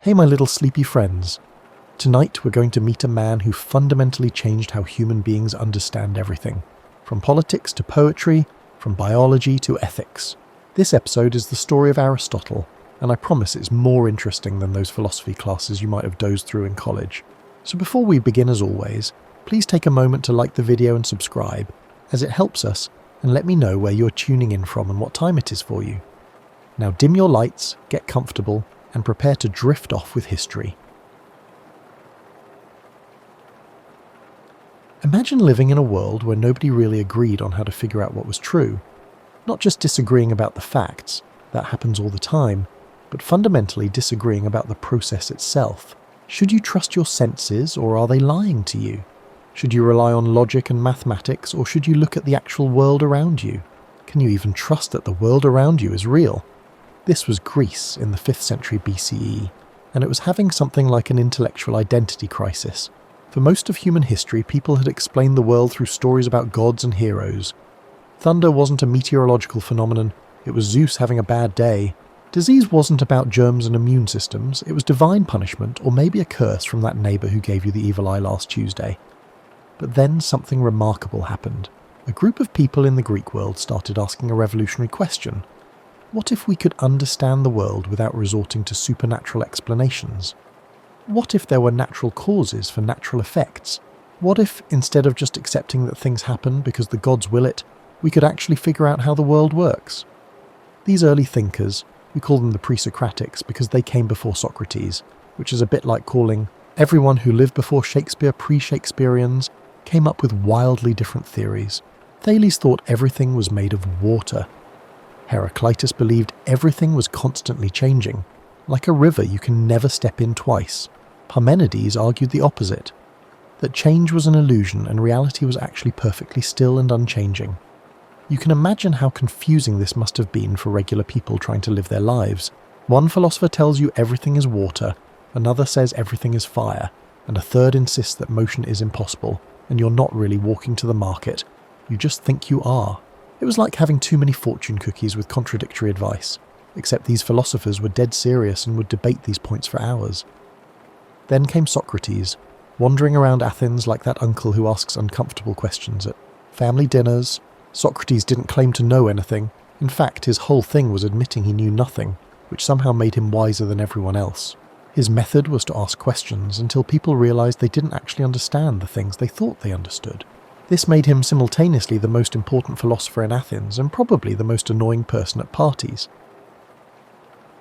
Hey my little sleepy friends. Tonight we're going to meet a man who fundamentally changed how human beings understand everything. From politics to poetry, from biology to ethics. This episode is the story of Aristotle, and I promise it's more interesting than those philosophy classes you might have dozed through in college. So before we begin, as always, please take a moment to like the video and subscribe, as it helps us, and let me know where you're tuning in from and what time it is for you. Now dim your lights, get comfortable, and prepare to drift off with history. Imagine living in a world where nobody really agreed on how to figure out what was true. Not just disagreeing about the facts, that happens all the time, but fundamentally disagreeing about the process itself. Should you trust your senses, or are they lying to you? Should you rely on logic and mathematics, or should you look at the actual world around you? Can you even trust that the world around you is real? This was Greece in the 5th century BCE, and it was having something like an intellectual identity crisis. For most of human history, people had explained the world through stories about gods and heroes. Thunder wasn't a meteorological phenomenon, it was Zeus having a bad day. Disease wasn't about germs and immune systems, it was divine punishment or maybe a curse from that neighbour who gave you the evil eye last Tuesday. But then something remarkable happened. A group of people in the Greek world started asking a revolutionary question. What if we could understand the world without resorting to supernatural explanations? What if there were natural causes for natural effects? What if, instead of just accepting that things happen because the gods will it, we could actually figure out how the world works? These early thinkers, we call them the pre-Socratics because they came before Socrates, which is a bit like calling everyone who lived before Shakespeare pre-Shakespeareans, came up with wildly different theories. Thales thought everything was made of water. Heraclitus believed everything was constantly changing. Like a river you can never step in twice. Parmenides argued the opposite, that change was an illusion and reality was actually perfectly still and unchanging. You can imagine how confusing this must have been for regular people trying to live their lives. One philosopher tells you everything is water, another says everything is fire, and a third insists that motion is impossible, and you're not really walking to the market, you just think you are. It was like having too many fortune cookies with contradictory advice, except these philosophers were dead serious and would debate these points for hours. Then came Socrates, wandering around Athens like that uncle who asks uncomfortable questions at family dinners. Socrates didn't claim to know anything. In fact, his whole thing was admitting he knew nothing, which somehow made him wiser than everyone else. His method was to ask questions until people realized they didn't actually understand the things they thought they understood. This made him simultaneously the most important philosopher in Athens and probably the most annoying person at parties.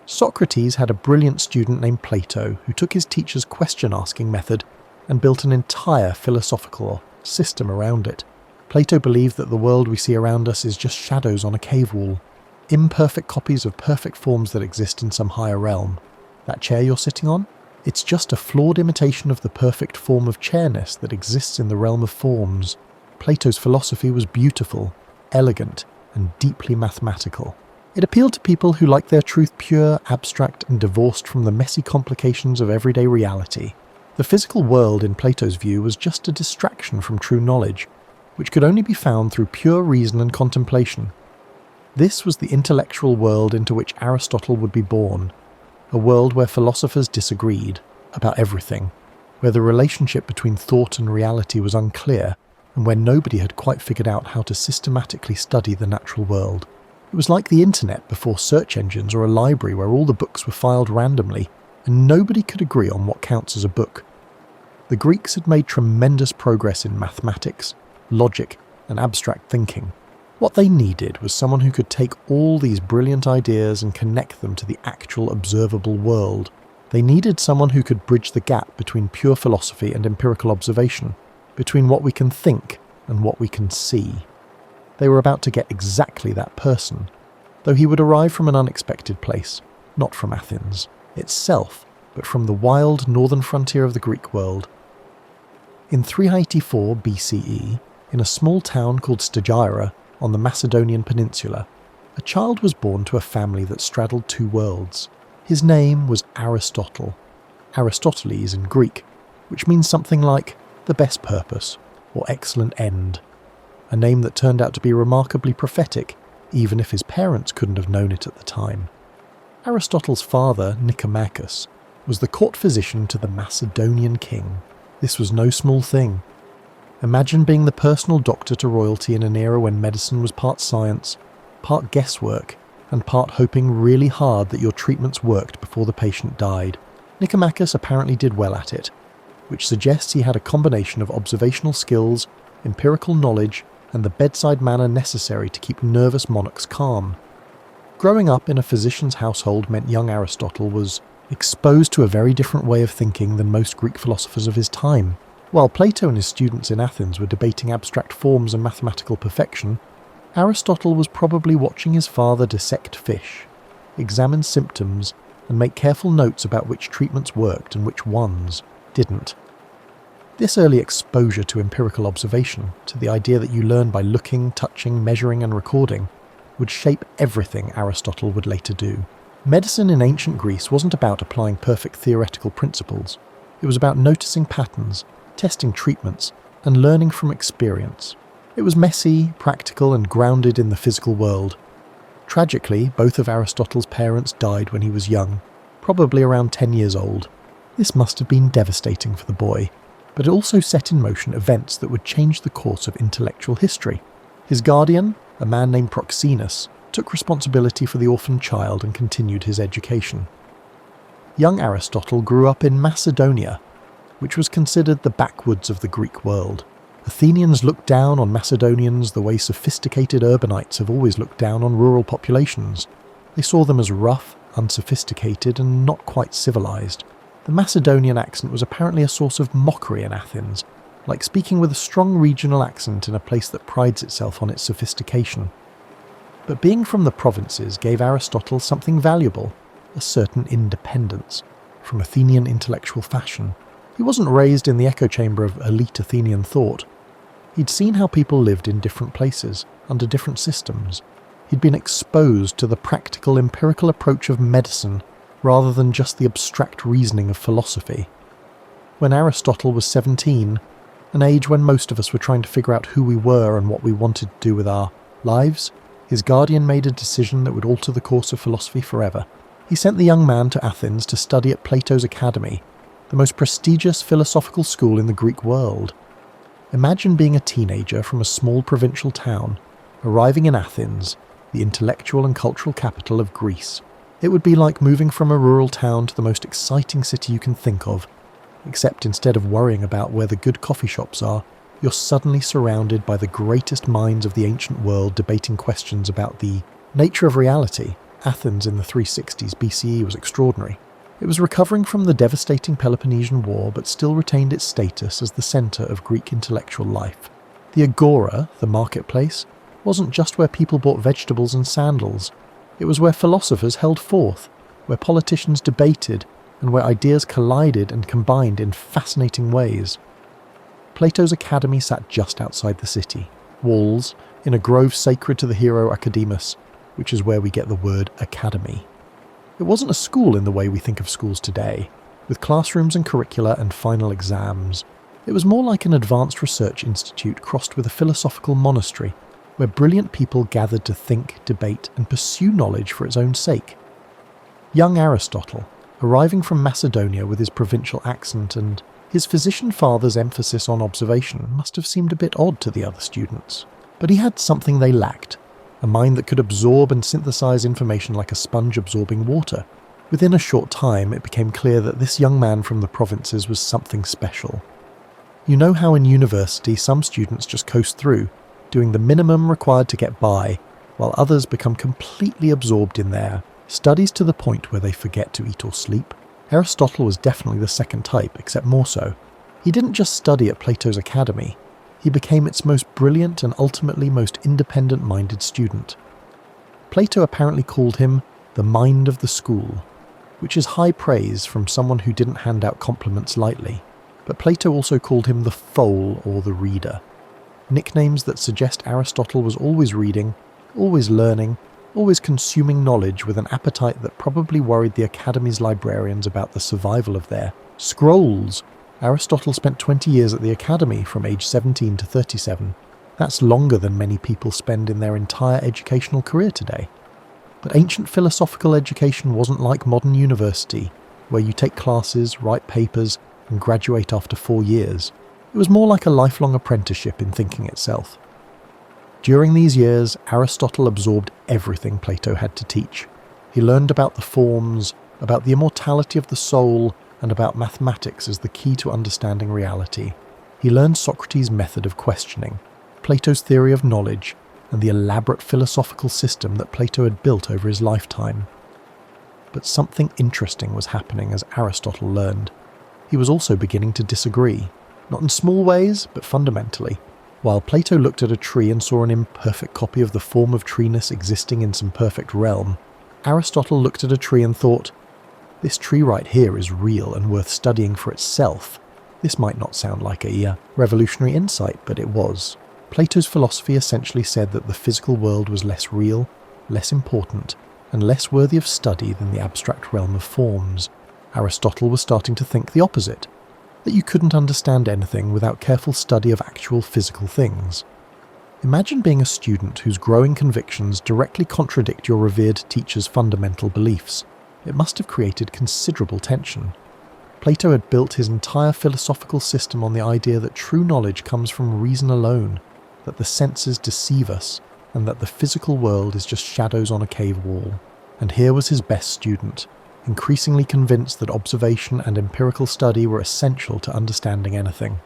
Socrates had a brilliant student named Plato who took his teacher's question-asking method and built an entire philosophical system around it. Plato believed that the world we see around us is just shadows on a cave wall, imperfect copies of perfect forms that exist in some higher realm. That chair you're sitting on? It's just a flawed imitation of the perfect form of chairness that exists in the realm of forms. Plato's philosophy was beautiful, elegant, and deeply mathematical. It appealed to people who liked their truth pure, abstract, and divorced from the messy complications of everyday reality. The physical world, in Plato's view, was just a distraction from true knowledge, which could only be found through pure reason and contemplation. This was the intellectual world into which Aristotle would be born, a world where philosophers disagreed about everything, where the relationship between thought and reality was unclear, and where nobody had quite figured out how to systematically study the natural world. It was like the internet before search engines or a library where all the books were filed randomly, and nobody could agree on what counts as a book. The Greeks had made tremendous progress in mathematics, logic, and abstract thinking. What they needed was someone who could take all these brilliant ideas and connect them to the actual observable world. They needed someone who could bridge the gap between pure philosophy and empirical observation, between what we can think and what we can see. They were about to get exactly that person, though he would arrive from an unexpected place, not from Athens itself, but from the wild northern frontier of the Greek world. In 384 BCE, in a small town called Stagira on the Macedonian peninsula, a child was born to a family that straddled two worlds. His name was Aristotle, Aristoteles in Greek, which means something like the best purpose or excellent end, a name that turned out to be remarkably prophetic, even if his parents couldn't have known it at the time. Aristotle's father, Nicomachus, was the court physician to the Macedonian king. This was no small thing. Imagine being the personal doctor to royalty in an era when medicine was part science, part guesswork, and part hoping really hard that your treatments worked before the patient died. Nicomachus apparently did well at it, which suggests he had a combination of observational skills, empirical knowledge, and the bedside manner necessary to keep nervous monarchs calm. Growing up in a physician's household meant young Aristotle was exposed to a very different way of thinking than most Greek philosophers of his time. While Plato and his students in Athens were debating abstract forms and mathematical perfection, Aristotle was probably watching his father dissect fish, examine symptoms, and make careful notes about which treatments worked and which ones didn't. This early exposure to empirical observation, to the idea that you learn by looking, touching, measuring, and recording, would shape everything Aristotle would later do. Medicine in ancient Greece wasn't about applying perfect theoretical principles. It was about noticing patterns, testing treatments, and learning from experience. It was messy, practical, and grounded in the physical world. Tragically, both of Aristotle's parents died when he was young, probably around 10 years old. This must have been devastating for the boy, but it also set in motion events that would change the course of intellectual history. His guardian, a man named Proxenus, took responsibility for the orphaned child and continued his education. Young Aristotle grew up in Macedonia, which was considered the backwoods of the Greek world. Athenians looked down on Macedonians the way sophisticated urbanites have always looked down on rural populations. They saw them as rough, unsophisticated, and not quite civilized. The Macedonian accent was apparently a source of mockery in Athens, like speaking with a strong regional accent in a place that prides itself on its sophistication. But being from the provinces gave Aristotle something valuable, a certain independence, from Athenian intellectual fashion. He wasn't raised in the echo chamber of elite Athenian thought. He'd seen how people lived in different places, under different systems. He'd been exposed to the practical, empirical approach of medicine, rather than just the abstract reasoning of philosophy. When Aristotle was 17, an age when most of us were trying to figure out who we were and what we wanted to do with our lives, his guardian made a decision that would alter the course of philosophy forever. He sent the young man to Athens to study at Plato's Academy, the most prestigious philosophical school in the Greek world. Imagine being a teenager from a small provincial town, arriving in Athens, the intellectual and cultural capital of Greece. It would be like moving from a rural town to the most exciting city you can think of, except instead of worrying about where the good coffee shops are, you're suddenly surrounded by the greatest minds of the ancient world debating questions about the nature of reality. Athens in the 360s BCE was extraordinary. It was recovering from the devastating Peloponnesian War, but still retained its status as the centre of Greek intellectual life. The agora, the marketplace, wasn't just where people bought vegetables and sandals. It was where philosophers held forth, where politicians debated, and where ideas collided and combined in fascinating ways. Plato's Academy sat just outside the city, walls, in a grove sacred to the hero Academus, which is where we get the word academy. It wasn't a school in the way we think of schools today, with classrooms and curricula and final exams. It was more like an advanced research institute crossed with a philosophical monastery, where brilliant people gathered to think, debate, and pursue knowledge for its own sake. Young Aristotle, arriving from Macedonia with his provincial accent and his physician father's emphasis on observation, must have seemed a bit odd to the other students. But he had something they lacked, a mind that could absorb and synthesize information like a sponge absorbing water. Within a short time, it became clear that this young man from the provinces was something special. You know how in university some students just coast through, doing the minimum required to get by, while others become completely absorbed in their studies to the point where they forget to eat or sleep? Aristotle was definitely the second type, except more so. He didn't just study at Plato's Academy. He became its most brilliant and ultimately most independent-minded student. Plato apparently called him the mind of the school, which is high praise from someone who didn't hand out compliments lightly. But Plato also called him the foal or the reader, nicknames that suggest Aristotle was always reading, always learning, always consuming knowledge with an appetite that probably worried the Academy's librarians about the survival of their scrolls. Aristotle spent 20 years at the Academy from age 17 to 37. That's longer than many people spend in their entire educational career today. But ancient philosophical education wasn't like modern university. where you take classes, write papers, and graduate after 4 years. It was more like a lifelong apprenticeship in thinking itself. During these years, Aristotle absorbed everything Plato had to teach. He learned about the forms, about the immortality of the soul, and about mathematics as the key to understanding reality. He learned Socrates' method of questioning, Plato's theory of knowledge, and the elaborate philosophical system that Plato had built over his lifetime. But something interesting was happening as Aristotle learned. He was also beginning to disagree, not in small ways, but fundamentally. While Plato looked at a tree and saw an imperfect copy of the form of treeness existing in some perfect realm, Aristotle looked at a tree and thought, this tree right here is real and worth studying for itself. This might not sound like a revolutionary insight, but it was. Plato's philosophy essentially said that the physical world was less real, less important, and less worthy of study than the abstract realm of forms. Aristotle was starting to think the opposite, that you couldn't understand anything without careful study of actual physical things. Imagine being a student whose growing convictions directly contradict your revered teacher's fundamental beliefs. It must have created considerable tension. Plato had built his entire philosophical system on the idea that true knowledge comes from reason alone, that the senses deceive us, and that the physical world is just shadows on a cave wall. And here was his best student, increasingly convinced that observation and empirical study were essential to understanding anything.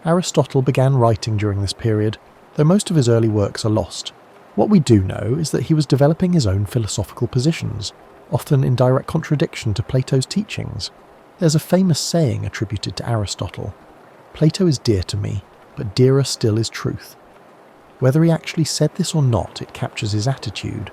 Aristotle began writing during this period, though most of his early works are lost. What we do know is that he was developing his own philosophical positions, often in direct contradiction to Plato's teachings. There's a famous saying attributed to Aristotle, "Plato is dear to me, but dearer still is truth." Whether he actually said this or not, it captures his attitude.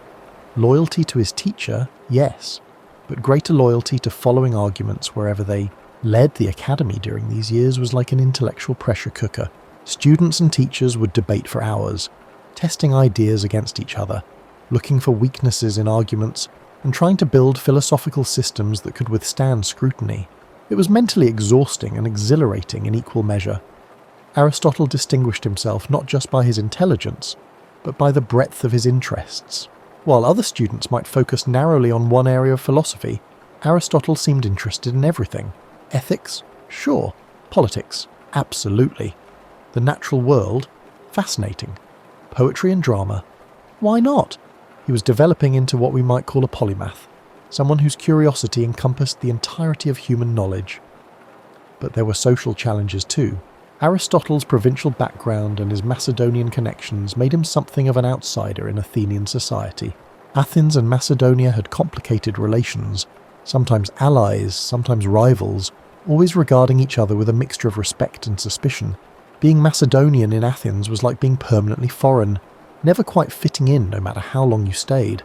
Loyalty to his teacher, yes, but greater loyalty to following arguments wherever they led. The academy during these years was like an intellectual pressure cooker. Students and teachers would debate for hours, testing ideas against each other, looking for weaknesses in arguments, and trying to build philosophical systems that could withstand scrutiny. It was mentally exhausting and exhilarating in equal measure. Aristotle distinguished himself not just by his intelligence, but by the breadth of his interests. While other students might focus narrowly on one area of philosophy, Aristotle seemed interested in everything. Ethics? Sure. Politics? Absolutely. The natural world? Fascinating. Poetry and drama? Why not? He was developing into what we might call a polymath, someone whose curiosity encompassed the entirety of human knowledge. But there were social challenges too. Aristotle's provincial background and his Macedonian connections made him something of an outsider in Athenian society. Athens and Macedonia had complicated relations, sometimes allies, sometimes rivals, always regarding each other with a mixture of respect and suspicion. Being Macedonian in Athens was like being permanently foreign, never quite fitting in no matter how long you stayed.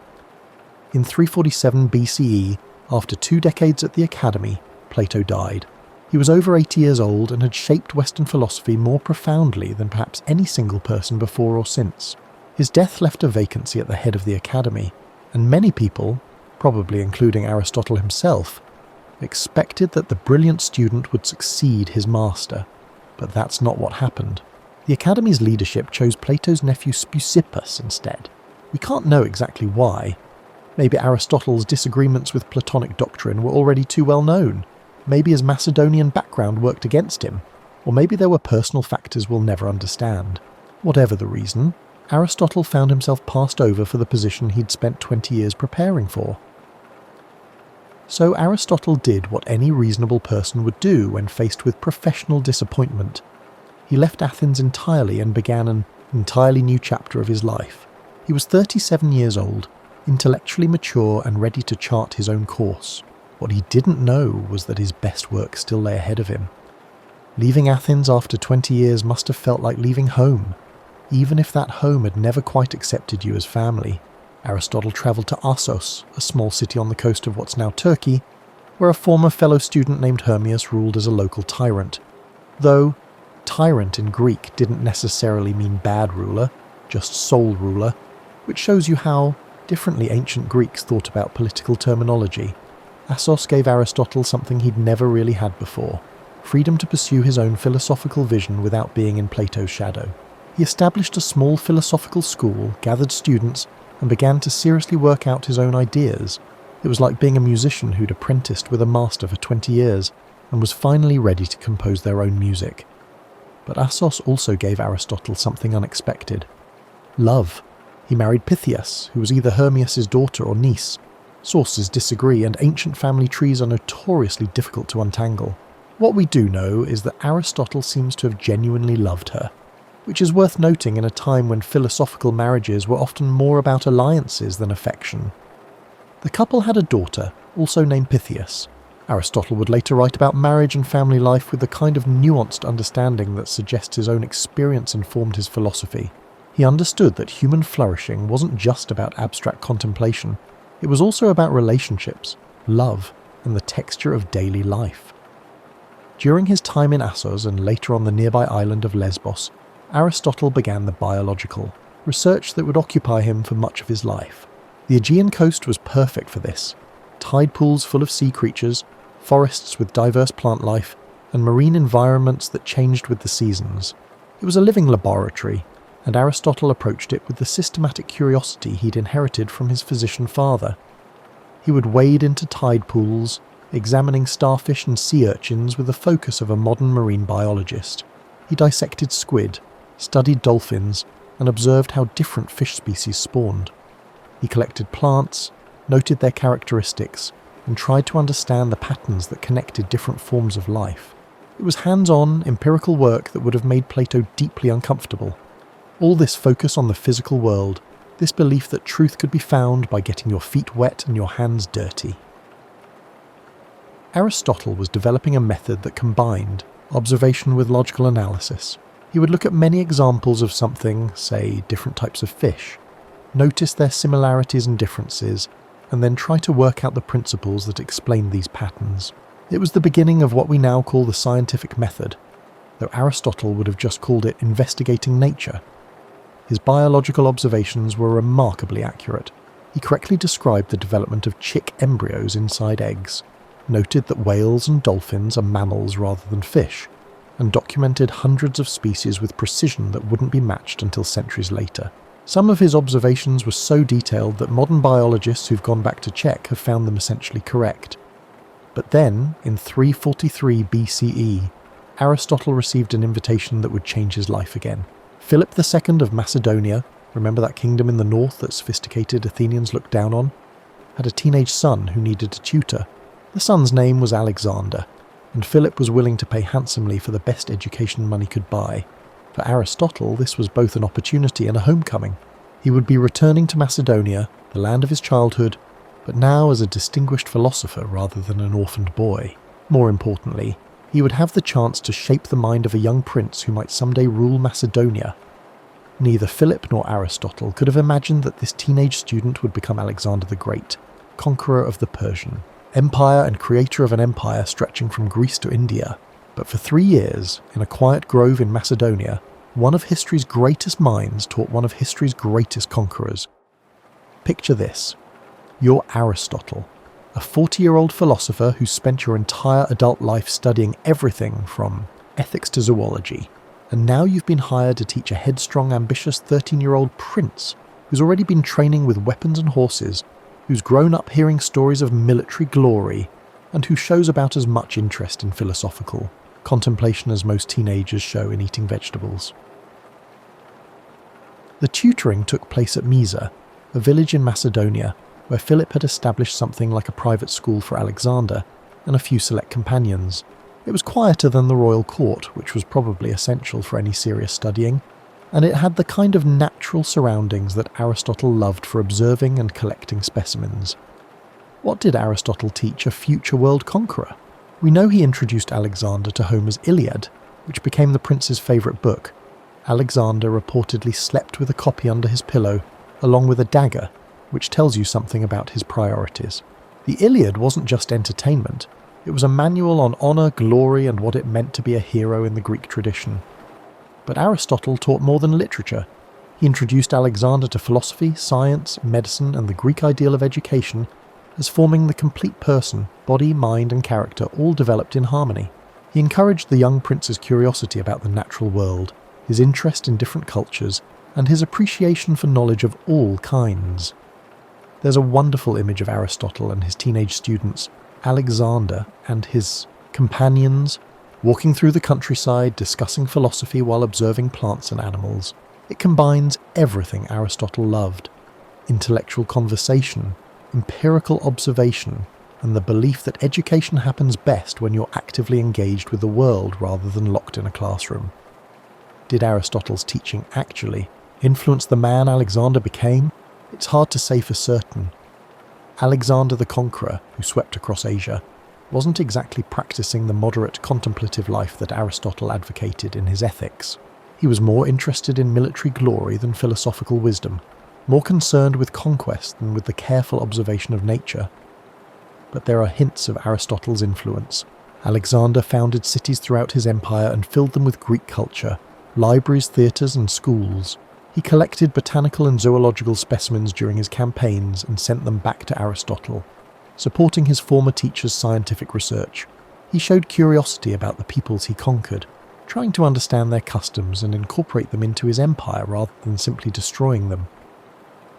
In 347 BCE, after 2 decades at the academy, Plato died. He was over 80 years old and had shaped Western philosophy more profoundly than perhaps any single person before or since. His death left a vacancy at the head of the academy, and many people, probably including Aristotle himself, expected that the brilliant student would succeed his master. But that's not what happened. The academy's leadership chose Plato's nephew Speusippus instead. We can't know exactly why. Maybe Aristotle's disagreements with Platonic doctrine were already too well known. Maybe his Macedonian background worked against him, or maybe there were personal factors we'll never understand. Whatever the reason, Aristotle found himself passed over for the position he'd spent 20 years preparing for. So Aristotle did what any reasonable person would do when faced with professional disappointment. He left Athens entirely and began an entirely new chapter of his life. He was 37 years old, intellectually mature and ready to chart his own course. What he didn't know was that his best work still lay ahead of him. Leaving Athens after 20 years must have felt like leaving home, even if that home had never quite accepted you as family. Aristotle travelled to Assos, a small city on the coast of what's now Turkey, where a former fellow student named Hermias ruled as a local tyrant. Though tyrant in Greek didn't necessarily mean bad ruler, just sole ruler, which shows you how differently ancient Greeks thought about political terminology. Assos gave Aristotle something he'd never really had before: freedom to pursue his own philosophical vision without being in Plato's shadow. He established a small philosophical school, gathered students, and began to seriously work out his own ideas. It was like being a musician who'd apprenticed with a master for 20 years and was finally ready to compose their own music. But Assos also gave Aristotle something unexpected. Love. He married Pythias, who was either Hermias' daughter or niece. Sources disagree, and ancient family trees are notoriously difficult to untangle. What we do know is that Aristotle seems to have genuinely loved her, which is worth noting in a time when philosophical marriages were often more about alliances than affection. The couple had a daughter, also named Pythias. Aristotle would later write about marriage and family life with the kind of nuanced understanding that suggests his own experience informed his philosophy. He understood that human flourishing wasn't just about abstract contemplation, it was also about relationships, love, and the texture of daily life. During his time in Assos and later on the nearby island of Lesbos, Aristotle began the biological, research that would occupy him for much of his life. The Aegean coast was perfect for this. Tide pools full of sea creatures, forests with diverse plant life, and marine environments that changed with the seasons. It was a living laboratory, and Aristotle approached it with the systematic curiosity he'd inherited from his physician father. He would wade into tide pools, examining starfish and sea urchins with the focus of a modern marine biologist. He dissected squid, studied dolphins, and observed how different fish species spawned. He collected plants, noted their characteristics, and tried to understand the patterns that connected different forms of life. It was hands-on, empirical work that would have made Plato deeply uncomfortable. All this focus on the physical world, this belief that truth could be found by getting your feet wet and your hands dirty. Aristotle was developing a method that combined observation with logical analysis. He would look at many examples of something, say different types of fish, notice their similarities and differences, and then try to work out the principles that explain these patterns. It was the beginning of what we now call the scientific method, though Aristotle would have just called it investigating nature. His biological observations were remarkably accurate. He correctly described the development of chick embryos inside eggs, noted that whales and dolphins are mammals rather than fish, and documented hundreds of species with precision that wouldn't be matched until centuries later. Some of his observations were so detailed that modern biologists who've gone back to check have found them essentially correct. But then, in 343 BCE, Aristotle received an invitation that would change his life again. Philip II of Macedonia, remember that kingdom in the north that sophisticated Athenians looked down on, had a teenage son who needed a tutor. The son's name was Alexander, and Philip was willing to pay handsomely for the best education money could buy. For Aristotle, this was both an opportunity and a homecoming. He would be returning to Macedonia, the land of his childhood, but now as a distinguished philosopher rather than an orphaned boy. More importantly, he would have the chance to shape the mind of a young prince who might someday rule Macedonia. Neither Philip nor Aristotle could have imagined that this teenage student would become Alexander the Great, conqueror of the Persian Empire and creator of an empire stretching from Greece to India. But for 3 years, in a quiet grove in Macedonia, one of history's greatest minds taught one of history's greatest conquerors. Picture this. You're Aristotle, a 40-year-old philosopher who spent your entire adult life studying everything from ethics to zoology, and now you've been hired to teach a headstrong, ambitious 13-year-old prince who's already been training with weapons and horses, who's grown up hearing stories of military glory, and who shows about as much interest in philosophical contemplation as most teenagers show in eating vegetables. The tutoring took place at Mysa, a village in Macedonia, where Philip had established something like a private school for Alexander and a few select companions. It was quieter than the royal court, which was probably essential for any serious studying, and it had the kind of natural surroundings that Aristotle loved for observing and collecting specimens. What did Aristotle teach a future world conqueror? We know he introduced Alexander to Homer's Iliad, which became the prince's favourite book. Alexander reportedly slept with a copy under his pillow, along with a dagger, which tells you something about his priorities. The Iliad wasn't just entertainment, it was a manual on honour, glory, and what it meant to be a hero in the Greek tradition. But Aristotle taught more than literature. He introduced Alexander to philosophy, science, medicine, and the Greek ideal of education as forming the complete person, body, mind, and character all developed in harmony. He encouraged the young prince's curiosity about the natural world, his interest in different cultures, and his appreciation for knowledge of all kinds. There's a wonderful image of Aristotle and his teenage students, Alexander and his companions, walking through the countryside, discussing philosophy while observing plants and animals. It combines everything Aristotle loved: intellectual conversation, empirical observation, and the belief that education happens best when you're actively engaged with the world rather than locked in a classroom. Did Aristotle's teaching actually influence the man Alexander became? It's hard to say for certain. Alexander the Conqueror, who swept across Asia, wasn't exactly practicing the moderate contemplative life that Aristotle advocated in his Ethics. He was more interested in military glory than philosophical wisdom, more concerned with conquest than with the careful observation of nature. But there are hints of Aristotle's influence. Alexander founded cities throughout his empire and filled them with Greek culture, libraries, theatres and schools. He collected botanical and zoological specimens during his campaigns and sent them back to Aristotle, supporting his former teacher's scientific research. He showed curiosity about the peoples he conquered, trying to understand their customs and incorporate them into his empire rather than simply destroying them.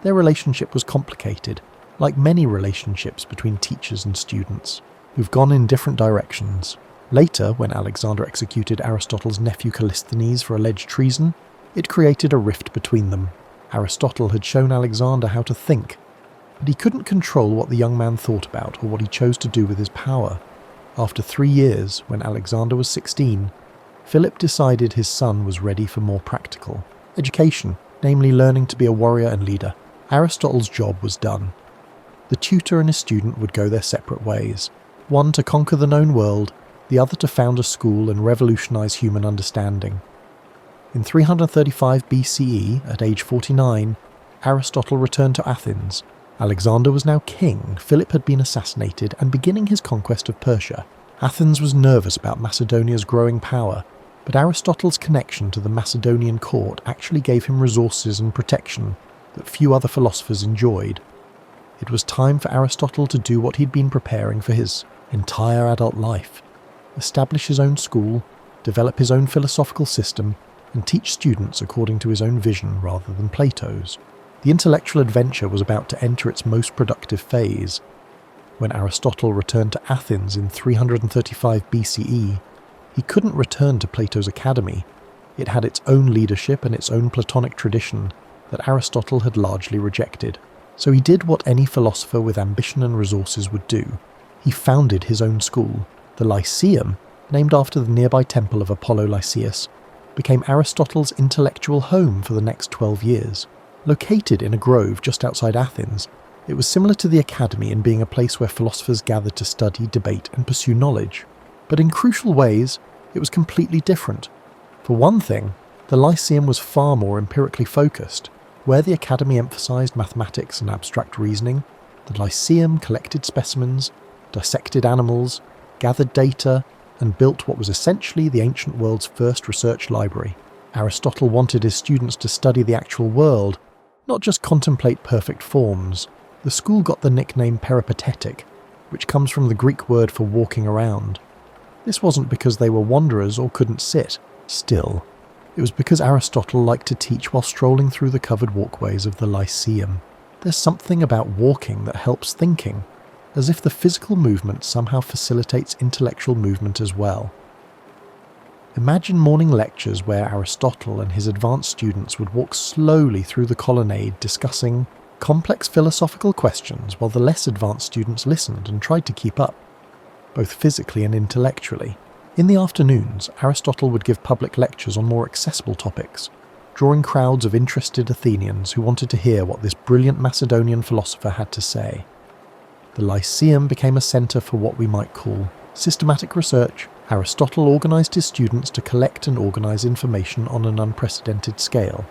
Their relationship was complicated, like many relationships between teachers and students, who've gone in different directions. Later, when Alexander executed Aristotle's nephew Callisthenes for alleged treason, it created a rift between them. Aristotle had shown Alexander how to think, but he couldn't control what the young man thought about or what he chose to do with his power. After 3 years, when Alexander was 16, Philip decided his son was ready for more practical education, namely learning to be a warrior and leader. Aristotle's job was done. The tutor and his student would go their separate ways, one to conquer the known world, the other to found a school and revolutionize human understanding. In 335 BCE, at age 49, Aristotle returned to Athens. Alexander was now king, Philip had been assassinated, and beginning his conquest of Persia. Athens was nervous about Macedonia's growing power, but Aristotle's connection to the Macedonian court actually gave him resources and protection that few other philosophers enjoyed. It was time for Aristotle to do what he'd been preparing for his entire adult life: establish his own school, develop his own philosophical system, and teach students according to his own vision rather than Plato's. The intellectual adventure was about to enter its most productive phase. When Aristotle returned to Athens in 335 BCE, he couldn't return to Plato's academy. It had its own leadership and its own Platonic tradition that Aristotle had largely rejected. So he did what any philosopher with ambition and resources would do. He founded his own school. The Lyceum, named after the nearby temple of Apollo Lyceus, became Aristotle's intellectual home for the next 12 years. Located in a grove just outside Athens, it was similar to the academy in being a place where philosophers gathered to study, debate, and pursue knowledge. But in crucial ways, it was completely different. For one thing, the Lyceum was far more empirically focused. Where the academy emphasized mathematics and abstract reasoning, the Lyceum collected specimens, dissected animals, gathered data, and built what was essentially the ancient world's first research library. Aristotle wanted his students to study the actual world, not just contemplate perfect forms. The school got the nickname peripatetic, which comes from the Greek word for walking around. This wasn't because they were wanderers or couldn't sit still. It was because Aristotle liked to teach while strolling through the covered walkways of the Lyceum. There's something about walking that helps thinking, as if the physical movement somehow facilitates intellectual movement as well. Imagine morning lectures where Aristotle and his advanced students would walk slowly through the colonnade discussing complex philosophical questions while the less advanced students listened and tried to keep up, both physically and intellectually. In the afternoons, Aristotle would give public lectures on more accessible topics, drawing crowds of interested Athenians who wanted to hear what this brilliant Macedonian philosopher had to say. The Lyceum became a centre for what we might call systematic research. Aristotle organised his students to collect and organise information on an unprecedented scale.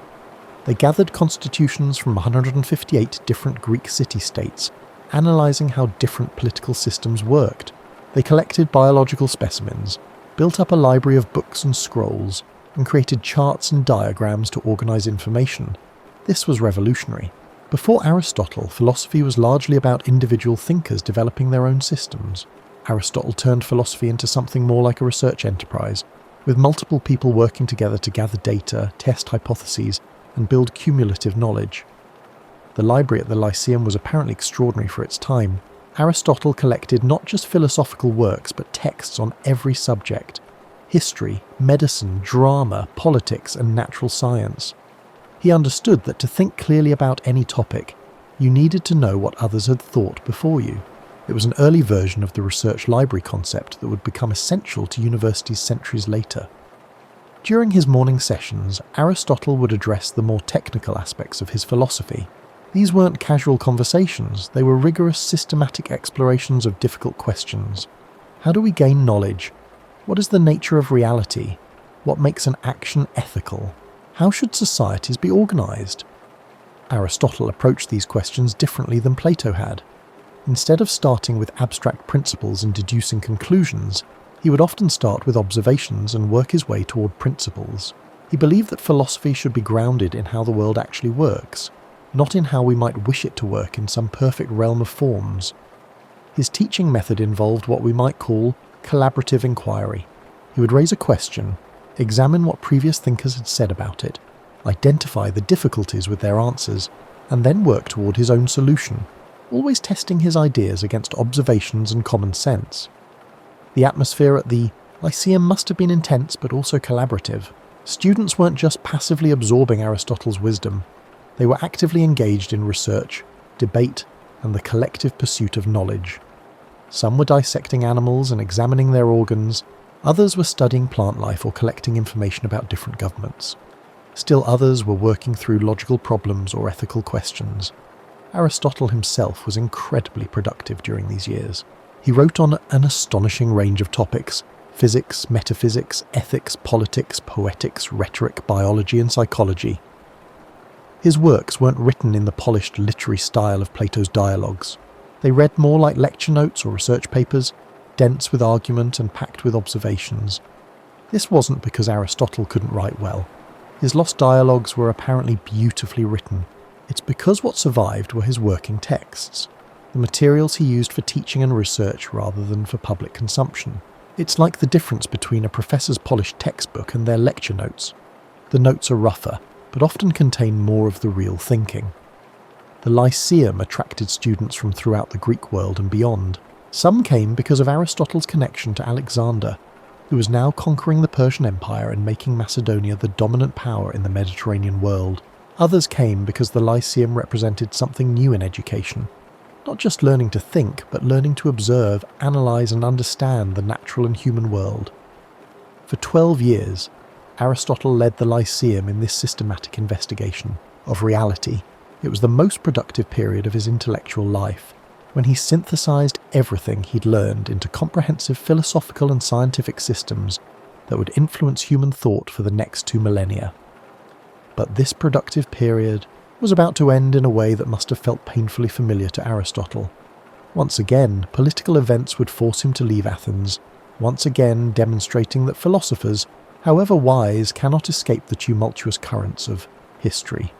They gathered constitutions from 158 different Greek city-states, analysing how different political systems worked. They collected biological specimens, built up a library of books and scrolls, and created charts and diagrams to organise information. This was revolutionary. Before Aristotle, philosophy was largely about individual thinkers developing their own systems. Aristotle turned philosophy into something more like a research enterprise, with multiple people working together to gather data, test hypotheses, and build cumulative knowledge. The library at the Lyceum was apparently extraordinary for its time. Aristotle collected not just philosophical works, but texts on every subject: history, medicine, drama, politics, and natural science. He understood that to think clearly about any topic, you needed to know what others had thought before you. It was an early version of the research library concept that would become essential to universities centuries later. During his morning sessions, Aristotle would address the more technical aspects of his philosophy. These weren't casual conversations, they were rigorous, systematic explorations of difficult questions. How do we gain knowledge? What is the nature of reality? What makes an action ethical? How should societies be organised? Aristotle approached these questions differently than Plato had. Instead of starting with abstract principles and deducing conclusions, he would often start with observations and work his way toward principles. He believed that philosophy should be grounded in how the world actually works, not in how we might wish it to work in some perfect realm of forms. His teaching method involved what we might call collaborative inquiry. He would raise a question, examine what previous thinkers had said about it, identify the difficulties with their answers, and then work toward his own solution, always testing his ideas against observations and common sense. The atmosphere at the Lyceum must have been intense but also collaborative. Students weren't just passively absorbing Aristotle's wisdom, they were actively engaged in research, debate, and the collective pursuit of knowledge. Some were dissecting animals and examining their organs, others were studying plant life or collecting information about different governments. Still others were working through logical problems or ethical questions. Aristotle himself was incredibly productive during these years. He wrote on an astonishing range of topics: physics, metaphysics, ethics, politics, poetics, rhetoric, biology, and psychology. His works weren't written in the polished literary style of Plato's dialogues. They read more like lecture notes or research papers, dense with argument and packed with observations. This wasn't because Aristotle couldn't write well. His lost dialogues were apparently beautifully written. It's because what survived were his working texts, the materials he used for teaching and research rather than for public consumption. It's like the difference between a professor's polished textbook and their lecture notes. The notes are rougher, but often contain more of the real thinking. The Lyceum attracted students from throughout the Greek world and beyond. Some came because of Aristotle's connection to Alexander, who was now conquering the Persian Empire and making Macedonia the dominant power in the Mediterranean world. Others came because the Lyceum represented something new in education. Not just learning to think, but learning to observe, analyse and understand the natural and human world. For 12 years, Aristotle led the Lyceum in this systematic investigation of reality. It was the most productive period of his intellectual life, when he synthesized everything he'd learned into comprehensive philosophical and scientific systems that would influence human thought for the next 2 millennia. But this productive period was about to end in a way that must have felt painfully familiar to Aristotle. Once again, political events would force him to leave Athens, once again demonstrating that philosophers, however wise, cannot escape the tumultuous currents of history.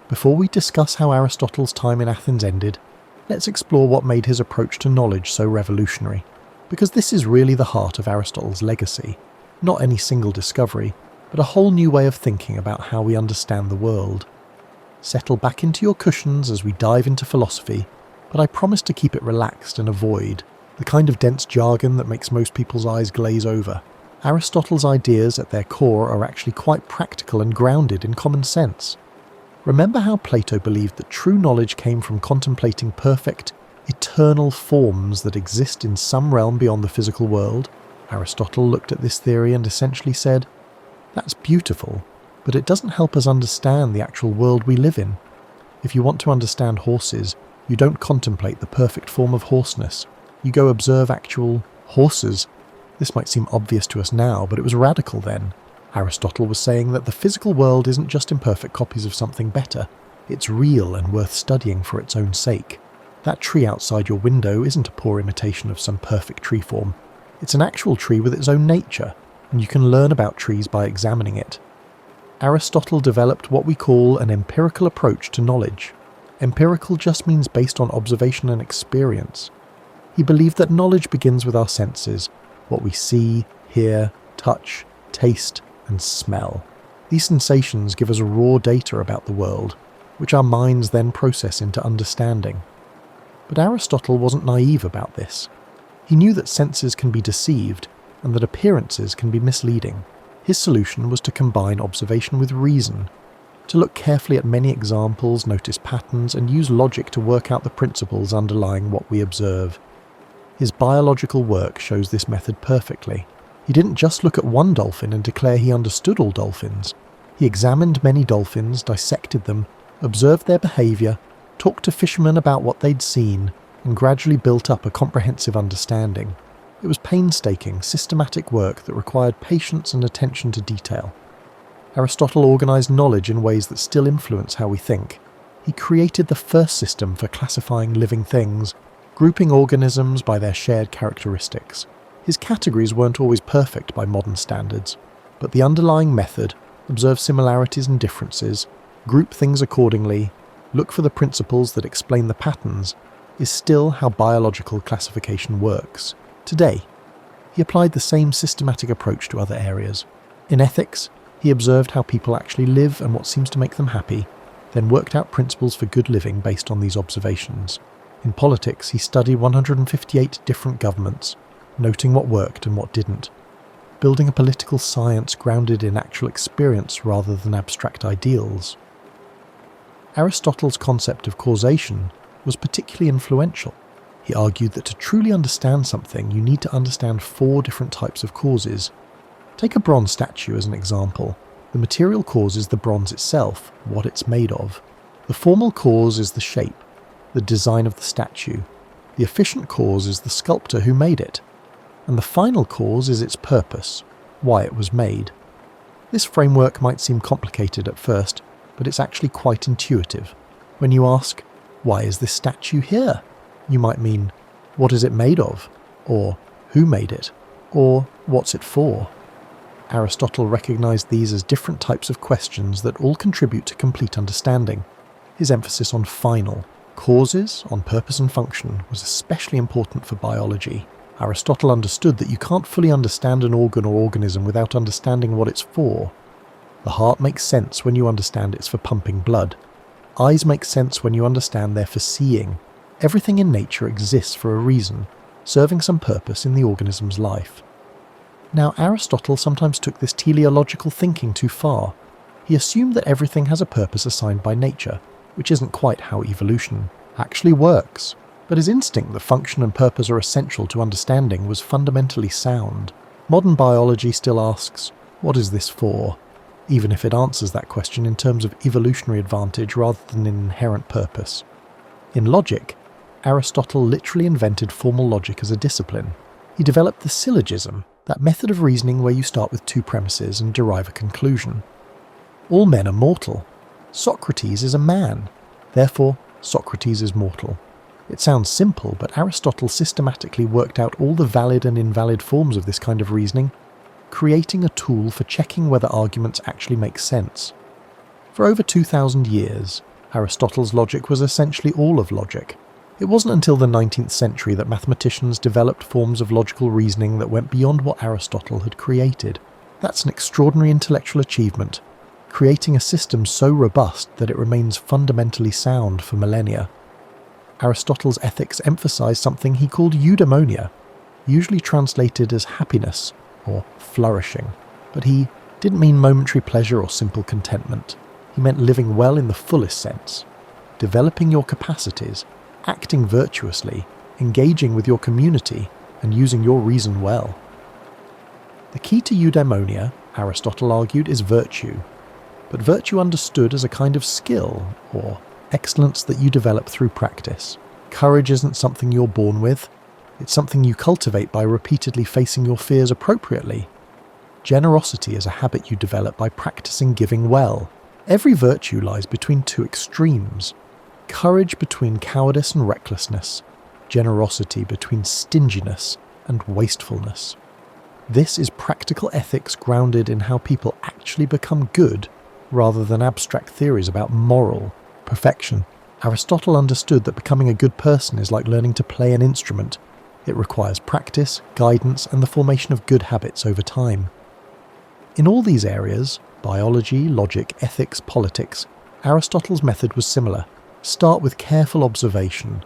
Before we discuss how Aristotle's time in Athens ended, let's explore what made his approach to knowledge so revolutionary, because this is really the heart of Aristotle's legacy, not any single discovery, but a whole new way of thinking about how we understand the world. Settle back into your cushions as we dive into philosophy, but I promise to keep it relaxed and avoid the kind of dense jargon that makes most people's eyes glaze over. Aristotle's ideas at their core are actually quite practical and grounded in common sense. Remember how Plato believed that true knowledge came from contemplating perfect, eternal forms that exist in some realm beyond the physical world? Aristotle looked at this theory and essentially said, "That's beautiful, but it doesn't help us understand the actual world we live in. If you want to understand horses, you don't contemplate the perfect form of horseness. You go observe actual horses." This might seem obvious to us now, but it was radical then. Aristotle was saying that the physical world isn't just imperfect copies of something better. It's real and worth studying for its own sake. That tree outside your window isn't a poor imitation of some perfect tree form. It's an actual tree with its own nature, and you can learn about trees by examining it. Aristotle developed what we call an empirical approach to knowledge. Empirical just means based on observation and experience. He believed that knowledge begins with our senses, what we see, hear, touch, taste, and smell. These sensations give us raw data about the world, which our minds then process into understanding. But Aristotle wasn't naive about this. He knew that senses can be deceived and that appearances can be misleading. His solution was to combine observation with reason, to look carefully at many examples, notice patterns, and use logic to work out the principles underlying what we observe. His biological work shows this method perfectly. He didn't just look at one dolphin and declare he understood all dolphins. He examined many dolphins, dissected them, observed their behaviour, talked to fishermen about what they'd seen, and gradually built up a comprehensive understanding. It was painstaking, systematic work that required patience and attention to detail. Aristotle organised knowledge in ways that still influence how we think. He created the first system for classifying living things, grouping organisms by their shared characteristics. His categories weren't always perfect by modern standards, but the underlying method, observe similarities and differences, group things accordingly, look for the principles that explain the patterns, is still how biological classification works. Today, he applied the same systematic approach to other areas. In ethics, he observed how people actually live and what seems to make them happy, then worked out principles for good living based on these observations. In politics, he studied 158 different governments, noting what worked and what didn't, building a political science grounded in actual experience rather than abstract ideals. Aristotle's concept of causation was particularly influential. He argued that to truly understand something, you need to understand 4 different types of causes. Take a bronze statue as an example. The material cause is the bronze itself, what it's made of. The formal cause is the shape, the design of the statue. The efficient cause is the sculptor who made it. And the final cause is its purpose, why it was made. This framework might seem complicated at first, but it's actually quite intuitive. When you ask, why is this statue here? You might mean, what is it made of? Or, who made it? Or, what's it for? Aristotle recognized these as different types of questions that all contribute to complete understanding. His emphasis on final causes, on purpose and function, was especially important for biology. Aristotle understood that you can't fully understand an organ or organism without understanding what it's for. The heart makes sense when you understand it's for pumping blood. Eyes make sense when you understand they're for seeing. Everything in nature exists for a reason, serving some purpose in the organism's life. Now, Aristotle sometimes took this teleological thinking too far. He assumed that everything has a purpose assigned by nature, which isn't quite how evolution actually works. But his instinct that function and purpose are essential to understanding was fundamentally sound. Modern biology still asks, what is this for? Even if it answers that question in terms of evolutionary advantage rather than in inherent purpose. In logic, Aristotle literally invented formal logic as a discipline. He developed the syllogism, that method of reasoning where you start with 2 premises and derive a conclusion. All men are mortal. Socrates is a man. Therefore, Socrates is mortal. It sounds simple, but Aristotle systematically worked out all the valid and invalid forms of this kind of reasoning, creating a tool for checking whether arguments actually make sense. For over 2,000 years, Aristotle's logic was essentially all of logic. It wasn't until the 19th century that mathematicians developed forms of logical reasoning that went beyond what Aristotle had created. That's an extraordinary intellectual achievement, creating a system so robust that it remains fundamentally sound for millennia. Aristotle's ethics emphasized something he called eudaimonia, usually translated as happiness or flourishing. But he didn't mean momentary pleasure or simple contentment. He meant living well in the fullest sense, developing your capacities, acting virtuously, engaging with your community, and using your reason well. The key to eudaimonia, Aristotle argued, is virtue, but virtue understood as a kind of skill, or excellence that you develop through practice. Courage isn't something you're born with, it's something you cultivate by repeatedly facing your fears appropriately. Generosity is a habit you develop by practicing giving well. Every virtue lies between 2 extremes. Courage between cowardice and recklessness, generosity between stinginess and wastefulness. This is practical ethics grounded in how people actually become good, rather than abstract theories about moral perfection. Aristotle understood that becoming a good person is like learning to play an instrument. It requires practice, guidance, and the formation of good habits over time. In all these areas, biology, logic, ethics, politics, Aristotle's method was similar. Start with careful observation.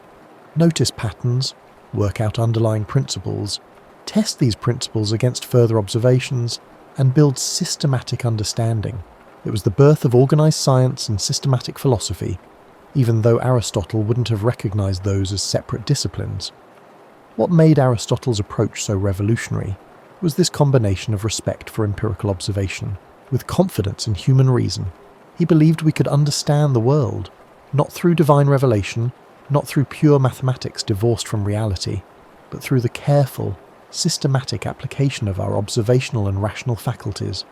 Notice patterns, work out underlying principles, test these principles against further observations, and build systematic understanding. It was the birth of organised science and systematic philosophy, even though Aristotle wouldn't have recognised those as separate disciplines. What made Aristotle's approach so revolutionary was this combination of respect for empirical observation with confidence in human reason. He believed we could understand the world, not through divine revelation, not through pure mathematics divorced from reality, but through the careful, systematic application of our observational and rational faculties.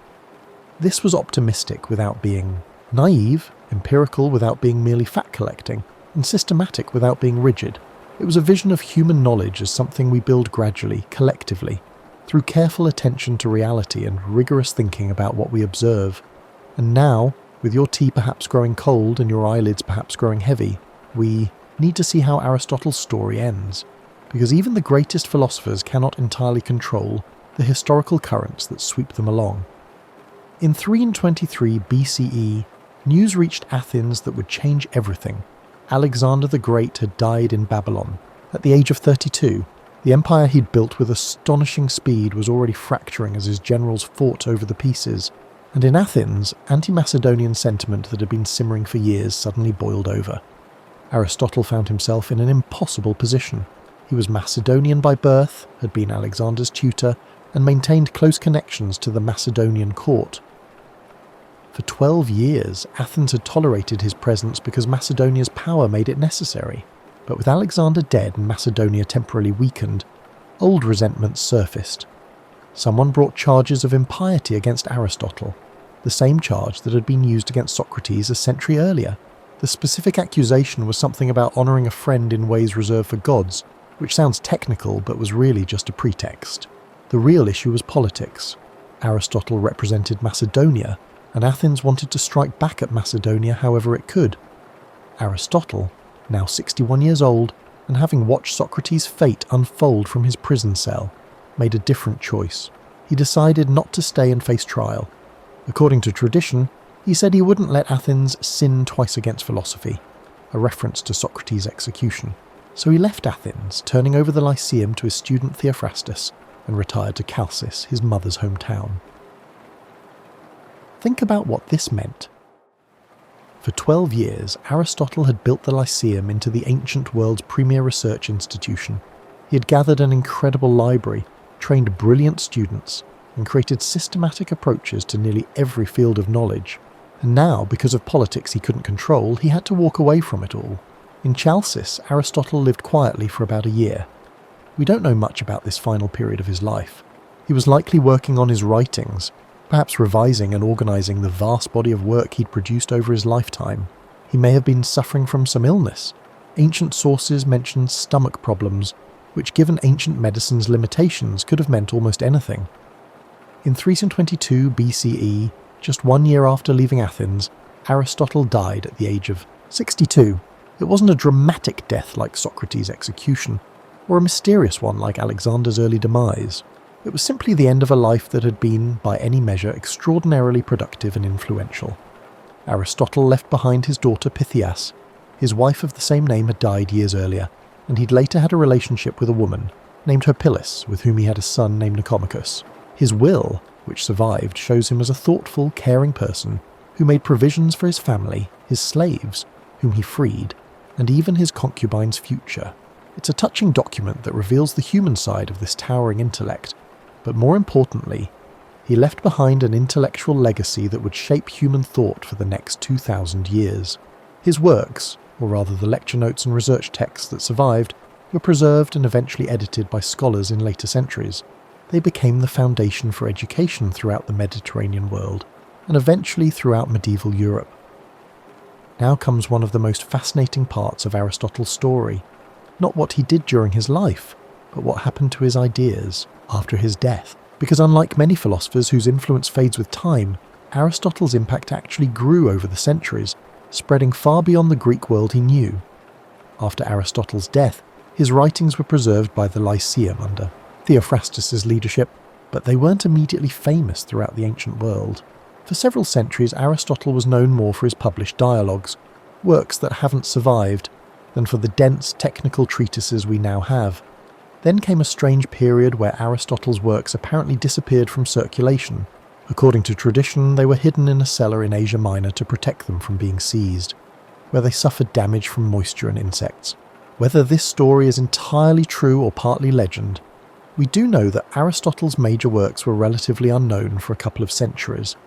This was optimistic without being naive, empirical without being merely fact-collecting, and systematic without being rigid. It was a vision of human knowledge as something we build gradually, collectively, through careful attention to reality and rigorous thinking about what we observe. And now, with your tea perhaps growing cold and your eyelids perhaps growing heavy, we need to see how Aristotle's story ends, because even the greatest philosophers cannot entirely control the historical currents that sweep them along. In 323 BCE, news reached Athens that would change everything. Alexander the Great had died in Babylon. At the age of 32, the empire he'd built with astonishing speed was already fracturing as his generals fought over the pieces, and in Athens, anti-Macedonian sentiment that had been simmering for years suddenly boiled over. Aristotle found himself in an impossible position. He was Macedonian by birth, had been Alexander's tutor, and maintained close connections to the Macedonian court. For 12 years, Athens had tolerated his presence because Macedonia's power made it necessary. But with Alexander dead and Macedonia temporarily weakened, old resentments surfaced. Someone brought charges of impiety against Aristotle, the same charge that had been used against Socrates a century earlier. The specific accusation was something about honouring a friend in ways reserved for gods, which sounds technical but was really just a pretext. The real issue was politics. Aristotle represented Macedonia, and Athens wanted to strike back at Macedonia however it could. Aristotle, now 61 years old, and having watched Socrates' fate unfold from his prison cell, made a different choice. He decided not to stay and face trial. According to tradition, he said he wouldn't let Athens sin twice against philosophy, a reference to Socrates' execution. So he left Athens, turning over the Lyceum to his student Theophrastus, and retired to Chalcis, his mother's hometown. Think about what this meant. For 12 years, Aristotle had built the Lyceum into the ancient world's premier research institution. He had gathered an incredible library, trained brilliant students, and created systematic approaches to nearly every field of knowledge. And now, because of politics he couldn't control, he had to walk away from it all. In Chalcis, Aristotle lived quietly for about a year. We don't know much about this final period of his life. He was likely working on his writings, perhaps revising and organising the vast body of work he'd produced over his lifetime. He may have been suffering from some illness. Ancient sources mention stomach problems, which given ancient medicine's limitations could have meant almost anything. In 322 BCE, just 1 year after leaving Athens, Aristotle died at the age of 62. It wasn't a dramatic death like Socrates' execution, or a mysterious one like Alexander's early demise. It was simply the end of a life that had been, by any measure, extraordinarily productive and influential. Aristotle left behind his daughter Pythias. His wife of the same name had died years earlier, and he'd later had a relationship with a woman named Herpyllis, with whom he had a son named Nicomachus. His will, which survived, shows him as a thoughtful, caring person who made provisions for his family, his slaves, whom he freed, and even his concubine's future. It's a touching document that reveals the human side of this towering intellect, but more importantly, he left behind an intellectual legacy that would shape human thought for the next 2,000 years. His works, or rather the lecture notes and research texts that survived, were preserved and eventually edited by scholars in later centuries. They became the foundation for education throughout the Mediterranean world, and eventually throughout medieval Europe. Now comes one of the most fascinating parts of Aristotle's story. Not what he did during his life, but what happened to his ideas after his death. Because unlike many philosophers whose influence fades with time, Aristotle's impact actually grew over the centuries, spreading far beyond the Greek world he knew. After Aristotle's death, his writings were preserved by the Lyceum under Theophrastus's leadership, but they weren't immediately famous throughout the ancient world. For several centuries, Aristotle was known more for his published dialogues, works that haven't survived, than for the dense technical treatises we now have. Then came a strange period where Aristotle's works apparently disappeared from circulation. According to tradition, they were hidden in a cellar in Asia Minor to protect them from being seized, where they suffered damage from moisture and insects. Whether this story is entirely true or partly legend, we do know that Aristotle's major works were relatively unknown for a couple of centuries.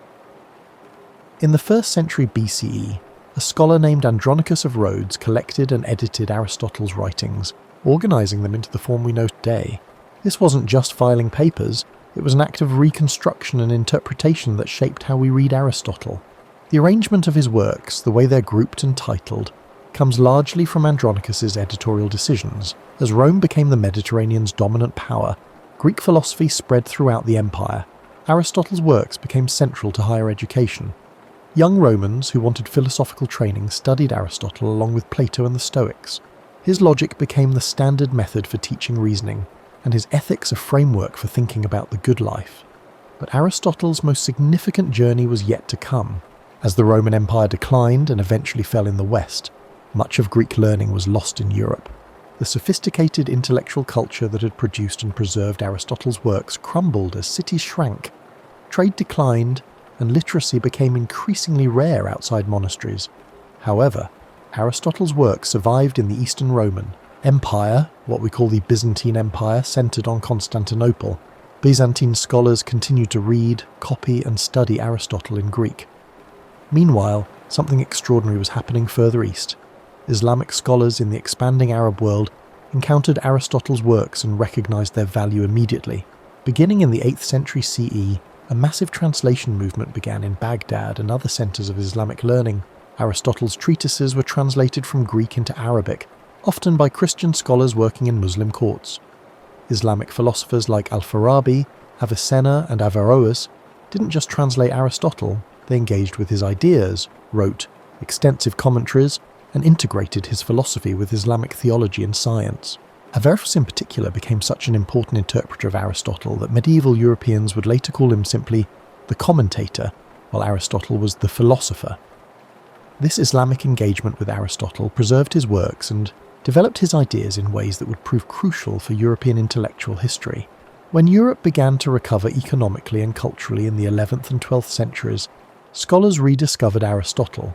In the 1st century BCE, a scholar named Andronicus of Rhodes collected and edited Aristotle's writings, organising them into the form we know today. This wasn't just filing papers, it was an act of reconstruction and interpretation that shaped how we read Aristotle. The arrangement of his works, the way they're grouped and titled, comes largely from Andronicus's editorial decisions. As Rome became the Mediterranean's dominant power, Greek philosophy spread throughout the empire. Aristotle's works became central to higher education. Young Romans who wanted philosophical training studied Aristotle along with Plato and the Stoics. His logic became the standard method for teaching reasoning, and his ethics a framework for thinking about the good life. But Aristotle's most significant journey was yet to come. As the Roman Empire declined and eventually fell in the West, much of Greek learning was lost in Europe. The sophisticated intellectual culture that had produced and preserved Aristotle's works crumbled as cities shrank, trade declined, and literacy became increasingly rare outside monasteries. However, Aristotle's work survived in the Eastern Roman Empire, what we call the Byzantine Empire, centered on Constantinople. Byzantine scholars continued to read, copy, and study Aristotle in Greek. Meanwhile, something extraordinary was happening further east. Islamic scholars in the expanding Arab world encountered Aristotle's works and recognized their value immediately. Beginning in the 8th century CE, a massive translation movement began in Baghdad and other centers of Islamic learning. Aristotle's treatises were translated from Greek into Arabic, often by Christian scholars working in Muslim courts. Islamic philosophers like Al-Farabi, Avicenna, and Averroes didn't just translate Aristotle, they engaged with his ideas, wrote extensive commentaries, and integrated his philosophy with Islamic theology and science. Averroes in particular became such an important interpreter of Aristotle that medieval Europeans would later call him simply the commentator, while Aristotle was the philosopher. This Islamic engagement with Aristotle preserved his works and developed his ideas in ways that would prove crucial for European intellectual history. When Europe began to recover economically and culturally in the 11th and 12th centuries, scholars rediscovered Aristotle,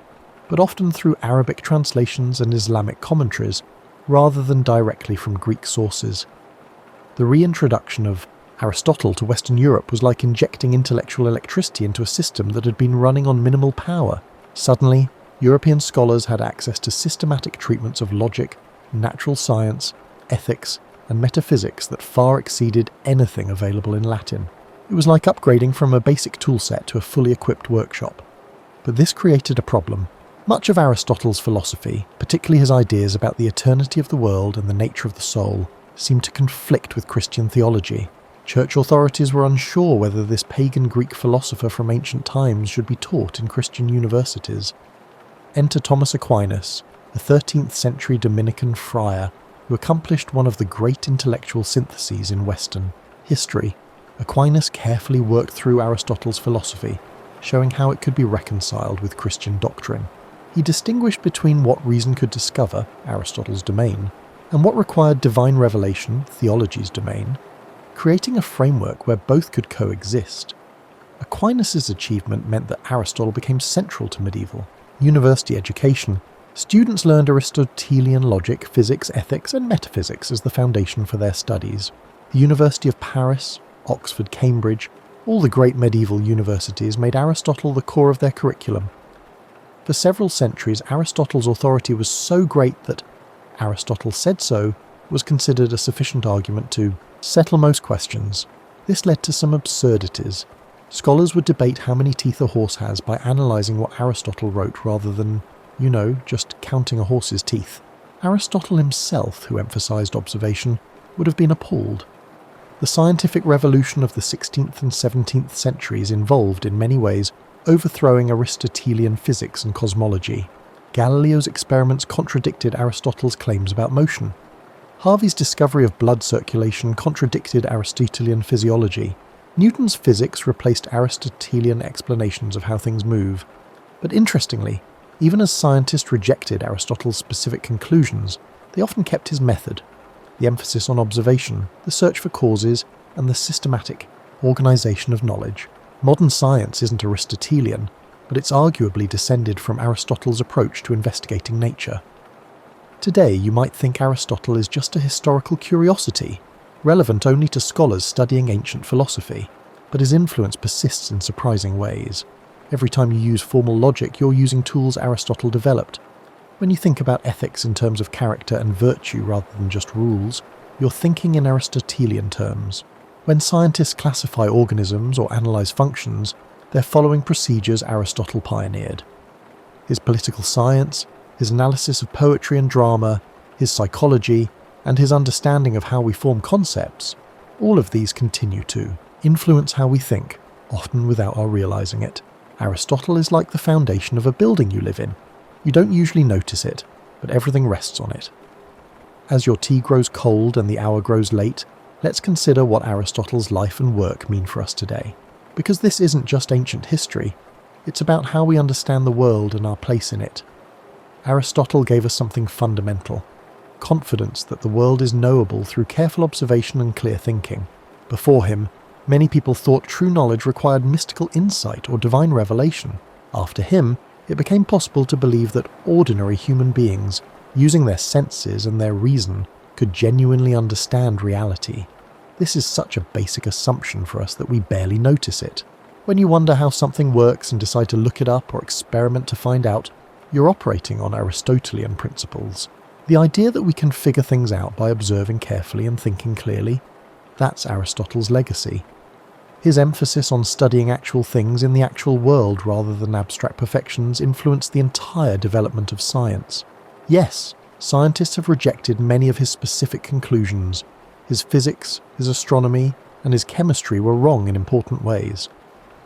but often through Arabic translations and Islamic commentaries, rather than directly from Greek sources. The reintroduction of Aristotle to Western Europe was like injecting intellectual electricity into a system that had been running on minimal power. Suddenly, European scholars had access to systematic treatments of logic, natural science, ethics, and metaphysics that far exceeded anything available in Latin. It was like upgrading from a basic toolset to a fully equipped workshop. But this created a problem. Much of Aristotle's philosophy, particularly his ideas about the eternity of the world and the nature of the soul, seemed to conflict with Christian theology. Church authorities were unsure whether this pagan Greek philosopher from ancient times should be taught in Christian universities. Enter Thomas Aquinas, a 13th century Dominican friar who accomplished one of the great intellectual syntheses in Western history. Aquinas carefully worked through Aristotle's philosophy, showing how it could be reconciled with Christian doctrine. He distinguished between what reason could discover, Aristotle's domain, and what required divine revelation, theology's domain, creating a framework where both could coexist. Aquinas' achievement meant that Aristotle became central to medieval university education. Students learned Aristotelian logic, physics, ethics, and metaphysics as the foundation for their studies. The University of Paris, Oxford, Cambridge, all the great medieval universities made Aristotle the core of their curriculum. For several centuries, Aristotle's authority was so great that Aristotle said so was considered a sufficient argument to settle most questions. This led to some absurdities. Scholars would debate how many teeth a horse has by analysing what Aristotle wrote rather than, just counting a horse's teeth. Aristotle himself, who emphasised observation, would have been appalled. The scientific revolution of the 16th and 17th centuries involved, in many ways, overthrowing Aristotelian physics and cosmology. Galileo's experiments contradicted Aristotle's claims about motion. Harvey's discovery of blood circulation contradicted Aristotelian physiology. Newton's physics replaced Aristotelian explanations of how things move. But interestingly, even as scientists rejected Aristotle's specific conclusions, they often kept his method, the emphasis on observation, the search for causes, and the systematic organisation of knowledge. Modern science isn't Aristotelian, but it's arguably descended from Aristotle's approach to investigating nature. Today, you might think Aristotle is just a historical curiosity, relevant only to scholars studying ancient philosophy, but his influence persists in surprising ways. Every time you use formal logic, you're using tools Aristotle developed. When you think about ethics in terms of character and virtue rather than just rules, you're thinking in Aristotelian terms. When scientists classify organisms or analyse functions, they're following procedures Aristotle pioneered. His political science, his analysis of poetry and drama, his psychology, and his understanding of how we form concepts, all of these continue to influence how we think, often without our realising it. Aristotle is like the foundation of a building you live in. You don't usually notice it, but everything rests on it. As your tea grows cold and the hour grows late, let's consider what Aristotle's life and work mean for us today. Because this isn't just ancient history, it's about how we understand the world and our place in it. Aristotle gave us something fundamental: confidence that the world is knowable through careful observation and clear thinking. Before him, many people thought true knowledge required mystical insight or divine revelation. After him, it became possible to believe that ordinary human beings, using their senses and their reason, could genuinely understand reality. This is such a basic assumption for us that we barely notice it. When you wonder how something works and decide to look it up or experiment to find out, you're operating on Aristotelian principles. The idea that we can figure things out by observing carefully and thinking clearly, that's Aristotle's legacy. His emphasis on studying actual things in the actual world rather than abstract perfections influenced the entire development of science. Yes, scientists have rejected many of his specific conclusions. His physics, his astronomy, and his chemistry were wrong in important ways.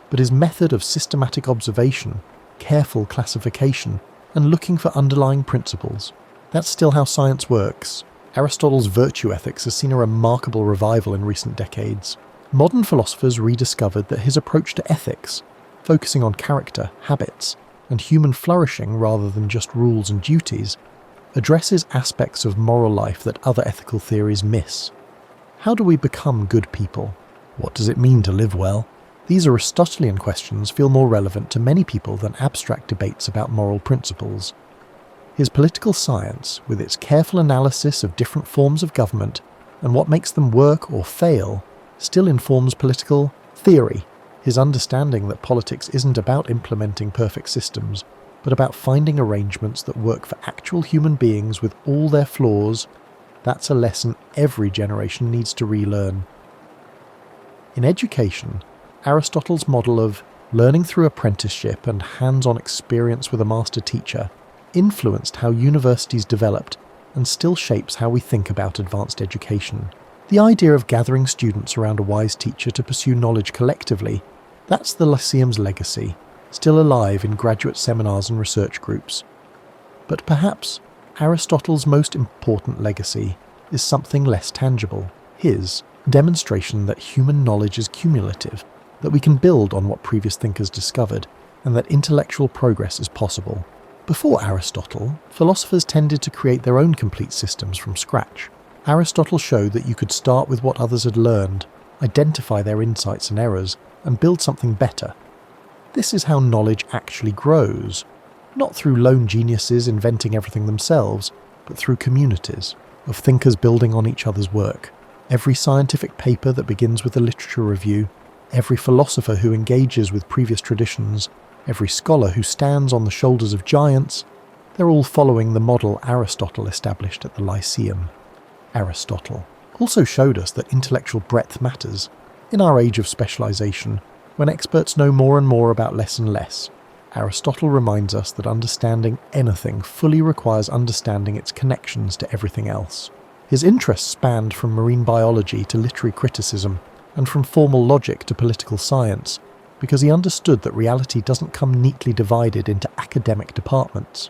But his method of systematic observation, careful classification, and looking for underlying principles, that's still how science works. Aristotle's virtue ethics has seen a remarkable revival in recent decades. Modern philosophers rediscovered that his approach to ethics, focusing on character, habits, and human flourishing rather than just rules and duties, addresses aspects of moral life that other ethical theories miss. How do we become good people? What does it mean to live well? These Aristotelian questions feel more relevant to many people than abstract debates about moral principles. His political science, with its careful analysis of different forms of government and what makes them work or fail, still informs political theory. His understanding that politics isn't about implementing perfect systems, but about finding arrangements that work for actual human beings with all their flaws, that's a lesson every generation needs to relearn. In education, Aristotle's model of learning through apprenticeship and hands-on experience with a master teacher influenced how universities developed and still shapes how we think about advanced education. The idea of gathering students around a wise teacher to pursue knowledge collectively, that's the Lyceum's legacy, still alive in graduate seminars and research groups. But perhaps Aristotle's most important legacy is something less tangible, his demonstration that human knowledge is cumulative, that we can build on what previous thinkers discovered, and that intellectual progress is possible. Before Aristotle, philosophers tended to create their own complete systems from scratch. Aristotle showed that you could start with what others had learned, identify their insights and errors, and build something better. This is how knowledge actually grows, not through lone geniuses inventing everything themselves, but through communities of thinkers building on each other's work. Every scientific paper that begins with a literature review, every philosopher who engages with previous traditions, every scholar who stands on the shoulders of giants, they're all following the model Aristotle established at the Lyceum. Aristotle also showed us that intellectual breadth matters. In our age of specialization, when experts know more and more about less and less, Aristotle reminds us that understanding anything fully requires understanding its connections to everything else. His interests spanned from marine biology to literary criticism, and from formal logic to political science, because he understood that reality doesn't come neatly divided into academic departments.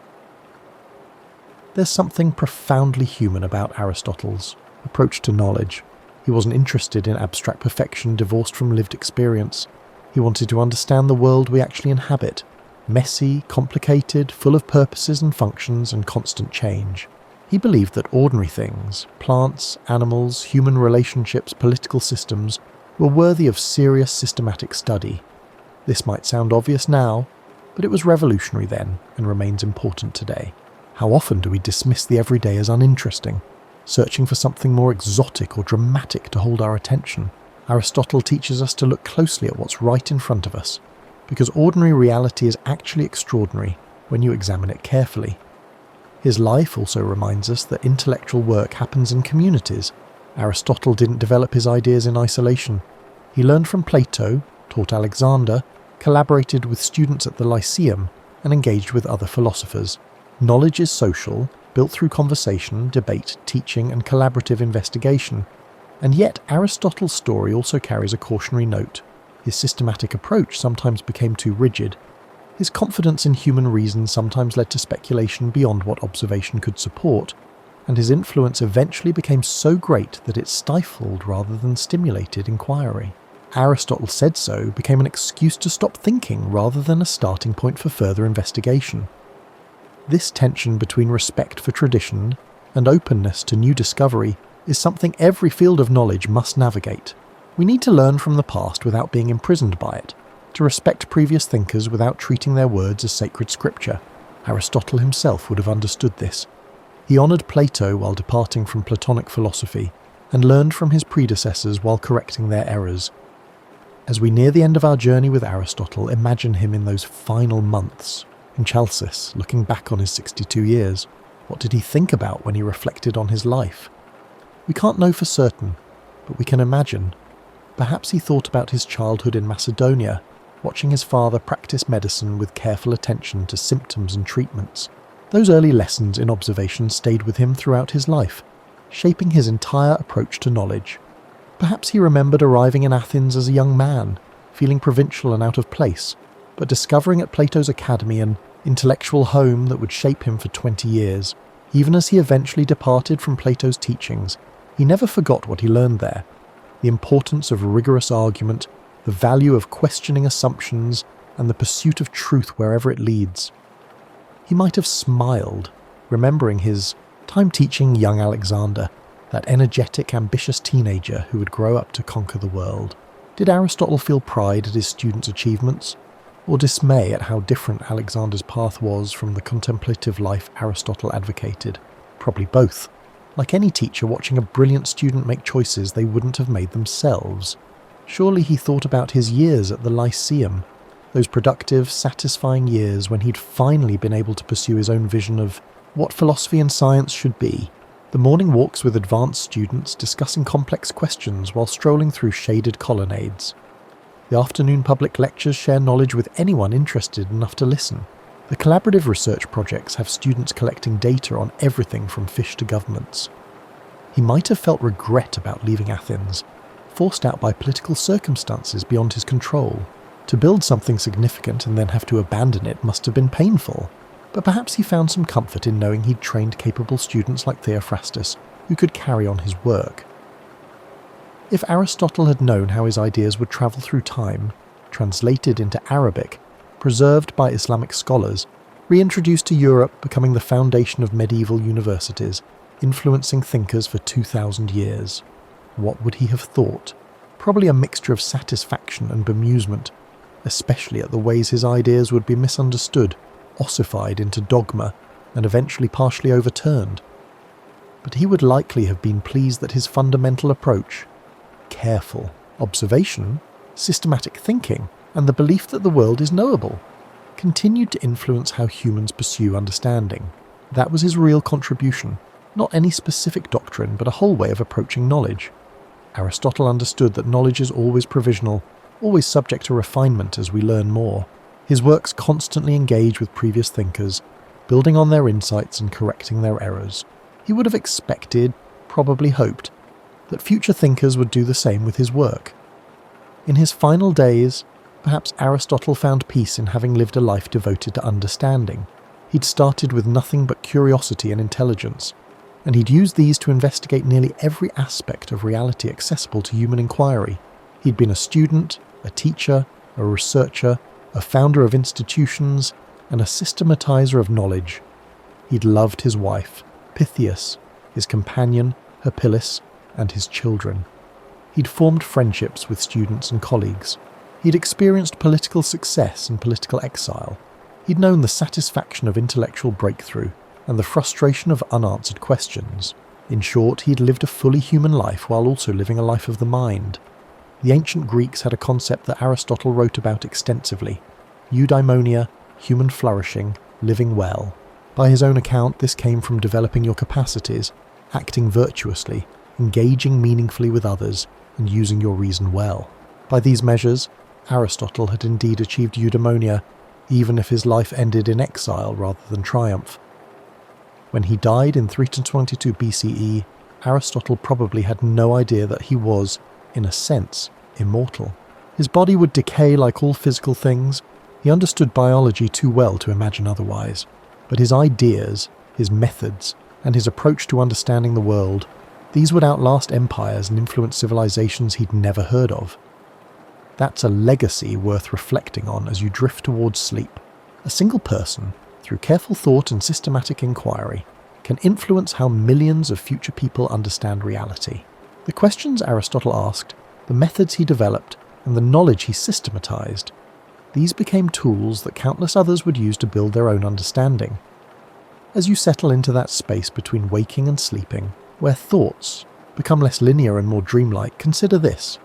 There's something profoundly human about Aristotle's approach to knowledge. He wasn't interested in abstract perfection divorced from lived experience. He wanted to understand the world we actually inhabit, messy, complicated, full of purposes and functions and constant change. He believed that ordinary things, plants, animals, human relationships, political systems, were worthy of serious systematic study. This might sound obvious now, but it was revolutionary then and remains important today. How often do we dismiss the everyday as uninteresting, searching for something more exotic or dramatic to hold our attention? Aristotle teaches us to look closely at what's right in front of us, because ordinary reality is actually extraordinary when you examine it carefully. His life also reminds us that intellectual work happens in communities. Aristotle didn't develop his ideas in isolation. He learned from Plato, taught Alexander, collaborated with students at the Lyceum, and engaged with other philosophers. Knowledge is social, built through conversation, debate, teaching, and collaborative investigation. And yet Aristotle's story also carries a cautionary note. His systematic approach sometimes became too rigid. His confidence in human reason sometimes led to speculation beyond what observation could support, and his influence eventually became so great that it stifled rather than stimulated inquiry. Aristotle said so became an excuse to stop thinking rather than a starting point for further investigation. This tension between respect for tradition and openness to new discovery is something every field of knowledge must navigate. We need to learn from the past without being imprisoned by it, to respect previous thinkers without treating their words as sacred scripture. Aristotle himself would have understood this. He honoured Plato while departing from Platonic philosophy, and learned from his predecessors while correcting their errors. As we near the end of our journey with Aristotle, imagine him in those final months, in Chalcis, looking back on his 62 years. What did he think about when he reflected on his life? We can't know for certain, but we can imagine. Perhaps he thought about his childhood in Macedonia, watching his father practice medicine with careful attention to symptoms and treatments. Those early lessons in observation stayed with him throughout his life, shaping his entire approach to knowledge. Perhaps he remembered arriving in Athens as a young man, feeling provincial and out of place, but discovering at Plato's academy an intellectual home that would shape him for 20 years. Even as he eventually departed from Plato's teachings, he never forgot what he learned there: the importance of rigorous argument, the value of questioning assumptions, and the pursuit of truth wherever it leads. He might have smiled, remembering his time teaching young Alexander, that energetic, ambitious teenager who would grow up to conquer the world. Did Aristotle feel pride at his students' achievements, or dismay at how different Alexander's path was from the contemplative life Aristotle advocated? Probably both. Like any teacher watching a brilliant student make choices they wouldn't have made themselves. Surely he thought about his years at the Lyceum, those productive, satisfying years when he'd finally been able to pursue his own vision of what philosophy and science should be. The morning walks with advanced students discussing complex questions while strolling through shaded colonnades. The afternoon public lectures share knowledge with anyone interested enough to listen. The collaborative research projects have students collecting data on everything from fish to governments. He might have felt regret about leaving Athens, forced out by political circumstances beyond his control. To build something significant and then have to abandon it must have been painful, but perhaps he found some comfort in knowing he'd trained capable students like Theophrastus who could carry on his work. If Aristotle had known how his ideas would travel through time, translated into Arabic, preserved by Islamic scholars, reintroduced to Europe, becoming the foundation of medieval universities, influencing thinkers for 2,000 years, what would he have thought? Probably a mixture of satisfaction and bemusement, especially at the ways his ideas would be misunderstood, ossified into dogma, and eventually partially overturned. But he would likely have been pleased that his fundamental approach, careful observation, systematic thinking, and the belief that the world is knowable, continued to influence how humans pursue understanding. That was his real contribution, not any specific doctrine, but a whole way of approaching knowledge. Aristotle understood that knowledge is always provisional, always subject to refinement as we learn more. His works constantly engage with previous thinkers, building on their insights and correcting their errors. He would have expected, probably hoped, that future thinkers would do the same with his work. In his final days, perhaps Aristotle found peace in having lived a life devoted to understanding. He'd started with nothing but curiosity and intelligence, and he'd used these to investigate nearly every aspect of reality accessible to human inquiry. He'd been a student, a teacher, a researcher, a founder of institutions, and a systematizer of knowledge. He'd loved his wife, Pythias, his companion, Herpyllis, and his children. He'd formed friendships with students and colleagues. He'd experienced political success and political exile. He'd known the satisfaction of intellectual breakthrough and the frustration of unanswered questions. In short, he'd lived a fully human life while also living a life of the mind. The ancient Greeks had a concept that Aristotle wrote about extensively: eudaimonia, human flourishing, living well. By his own account, this came from developing your capacities, acting virtuously, engaging meaningfully with others, and using your reason well. By these measures, Aristotle had indeed achieved eudaimonia, even if his life ended in exile rather than triumph. When he died in 322 BCE, Aristotle probably had no idea that he was, in a sense, immortal. His body would decay like all physical things. He understood biology too well to imagine otherwise. But his ideas, his methods, and his approach to understanding the world, these would outlast empires and influence civilizations he'd never heard of. That's a legacy worth reflecting on as you drift towards sleep. A single person, through careful thought and systematic inquiry, can influence how millions of future people understand reality. The questions Aristotle asked, the methods he developed, and the knowledge he systematized, these became tools that countless others would use to build their own understanding. As you settle into that space between waking and sleeping, where thoughts become less linear and more dreamlike, consider this.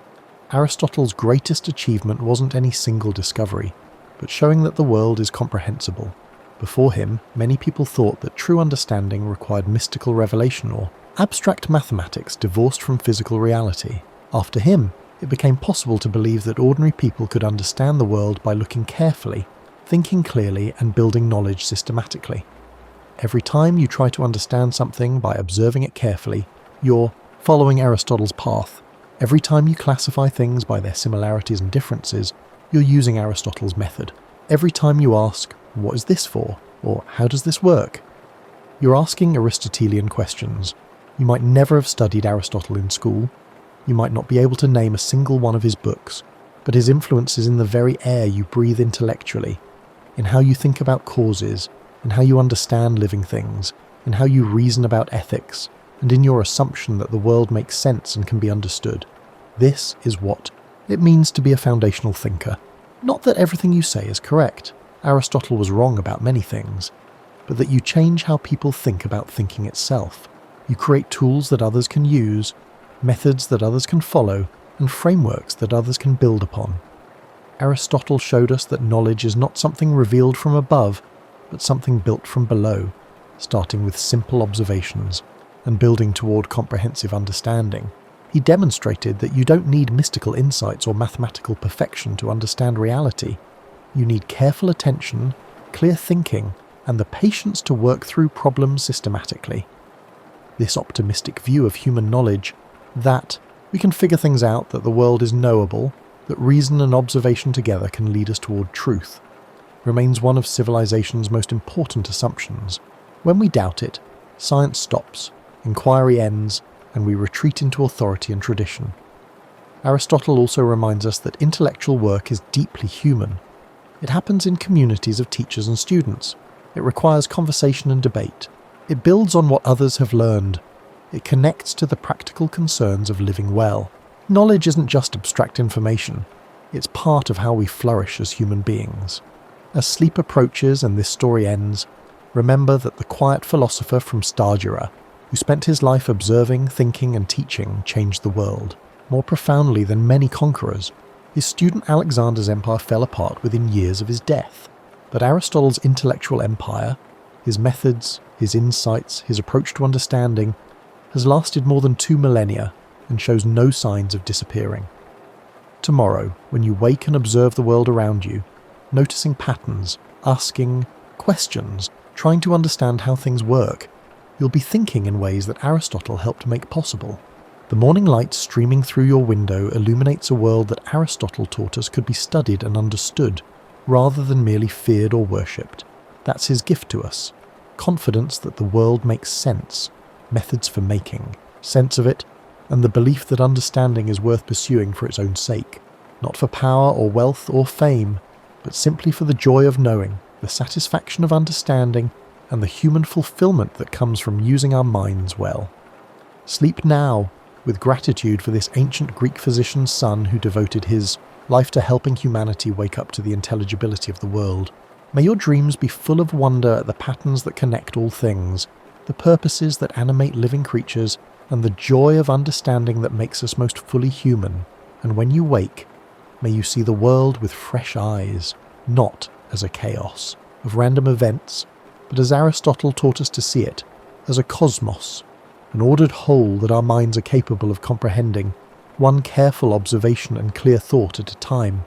Aristotle's greatest achievement wasn't any single discovery, but showing that the world is comprehensible. Before him, many people thought that true understanding required mystical revelation or abstract mathematics divorced from physical reality. After him, it became possible to believe that ordinary people could understand the world by looking carefully, thinking clearly, and building knowledge systematically. Every time you try to understand something by observing it carefully, you're following Aristotle's path. Every time you classify things by their similarities and differences, you're using Aristotle's method. Every time you ask, "What is this for?" or "How does this work?" you're asking Aristotelian questions. You might never have studied Aristotle in school. You might not be able to name a single one of his books, but his influence is in the very air you breathe intellectually, in how you think about causes, in how you understand living things, in how you reason about ethics, and in your assumption that the world makes sense and can be understood. This is what it means to be a foundational thinker. Not that everything you say is correct. Aristotle was wrong about many things, but that you change how people think about thinking itself. You create tools that others can use, methods that others can follow, and frameworks that others can build upon. Aristotle showed us that knowledge is not something revealed from above, but something built from below, starting with simple observations and building toward comprehensive understanding. He demonstrated that you don't need mystical insights or mathematical perfection to understand reality. You need careful attention, clear thinking, and the patience to work through problems systematically. This optimistic view of human knowledge, that we can figure things out, that the world is knowable, that reason and observation together can lead us toward truth, remains one of civilization's most important assumptions. When we doubt it, science stops, inquiry ends, and we retreat into authority and tradition. Aristotle also reminds us that intellectual work is deeply human. It happens in communities of teachers and students. It requires conversation and debate. It builds on what others have learned. It connects to the practical concerns of living well. Knowledge isn't just abstract information. It's part of how we flourish as human beings. As sleep approaches and this story ends, remember that the quiet philosopher from Stagira, who spent his life observing, thinking, and teaching, changed the world, more profoundly than many conquerors. His student Alexander's empire fell apart within years of his death. But Aristotle's intellectual empire, his methods, his insights, his approach to understanding, has lasted more than 2 millennia and shows no signs of disappearing. Tomorrow, when you wake and observe the world around you, noticing patterns, asking questions, trying to understand how things work, you'll be thinking in ways that Aristotle helped make possible. The morning light streaming through your window illuminates a world that Aristotle taught us could be studied and understood, rather than merely feared or worshipped. That's his gift to us, confidence that the world makes sense, methods for making, sense of it, and the belief that understanding is worth pursuing for its own sake, not for power or wealth or fame, but simply for the joy of knowing, the satisfaction of understanding, and the human fulfillment that comes from using our minds well. Sleep now, with gratitude for this ancient Greek physician's son who devoted his life to helping humanity wake up to the intelligibility of the world. May your dreams be full of wonder at the patterns that connect all things, the purposes that animate living creatures, and the joy of understanding that makes us most fully human. And when you wake, may you see the world with fresh eyes, not as a chaos of random events, but as Aristotle taught us to see it, as a cosmos, an ordered whole that our minds are capable of comprehending, one careful observation and clear thought at a time.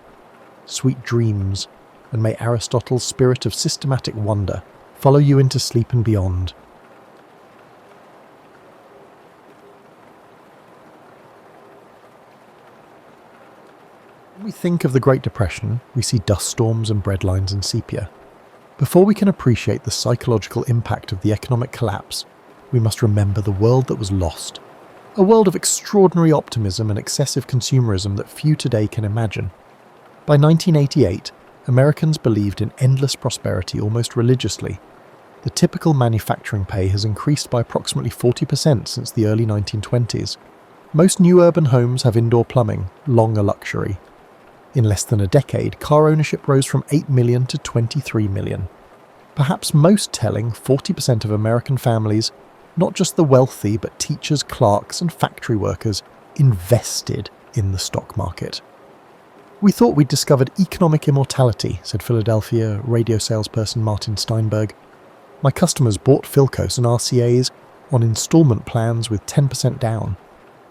Sweet dreams, and may Aristotle's spirit of systematic wonder follow you into sleep and beyond. When we think of the Great Depression, we see dust storms and breadlines and sepia. Before we can appreciate the psychological impact of the economic collapse, we must remember the world that was lost. A world of extraordinary optimism and excessive consumerism that few today can imagine. By 1988, Americans believed in endless prosperity almost religiously. The typical manufacturing pay has increased by approximately 40% since the early 1920s. Most new urban homes have indoor plumbing, long a luxury. In less than a decade, car ownership rose from 8 million to 23 million. Perhaps most telling, 40% of American families, not just the wealthy but teachers, clerks and factory workers, invested in the stock market. "We thought we'd discovered economic immortality," said Philadelphia radio salesperson Martin Steinberg. "My customers bought Philcos and RCAs on installment plans with 10% down.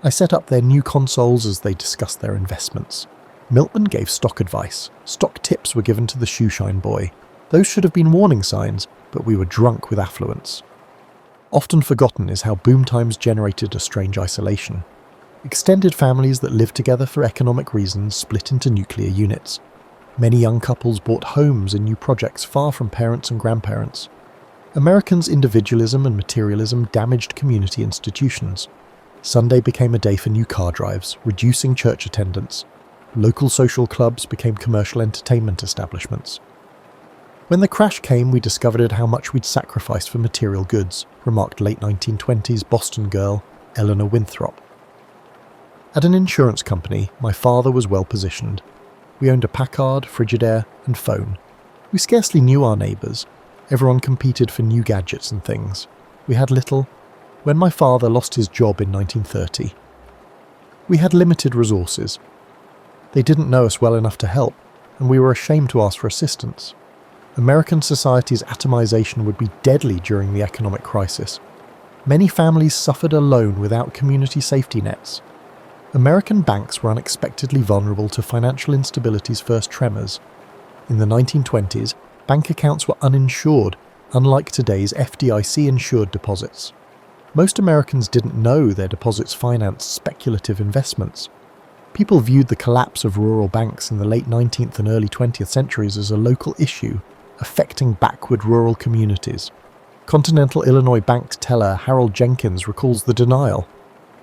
I set up their new consoles as they discussed their investments. Milkman gave stock advice. Stock tips were given to the shoeshine boy. Those should have been warning signs, but we were drunk with affluence." Often forgotten is how boom times generated a strange isolation. Extended families that lived together for economic reasons split into nuclear units. Many young couples bought homes in new projects far from parents and grandparents. Americans' individualism and materialism damaged community institutions. Sunday became a day for new car drives, reducing church attendance. Local social clubs became commercial entertainment establishments. "When the crash came, we discovered how much we'd sacrificed for material goods," remarked late 1920s Boston girl Eleanor Winthrop. At an insurance company, my father was well positioned. We owned a Packard, Frigidaire, and phone. We scarcely knew our neighbours. Everyone competed for new gadgets and things. We had little. When my father lost his job in 1930, we had limited resources. They didn't know us well enough to help, and we were ashamed to ask for assistance. American society's atomization would be deadly during the economic crisis. Many families suffered alone without community safety nets. American banks were unexpectedly vulnerable to financial instability's first tremors. In the 1920s, bank accounts were uninsured, unlike today's FDIC-insured deposits. Most Americans didn't know their deposits financed speculative investments. People viewed the collapse of rural banks in the late 19th and early 20th centuries as a local issue, affecting backward rural communities. Continental Illinois Bank teller Harold Jenkins recalls the denial.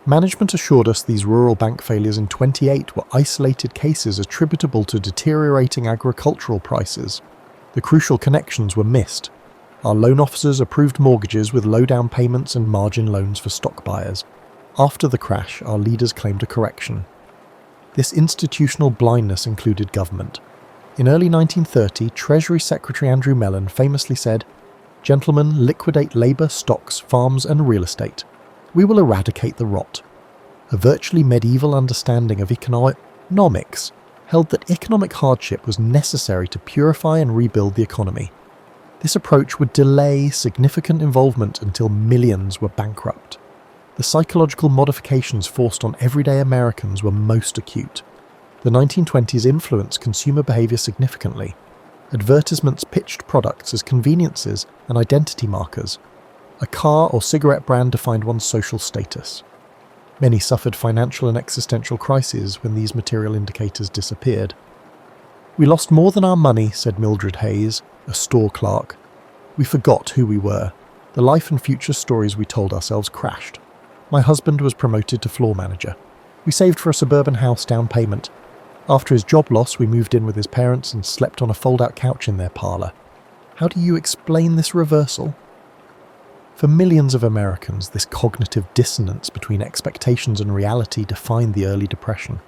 "Management assured us these rural bank failures in 28 were isolated cases attributable to deteriorating agricultural prices. The crucial connections were missed. Our loan officers approved mortgages with low down payments and margin loans for stock buyers. After the crash, our leaders claimed a correction." This institutional blindness included government. In early 1930, Treasury Secretary Andrew Mellon famously said, "Gentlemen, liquidate labour, stocks, farms and real estate. We will eradicate the rot." A virtually medieval understanding of economics held that economic hardship was necessary to purify and rebuild the economy. This approach would delay significant involvement until millions were bankrupt. The psychological modifications forced on everyday Americans were most acute. The 1920s influenced consumer behaviour significantly. Advertisements pitched products as conveniences and identity markers. A car or cigarette brand defined one's social status. Many suffered financial and existential crises when these material indicators disappeared. "We lost more than our money," said Mildred Hayes, a store clerk. "We forgot who we were. The life and future stories we told ourselves crashed. My husband was promoted to floor manager. We saved for a suburban house down payment. After his job loss, we moved in with his parents and slept on a fold-out couch in their parlour. How do you explain this reversal? For millions of Americans, this cognitive dissonance between expectations and reality defined the early Depression.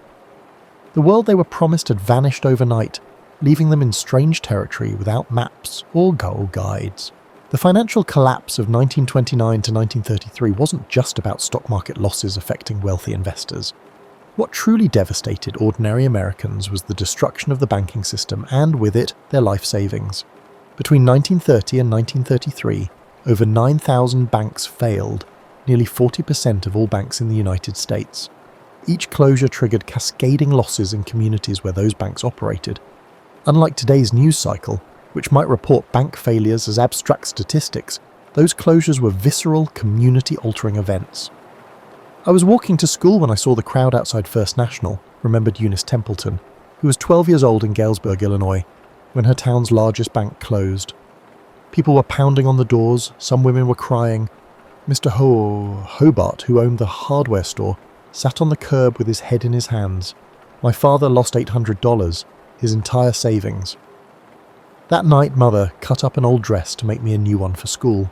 The world they were promised had vanished overnight, leaving them in strange territory without maps or goal guides. The financial collapse of 1929 to 1933 wasn't just about stock market losses affecting wealthy investors. What truly devastated ordinary Americans was the destruction of the banking system and, with it, their life savings. Between 1930 and 1933, over 9,000 banks failed, nearly 40% of all banks in the United States. Each closure triggered cascading losses in communities where those banks operated. Unlike today's news cycle, which might report bank failures as abstract statistics, those closures were visceral, community-altering events. I was walking to school when I saw the crowd outside First National, remembered Eunice Templeton, who was 12 years old in Galesburg, Illinois, when her town's largest bank closed. People were pounding on the doors, some women were crying. Mr. Hobart, who owned the hardware store, sat on the curb with his head in his hands. My father lost $800, his entire savings. That night, Mother cut up an old dress to make me a new one for school.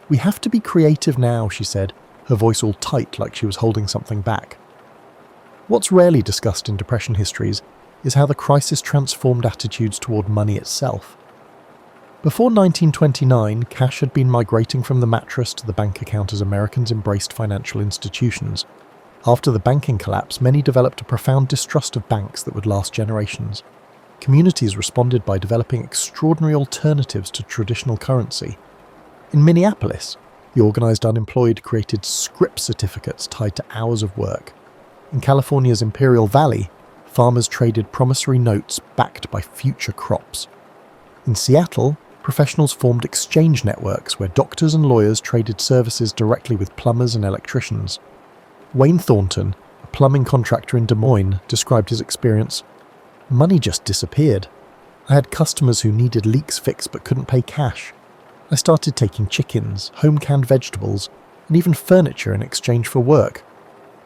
"We have to be creative now," she said, her voice all tight like she was holding something back. What's rarely discussed in Depression histories is how the crisis transformed attitudes toward money itself. Before 1929, cash had been migrating from the mattress to the bank account as Americans embraced financial institutions. After the banking collapse, many developed a profound distrust of banks that would last generations. Communities responded by developing extraordinary alternatives to traditional currency. In Minneapolis, the organized unemployed created scrip certificates tied to hours of work. In California's Imperial Valley, farmers traded promissory notes backed by future crops. In Seattle, professionals formed exchange networks where doctors and lawyers traded services directly with plumbers and electricians. Wayne Thornton, a plumbing contractor in Des Moines, described his experience. "Money just disappeared. I had customers who needed leaks fixed but couldn't pay cash. I started taking chickens, home-canned vegetables, and even furniture in exchange for work.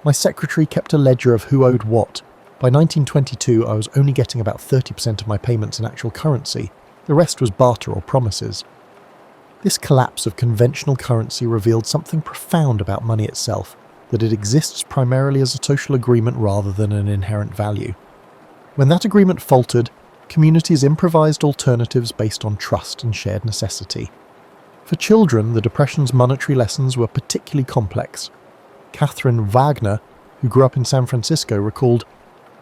My secretary kept a ledger of who owed what. By 1922, I was only getting about 30% of my payments in actual currency. The rest was barter or promises." This collapse of conventional currency revealed something profound about money itself, that it exists primarily as a social agreement rather than an inherent value. When that agreement faltered, communities improvised alternatives based on trust and shared necessity. For children, the Depression's monetary lessons were particularly complex. Catherine Wagner, who grew up in San Francisco, recalled,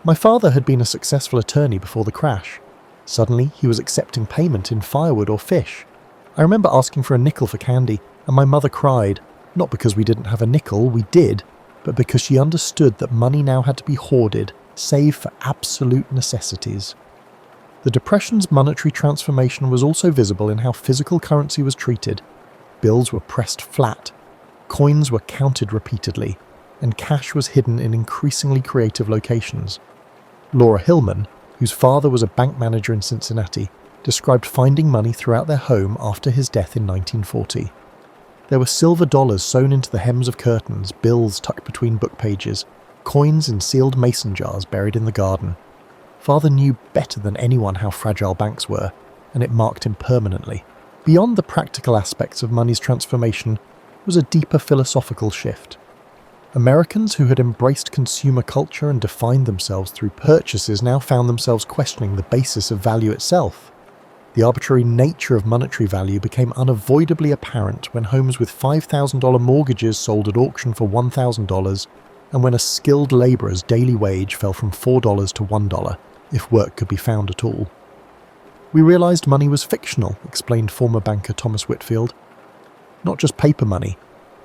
"My father had been a successful attorney before the crash. Suddenly, he was accepting payment in firewood or fish. I remember asking for a nickel for candy, and my mother cried, not because we didn't have a nickel, we did, but because she understood that money now had to be hoarded, save for absolute necessities." The Depression's monetary transformation was also visible in how physical currency was treated. Bills were pressed flat, coins were counted repeatedly, and cash was hidden in increasingly creative locations. Laura Hillman, whose father was a bank manager in Cincinnati, described finding money throughout their home after his death in 1940. There were silver dollars sewn into the hems of curtains, bills tucked between book pages, coins in sealed mason jars buried in the garden. Father knew better than anyone how fragile banks were, and it marked him permanently. Beyond the practical aspects of money's transformation was a deeper philosophical shift. Americans who had embraced consumer culture and defined themselves through purchases now found themselves questioning the basis of value itself. The arbitrary nature of monetary value became unavoidably apparent when homes with $5,000 mortgages sold at auction for $1,000, and when a skilled labourer's daily wage fell from $4 to $1, if work could be found at all. "We realised money was fictional," explained former banker Thomas Whitfield. "Not just paper money,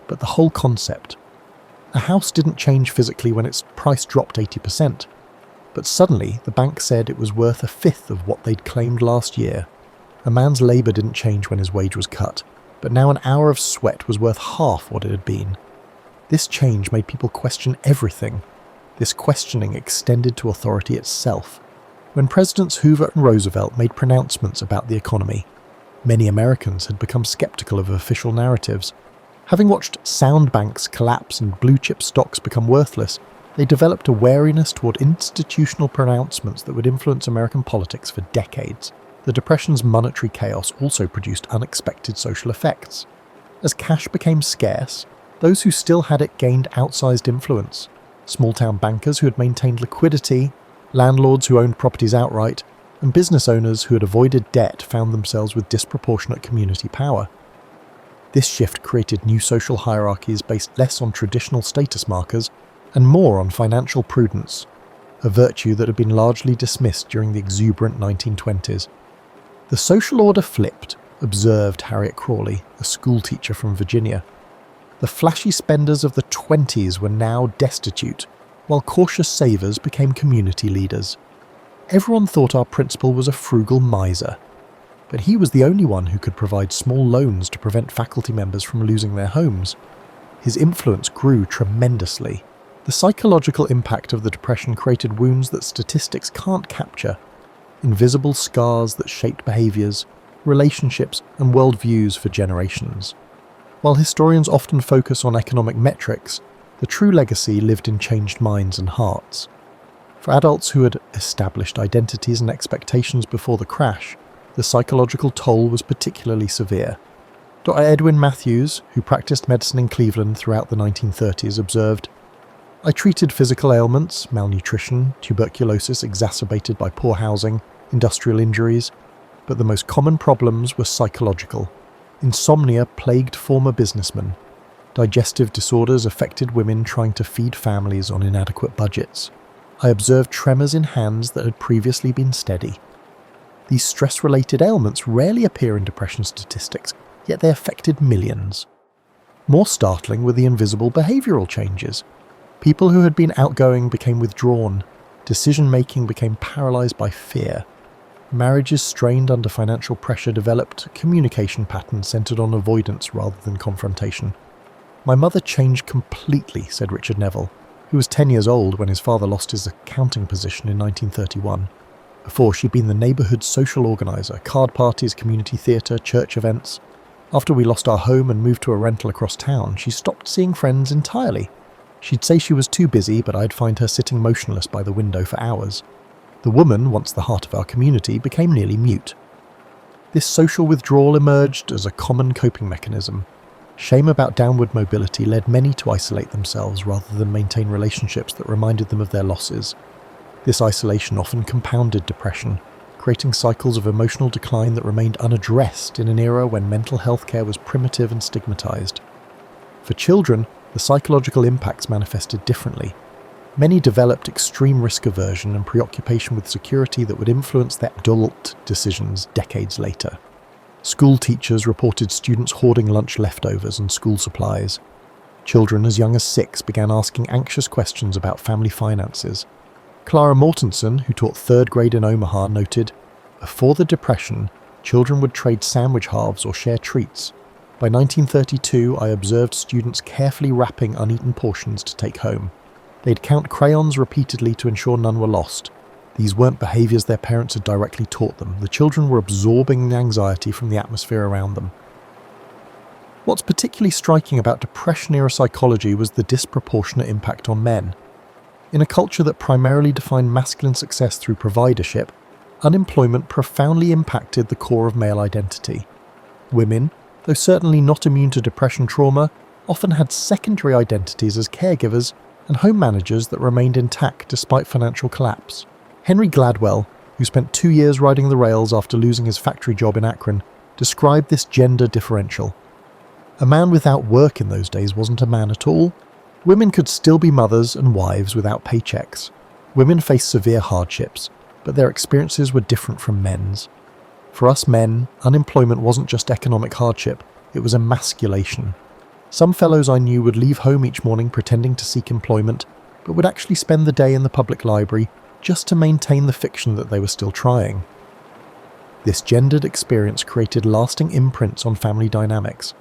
but the whole concept. A house didn't change physically when its price dropped 80%, but suddenly the bank said it was worth a fifth of what they'd claimed last year. A man's labour didn't change when his wage was cut, but now an hour of sweat was worth half what it had been. This change made people question everything. This questioning extended to authority itself. When Presidents Hoover and Roosevelt made pronouncements about the economy, Many Americans had become skeptical of official narratives. Having watched sound banks collapse and blue-chip stocks become worthless, they developed a wariness toward institutional pronouncements that would influence American politics for decades. The Depression's monetary chaos also produced unexpected social effects. As cash became scarce, those who still had it gained outsized influence. Small-town bankers who had maintained liquidity, landlords who owned properties outright, and business owners who had avoided debt found themselves with disproportionate community power. This shift created new social hierarchies based less on traditional status markers and more on financial prudence, a virtue that had been largely dismissed during the exuberant 1920s. The social order flipped, observed Harriet Crawley, a schoolteacher from Virginia. The flashy spenders of the 20s were now destitute, while cautious savers became community leaders. Everyone thought our principal was a frugal miser, but he was the only one who could provide small loans to prevent faculty members from losing their homes. His influence grew tremendously. The psychological impact of the Depression created wounds that statistics can't capture, invisible scars that shaped behaviours, relationships and worldviews for generations. While historians often focus on economic metrics, the true legacy lived in changed minds and hearts. For adults who had established identities and expectations before the crash, the psychological toll was particularly severe. Dr. Edwin Matthews, who practiced medicine in Cleveland throughout the 1930s, observed, "I treated physical ailments, malnutrition, tuberculosis exacerbated by poor housing, industrial injuries, but the most common problems were psychological. Insomnia plagued former businessmen. Digestive disorders affected women trying to feed families on inadequate budgets. I observed tremors in hands that had previously been steady. These stress-related ailments rarely appear in depression statistics, yet they affected millions. More startling were the invisible behavioural changes. People who had been outgoing became withdrawn. Decision-making became paralysed by fear. Marriages strained under financial pressure developed communication patterns centred on avoidance rather than confrontation. My mother changed completely," said Richard Neville, who was 10 years old when his father lost his accounting position in 1931. Before, she'd been the neighbourhood social organiser, card parties, community theatre, church events. After we lost our home and moved to a rental across town, she stopped seeing friends entirely. She'd say she was too busy, but I'd find her sitting motionless by the window for hours. The woman, once the heart of our community, became nearly mute. This social withdrawal emerged as a common coping mechanism. Shame about downward mobility led many to isolate themselves rather than maintain relationships that reminded them of their losses. This isolation often compounded depression, creating cycles of emotional decline that remained unaddressed in an era when mental health care was primitive and stigmatized. For children, the psychological impacts manifested differently. Many developed extreme risk aversion and preoccupation with security that would influence their adult decisions decades later. School teachers reported students hoarding lunch leftovers and school supplies. Children as young as 6 began asking anxious questions about family finances. Clara Mortensen, who taught 3rd grade in Omaha, noted, "Before the Depression, children would trade sandwich halves or share treats. By 1932, I observed students carefully wrapping uneaten portions to take home. They'd count crayons repeatedly to ensure none were lost. These weren't behaviours their parents had directly taught them. The children were absorbing the anxiety from the atmosphere around them." What's particularly striking about Depression-era psychology was the disproportionate impact on men. In a culture that primarily defined masculine success through providership, unemployment profoundly impacted the core of male identity. Women, though certainly not immune to depression trauma, often had secondary identities as caregivers and home managers that remained intact despite financial collapse. Henry Gladwell, who spent 2 years riding the rails after losing his factory job in Akron, described this gender differential. A man without work in those days wasn't a man at all. Women could still be mothers and wives without paychecks. Women faced severe hardships, but their experiences were different from men's. For us men, unemployment wasn't just economic hardship, it was emasculation. Some fellows I knew would leave home each morning pretending to seek employment, but would actually spend the day in the public library just to maintain the fiction that they were still trying. This gendered experience created lasting imprints on family dynamics.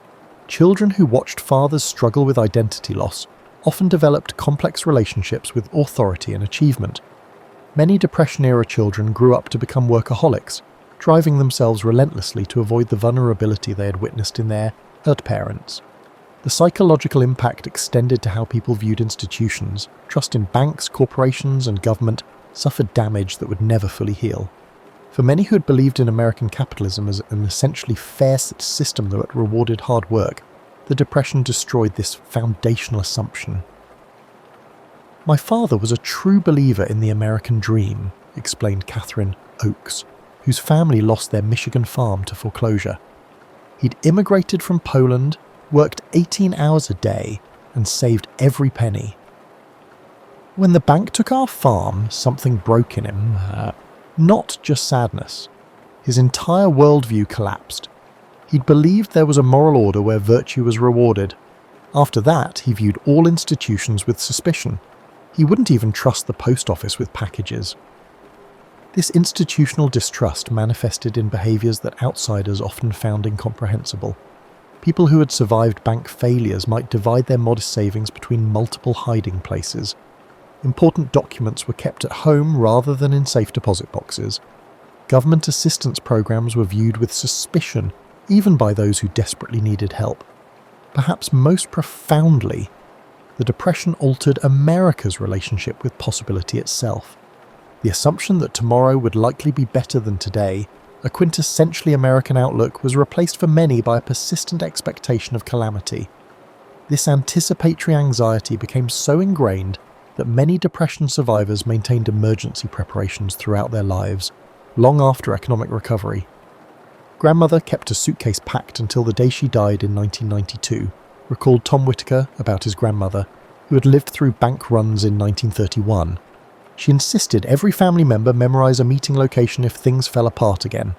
Children who watched fathers struggle with identity loss often developed complex relationships with authority and achievement. Many Depression-era children grew up to become workaholics, driving themselves relentlessly to avoid the vulnerability they had witnessed in their parents. The psychological impact extended to how people viewed institutions. Trust in banks, corporations, and government suffered damage that would never fully heal. For many who had believed in American capitalism as an essentially fair system that rewarded hard work, the Depression destroyed this foundational assumption. "My father was a true believer in the American dream," explained Catherine Oakes, whose family lost their Michigan farm to foreclosure. "He'd immigrated from Poland, worked 18 hours a day, and saved every penny. When the bank took our farm, something broke in him. Not just sadness. His entire worldview collapsed. He'd believed there was a moral order where virtue was rewarded. After that, he viewed all institutions with suspicion. He wouldn't even trust the post office with packages." This institutional distrust manifested in behaviours that outsiders often found incomprehensible. People who had survived bank failures might divide their modest savings between multiple hiding places. Important documents were kept at home rather than in safe deposit boxes. Government assistance programs were viewed with suspicion, even by those who desperately needed help. Perhaps most profoundly, the Depression altered America's relationship with possibility itself. The assumption that tomorrow would likely be better than today, a quintessentially American outlook, was replaced for many by a persistent expectation of calamity. This anticipatory anxiety became so ingrained that many Depression survivors maintained emergency preparations throughout their lives, long after economic recovery. Grandmother kept a suitcase packed until the day she died in 1992, recalled Tom Whitaker about his grandmother, who had lived through bank runs in 1931. She insisted every family member memorize a meeting location if things fell apart again.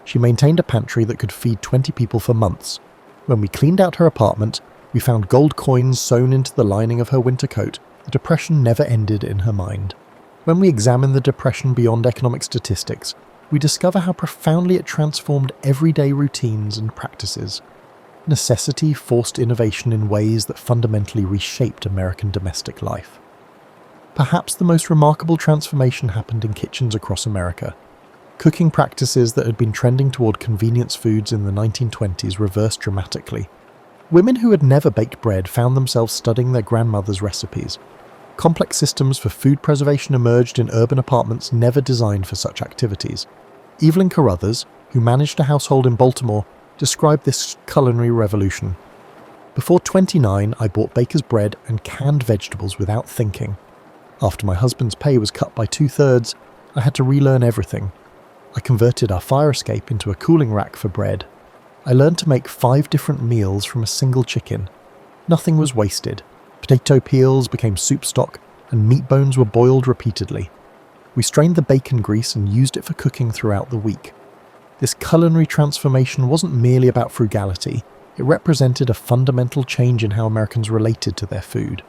She maintained a pantry that could feed 20 people for months. When we cleaned out her apartment, we found gold coins sewn into the lining of her winter coat. The Depression never ended in her mind. When we examine the Depression beyond economic statistics, we discover how profoundly it transformed everyday routines and practices. Necessity forced innovation in ways that fundamentally reshaped American domestic life. Perhaps the most remarkable transformation happened in kitchens across America. Cooking practices that had been trending toward convenience foods in the 1920s reversed dramatically. Women who had never baked bread found themselves studying their grandmother's recipes. Complex systems for food preservation emerged in urban apartments never designed for such activities. Evelyn Carruthers, who managed a household in Baltimore, described this culinary revolution. "Before 29, I bought baker's bread and canned vegetables without thinking. After my husband's pay was cut by 2/3, I had to relearn everything. I converted our fire escape into a cooling rack for bread. I learned to make 5 different meals from a single chicken. Nothing was wasted. Potato peels became soup stock, and meat bones were boiled repeatedly. We strained the bacon grease and used it for cooking throughout the week." This culinary transformation wasn't merely about frugality. It represented a fundamental change in how Americans related to their food.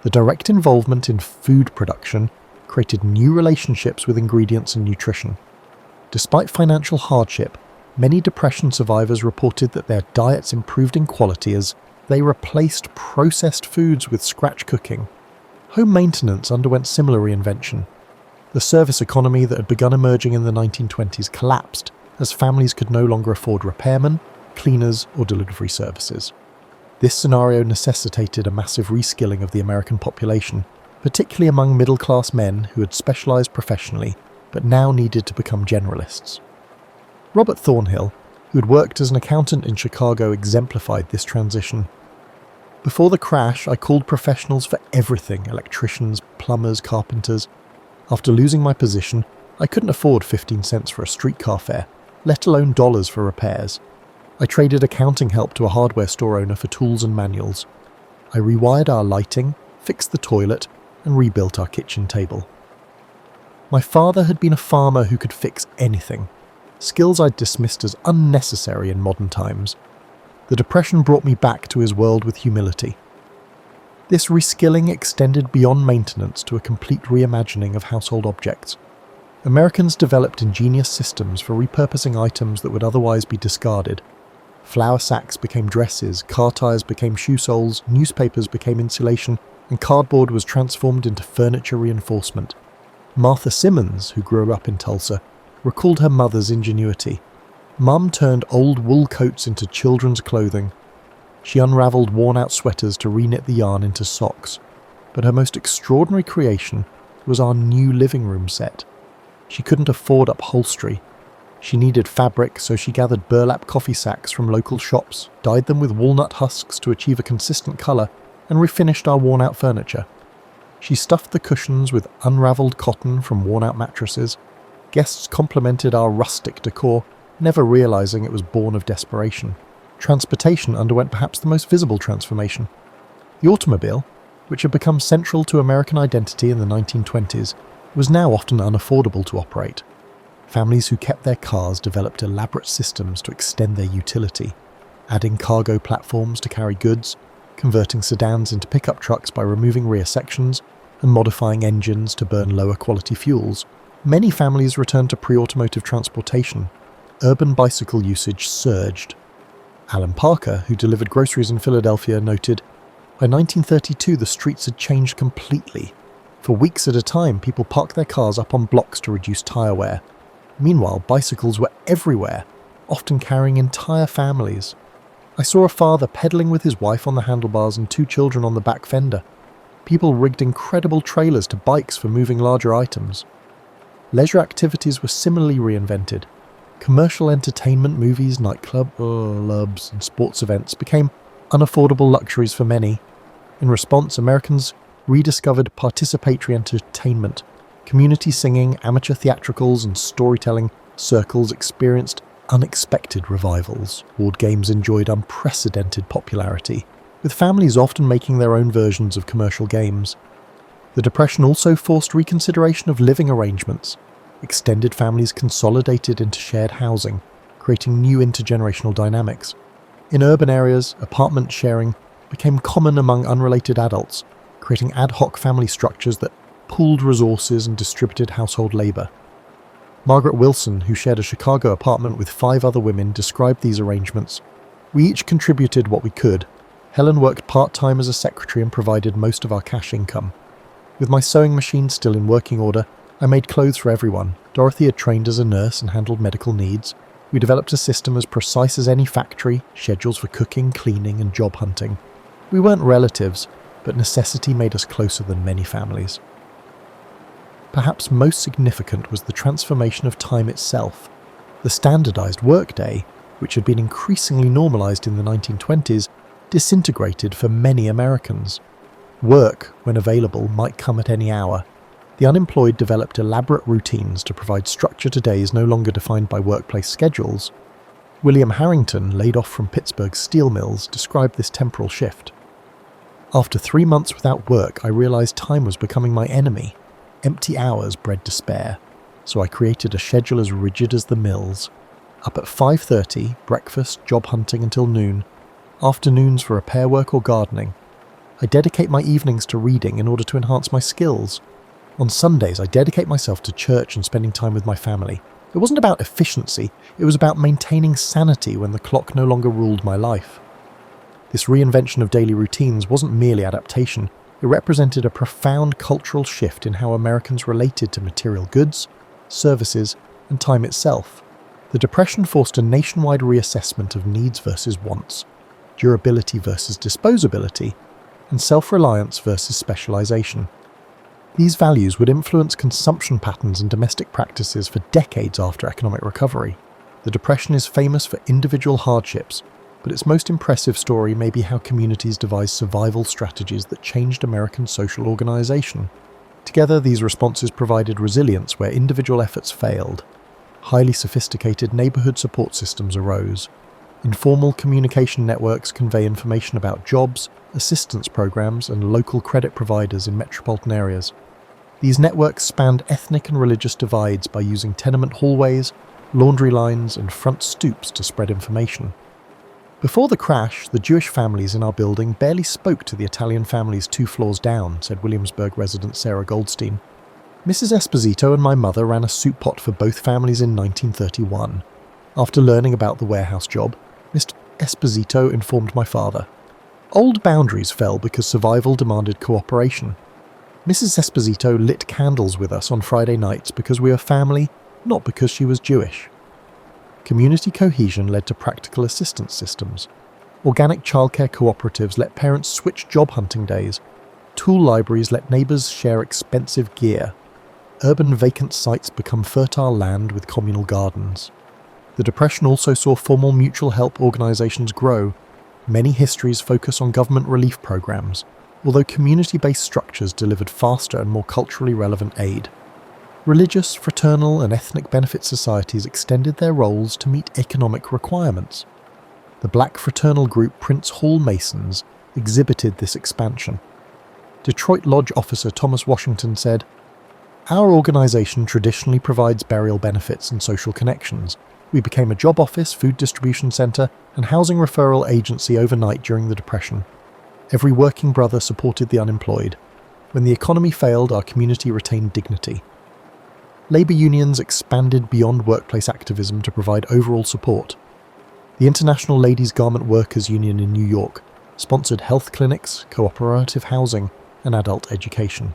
The direct involvement in food production created new relationships with ingredients and nutrition. Despite financial hardship, many Depression survivors reported that their diets improved in quality as they replaced processed foods with scratch cooking. Home maintenance underwent similar reinvention. The service economy that had begun emerging in the 1920s collapsed as families could no longer afford repairmen, cleaners, or delivery services. This scenario necessitated a massive reskilling of the American population, particularly among middle-class men who had specialized professionally but now needed to become generalists. Robert Thornhill, who had worked as an accountant in Chicago, exemplified this transition. "Before the crash, I called professionals for everything: electricians, plumbers, carpenters. After losing my position, I couldn't afford 15 cents for a streetcar fare, let alone dollars for repairs. I traded accounting help to a hardware store owner for tools and manuals. I rewired our lighting, fixed the toilet, and rebuilt our kitchen table." My father had been a farmer who could fix anything, skills I'd dismissed as unnecessary in modern times. The Depression brought me back to his world with humility. This reskilling extended beyond maintenance to a complete reimagining of household objects. Americans developed ingenious systems for repurposing items that would otherwise be discarded. Flour sacks became dresses, car tires became shoe soles, newspapers became insulation, and cardboard was transformed into furniture reinforcement. Martha Simmons, who grew up in Tulsa, recalled her mother's ingenuity. Mum turned old wool coats into children's clothing. She unravelled worn-out sweaters to reknit the yarn into socks. But her most extraordinary creation was our new living room set. She couldn't afford upholstery. She needed fabric, so she gathered burlap coffee sacks from local shops, dyed them with walnut husks to achieve a consistent colour, and refinished our worn-out furniture. She stuffed the cushions with unravelled cotton from worn-out mattresses. Guests complimented our rustic decor, never realising it was born of desperation. Transportation underwent perhaps the most visible transformation. The automobile, which had become central to American identity in the 1920s, was now often unaffordable to operate. Families who kept their cars developed elaborate systems to extend their utility, adding cargo platforms to carry goods, converting sedans into pickup trucks by removing rear sections, and modifying engines to burn lower quality fuels. Many families returned to pre-automotive transportation. Urban bicycle usage surged. Alan Parker, who delivered groceries in Philadelphia, noted, "By 1932 the streets had changed completely. For weeks at a time, people parked their cars up on blocks to reduce tyre wear. Meanwhile, bicycles were everywhere, often carrying entire families. I saw a father pedalling with his wife on the handlebars and 2 children on the back fender. People rigged incredible trailers to bikes for moving larger items. Leisure activities were similarly reinvented. Commercial entertainment, movies, clubs, and sports events became unaffordable luxuries for many. In response, Americans rediscovered participatory entertainment. Community singing, amateur theatricals, and storytelling circles experienced unexpected revivals. Board games enjoyed unprecedented popularity, with families often making their own versions of commercial games. The Depression also forced reconsideration of living arrangements. Extended families consolidated into shared housing, creating new intergenerational dynamics. In urban areas, apartment sharing became common among unrelated adults, creating ad hoc family structures that pooled resources and distributed household labour. Margaret Wilson, who shared a Chicago apartment with 5 other women, described these arrangements. "We each contributed what we could. Helen worked part-time as a secretary and provided most of our cash income. With my sewing machine still in working order, I made clothes for everyone. Dorothy had trained as a nurse and handled medical needs. We developed a system as precise as any factory, schedules for cooking, cleaning, and job hunting. We weren't relatives, but necessity made us closer than many families." Perhaps most significant was the transformation of time itself. The standardized workday, which had been increasingly normalized in the 1920s, disintegrated for many Americans. Work, when available, might come at any hour. The unemployed developed elaborate routines to provide structure to days no longer defined by workplace schedules. William Harrington, laid off from Pittsburgh's steel mills, described this temporal shift. "After 3 months without work, I realized time was becoming my enemy. Empty hours bred despair, so I created a schedule as rigid as the mills. Up at 5:30, breakfast, job hunting until noon, afternoons for repair work or gardening. I dedicate my evenings to reading in order to enhance my skills. On Sundays, I dedicate myself to church and spending time with my family. It wasn't about efficiency, it was about maintaining sanity when the clock no longer ruled my life." This reinvention of daily routines wasn't merely adaptation, it represented a profound cultural shift in how Americans related to material goods, services, and time itself. The Depression forced a nationwide reassessment of needs versus wants, durability versus disposability, and self-reliance versus specialization. These values would influence consumption patterns and domestic practices for decades after economic recovery. The Depression is famous for individual hardships, but its most impressive story may be how communities devised survival strategies that changed American social organization. Together, these responses provided resilience where individual efforts failed. Highly sophisticated neighborhood support systems arose. Informal communication networks convey information about jobs, assistance programs, and local credit providers in metropolitan areas. These networks spanned ethnic and religious divides by using tenement hallways, laundry lines, and front stoops to spread information. "Before the crash, the Jewish families in our building barely spoke to the Italian families 2 floors down," said Williamsburg resident Sarah Goldstein. "Mrs. Esposito and my mother ran a soup pot for both families in 1931. After learning about the warehouse job, Mr. Esposito informed my father. Old boundaries fell because survival demanded cooperation. Mrs. Esposito lit candles with us on Friday nights because we were family not because she was Jewish. Community cohesion led to practical assistance systems. Organic childcare cooperatives let parents switch job hunting days. Tool libraries let neighbours share expensive gear. Urban vacant sites become fertile land with communal gardens. The Depression also saw formal mutual help organisations grow. Many histories focus on government relief programs, although community-based structures delivered faster and more culturally relevant aid. Religious, fraternal and ethnic benefit societies extended their roles to meet economic requirements. The black fraternal group Prince Hall Masons exhibited this expansion. Detroit Lodge officer Thomas Washington said, "Our organisation traditionally provides burial benefits and social connections. We became a job office, food distribution centre and housing referral agency overnight during the Depression. Every working brother supported the unemployed. When the economy failed, our community retained dignity." Labour unions expanded beyond workplace activism to provide overall support. The International Ladies Garment Workers Union in New York sponsored health clinics, cooperative housing, and adult education.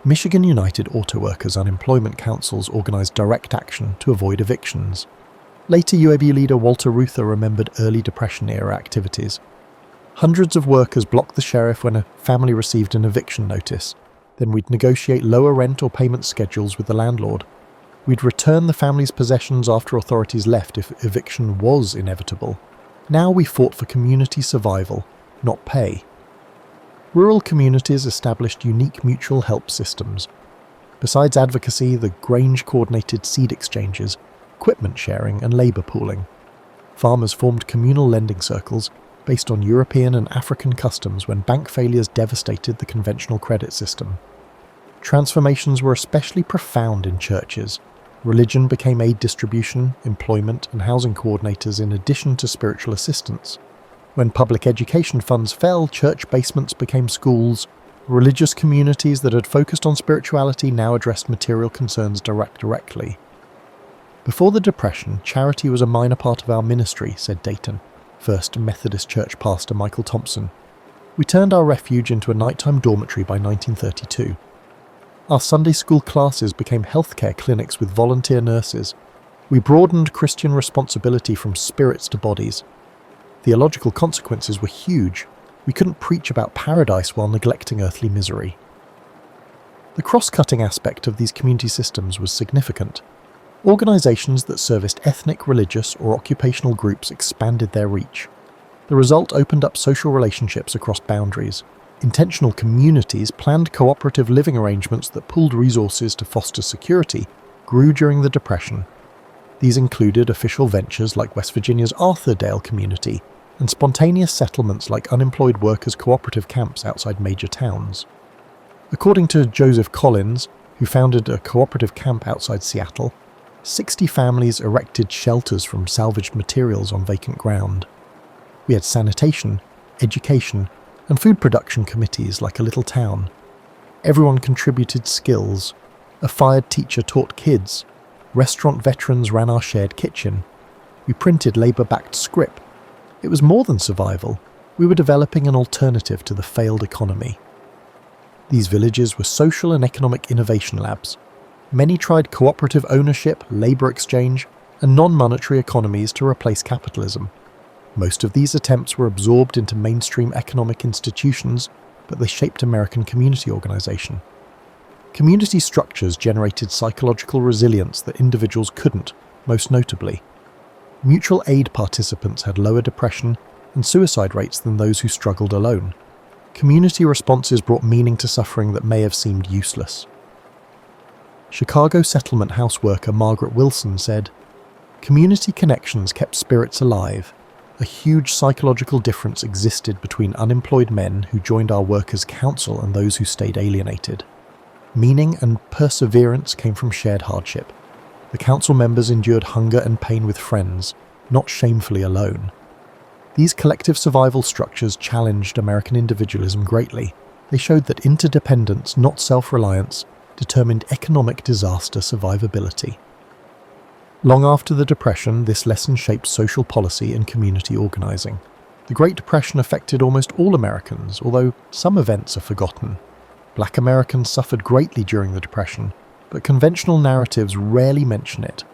Michigan United Auto Workers Unemployment Councils organised direct action to avoid evictions. Later UAW leader Walter Reuther remembered early Depression-era activities. Hundreds of workers blocked the sheriff when a family received an eviction notice. Then we'd negotiate lower rent or payment schedules with the landlord. We'd return the family's possessions after authorities left if eviction was inevitable. Now we fought for community survival, not pay. Rural communities established unique mutual help systems. Besides advocacy, the Grange coordinated seed exchanges, equipment sharing and labour pooling. Farmers formed communal lending circles based on European and African customs when bank failures devastated the conventional credit system. Transformations were especially profound in churches. Religion became aid distribution, employment and housing coordinators in addition to spiritual assistance. When public education funds fell, church basements became schools. Religious communities that had focused on spirituality now addressed material concerns directly. Before the Depression, charity was a minor part of our ministry, said Dayton, First Methodist Church pastor Michael Thompson. We turned our refuge into a nighttime dormitory by 1932. Our Sunday school classes became healthcare clinics with volunteer nurses. We broadened Christian responsibility from spirits to bodies. Theological consequences were huge. We couldn't preach about paradise while neglecting earthly misery. The cross-cutting aspect of these community systems was significant. Organisations that serviced ethnic, religious or occupational groups expanded their reach. The result opened up social relationships across boundaries. Intentional communities planned cooperative living arrangements that pooled resources to foster security grew during the Depression. These included official ventures like West Virginia's Arthurdale community and spontaneous settlements like unemployed workers' cooperative camps outside major towns. According to Joseph Collins, who founded a cooperative camp outside Seattle, 60 families erected shelters from salvaged materials on vacant ground. We had sanitation, education, and food production committees like a little town. Everyone contributed skills. A fired teacher taught kids. Restaurant veterans ran our shared kitchen. We printed labour-backed scrip. It was more than survival. We were developing an alternative to the failed economy. These villages were social and economic innovation labs. Many tried cooperative ownership, labour exchange, and non-monetary economies to replace capitalism. Most of these attempts were absorbed into mainstream economic institutions, but they shaped American community organisation. Community structures generated psychological resilience that individuals couldn't, most notably. Mutual aid participants had lower depression and suicide rates than those who struggled alone. Community responses brought meaning to suffering that may have seemed useless. Chicago settlement house worker Margaret Wilson said, "Community connections kept spirits alive. A huge psychological difference existed between unemployed men who joined our workers' council and those who stayed alienated. Meaning and perseverance came from shared hardship. The council members endured hunger and pain with friends, not shamefully alone. These collective survival structures challenged American individualism greatly. They showed that interdependence, not self-reliance, determined economic disaster survivability." Long after the Depression, this lesson shaped social policy and community organising. The Great Depression affected almost all Americans, although some events are forgotten. Black Americans suffered greatly during the Depression. but conventional narratives rarely mention it.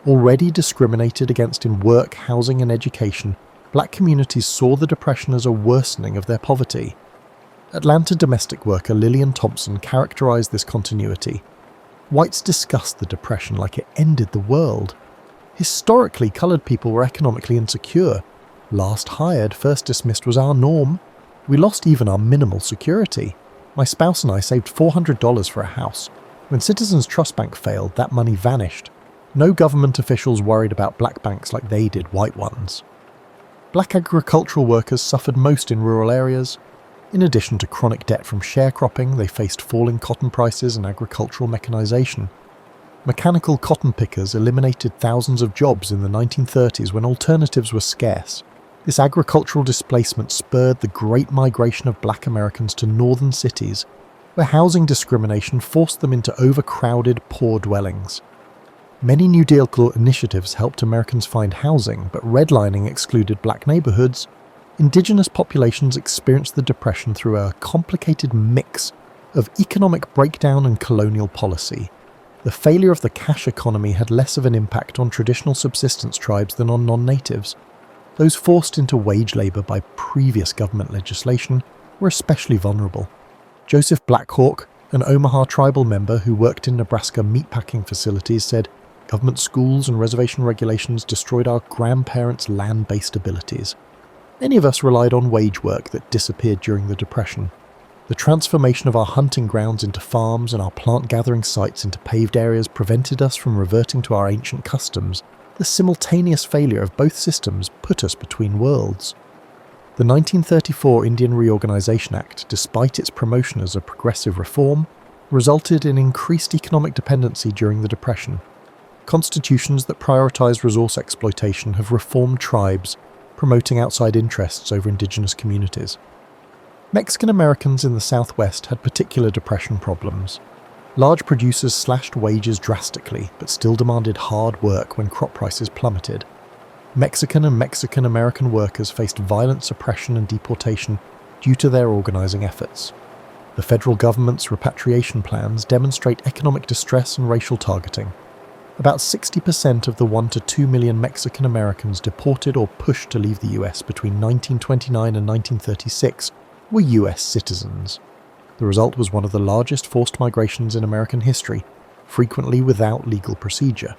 Already discriminated against in work, housing and education, black communities saw the Depression as a worsening of their poverty. Atlanta domestic worker Lillian Thompson characterized this continuity. Whites discussed the Depression like it ended the world. Historically, colored people were economically insecure. Last hired, first dismissed was our norm. We lost even our minimal security. My spouse and I saved $400 for a house. When Citizens Trust Bank failed, that money vanished. No government officials worried about black banks like they did white ones. Black agricultural workers suffered most in rural areas. In addition to chronic debt from sharecropping, they faced falling cotton prices and agricultural mechanization. Mechanical cotton pickers eliminated thousands of jobs in the 1930s when alternatives were scarce. This agricultural displacement spurred the great migration of black Americans to northern cities, where housing discrimination forced them into overcrowded, poor dwellings. Many New Deal initiatives helped Americans find housing, but redlining excluded black neighborhoods. Indigenous populations experienced the Depression through a complicated mix of economic breakdown and colonial policy. The failure of the cash economy had less of an impact on traditional subsistence tribes than on non-natives. Those forced into wage labor by previous government legislation were especially vulnerable. Joseph Blackhawk, an Omaha tribal member who worked in Nebraska meatpacking facilities, said, "Government schools and reservation regulations destroyed our grandparents' land-based abilities." Many of us relied on wage work that disappeared during the Depression. The transformation of our hunting grounds into farms and our plant-gathering sites into paved areas prevented us from reverting to our ancient customs. The simultaneous failure of both systems put us between worlds. The 1934 Indian Reorganization Act, despite its promotion as a progressive reform, resulted in increased economic dependency during the Depression. Constitutions that prioritize resource exploitation have reformed tribes, promoting outside interests over indigenous communities. Mexican Americans in the Southwest had particular Depression problems. Large producers slashed wages drastically, but still demanded hard work when crop prices plummeted. Mexican and Mexican-American workers faced violent suppression and deportation due to their organizing efforts. The federal government's repatriation plans demonstrate economic distress and racial targeting. About 60% of the 1 to 2 million Mexican Americans deported or pushed to leave the US between 1929 and 1936 were US citizens. The result was one of the largest forced migrations in American history, frequently without legal procedure.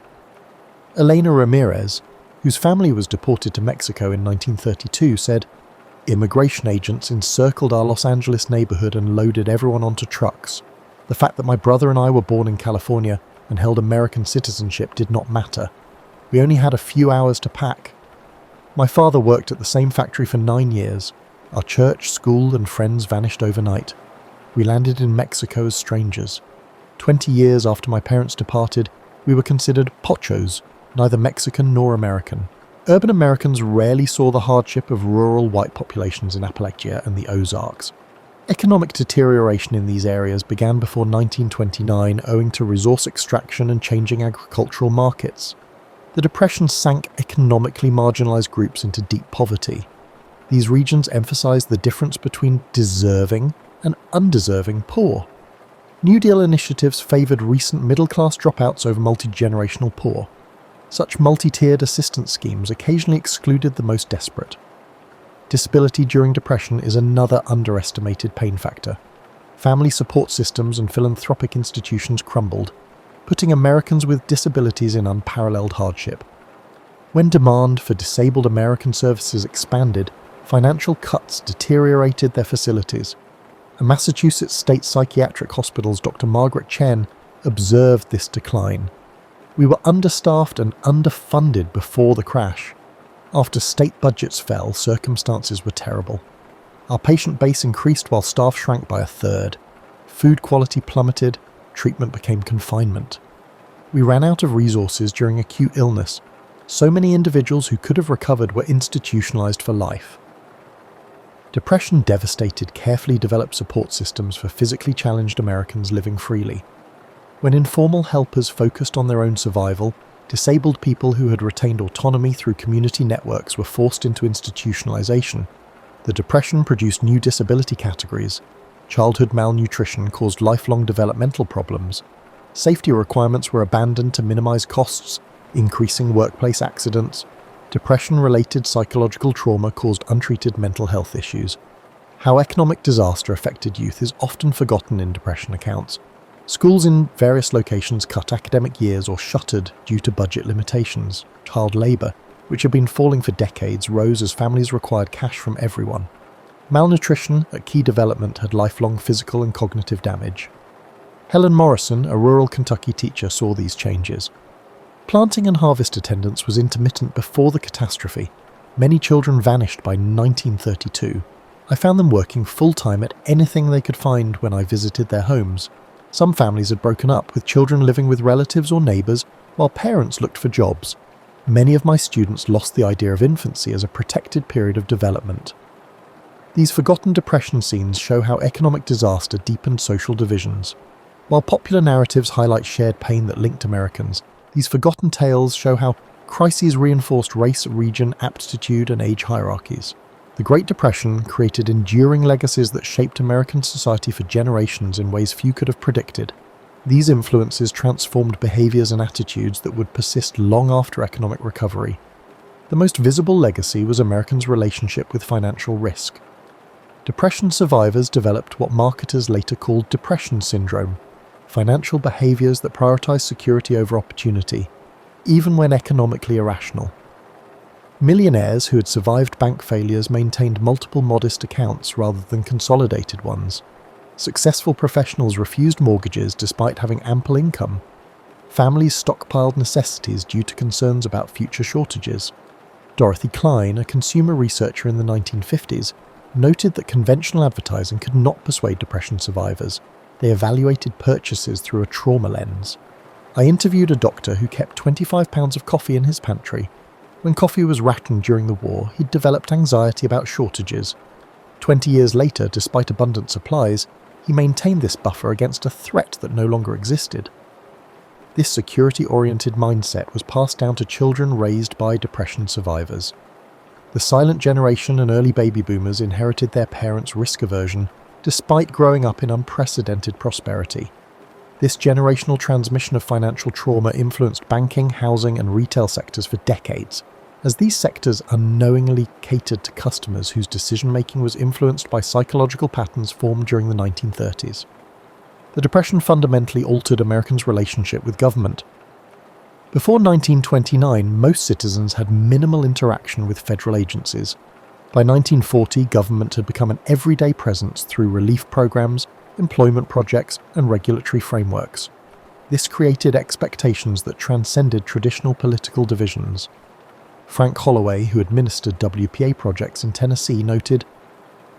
Elena Ramirez, whose family was deported to Mexico in 1932, said, "Immigration agents encircled our Los Angeles neighborhood and loaded everyone onto trucks. The fact that my brother and I were born in California and held American citizenship did not matter. We only had a few hours to pack. My father worked at the same factory for 9 years. Our church, school, and friends vanished overnight. We landed in Mexico as strangers. 20 years after my parents departed, we were considered pochos, neither Mexican nor American." Urban Americans rarely saw the hardship of rural white populations in Appalachia and the Ozarks. Economic deterioration in these areas began before 1929 owing to resource extraction and changing agricultural markets. The Depression sank economically marginalized groups into deep poverty. These regions emphasized the difference between deserving and undeserving poor. New Deal initiatives favored recent middle-class dropouts over multi-generational poor. Such multi-tiered assistance schemes occasionally excluded the most desperate. Disability during Depression is another underestimated pain factor. Family support systems and philanthropic institutions crumbled, putting Americans with disabilities in unparalleled hardship. When demand for disabled American services expanded, financial cuts deteriorated their facilities. A Massachusetts state psychiatric hospital's Dr. Margaret Chen observed this decline. "We were understaffed and underfunded before the crash. After state budgets fell, circumstances were terrible. Our patient base increased while staff shrank by a third. Food quality plummeted, treatment became confinement. We ran out of resources during acute illness. So many individuals who could have recovered were institutionalized for life." Depression devastated carefully developed support systems for physically challenged Americans living freely. When informal helpers focused on their own survival, disabled people who had retained autonomy through community networks were forced into institutionalization. The Depression produced new disability categories. Childhood malnutrition caused lifelong developmental problems. Safety requirements were abandoned to minimize costs, increasing workplace accidents. Depression-related psychological trauma caused untreated mental health issues. How economic disaster affected youth is often forgotten in depression accounts. Schools in various locations cut academic years or shuttered due to budget limitations. Child labour, which had been falling for decades, rose as families required cash from everyone. Malnutrition at key development had lifelong physical and cognitive damage. Helen Morrison, a rural Kentucky teacher, saw these changes. Planting and harvest attendance was intermittent before the catastrophe. Many children vanished by 1932. I found them working full-time at anything they could find when I visited their homes. Some families had broken up, with children living with relatives or neighbours, while parents looked for jobs. Many of my students lost the idea of infancy as a protected period of development. These forgotten depression scenes show how economic disaster deepened social divisions. While popular narratives highlight shared pain that linked Americans, these forgotten tales show how crises reinforced race, region, aptitude, and age hierarchies. The Great Depression created enduring legacies that shaped American society for generations in ways few could have predicted. These influences transformed behaviours and attitudes that would persist long after economic recovery. The most visible legacy was Americans' relationship with financial risk. Depression survivors developed what marketers later called depression syndrome, financial behaviours that prioritise security over opportunity, even when economically irrational. Millionaires who had survived bank failures maintained multiple modest accounts rather than consolidated ones. Successful professionals refused mortgages despite having ample income. Families stockpiled necessities due to concerns about future shortages. Dorothy Klein, a consumer researcher in the 1950s, noted that conventional advertising could not persuade depression survivors. They evaluated purchases through a trauma lens. I interviewed a doctor who kept 25 pounds of coffee in his pantry. When coffee was rationed during the war, he'd developed anxiety about shortages. 20 years later, despite abundant supplies, he maintained this buffer against a threat that no longer existed. This security-oriented mindset was passed down to children raised by depression survivors. The silent generation and early baby boomers inherited their parents' risk aversion, despite growing up in unprecedented prosperity. This generational transmission of financial trauma influenced banking, housing, and retail sectors for decades, as these sectors unknowingly catered to customers whose decision-making was influenced by psychological patterns formed during the 1930s. The Depression fundamentally altered Americans' relationship with government. Before 1929, most citizens had minimal interaction with federal agencies. By 1940, government had become an everyday presence through relief programs, employment projects, and regulatory frameworks. This created expectations that transcended traditional political divisions. Frank Holloway, who administered WPA projects in Tennessee, noted,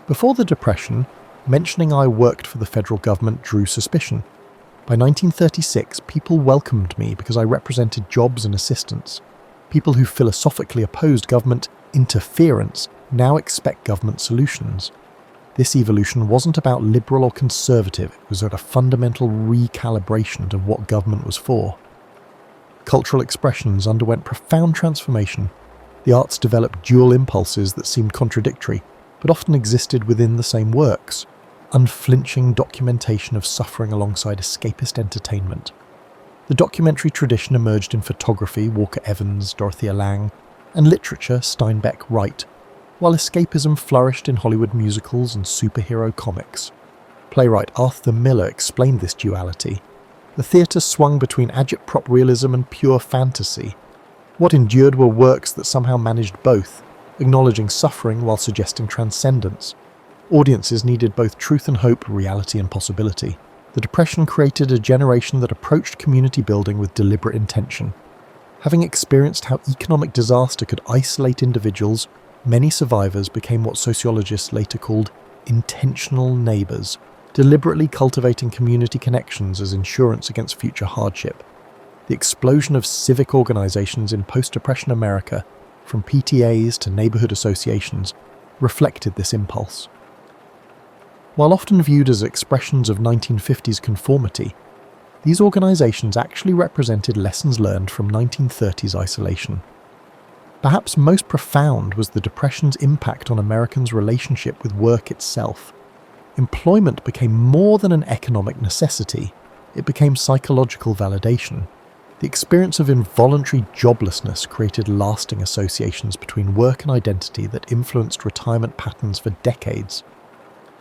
"Before the Depression, mentioning I worked for the federal government drew suspicion. By 1936, people welcomed me because I represented jobs and assistance. People who philosophically opposed government interference now expect government solutions. This evolution wasn't about liberal or conservative, it was at a fundamental recalibration of what government was for." Cultural expressions underwent profound transformation. The arts developed dual impulses that seemed contradictory, but often existed within the same works. Unflinching documentation of suffering alongside escapist entertainment. The documentary tradition emerged in photography, Walker Evans, Dorothea Lange, and literature, Steinbeck, Wright, while escapism flourished in Hollywood musicals and superhero comics. Playwright Arthur Miller explained this duality. The theatre swung between agitprop realism and pure fantasy. What endured were works that somehow managed both, acknowledging suffering while suggesting transcendence. Audiences needed both truth and hope, reality and possibility. The Depression created a generation that approached community building with deliberate intention. Having experienced how economic disaster could isolate individuals, many survivors became what sociologists later called intentional neighbours, deliberately cultivating community connections as insurance against future hardship. The explosion of civic organisations in post-Depression America, from PTAs to neighbourhood associations, reflected this impulse. While often viewed as expressions of 1950s conformity, these organisations actually represented lessons learned from 1930s isolation. Perhaps most profound was the Depression's impact on Americans' relationship with work itself. Employment became more than an economic necessity. it became psychological validation. The experience of involuntary joblessness created lasting associations between work and identity that influenced retirement patterns for decades.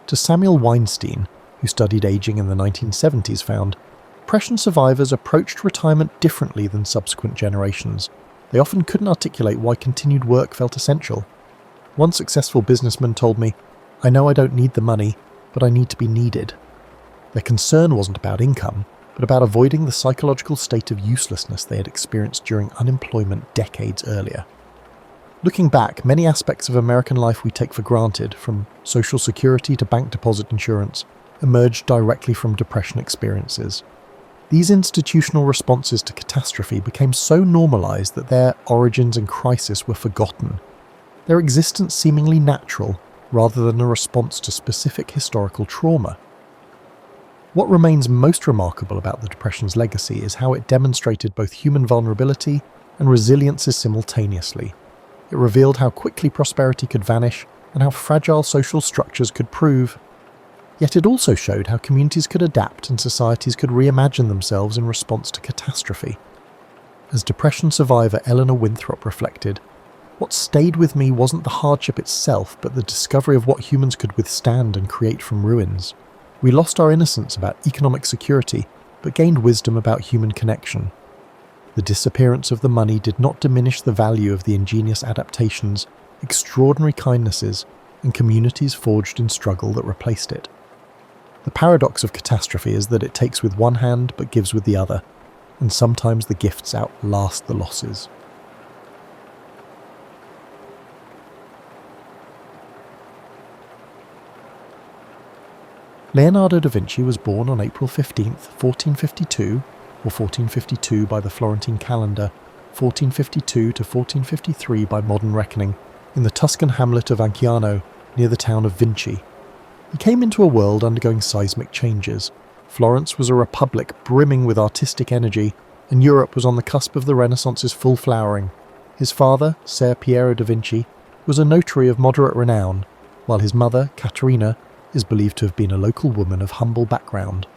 To Samuel Weinstein, who studied aging in the 1970s, found, depression survivors approached retirement differently than subsequent generations. They often couldn't articulate why continued work felt essential. One successful businessman told me, "I know I don't need the money, but I need to be needed." Their concern wasn't about income, but about avoiding the psychological state of uselessness they had experienced during unemployment decades earlier. Looking back, many aspects of American life we take for granted, from social security to bank deposit insurance, emerged directly from depression experiences. These institutional responses to catastrophe became so normalized that their origins and crisis were forgotten, their existence seemingly natural rather than a response to specific historical trauma. What remains most remarkable about the Depression's legacy is how it demonstrated both human vulnerability and resilience simultaneously. It revealed how quickly prosperity could vanish and how fragile social structures could prove. Yet it also showed how communities could adapt and societies could reimagine themselves in response to catastrophe. As Depression survivor Eleanor Winthrop reflected, "What stayed with me wasn't the hardship itself, but the discovery of what humans could withstand and create from ruins. We lost our innocence about economic security, but gained wisdom about human connection. The disappearance of the money did not diminish the value of the ingenious adaptations, extraordinary kindnesses, and communities forged in struggle that replaced it." The paradox of catastrophe is that it takes with one hand but gives with the other, and sometimes the gifts outlast the losses. Leonardo da Vinci was born on April 15, 1452, or 1452 by the Florentine calendar, 1452 to 1453 by modern reckoning, in the Tuscan hamlet of Anciano, near the town of Vinci. He came into a world undergoing seismic changes. Florence was a republic brimming with artistic energy, and Europe was on the cusp of the Renaissance's full flowering. His father, Ser Piero da Vinci, was a notary of moderate renown, while his mother, Caterina, is believed to have been a local woman of humble background.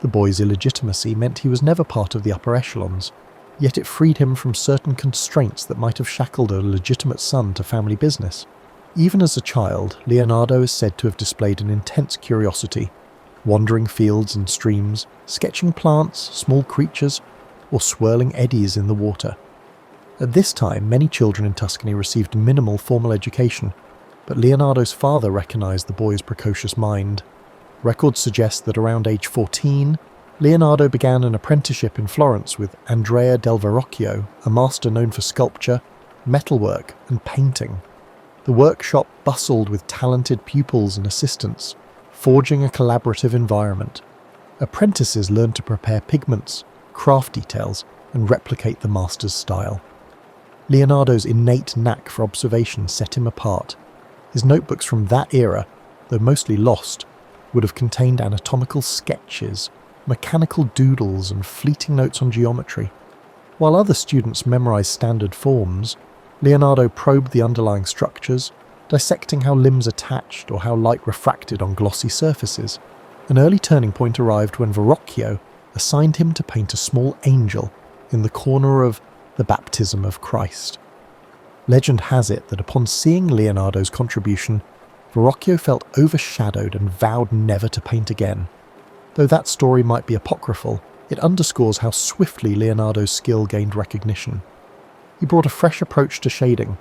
The boy's illegitimacy meant he was never part of the upper echelons, yet it freed him from certain constraints that might have shackled a legitimate son to family business. Even as a child, Leonardo is said to have displayed an intense curiosity, wandering fields and streams, sketching plants, small creatures, or swirling eddies in the water. At this time, many children in Tuscany received minimal formal education, but Leonardo's father recognized the boy's precocious mind. Records suggest that around age 14, Leonardo began an apprenticeship in Florence with Andrea del Verrocchio, a master known for sculpture, metalwork, and painting. The workshop bustled with talented pupils and assistants, forging a collaborative environment. Apprentices learned to prepare pigments, craft details, and replicate the master's style. Leonardo's innate knack for observation set him apart. His notebooks from that era, though mostly lost, would have contained anatomical sketches, mechanical doodles, and fleeting notes on geometry. While other students memorized standard forms, Leonardo probed the underlying structures, dissecting how limbs attached or how light refracted on glossy surfaces. An early turning point arrived when Verrocchio assigned him to paint a small angel in the corner of the Baptism of Christ. Legend has it that upon seeing Leonardo's contribution, Verrocchio felt overshadowed and vowed never to paint again. Though that story might be apocryphal, it underscores how swiftly Leonardo's skill gained recognition. He brought a fresh approach to shading,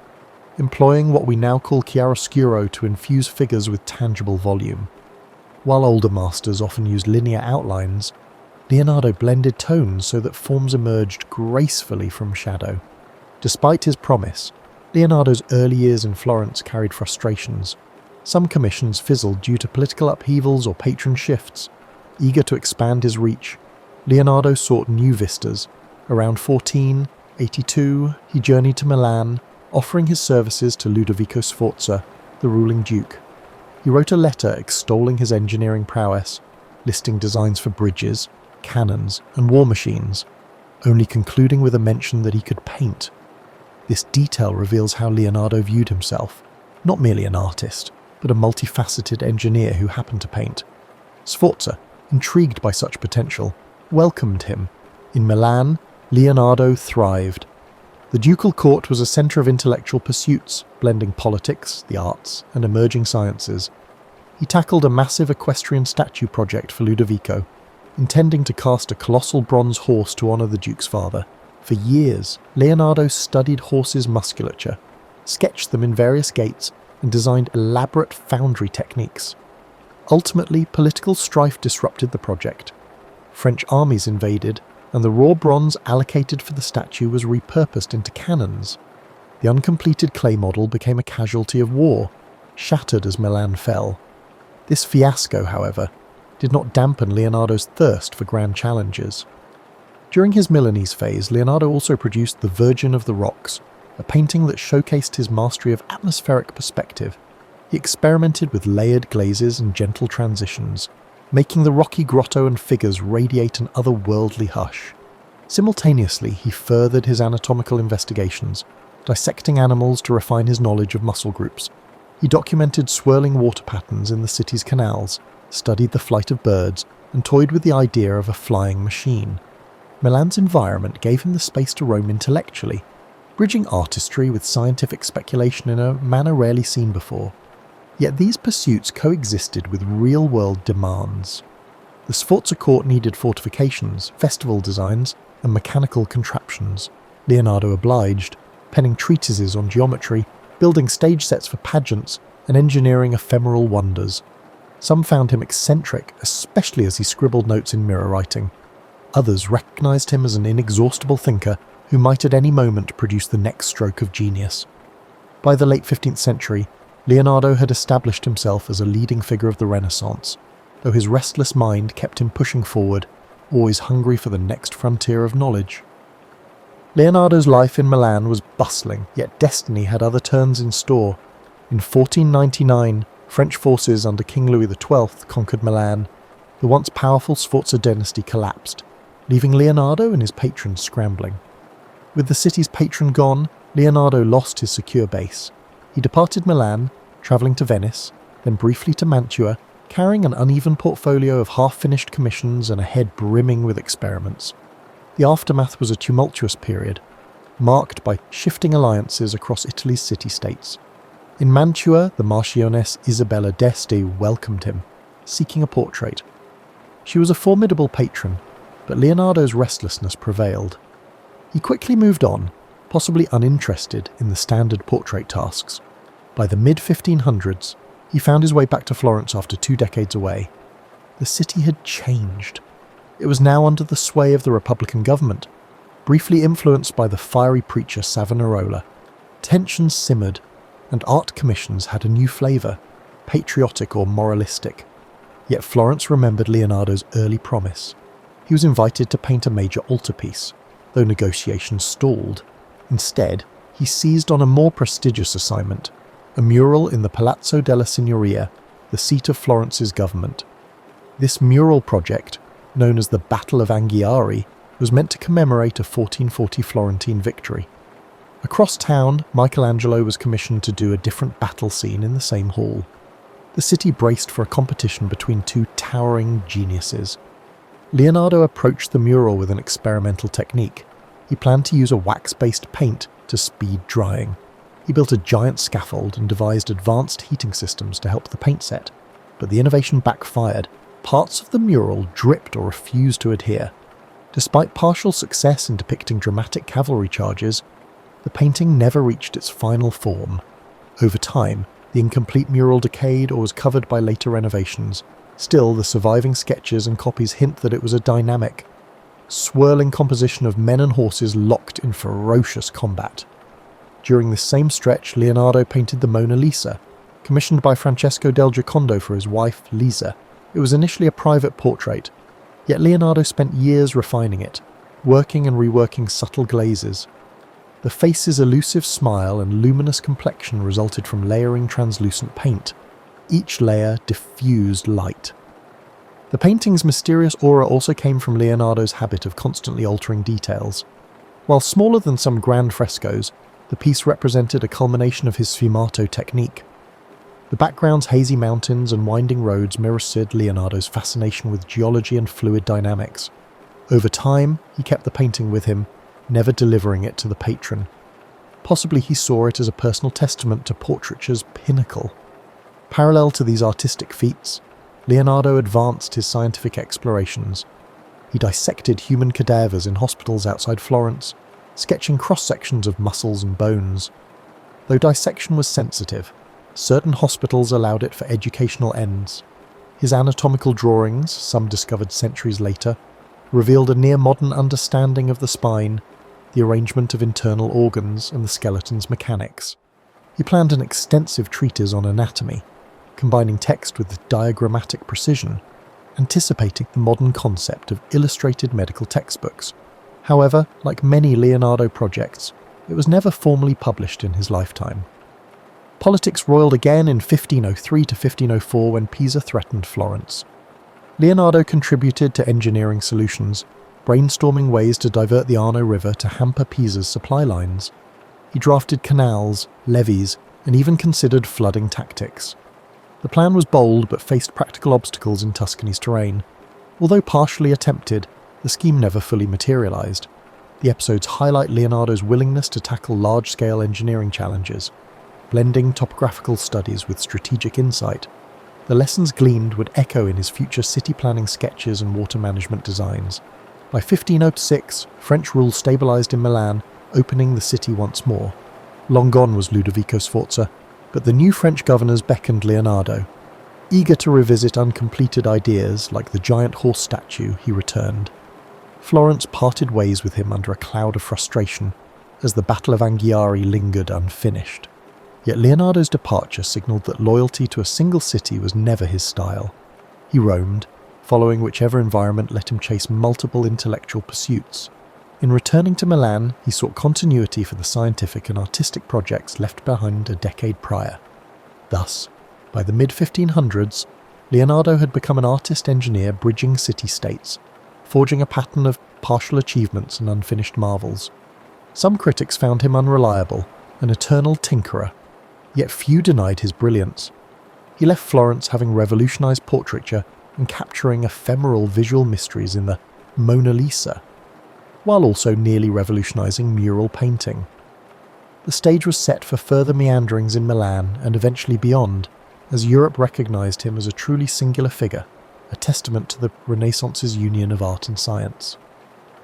employing what we now call chiaroscuro to infuse figures with tangible volume. While older masters often used linear outlines, Leonardo blended tones so that forms emerged gracefully from shadow. Despite his promise, Leonardo's early years in Florence carried frustrations. Some commissions fizzled due to political upheavals or patron shifts. Eager to expand his reach, Leonardo sought new vistas. Around 1482, he journeyed to Milan, offering his services to Ludovico Sforza, the ruling duke. He wrote a letter extolling his engineering prowess, listing designs for bridges, cannons, and war machines, only concluding with a mention that he could paint. This detail reveals how Leonardo viewed himself, not merely an artist, but a multifaceted engineer who happened to paint. Sforza, intrigued by such potential, welcomed him. In Milan, Leonardo thrived. The ducal court was a centre of intellectual pursuits, blending politics, the arts, and emerging sciences. He tackled a massive equestrian statue project for Ludovico, intending to cast a colossal bronze horse to honour the Duke's father. For years, Leonardo studied horses' musculature, sketched them in various gaits, and designed elaborate foundry techniques. Ultimately, political strife disrupted the project. French armies invaded, and the raw bronze allocated for the statue was repurposed into cannons. The uncompleted clay model became a casualty of war, shattered as Milan fell. This fiasco, however, did not dampen Leonardo's thirst for grand challenges. During his Milanese phase, Leonardo also produced The Virgin of the Rocks, a painting that showcased his mastery of atmospheric perspective. He experimented with layered glazes and gentle transitions, making the rocky grotto and figures radiate an otherworldly hush. Simultaneously, he furthered his anatomical investigations, dissecting animals to refine his knowledge of muscle groups. He documented swirling water patterns in the city's canals, studied the flight of birds, and toyed with the idea of a flying machine. Milan's environment gave him the space to roam intellectually, bridging artistry with scientific speculation in a manner rarely seen before. Yet these pursuits coexisted with real-world demands. The Sforza court needed fortifications, festival designs, and mechanical contraptions. Leonardo obliged, penning treatises on geometry, building stage sets for pageants, and engineering ephemeral wonders. Some found him eccentric, especially as he scribbled notes in mirror writing. Others recognised him as an inexhaustible thinker who might at any moment produce the next stroke of genius. By the late 15th century, Leonardo had established himself as a leading figure of the Renaissance, though his restless mind kept him pushing forward, always hungry for the next frontier of knowledge. Leonardo's life in Milan was bustling, yet destiny had other turns in store. In 1499, French forces under King Louis XII conquered Milan. The once powerful Sforza dynasty collapsed, leaving Leonardo and his patrons scrambling. With the city's patron gone, Leonardo lost his secure base. He departed Milan, travelling to Venice, then briefly to Mantua, carrying an uneven portfolio of half-finished commissions and a head brimming with experiments. The aftermath was a tumultuous period, marked by shifting alliances across Italy's city-states. In Mantua, the Marchioness Isabella d'Este welcomed him, seeking a portrait. She was a formidable patron, but Leonardo's restlessness prevailed. He quickly moved on, possibly uninterested in the standard portrait tasks. By the mid-1500s, he found his way back to Florence after 2 decades away. The city had changed. It was now under the sway of the Republican government, briefly influenced by the fiery preacher Savonarola. Tensions simmered, and art commissions had a new flavour, patriotic or moralistic. Yet Florence remembered Leonardo's early promise. He was invited to paint a major altarpiece, though negotiations stalled. Instead, he seized on a more prestigious assignment, a mural in the Palazzo della Signoria, the seat of Florence's government. This mural project, known as the Battle of Anghiari, was meant to commemorate a 1440 Florentine victory. Across town, Michelangelo was commissioned to do a different battle scene in the same hall. The city braced for a competition between two towering geniuses. Leonardo approached the mural with an experimental technique. He planned to use a wax-based paint to speed drying. He built a giant scaffold and devised advanced heating systems to help the paint set, but the innovation backfired. Parts of the mural dripped or refused to adhere. Despite partial success in depicting dramatic cavalry charges, the painting never reached its final form. Over time, the incomplete mural decayed or was covered by later renovations. Still, the surviving sketches and copies hint that it was a dynamic, swirling composition of men and horses locked in ferocious combat. During this same stretch, Leonardo painted the Mona Lisa, commissioned by Francesco del Giocondo for his wife, Lisa. It was initially a private portrait, yet Leonardo spent years refining it, working and reworking subtle glazes. The face's elusive smile and luminous complexion resulted from layering translucent paint. Each layer diffused light. The painting's mysterious aura also came from Leonardo's habit of constantly altering details. While smaller than some grand frescoes, the piece represented a culmination of his sfumato technique. The background's hazy mountains and winding roads mirrored Leonardo's fascination with geology and fluid dynamics. Over time, he kept the painting with him, never delivering it to the patron. Possibly he saw it as a personal testament to portraiture's pinnacle. Parallel to these artistic feats, Leonardo advanced his scientific explorations. He dissected human cadavers in hospitals outside Florence, sketching cross-sections of muscles and bones. Though dissection was sensitive, certain hospitals allowed it for educational ends. His anatomical drawings, some discovered centuries later, revealed a near-modern understanding of the spine, the arrangement of internal organs, and the skeleton's mechanics. He planned an extensive treatise on anatomy, combining text with diagrammatic precision, anticipating the modern concept of illustrated medical textbooks. However, like many Leonardo projects, it was never formally published in his lifetime. Politics roiled again in 1503 to 1504 when Pisa threatened Florence. Leonardo contributed to engineering solutions, brainstorming ways to divert the Arno River to hamper Pisa's supply lines. He drafted canals, levees, and even considered flooding tactics. The plan was bold but faced practical obstacles in Tuscany's terrain. Although partially attempted, the scheme never fully materialized. The episodes highlight Leonardo's willingness to tackle large-scale engineering challenges, blending topographical studies with strategic insight. The lessons gleaned would echo in his future city planning sketches and water management designs. By 1506, French rule stabilized in Milan, opening the city once more. Long gone was Ludovico Sforza, but the new French governors beckoned Leonardo. Eager to revisit uncompleted ideas like the giant horse statue, he returned. Florence parted ways with him under a cloud of frustration, as the Battle of Anghiari lingered unfinished. Yet Leonardo's departure signalled that loyalty to a single city was never his style. He roamed, following whichever environment let him chase multiple intellectual pursuits. In returning to Milan, he sought continuity for the scientific and artistic projects left behind a decade prior. Thus, by the mid-1500s, Leonardo had become an artist-engineer bridging city-states, forging a pattern of partial achievements and unfinished marvels. Some critics found him unreliable, an eternal tinkerer, yet few denied his brilliance. He left Florence having revolutionized portraiture and capturing ephemeral visual mysteries in the Mona Lisa, while also nearly revolutionizing mural painting. The stage was set for further meanderings in Milan and eventually beyond, as Europe recognized him as a truly singular figure, a testament to the Renaissance's union of art and science.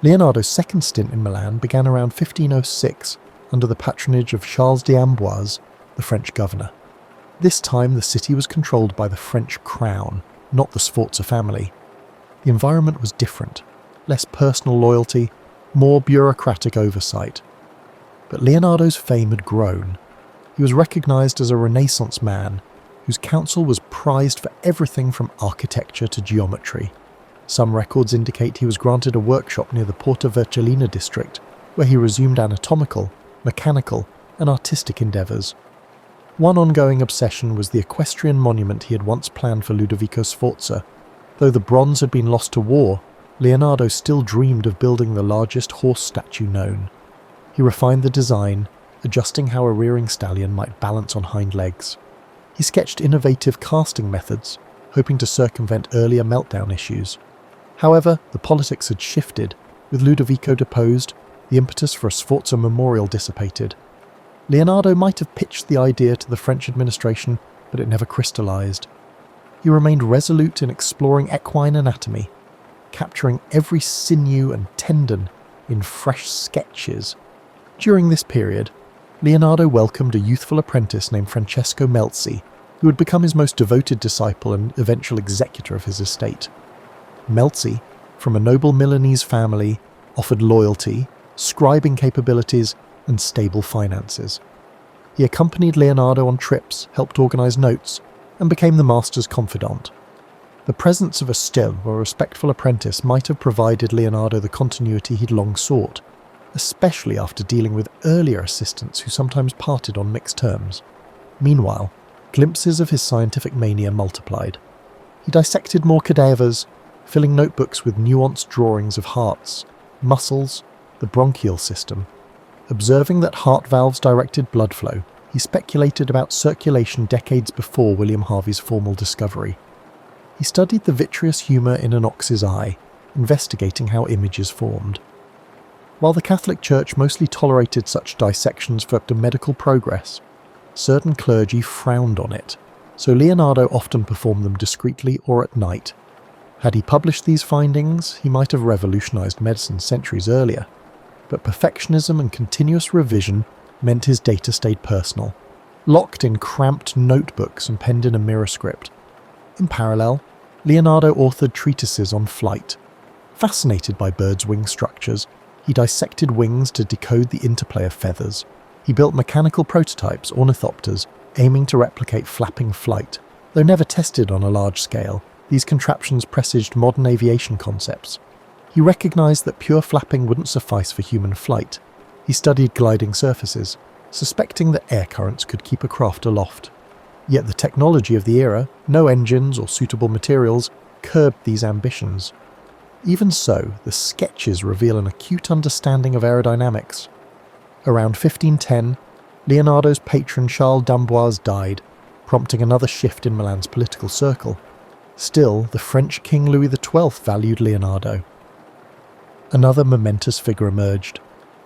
Leonardo's second stint in Milan began around 1506 under the patronage of Charles d'Amboise, the French governor. This time the city was controlled by the French crown, not the Sforza family. The environment was different, less personal loyalty, more bureaucratic oversight. But Leonardo's fame had grown. He was recognized as a Renaissance man whose counsel was prized for everything from architecture to geometry. Some records indicate he was granted a workshop near the Porta Vercellina district, where he resumed anatomical, mechanical, and artistic endeavours. One ongoing obsession was the equestrian monument he had once planned for Ludovico Sforza. Though the bronze had been lost to war, Leonardo still dreamed of building the largest horse statue known. He refined the design, adjusting how a rearing stallion might balance on hind legs. He sketched innovative casting methods, hoping to circumvent earlier meltdown issues. However, the politics had shifted. With Ludovico deposed, the impetus for a Sforza memorial dissipated. Leonardo might have pitched the idea to the French administration, but it never crystallized. He remained resolute in exploring equine anatomy, capturing every sinew and tendon in fresh sketches. During this period, Leonardo welcomed a youthful apprentice named Francesco Melzi, who would become his most devoted disciple and eventual executor of his estate. Melzi, from a noble Milanese family, offered loyalty, scribing capabilities, and stable finances. He accompanied Leonardo on trips, helped organize notes, and became the master's confidant. The presence of a still or respectful apprentice might have provided Leonardo the continuity he'd long sought, especially after dealing with earlier assistants who sometimes parted on mixed terms. Meanwhile, glimpses of his scientific mania multiplied. He dissected more cadavers, filling notebooks with nuanced drawings of hearts, muscles, the bronchial system. Observing that heart valves directed blood flow, he speculated about circulation decades before William Harvey's formal discovery. He studied the vitreous humour in an ox's eye, investigating how images formed. While the Catholic Church mostly tolerated such dissections for medical progress, certain clergy frowned on it, so Leonardo often performed them discreetly or at night. Had he published these findings, he might have revolutionized medicine centuries earlier, but perfectionism and continuous revision meant his data stayed personal, locked in cramped notebooks and penned in a mirror script. In parallel, Leonardo authored treatises on flight. Fascinated by birds' wing structures, he dissected wings to decode the interplay of feathers. He built mechanical prototypes, ornithopters, aiming to replicate flapping flight. Though never tested on a large scale, these contraptions presaged modern aviation concepts. He recognized that pure flapping wouldn't suffice for human flight. He studied gliding surfaces, suspecting that air currents could keep a craft aloft. Yet the technology of the era, no engines or suitable materials, curbed these ambitions. Even so, the sketches reveal an acute understanding of aerodynamics. Around 1510, Leonardo's patron Charles d'Amboise died, prompting another shift in Milan's political circle. Still, the French King Louis XII valued Leonardo. Another momentous figure emerged.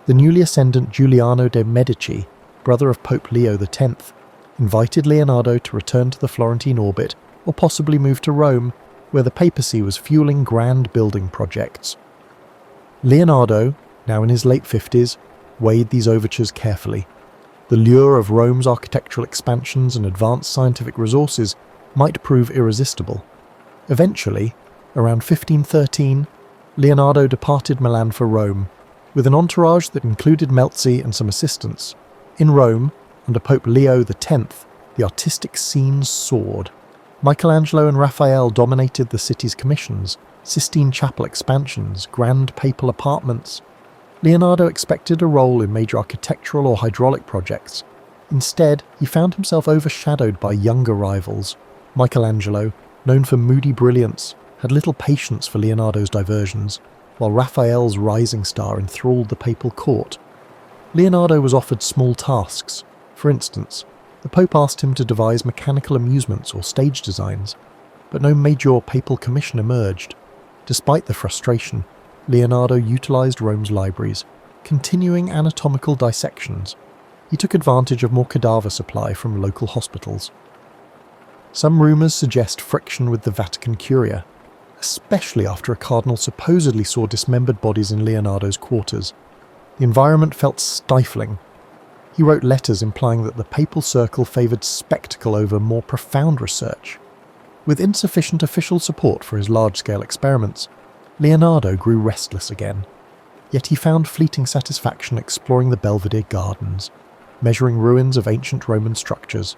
The newly ascendant Giuliano de' Medici, brother of Pope Leo X, invited Leonardo to return to the Florentine orbit or possibly move to Rome, where the papacy was fueling grand building projects. Leonardo, now in his late 50s, weighed these overtures carefully. The lure of Rome's architectural expansions and advanced scientific resources might prove irresistible. Eventually, around 1513, Leonardo departed Milan for Rome, with an entourage that included Melzi and some assistants. In Rome, under Pope Leo X, the artistic scene soared. Michelangelo and Raphael dominated the city's commissions, Sistine Chapel expansions, grand papal apartments. Leonardo expected a role in major architectural or hydraulic projects. Instead, he found himself overshadowed by younger rivals. Michelangelo, known for moody brilliance, had little patience for Leonardo's diversions, while Raphael's rising star enthralled the papal court. Leonardo was offered small tasks. For instance, the Pope asked him to devise mechanical amusements or stage designs, but no major papal commission emerged. Despite the frustration, Leonardo utilized Rome's libraries, continuing anatomical dissections. He took advantage of more cadaver supply from local hospitals. Some rumors suggest friction with the Vatican Curia, especially after a cardinal supposedly saw dismembered bodies in Leonardo's quarters. The environment felt stifling. He wrote letters implying that the papal circle favoured spectacle over more profound research. With insufficient official support for his large-scale experiments, Leonardo grew restless again. Yet he found fleeting satisfaction exploring the Belvedere Gardens, measuring ruins of ancient Roman structures.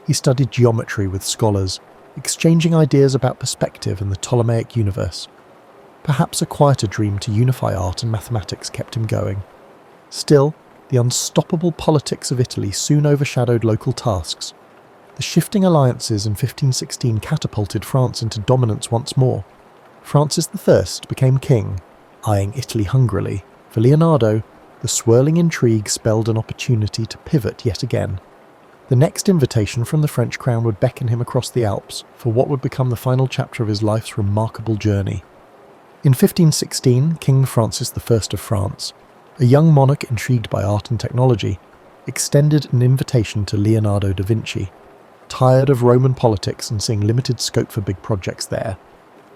He studied geometry with scholars, exchanging ideas about perspective and the Ptolemaic universe. Perhaps a quieter dream to unify art and mathematics kept him going. Still, the unstoppable politics of Italy soon overshadowed local tasks. The shifting alliances in 1516 catapulted France into dominance once more. Francis I became king, eyeing Italy hungrily. For Leonardo, the swirling intrigue spelled an opportunity to pivot yet again. The next invitation from the French crown would beckon him across the Alps for what would become the final chapter of his life's remarkable journey. In 1516, King Francis I of France, a young monarch intrigued by art and technology, extended an invitation to Leonardo da Vinci. Tired of Roman politics and seeing limited scope for big projects there,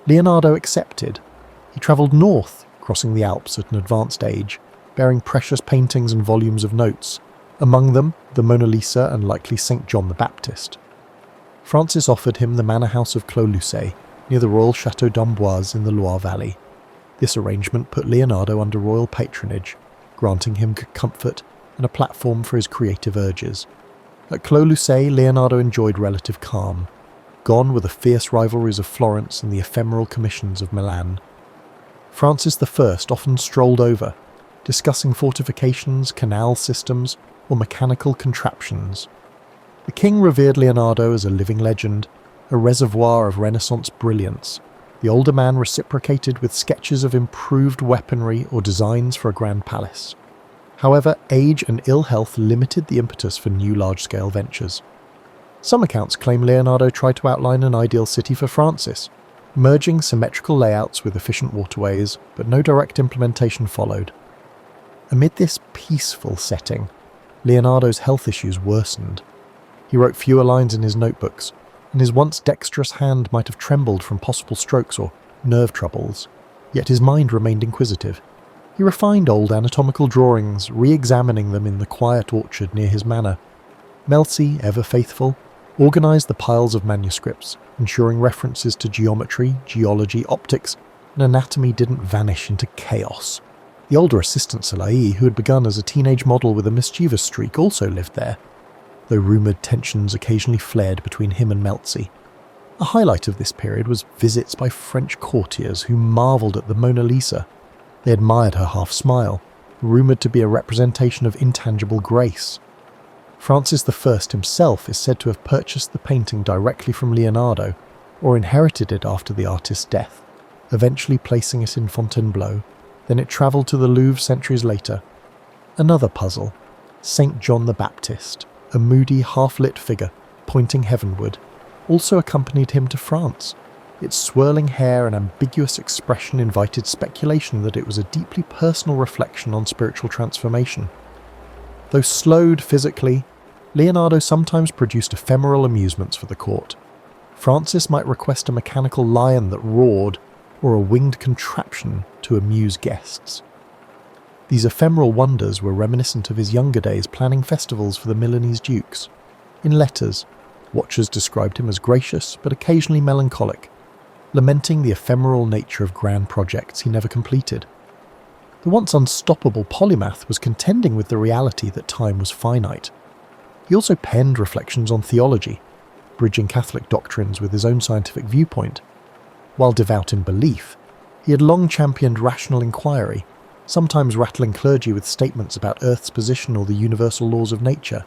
Leonardo accepted. He travelled north, crossing the Alps at an advanced age, bearing precious paintings and volumes of notes, among them the Mona Lisa and likely St. John the Baptist. Francis offered him the manor house of Clos-Lucé, near the royal Château d'Amboise in the Loire Valley. This arrangement put Leonardo under royal patronage, granting him good comfort and a platform for his creative urges. At Clos-Lucé, Leonardo enjoyed relative calm, gone were the fierce rivalries of Florence and the ephemeral commissions of Milan. Francis I often strolled over, discussing fortifications, canal systems, or mechanical contraptions. The king revered Leonardo as a living legend, a reservoir of Renaissance brilliance. The older man reciprocated with sketches of improved weaponry or designs for a grand palace. However, age and ill health limited the impetus for new large-scale ventures. Some accounts claim Leonardo tried to outline an ideal city for Francis, merging symmetrical layouts with efficient waterways, but no direct implementation followed. Amid this peaceful setting, Leonardo's health issues worsened. He wrote fewer lines in his notebooks, and his once dexterous hand might have trembled from possible strokes or nerve troubles, yet his mind remained inquisitive. He refined old anatomical drawings, re-examining them in the quiet orchard near his manor. Melzi, ever faithful, organised the piles of manuscripts, ensuring references to geometry, geology, optics, and anatomy didn't vanish into chaos. The older assistant Salai, who had begun as a teenage model with a mischievous streak, also lived there, though rumoured tensions occasionally flared between him and Melzi. A highlight of this period was visits by French courtiers who marvelled at the Mona Lisa. They admired her half-smile, rumoured to be a representation of intangible grace. Francis I himself is said to have purchased the painting directly from Leonardo, or inherited it after the artist's death, eventually placing it in Fontainebleau. Then it travelled to the Louvre centuries later. Another puzzle, Saint John the Baptist, a moody, half-lit figure, pointing heavenward, also accompanied him to France. Its swirling hair and ambiguous expression invited speculation that it was a deeply personal reflection on spiritual transformation. Though slowed physically, Leonardo sometimes produced ephemeral amusements for the court. Francis might request a mechanical lion that roared, or a winged contraption to amuse guests. These ephemeral wonders were reminiscent of his younger days planning festivals for the Milanese dukes. In letters, watchers described him as gracious but occasionally melancholic, lamenting the ephemeral nature of grand projects he never completed. The once unstoppable polymath was contending with the reality that time was finite. He also penned reflections on theology, bridging Catholic doctrines with his own scientific viewpoint. While devout in belief, he had long championed rational inquiry, sometimes rattling clergy with statements about Earth's position or the universal laws of nature.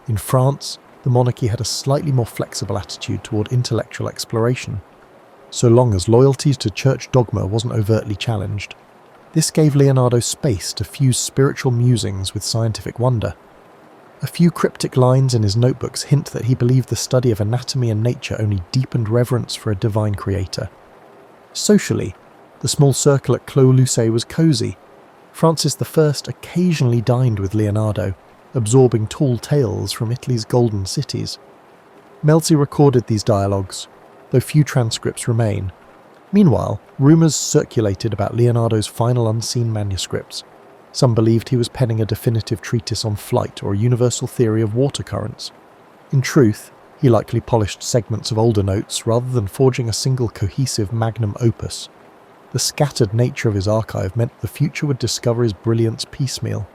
In France, the monarchy had a slightly more flexible attitude toward intellectual exploration, so long as loyalty to church dogma wasn't overtly challenged. This gave Leonardo space to fuse spiritual musings with scientific wonder. A few cryptic lines in his notebooks hint that he believed the study of anatomy and nature only deepened reverence for a divine creator. Socially, the small circle at Clos Lucé was cosy. Francis I occasionally dined with Leonardo, absorbing tall tales from Italy's golden cities. Melzi recorded these dialogues, though few transcripts remain. Meanwhile, rumours circulated about Leonardo's final unseen manuscripts. Some believed he was penning a definitive treatise on flight or a universal theory of water currents. In truth, he likely polished segments of older notes rather than forging a single cohesive magnum opus. The scattered nature of his archive meant the future would discover his brilliance piecemeal.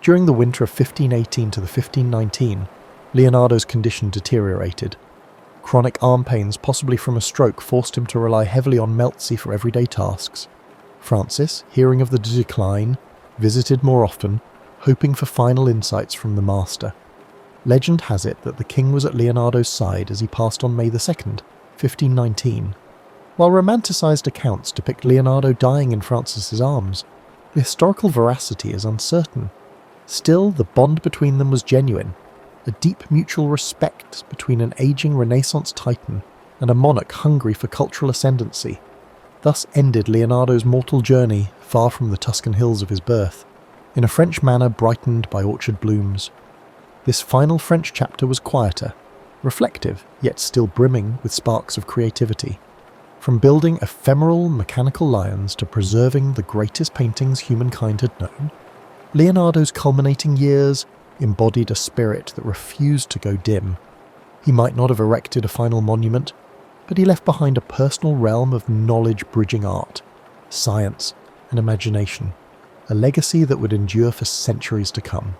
During the winter of 1518 to the 1519, Leonardo's condition deteriorated. Chronic arm pains, possibly from a stroke, forced him to rely heavily on Melzi for everyday tasks. Francis, hearing of the decline, visited more often, hoping for final insights from the master. Legend has it that the king was at Leonardo's side as he passed on May 2nd, 1519. While romanticised accounts depict Leonardo dying in Francis's arms, the historical veracity is uncertain. Still, the bond between them was genuine, a deep mutual respect between an ageing Renaissance titan and a monarch hungry for cultural ascendancy. Thus ended Leonardo's mortal journey far from the Tuscan hills of his birth, in a French manor brightened by orchard blooms. This final French chapter was quieter, reflective, yet still brimming with sparks of creativity. From building ephemeral mechanical lions to preserving the greatest paintings humankind had known, Leonardo's culminating years embodied a spirit that refused to go dim. He might not have erected a final monument, but he left behind a personal realm of knowledge-bridging art, science, and imagination, a legacy that would endure for centuries to come.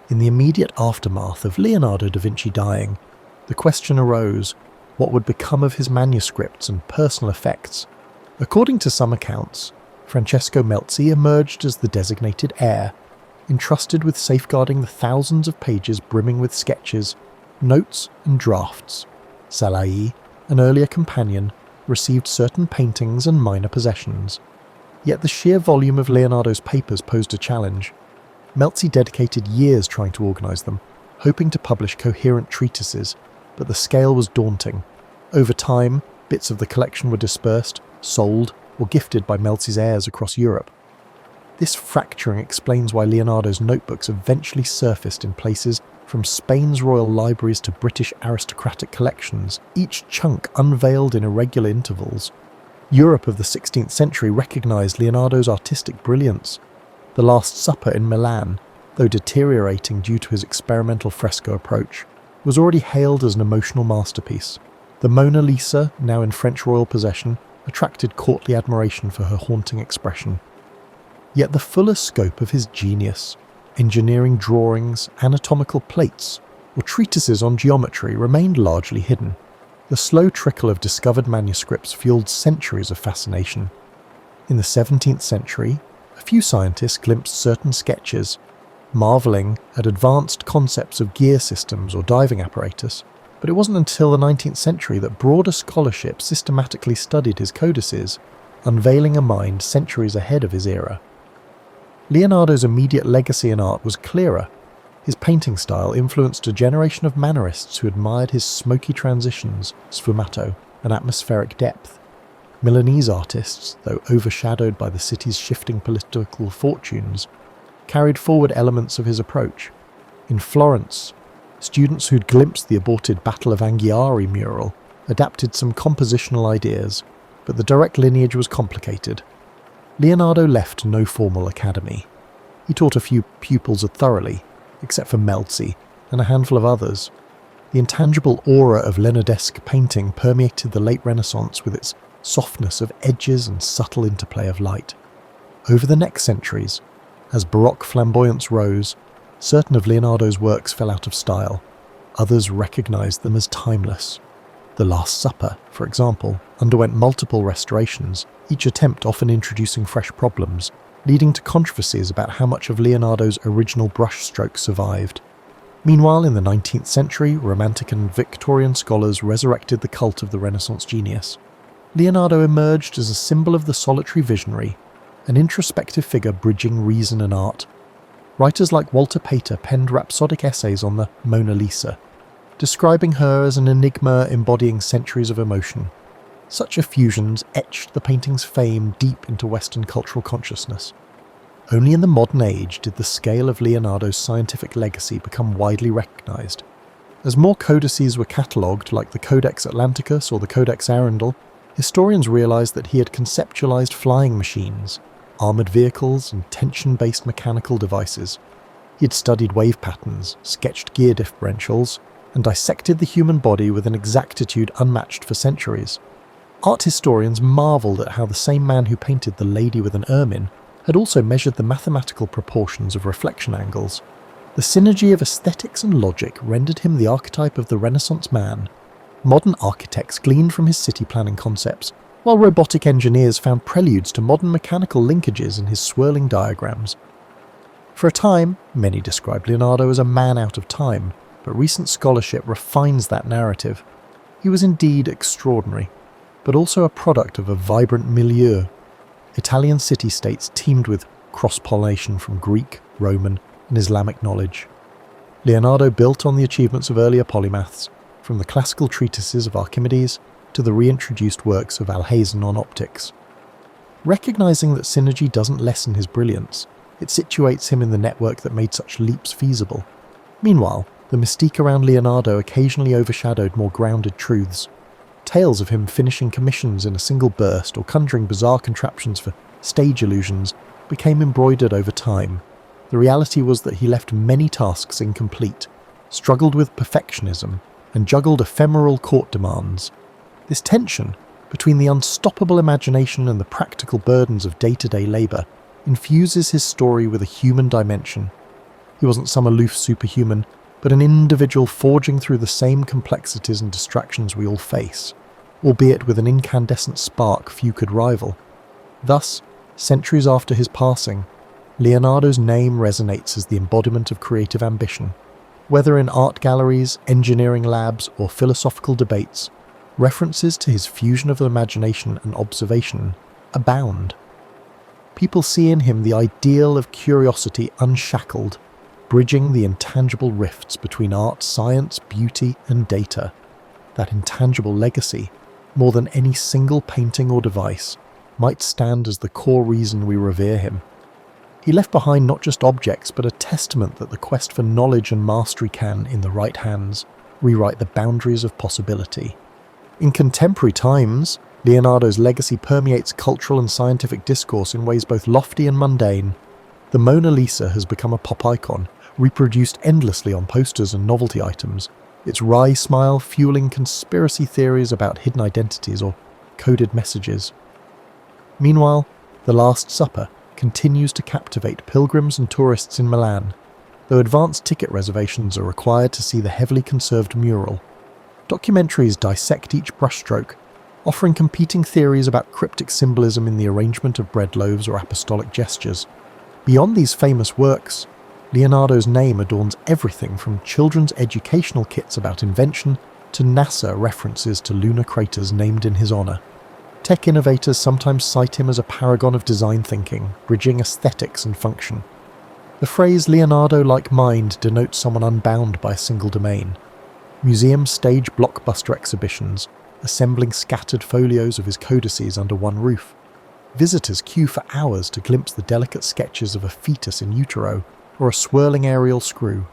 In the immediate aftermath of Leonardo da Vinci dying, the question arose, what would become of his manuscripts and personal effects? According to some accounts, Francesco Melzi emerged as the designated heir, entrusted with safeguarding the thousands of pages brimming with sketches, notes and drafts. Salai, an earlier companion, received certain paintings and minor possessions. Yet the sheer volume of Leonardo's papers posed a challenge. Melzi dedicated years trying to organise them, hoping to publish coherent treatises, but the scale was daunting. Over time, Bits of the collection were dispersed, sold, or gifted by Melzi's heirs across Europe. This fracturing explains why Leonardo's notebooks eventually surfaced in places from Spain's royal libraries to British aristocratic collections, each chunk unveiled in irregular intervals. Europe of the 16th century recognised Leonardo's artistic brilliance. The Last Supper in Milan, though deteriorating due to his experimental fresco approach, was already hailed as an emotional masterpiece. The Mona Lisa, now in French royal possession, attracted courtly admiration for her haunting expression. Yet the fuller scope of his genius, engineering drawings, anatomical plates, or treatises on geometry remained largely hidden. The slow trickle of discovered manuscripts fueled centuries of fascination. In the 17th century, a few scientists glimpsed certain sketches, marvelling at advanced concepts of gear systems or diving apparatus, but it wasn't until the 19th century that broader scholarship systematically studied his codices, unveiling a mind centuries ahead of his era. Leonardo's immediate legacy in art was clearer. His painting style influenced a generation of Mannerists who admired his smoky transitions, sfumato, and atmospheric depth. Milanese artists, though overshadowed by the city's shifting political fortunes, carried forward elements of his approach. In Florence, students who'd glimpsed the aborted Battle of Anghiari mural adapted some compositional ideas, but the direct lineage was complicated. Leonardo left no formal academy. He taught a few pupils thoroughly, except for Melzi and a handful of others. The intangible aura of Leonardesque painting permeated the late Renaissance with its softness of edges and subtle interplay of light. Over the next centuries, as Baroque flamboyance rose, certain of Leonardo's works fell out of style. Others recognized them as timeless. The Last Supper, for example, underwent multiple restorations, each attempt often introducing fresh problems, leading to controversies about how much of Leonardo's original brushstroke survived. Meanwhile, in the 19th century, Romantic and Victorian scholars resurrected the cult of the Renaissance genius. Leonardo emerged as a symbol of the solitary visionary, an introspective figure bridging reason and art. Writers like Walter Pater penned rhapsodic essays on the Mona Lisa, describing her as an enigma embodying centuries of emotion. Such effusions etched the painting's fame deep into Western cultural consciousness. Only in the modern age did the scale of Leonardo's scientific legacy become widely recognized. As more codices were catalogued, like the Codex Atlanticus or the Codex Arundel, historians realized that he had conceptualized flying machines, armored vehicles, and tension-based mechanical devices. He had studied wave patterns, sketched gear differentials, and dissected the human body with an exactitude unmatched for centuries. Art historians marvelled at how the same man who painted the lady with an ermine had also measured the mathematical proportions of reflection angles. The synergy of aesthetics and logic rendered him the archetype of the Renaissance man. Modern architects gleaned from his city planning concepts, while robotic engineers found preludes to modern mechanical linkages in his swirling diagrams. For a time, many described Leonardo as a man out of time, but recent scholarship refines that narrative. He was indeed extraordinary, but also a product of a vibrant milieu. Italian city-states teemed with cross-pollination from Greek, Roman, and Islamic knowledge. Leonardo built on the achievements of earlier polymaths, from the classical treatises of Archimedes to the reintroduced works of Alhazen on optics. Recognizing that synergy doesn't lessen his brilliance, it situates him in the network that made such leaps feasible. Meanwhile, the mystique around Leonardo occasionally overshadowed more grounded truths. Tales of him finishing commissions in a single burst or conjuring bizarre contraptions for stage illusions became embroidered over time. The reality was that he left many tasks incomplete, struggled with perfectionism, and juggled ephemeral court demands. This tension between the unstoppable imagination and the practical burdens of day-to-day labour infuses his story with a human dimension. He wasn't some aloof superhuman, but an individual forging through the same complexities and distractions we all face, albeit with an incandescent spark few could rival. Thus, centuries after his passing, Leonardo's name resonates as the embodiment of creative ambition. Whether in art galleries, engineering labs, or philosophical debates, references to his fusion of imagination and observation abound. People see in him the ideal of curiosity unshackled, bridging the intangible rifts between art, science, beauty, and data. That intangible legacy more than any single painting or device, might stand as the core reason we revere him. He left behind not just objects, but a testament that the quest for knowledge and mastery can, in the right hands, rewrite the boundaries of possibility. In contemporary times, Leonardo's legacy permeates cultural and scientific discourse in ways both lofty and mundane. The Mona Lisa has become a pop icon, reproduced endlessly on posters and novelty items, its wry smile fueling conspiracy theories about hidden identities or coded messages. Meanwhile, The Last Supper continues to captivate pilgrims and tourists in Milan, though advanced ticket reservations are required to see the heavily conserved mural. Documentaries dissect each brushstroke, offering competing theories about cryptic symbolism in the arrangement of bread loaves or apostolic gestures. Beyond these famous works, Leonardo's name adorns everything from children's educational kits about invention to NASA references to lunar craters named in his honour. Tech innovators sometimes cite him as a paragon of design thinking, bridging aesthetics and function. The phrase Leonardo-like mind denotes someone unbound by a single domain. Museums stage blockbuster exhibitions, assembling scattered folios of his codices under one roof. Visitors queue for hours to glimpse the delicate sketches of a fetus in utero or a swirling aerial screw.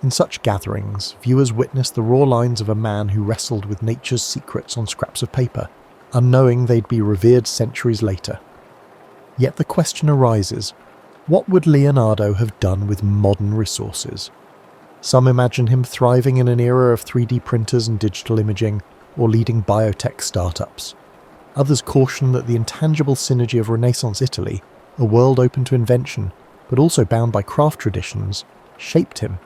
In such gatherings, viewers witness the raw lines of a man who wrestled with nature's secrets on scraps of paper, unknowing they'd be revered centuries later. Yet the question arises, what would Leonardo have done with modern resources? Some imagine him thriving in an era of 3D printers and digital imaging, or leading biotech startups. Others caution that the intangible synergy of Renaissance Italy, a world open to invention, but also bound by craft traditions, shaped him.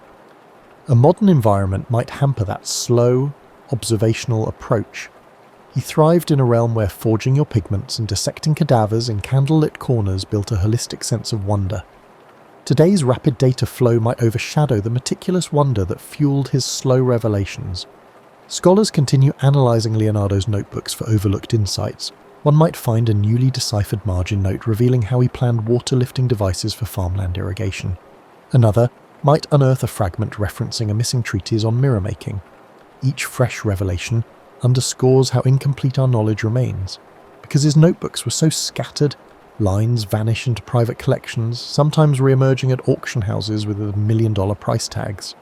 A modern environment might hamper that slow, observational approach. He thrived in a realm where forging your pigments and dissecting cadavers in candlelit corners built a holistic sense of wonder. Today's rapid data flow might overshadow the meticulous wonder that fueled his slow revelations. Scholars continue analysing Leonardo's notebooks for overlooked insights. One might find a newly deciphered margin note revealing how he planned water-lifting devices for farmland irrigation. Another might unearth a fragment referencing a missing treatise on mirror making. Each fresh revelation underscores how incomplete our knowledge remains. Because his notebooks were so scattered, lines vanish into private collections, sometimes re-emerging at auction houses with $1 million price tags.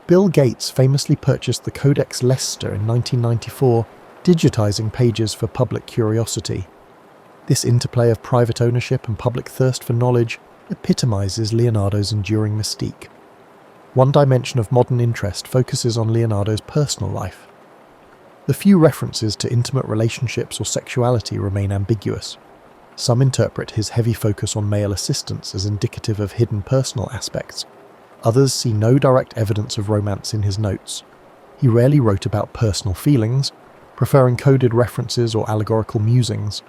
Bill Gates famously purchased the Codex Leicester in 1994, digitizing pages for public curiosity. This interplay of private ownership and public thirst for knowledge epitomizes Leonardo's enduring mystique. One dimension of modern interest focuses on Leonardo's personal life. The few references to intimate relationships or sexuality remain ambiguous. Some interpret his heavy focus on male assistants as indicative of hidden personal aspects. Others see no direct evidence of romance in his notes. He rarely wrote about personal feelings, preferring coded references or allegorical musings.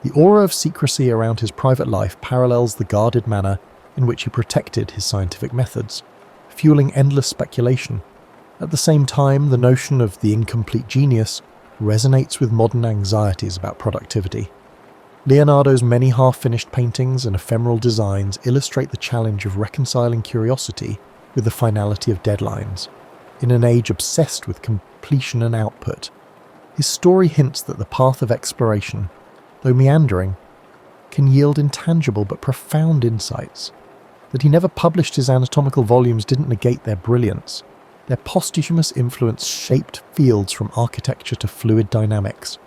The aura of secrecy around his private life parallels the guarded manner in which he protected his scientific methods, fueling endless speculation. At the same time, the notion of the incomplete genius resonates with modern anxieties about productivity. Leonardo's many half-finished paintings and ephemeral designs illustrate the challenge of reconciling curiosity with the finality of deadlines. In an age obsessed with completion and output, his story hints that the path of exploration, though meandering, can yield intangible but profound insights. That he never published his anatomical volumes didn't negate their brilliance. Their posthumous influence shaped fields from architecture to fluid dynamics.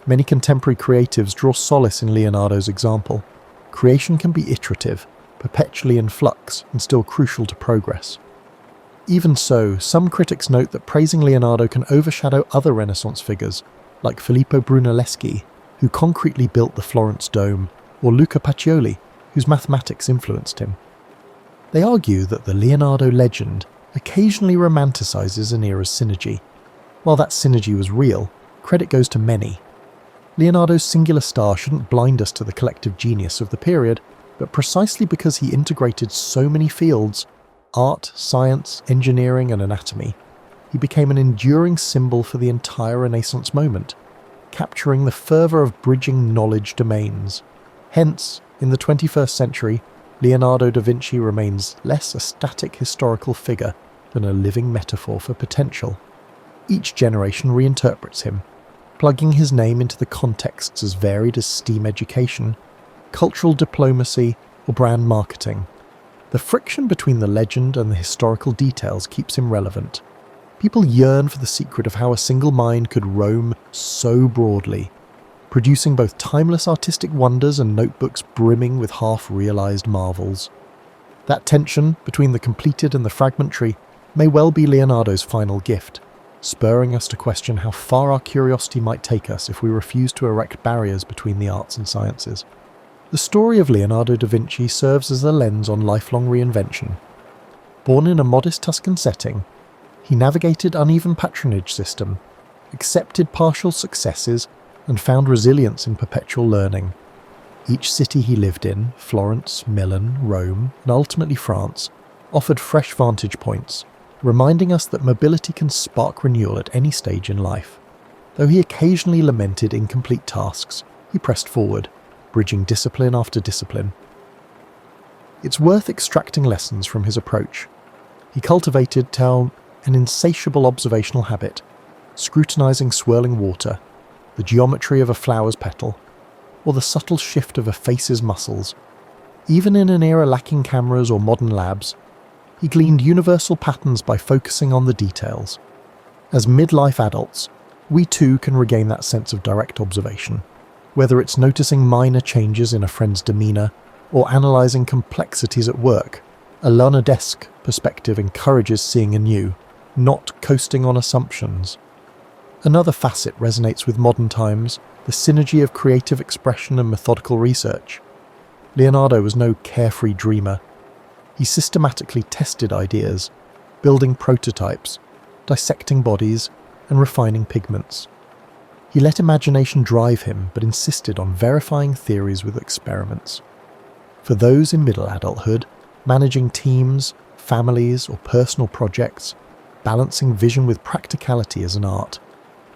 Many contemporary creatives draw solace in Leonardo's example. Creation can be iterative, perpetually in flux, and still crucial to progress. Even so, some critics note that praising Leonardo can overshadow other Renaissance figures, like Filippo Brunelleschi, who concretely built the Florence Dome, or Luca Pacioli, whose mathematics influenced him. They argue that the Leonardo legend occasionally romanticizes an era's synergy. While that synergy was real, credit goes to many. Leonardo's singular star shouldn't blind us to the collective genius of the period, but precisely because he integrated so many fields, art, science, engineering, and anatomy, he became an enduring symbol for the entire Renaissance moment, capturing the fervour of bridging knowledge domains. Hence, in the 21st century, Leonardo da Vinci remains less a static historical figure than a living metaphor for potential. Each generation reinterprets him, plugging his name into the contexts as varied as STEAM education, cultural diplomacy, or brand marketing. The friction between the legend and the historical details keeps him relevant. People yearn for the secret of how a single mind could roam so broadly, producing both timeless artistic wonders and notebooks brimming with half-realized marvels. That tension between the completed and the fragmentary may well be Leonardo's final gift, spurring us to question how far our curiosity might take us if we refuse to erect barriers between the arts and sciences. The story of Leonardo da Vinci serves as a lens on lifelong reinvention. Born in a modest Tuscan setting, he navigated uneven patronage system, accepted partial successes, and found resilience in perpetual learning. Each city he lived in, Florence, Milan, Rome, and ultimately France, offered fresh vantage points, reminding us that mobility can spark renewal at any stage in life. Though he occasionally lamented incomplete tasks, he pressed forward, bridging discipline after discipline. It's worth extracting lessons from his approach. He cultivated an insatiable observational habit, scrutinizing swirling water, the geometry of a flower's petal, or the subtle shift of a face's muscles. Even in an era lacking cameras or modern labs, he gleaned universal patterns by focusing on the details. As midlife adults, we too can regain that sense of direct observation, whether it's noticing minor changes in a friend's demeanour or analysing complexities at work. A Leonardesque perspective encourages seeing anew, not coasting on assumptions. Another facet resonates with modern times, the synergy of creative expression and methodical research. Leonardo was no carefree dreamer. He systematically tested ideas, building prototypes, dissecting bodies, and refining pigments. He let imagination drive him, but insisted on verifying theories with experiments. For those in middle adulthood, managing teams, families, or personal projects, balancing vision with practicality is an art.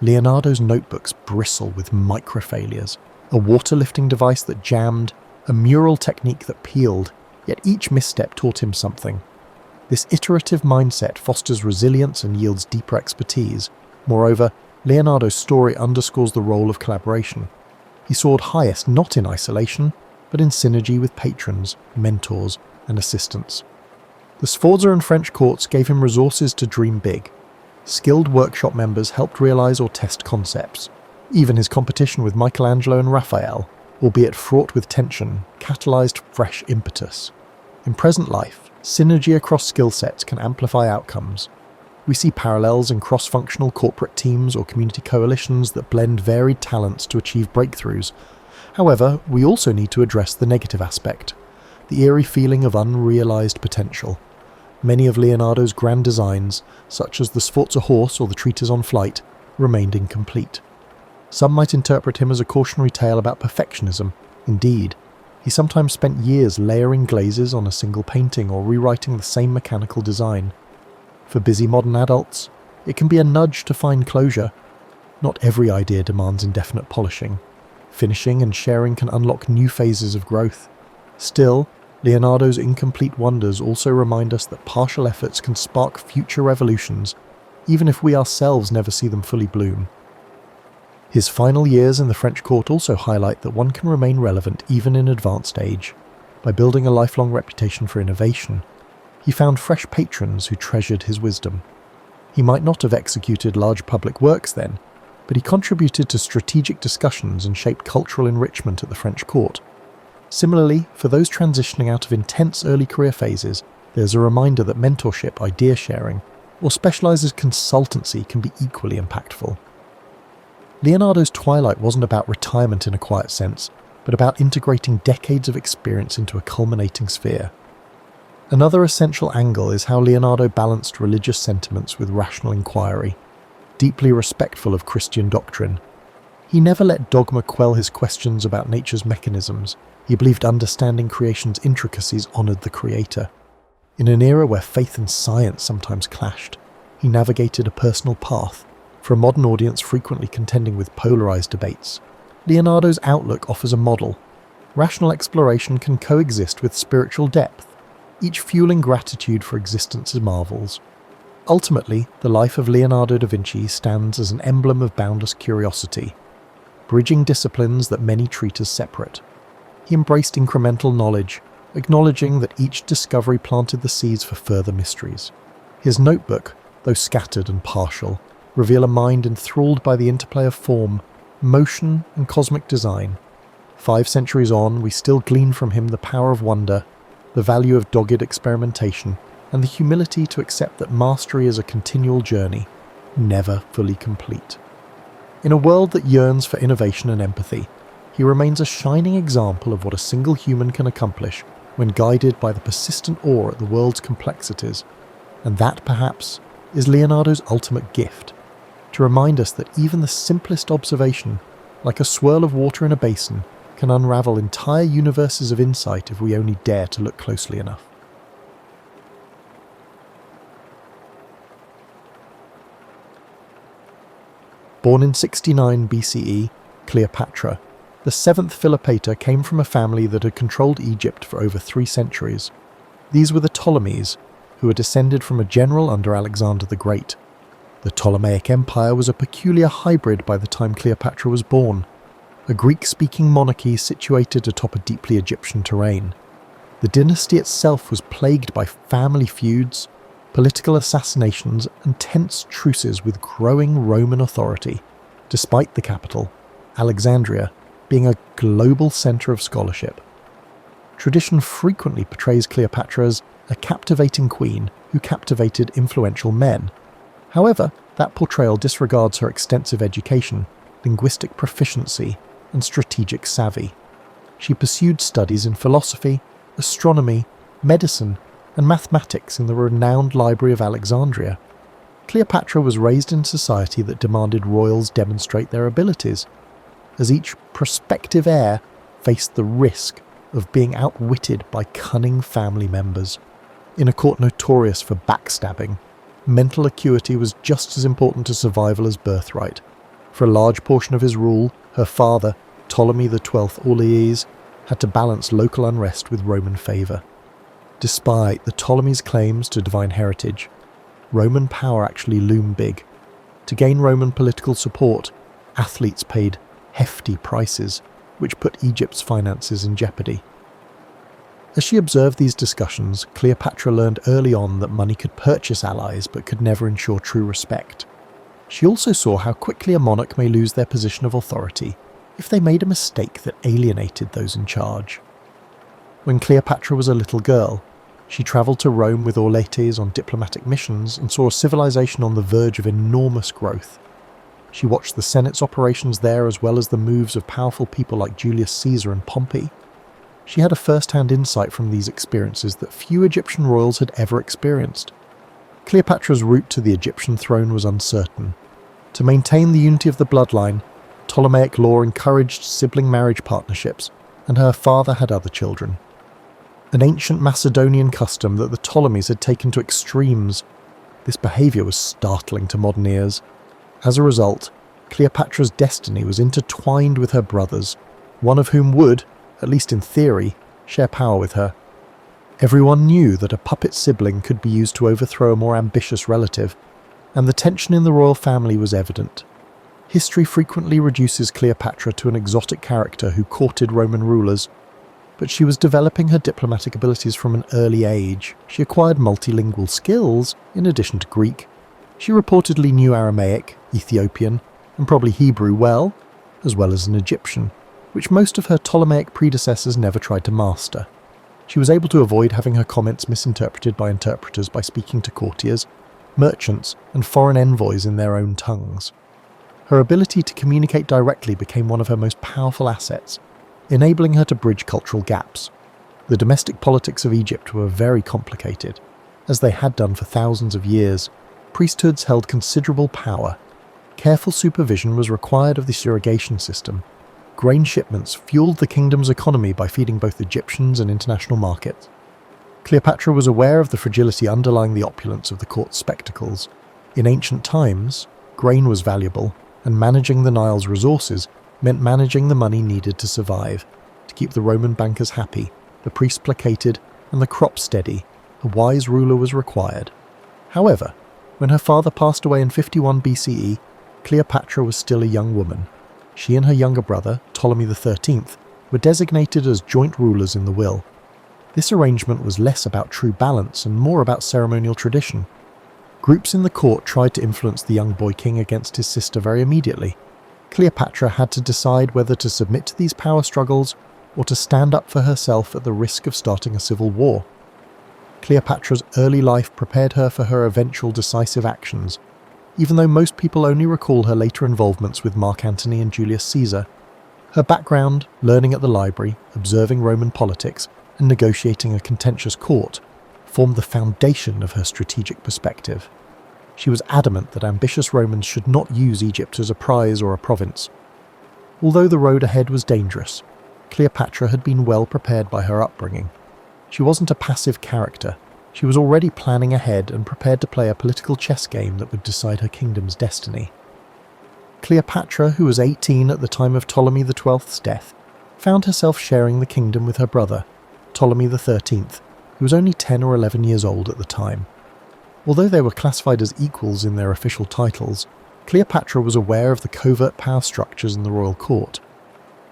Leonardo's notebooks bristle with micro-failures, a water-lifting device that jammed, a mural technique that peeled, yet each misstep taught him something. This iterative mindset fosters resilience and yields deeper expertise. Moreover, Leonardo's story underscores the role of collaboration. He soared highest not in isolation, but in synergy with patrons, mentors, and assistants. The Sforza and French courts gave him resources to dream big. Skilled workshop members helped realize or test concepts. Even his competition with Michelangelo and Raphael, albeit fraught with tension, catalyzed fresh impetus. In present life, synergy across skill sets can amplify outcomes. We see parallels in cross-functional corporate teams or community coalitions that blend varied talents to achieve breakthroughs. However, we also need to address the negative aspect, the eerie feeling of unrealized potential. Many of Leonardo's grand designs, such as the Sforza horse or the treatise on flight, remained incomplete. Some might interpret him as a cautionary tale about perfectionism. Indeed, he sometimes spent years layering glazes on a single painting or rewriting the same mechanical design. For busy modern adults, it can be a nudge to find closure. Not every idea demands indefinite polishing. Finishing and sharing can unlock new phases of growth. Still, Leonardo's incomplete wonders also remind us that partial efforts can spark future revolutions, even if we ourselves never see them fully bloom. His final years in the French court also highlight that one can remain relevant even in advanced age. By building a lifelong reputation for innovation, he found fresh patrons who treasured his wisdom. He might not have executed large public works then, but he contributed to strategic discussions and shaped cultural enrichment at the French court. Similarly, for those transitioning out of intense early career phases, there's a reminder that mentorship, idea sharing, or specialized consultancy can be equally impactful. Leonardo's twilight wasn't about retirement in a quiet sense, but about integrating decades of experience into a culminating sphere. Another essential angle is how Leonardo balanced religious sentiments with rational inquiry, deeply respectful of Christian doctrine. He never let dogma quell his questions about nature's mechanisms. He believed understanding creation's intricacies honored the creator. In an era where faith and science sometimes clashed, he navigated a personal path, for a modern audience frequently contending with polarized debates. Leonardo's outlook offers a model. Rational exploration can coexist with spiritual depth, each fueling gratitude for existence's marvels. Ultimately, the life of Leonardo da Vinci stands as an emblem of boundless curiosity, bridging disciplines that many treat as separate. He embraced incremental knowledge, acknowledging that each discovery planted the seeds for further mysteries. His notebook, though scattered and partial, reveal a mind enthralled by the interplay of form, motion, and cosmic design. 5 centuries on, we still glean from him the power of wonder, the value of dogged experimentation, and the humility to accept that mastery is a continual journey, never fully complete. In a world that yearns for innovation and empathy, he remains a shining example of what a single human can accomplish when guided by the persistent awe at the world's complexities. And that, perhaps, is Leonardo's ultimate gift, to remind us that even the simplest observation, like a swirl of water in a basin, can unravel entire universes of insight if we only dare to look closely enough. Born in 69 BCE, Cleopatra, the 7th Philopatra, came from a family that had controlled Egypt for over 3 centuries. These were the Ptolemies, who were descended from a general under Alexander the Great. The Ptolemaic Empire was a peculiar hybrid by the time Cleopatra was born, a Greek-speaking monarchy situated atop a deeply Egyptian terrain. The dynasty itself was plagued by family feuds, political assassinations, and tense truces with growing Roman authority, despite the capital, Alexandria, being a global centre of scholarship. Tradition frequently portrays Cleopatra as a captivating queen who captivated influential men. However, that portrayal disregards her extensive education, linguistic proficiency, and strategic savvy. She pursued studies in philosophy, astronomy, medicine, and mathematics in the renowned Library of Alexandria. Cleopatra was raised in a society that demanded royals demonstrate their abilities, as each prospective heir faced the risk of being outwitted by cunning family members. In a court notorious for backstabbing, mental acuity was just as important to survival as birthright. For a large portion of his rule, her father, Ptolemy XII Auletes, had to balance local unrest with Roman favour. Despite the Ptolemies' claims to divine heritage, Roman power actually loomed big. To gain Roman political support, athletes paid hefty prices, which put Egypt's finances in jeopardy. As she observed these discussions, Cleopatra learned early on that money could purchase allies but could never ensure true respect. She also saw how quickly a monarch may lose their position of authority if they made a mistake that alienated those in charge. When Cleopatra was a little girl, she travelled to Rome with Auletes on diplomatic missions and saw a civilization on the verge of enormous growth. She watched the Senate's operations there as well as the moves of powerful people like Julius Caesar and Pompey. She had a first-hand insight from these experiences that few Egyptian royals had ever experienced. Cleopatra's route to the Egyptian throne was uncertain. To maintain the unity of the bloodline, Ptolemaic law encouraged sibling marriage partnerships, and her father had other children. An ancient Macedonian custom that the Ptolemies had taken to extremes. This behaviour was startling to modern ears. As a result, Cleopatra's destiny was intertwined with her brothers, one of whom would, at least in theory, share power with her. Everyone knew that a puppet sibling could be used to overthrow a more ambitious relative, and the tension in the royal family was evident. History frequently reduces Cleopatra to an exotic character who courted Roman rulers, but she was developing her diplomatic abilities from an early age. She acquired multilingual skills, in addition to Greek. She reportedly knew Aramaic, Ethiopian, and probably Hebrew well as an Egyptian, which most of her Ptolemaic predecessors never tried to master. She was able to avoid having her comments misinterpreted by interpreters by speaking to courtiers, merchants, and foreign envoys in their own tongues. Her ability to communicate directly became one of her most powerful assets, enabling her to bridge cultural gaps. The domestic politics of Egypt were very complicated. As they had done for thousands of years, priesthoods held considerable power. Careful supervision was required of the surrogation system. Grain shipments fueled the kingdom's economy by feeding both Egyptians and international markets. Cleopatra was aware of the fragility underlying the opulence of the court's spectacles. In ancient times, grain was valuable, and managing the Nile's resources meant managing the money needed to survive. To keep the Roman bankers happy, the priests placated, and the crops steady, a wise ruler was required. However, When her father passed away in 51 BCE, Cleopatra was still a young woman. She and her younger brother, Ptolemy XIII, were designated as joint rulers in the will. This arrangement was less about true balance and more about ceremonial tradition. Groups in the court tried to influence the young boy king against his sister very immediately. Cleopatra had to decide whether to submit to these power struggles or to stand up for herself at the risk of starting a civil war. Cleopatra's early life prepared her for her eventual decisive actions, even though most people only recall her later involvements with Mark Antony and Julius Caesar. Her background, learning at the library, observing Roman politics, and negotiating a contentious court, formed the foundation of her strategic perspective. She was adamant that ambitious Romans should not use Egypt as a prize or a province. Although the road ahead was dangerous, Cleopatra had been well prepared by her upbringing. She wasn't a passive character. She was already planning ahead and prepared to play a political chess game that would decide her kingdom's destiny. Cleopatra, who was 18 at the time of Ptolemy XII's death, found herself sharing the kingdom with her brother, Ptolemy XIII, who was only 10 or 11 years old at the time. Although they were classified as equals in their official titles, Cleopatra was aware of the covert power structures in the royal court.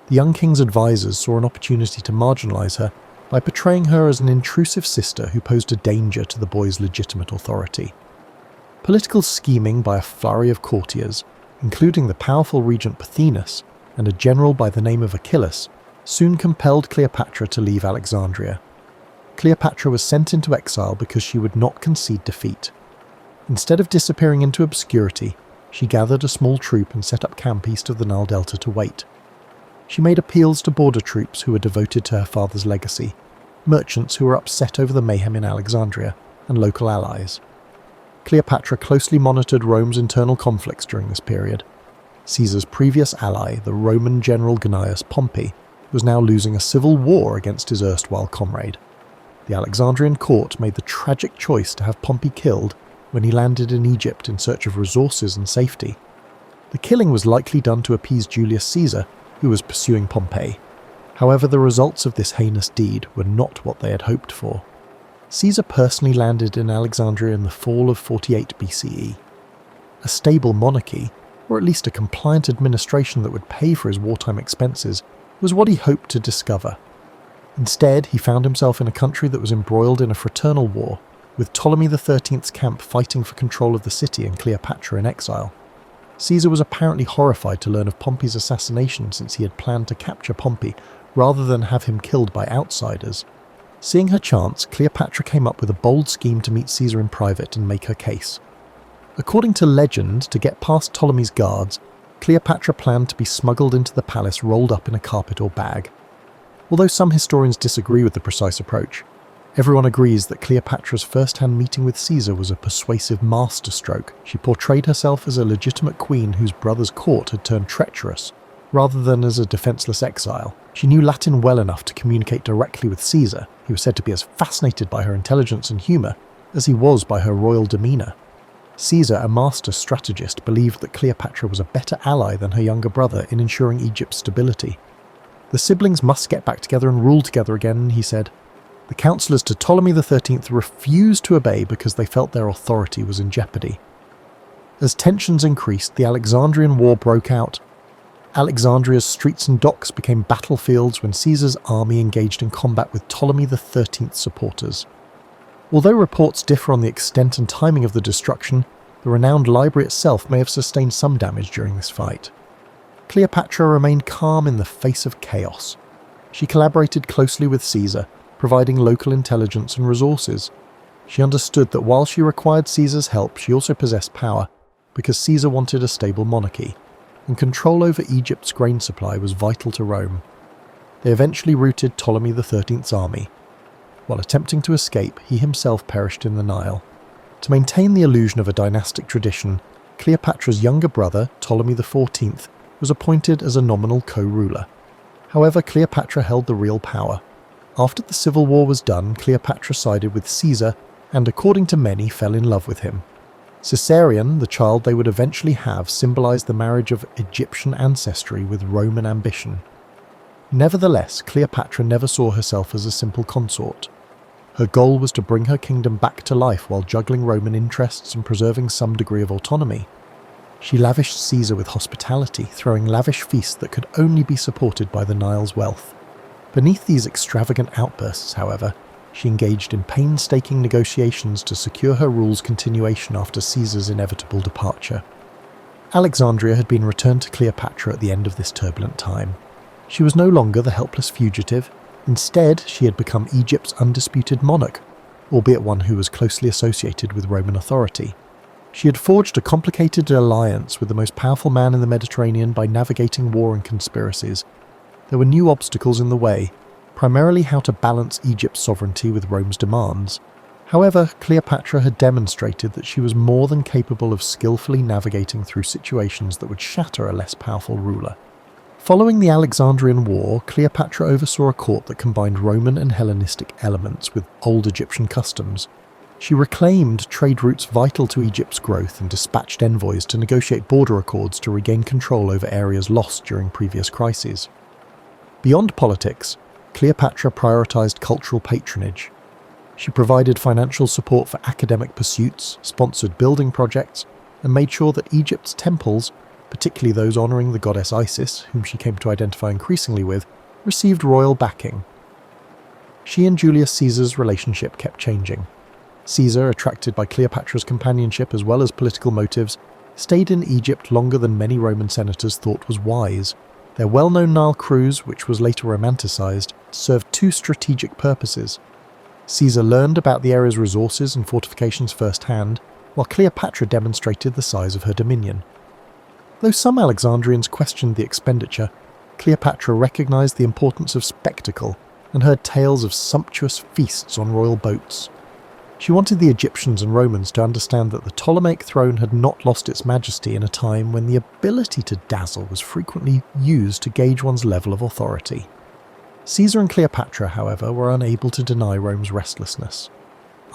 The young king's advisors saw an opportunity to marginalise her by portraying her as an intrusive sister who posed a danger to the boy's legitimate authority. Political scheming by a flurry of courtiers, including the powerful regent Pothinus and a general by the name of Achilles, soon compelled Cleopatra to leave Alexandria. Cleopatra was sent into exile because she would not concede defeat. Instead of disappearing into obscurity, she gathered a small troop and set up camp east of the Nile Delta to wait. She made appeals to border troops who were devoted to her father's legacy, merchants who were upset over the mayhem in Alexandria, and local allies. Cleopatra closely monitored Rome's internal conflicts during this period. Caesar's previous ally, the Roman general Gnaeus Pompey, was now losing a civil war against his erstwhile comrade. The Alexandrian court made the tragic choice to have Pompey killed when he landed in Egypt in search of resources and safety. The killing was likely done to appease Julius Caesar, who was pursuing Pompey. However, the results of this heinous deed were not what they had hoped for. Caesar personally landed in Alexandria in the fall of 48 BCE. A stable monarchy, or at least a compliant administration that would pay for his wartime expenses, was what he hoped to discover. Instead, he found himself in a country that was embroiled in a fraternal war, with Ptolemy XIII's camp fighting for control of the city and Cleopatra in exile. Caesar was apparently horrified to learn of Pompey's assassination, since he had planned to capture Pompey rather than have him killed by outsiders. Seeing her chance, Cleopatra came up with a bold scheme to meet Caesar in private and make her case. According to legend, to get past Ptolemy's guards, Cleopatra planned to be smuggled into the palace rolled up in a carpet or bag. Although some historians disagree with the precise approach, everyone agrees that Cleopatra's first-hand meeting with Caesar was a persuasive masterstroke. She portrayed herself as a legitimate queen whose brother's court had turned treacherous, rather than as a defenseless exile. She knew Latin well enough to communicate directly with Caesar, who was said to be as fascinated by her intelligence and humour as he was by her royal demeanour. Caesar, a master strategist, believed that Cleopatra was a better ally than her younger brother in ensuring Egypt's stability. The siblings must get back together and rule together again, he said. The councillors to Ptolemy XIII refused to obey because they felt their authority was in jeopardy. As tensions increased, the Alexandrian War broke out. Alexandria's streets and docks became battlefields when Caesar's army engaged in combat with Ptolemy XIII's supporters. Although reports differ on the extent and timing of the destruction, the renowned library itself may have sustained some damage during this fight. Cleopatra remained calm in the face of chaos. She collaborated closely with Caesar, providing local intelligence and resources. She understood that while she required Caesar's help, she also possessed power, because Caesar wanted a stable monarchy, and control over Egypt's grain supply was vital to Rome. They eventually routed Ptolemy XIII's army. While attempting to escape, he himself perished in the Nile. To maintain the illusion of a dynastic tradition, Cleopatra's younger brother, Ptolemy XIV, was appointed as a nominal co-ruler. However, Cleopatra held the real power. After the civil war was done, Cleopatra sided with Caesar and, according to many, fell in love with him. Caesarion, the child they would eventually have, symbolized the marriage of Egyptian ancestry with Roman ambition. Nevertheless, Cleopatra never saw herself as a simple consort. Her goal was to bring her kingdom back to life while juggling Roman interests and preserving some degree of autonomy. She lavished Caesar with hospitality, throwing lavish feasts that could only be supported by the Nile's wealth. Beneath these extravagant outbursts, however, she engaged in painstaking negotiations to secure her rule's continuation after Caesar's inevitable departure. Alexandria had been returned to Cleopatra at the end of this turbulent time. She was no longer the helpless fugitive. Instead, she had become Egypt's undisputed monarch, albeit one who was closely associated with Roman authority. She had forged a complicated alliance with the most powerful man in the Mediterranean by navigating war and conspiracies. There were new obstacles in the way, primarily how to balance Egypt's sovereignty with Rome's demands. However, Cleopatra had demonstrated that she was more than capable of skillfully navigating through situations that would shatter a less powerful ruler. Following the Alexandrian War, Cleopatra oversaw a court that combined Roman and Hellenistic elements with old Egyptian customs. She reclaimed trade routes vital to Egypt's growth and dispatched envoys to negotiate border accords to regain control over areas lost during previous crises. Beyond politics, Cleopatra prioritized cultural patronage. She provided financial support for academic pursuits, sponsored building projects, and made sure that Egypt's temples, particularly those honouring the goddess Isis, whom she came to identify increasingly with, received royal backing. She and Julius Caesar's relationship kept changing. Caesar, attracted by Cleopatra's companionship as well as political motives, stayed in Egypt longer than many Roman senators thought was wise. Their well-known Nile cruise, which was later romanticized, served two strategic purposes. Caesar learned about the area's resources and fortifications firsthand, while Cleopatra demonstrated the size of her dominion. Though some Alexandrians questioned the expenditure, Cleopatra recognized the importance of spectacle and heard tales of sumptuous feasts on royal boats. She wanted the Egyptians and Romans to understand that the Ptolemaic throne had not lost its majesty in a time when the ability to dazzle was frequently used to gauge one's level of authority. Caesar and Cleopatra, however, were unable to deny Rome's restlessness.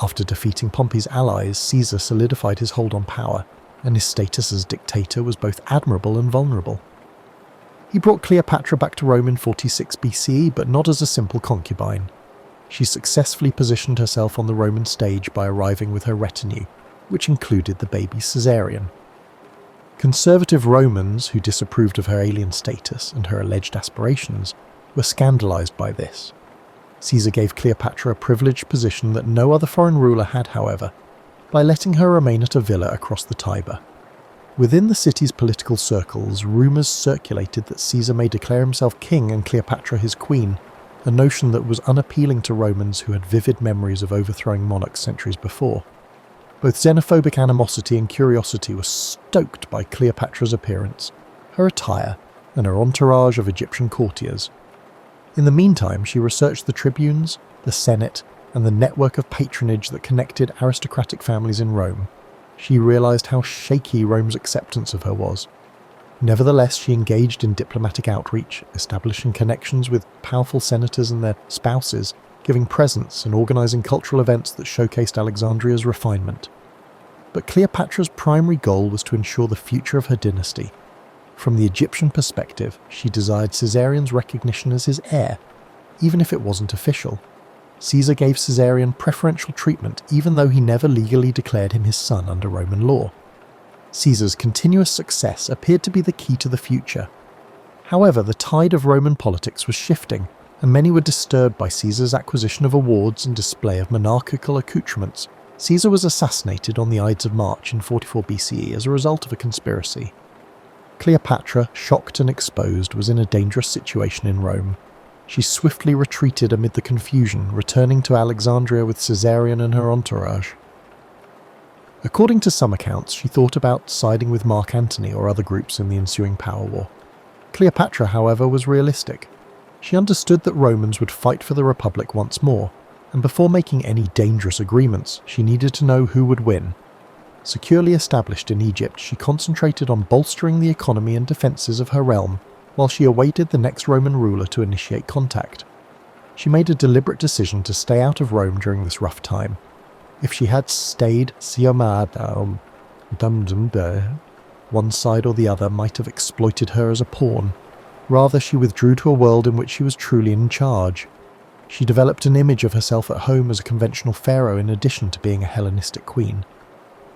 After defeating Pompey's allies, Caesar solidified his hold on power, and his status as dictator was both admirable and vulnerable. He brought Cleopatra back to Rome in 46 BCE, but not as a simple concubine. She successfully positioned herself on the Roman stage by arriving with her retinue, which included the baby Caesarion. Conservative Romans, who disapproved of her alien status and her alleged aspirations, were scandalized by this. Caesar gave Cleopatra a privileged position that no other foreign ruler had, however, by letting her remain at a villa across the Tiber. Within the city's political circles, rumours circulated that Caesar may declare himself king and Cleopatra his queen, a notion that was unappealing to Romans who had vivid memories of overthrowing monarchs centuries before. Both xenophobic animosity and curiosity were stoked by Cleopatra's appearance, her attire, and her entourage of Egyptian courtiers. In the meantime, she researched the tribunes, the Senate, and the network of patronage that connected aristocratic families in Rome. She realized how shaky Rome's acceptance of her was. Nevertheless, she engaged in diplomatic outreach, establishing connections with powerful senators and their spouses, giving presents and organizing cultural events that showcased Alexandria's refinement. But Cleopatra's primary goal was to ensure the future of her dynasty. From the Egyptian perspective, she desired Caesarion's recognition as his heir, even if it wasn't official. Caesar gave Caesarion preferential treatment even though he never legally declared him his son under Roman law. Caesar's continuous success appeared to be the key to the future. However, the tide of Roman politics was shifting, and many were disturbed by Caesar's acquisition of awards and display of monarchical accoutrements. Caesar was assassinated on the Ides of March in 44 BCE as a result of a conspiracy. Cleopatra, shocked and exposed, was in a dangerous situation in Rome. She swiftly retreated amid the confusion, returning to Alexandria with Caesarion and her entourage. According to some accounts, she thought about siding with Mark Antony or other groups in the ensuing power war. Cleopatra, however, was realistic. She understood that Romans would fight for the Republic once more, and before making any dangerous agreements, she needed to know who would win. Securely established in Egypt, she concentrated on bolstering the economy and defences of her realm, while she awaited the next Roman ruler to initiate contact. She made a deliberate decision to stay out of Rome during this rough time. If she had stayed, one side or the other might have exploited her as a pawn. Rather, she withdrew to a world in which she was truly in charge. She developed an image of herself at home as a conventional pharaoh in addition to being a Hellenistic queen.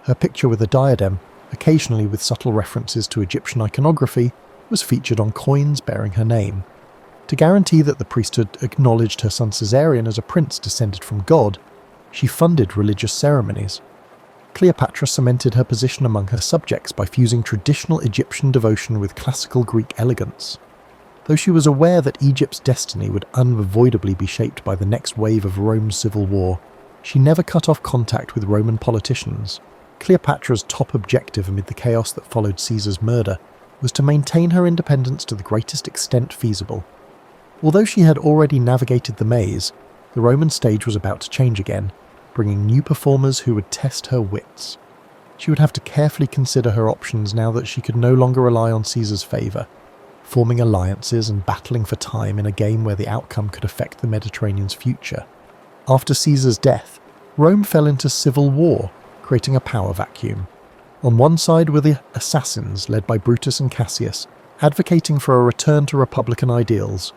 Her picture with a diadem, occasionally with subtle references to Egyptian iconography, was featured on coins bearing her name. To guarantee that the priesthood acknowledged her son Caesarion as a prince descended from God, she funded religious ceremonies. Cleopatra cemented her position among her subjects by fusing traditional Egyptian devotion with classical Greek elegance. Though she was aware that Egypt's destiny would unavoidably be shaped by the next wave of Rome's civil war, she never cut off contact with Roman politicians. Cleopatra's top objective amid the chaos that followed Caesar's murder was to maintain her independence to the greatest extent feasible. Although she had already navigated the maze, the Roman stage was about to change again, bringing new performers who would test her wits. She would have to carefully consider her options now that she could no longer rely on Caesar's favour, forming alliances and battling for time in a game where the outcome could affect the Mediterranean's future. After Caesar's death, Rome fell into civil war, creating a power vacuum. On one side were the assassins led by Brutus and Cassius, advocating for a return to republican ideals.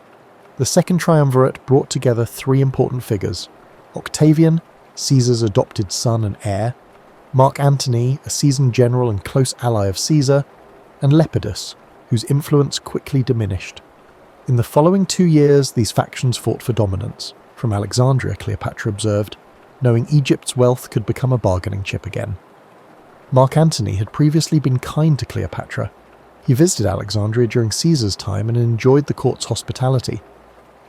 The second triumvirate brought together three important figures: Octavian, Caesar's adopted son and heir; Mark Antony, a seasoned general and close ally of Caesar; and Lepidus, whose influence quickly diminished. In the following 2 years, these factions fought for dominance. From Alexandria, Cleopatra observed, knowing Egypt's wealth could become a bargaining chip again. Mark Antony had previously been kind to Cleopatra. He visited Alexandria during Caesar's time and enjoyed the court's hospitality.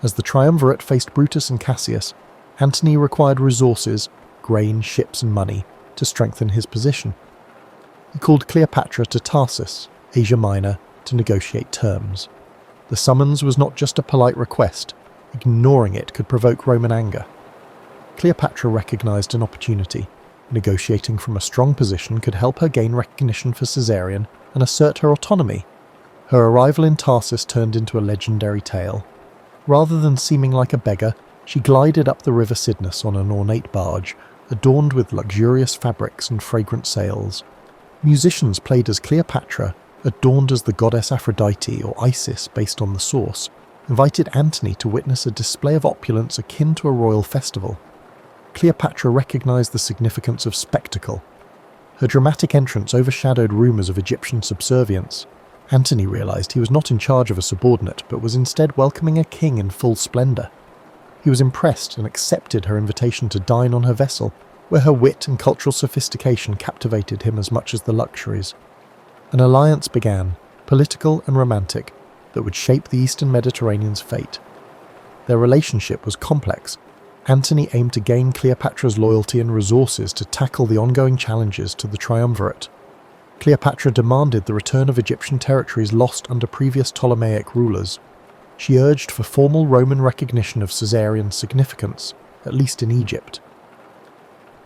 As the triumvirate faced Brutus and Cassius, Antony required resources, grain, ships and money, to strengthen his position. He called Cleopatra to Tarsus, Asia Minor, to negotiate terms. The summons was not just a polite request. Ignoring it could provoke Roman anger. Cleopatra recognized an opportunity. Negotiating from a strong position could help her gain recognition for Caesarion and assert her autonomy. Her arrival in Tarsus turned into a legendary tale. Rather than seeming like a beggar, she glided up the river Cydnus on an ornate barge, adorned with luxurious fabrics and fragrant sails. Musicians played as Cleopatra, adorned as the goddess Aphrodite or Isis based on the source, invited Antony to witness a display of opulence akin to a royal festival. Cleopatra recognized the significance of spectacle. Her dramatic entrance overshadowed rumors of Egyptian subservience. Antony realized he was not in charge of a subordinate, but was instead welcoming a king in full splendor. He was impressed and accepted her invitation to dine on her vessel, where her wit and cultural sophistication captivated him as much as the luxuries. An alliance began, political and romantic, that would shape the Eastern Mediterranean's fate. Their relationship was complex. Antony aimed to gain Cleopatra's loyalty and resources to tackle the ongoing challenges to the triumvirate. Cleopatra demanded the return of Egyptian territories lost under previous Ptolemaic rulers. She urged for formal Roman recognition of Caesarion's significance, at least in Egypt.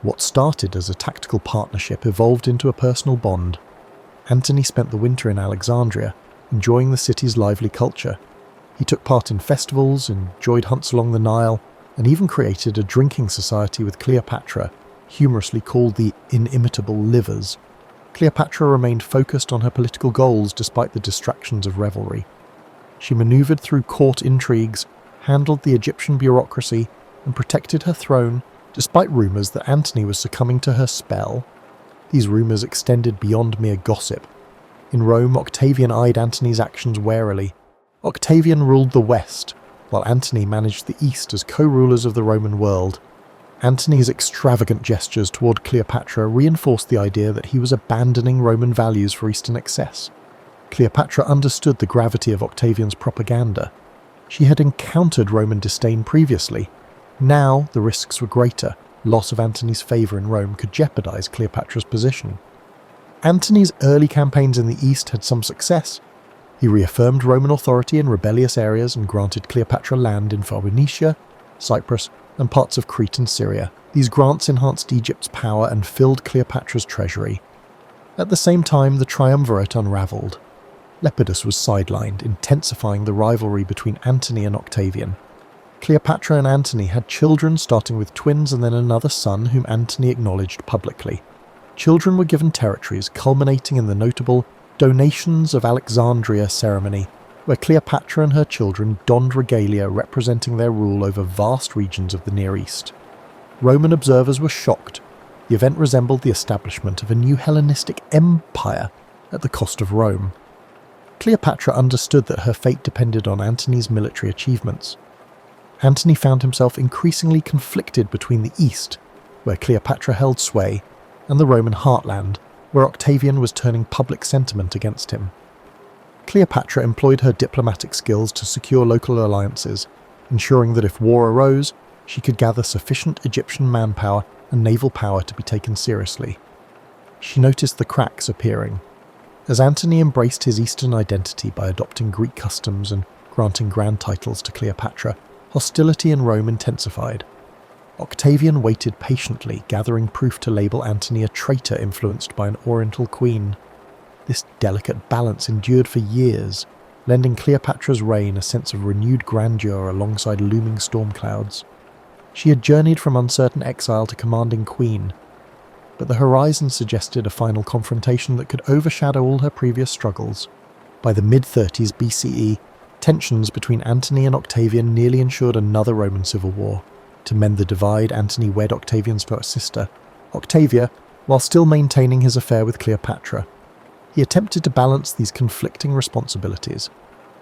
What started as a tactical partnership evolved into a personal bond. Antony spent the winter in Alexandria, enjoying the city's lively culture. He took part in festivals, enjoyed hunts along the Nile, and even created a drinking society with Cleopatra, humorously called the Inimitable Livers. Cleopatra remained focused on her political goals despite the distractions of revelry. She maneuvered through court intrigues, handled the Egyptian bureaucracy, and protected her throne despite rumors that Antony was succumbing to her spell. These rumors extended beyond mere gossip. In Rome, Octavian eyed Antony's actions warily. Octavian ruled the West, while Antony managed the East as co-rulers of the Roman world. Antony's extravagant gestures toward Cleopatra reinforced the idea that he was abandoning Roman values for Eastern excess. Cleopatra understood the gravity of Octavian's propaganda. She had encountered Roman disdain previously. Now the risks were greater. Loss of Antony's favour in Rome could jeopardize Cleopatra's position. Antony's early campaigns in the East had some success. He reaffirmed Roman authority in rebellious areas and granted Cleopatra land in Phoenicia, Cyprus, and parts of Crete and Syria. These grants enhanced Egypt's power and filled Cleopatra's treasury. At the same time, the triumvirate unravelled. Lepidus was sidelined, intensifying the rivalry between Antony and Octavian. Cleopatra and Antony had children, starting with twins and then another son whom Antony acknowledged publicly. Children were given territories, culminating in the notable Donations of Alexandria ceremony, where Cleopatra and her children donned regalia representing their rule over vast regions of the Near East. Roman observers were shocked. The event resembled the establishment of a new Hellenistic empire at the cost of Rome. Cleopatra understood that her fate depended on Antony's military achievements. Antony found himself increasingly conflicted between the East, where Cleopatra held sway, and the Roman heartland, where Octavian was turning public sentiment against him. Cleopatra employed her diplomatic skills to secure local alliances, ensuring that if war arose, she could gather sufficient Egyptian manpower and naval power to be taken seriously. She noticed the cracks appearing. As Antony embraced his Eastern identity by adopting Greek customs and granting grand titles to Cleopatra, hostility in Rome intensified. Octavian waited patiently, gathering proof to label Antony a traitor influenced by an Oriental queen. This delicate balance endured for years, lending Cleopatra's reign a sense of renewed grandeur alongside looming storm clouds. She had journeyed from uncertain exile to commanding queen, but the horizon suggested a final confrontation that could overshadow all her previous struggles. By the mid-30s BCE, tensions between Antony and Octavian nearly ensured another Roman civil war. To mend the divide, Antony wed Octavian's first sister, Octavia, while still maintaining his affair with Cleopatra. He attempted to balance these conflicting responsibilities.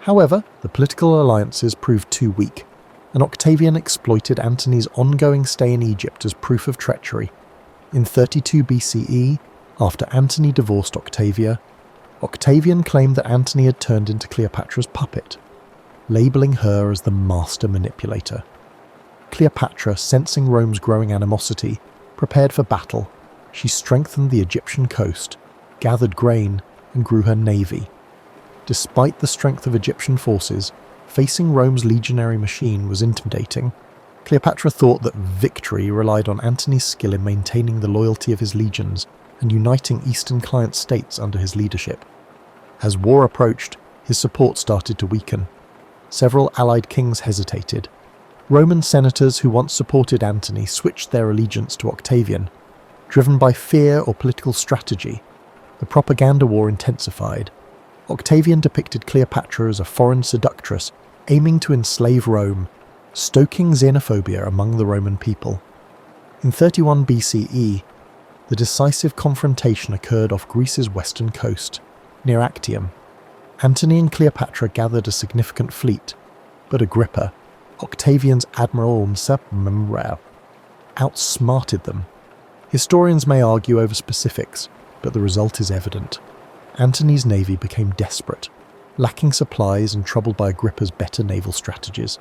However, the political alliances proved too weak, and Octavian exploited Antony's ongoing stay in Egypt as proof of treachery. In 32 BCE, after Antony divorced Octavia, Octavian claimed that Antony had turned into Cleopatra's puppet, labeling her as the master manipulator. Cleopatra, sensing Rome's growing animosity, prepared for battle. She strengthened the Egyptian coast, gathered grain, and grew her navy. Despite the strength of Egyptian forces, facing Rome's legionary machine was intimidating. Cleopatra thought that victory relied on Antony's skill in maintaining the loyalty of his legions and uniting Eastern client states under his leadership. As war approached, his support started to weaken. Several allied kings hesitated. Roman senators who once supported Antony switched their allegiance to Octavian. Driven by fear or political strategy, the propaganda war intensified. Octavian depicted Cleopatra as a foreign seductress aiming to enslave Rome, stoking xenophobia among the Roman people. In 31 BCE, the decisive confrontation occurred off Greece's western coast, near Actium. Antony and Cleopatra gathered a significant fleet, but Agrippa, Octavian's admiral and submariner, outsmarted them. Historians may argue over specifics, but the result is evident. Antony's navy became desperate, lacking supplies and troubled by Agrippa's better naval strategies.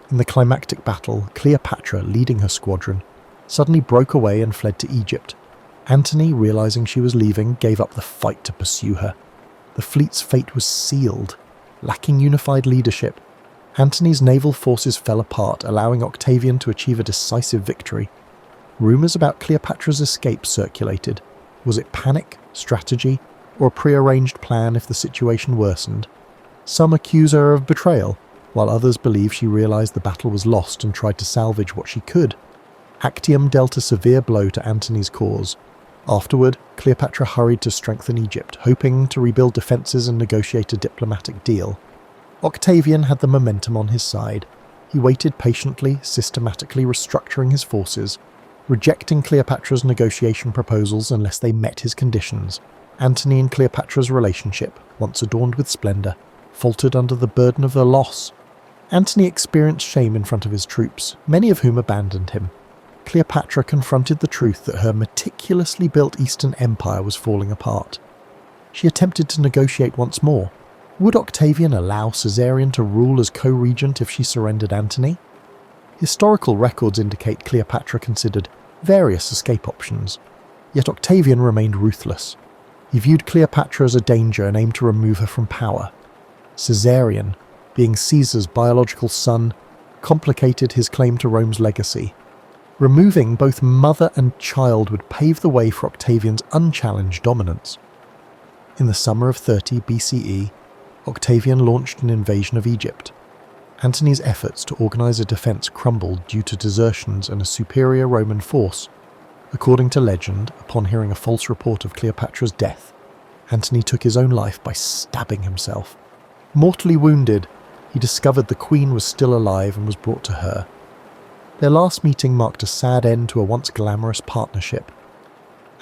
In the climactic battle, Cleopatra, leading her squadron, suddenly broke away and fled to Egypt. Antony, realizing she was leaving, gave up the fight to pursue her. The fleet's fate was sealed. Lacking unified leadership, Antony's naval forces fell apart, allowing Octavian to achieve a decisive victory. Rumors about Cleopatra's escape circulated. Was it panic, strategy, or a prearranged plan if the situation worsened? Some accuse her of betrayal, while others believe she realized the battle was lost and tried to salvage what she could. Actium dealt a severe blow to Antony's cause. Afterward, Cleopatra hurried to strengthen Egypt, hoping to rebuild defences and negotiate a diplomatic deal. Octavian had the momentum on his side. He waited patiently, systematically restructuring his forces, rejecting Cleopatra's negotiation proposals unless they met his conditions. Antony and Cleopatra's relationship, once adorned with splendour, faltered under the burden of their loss. Antony experienced shame in front of his troops, many of whom abandoned him. Cleopatra confronted the truth that her meticulously built Eastern Empire was falling apart. She attempted to negotiate once more. Would Octavian allow Caesarion to rule as co-regent if she surrendered Antony? Historical records indicate Cleopatra considered various escape options, yet Octavian remained ruthless. He viewed Cleopatra as a danger and aimed to remove her from power. Caesarion, being Caesar's biological son, complicated his claim to Rome's legacy. Removing both mother and child would pave the way for Octavian's unchallenged dominance. In the summer of 30 BCE, Octavian launched an invasion of Egypt. Antony's efforts to organize a defense crumbled due to desertions and a superior Roman force. According to legend, upon hearing a false report of Cleopatra's death, Antony took his own life by stabbing himself. Mortally wounded, he discovered the queen was still alive and was brought to her. Their last meeting marked a sad end to a once glamorous partnership.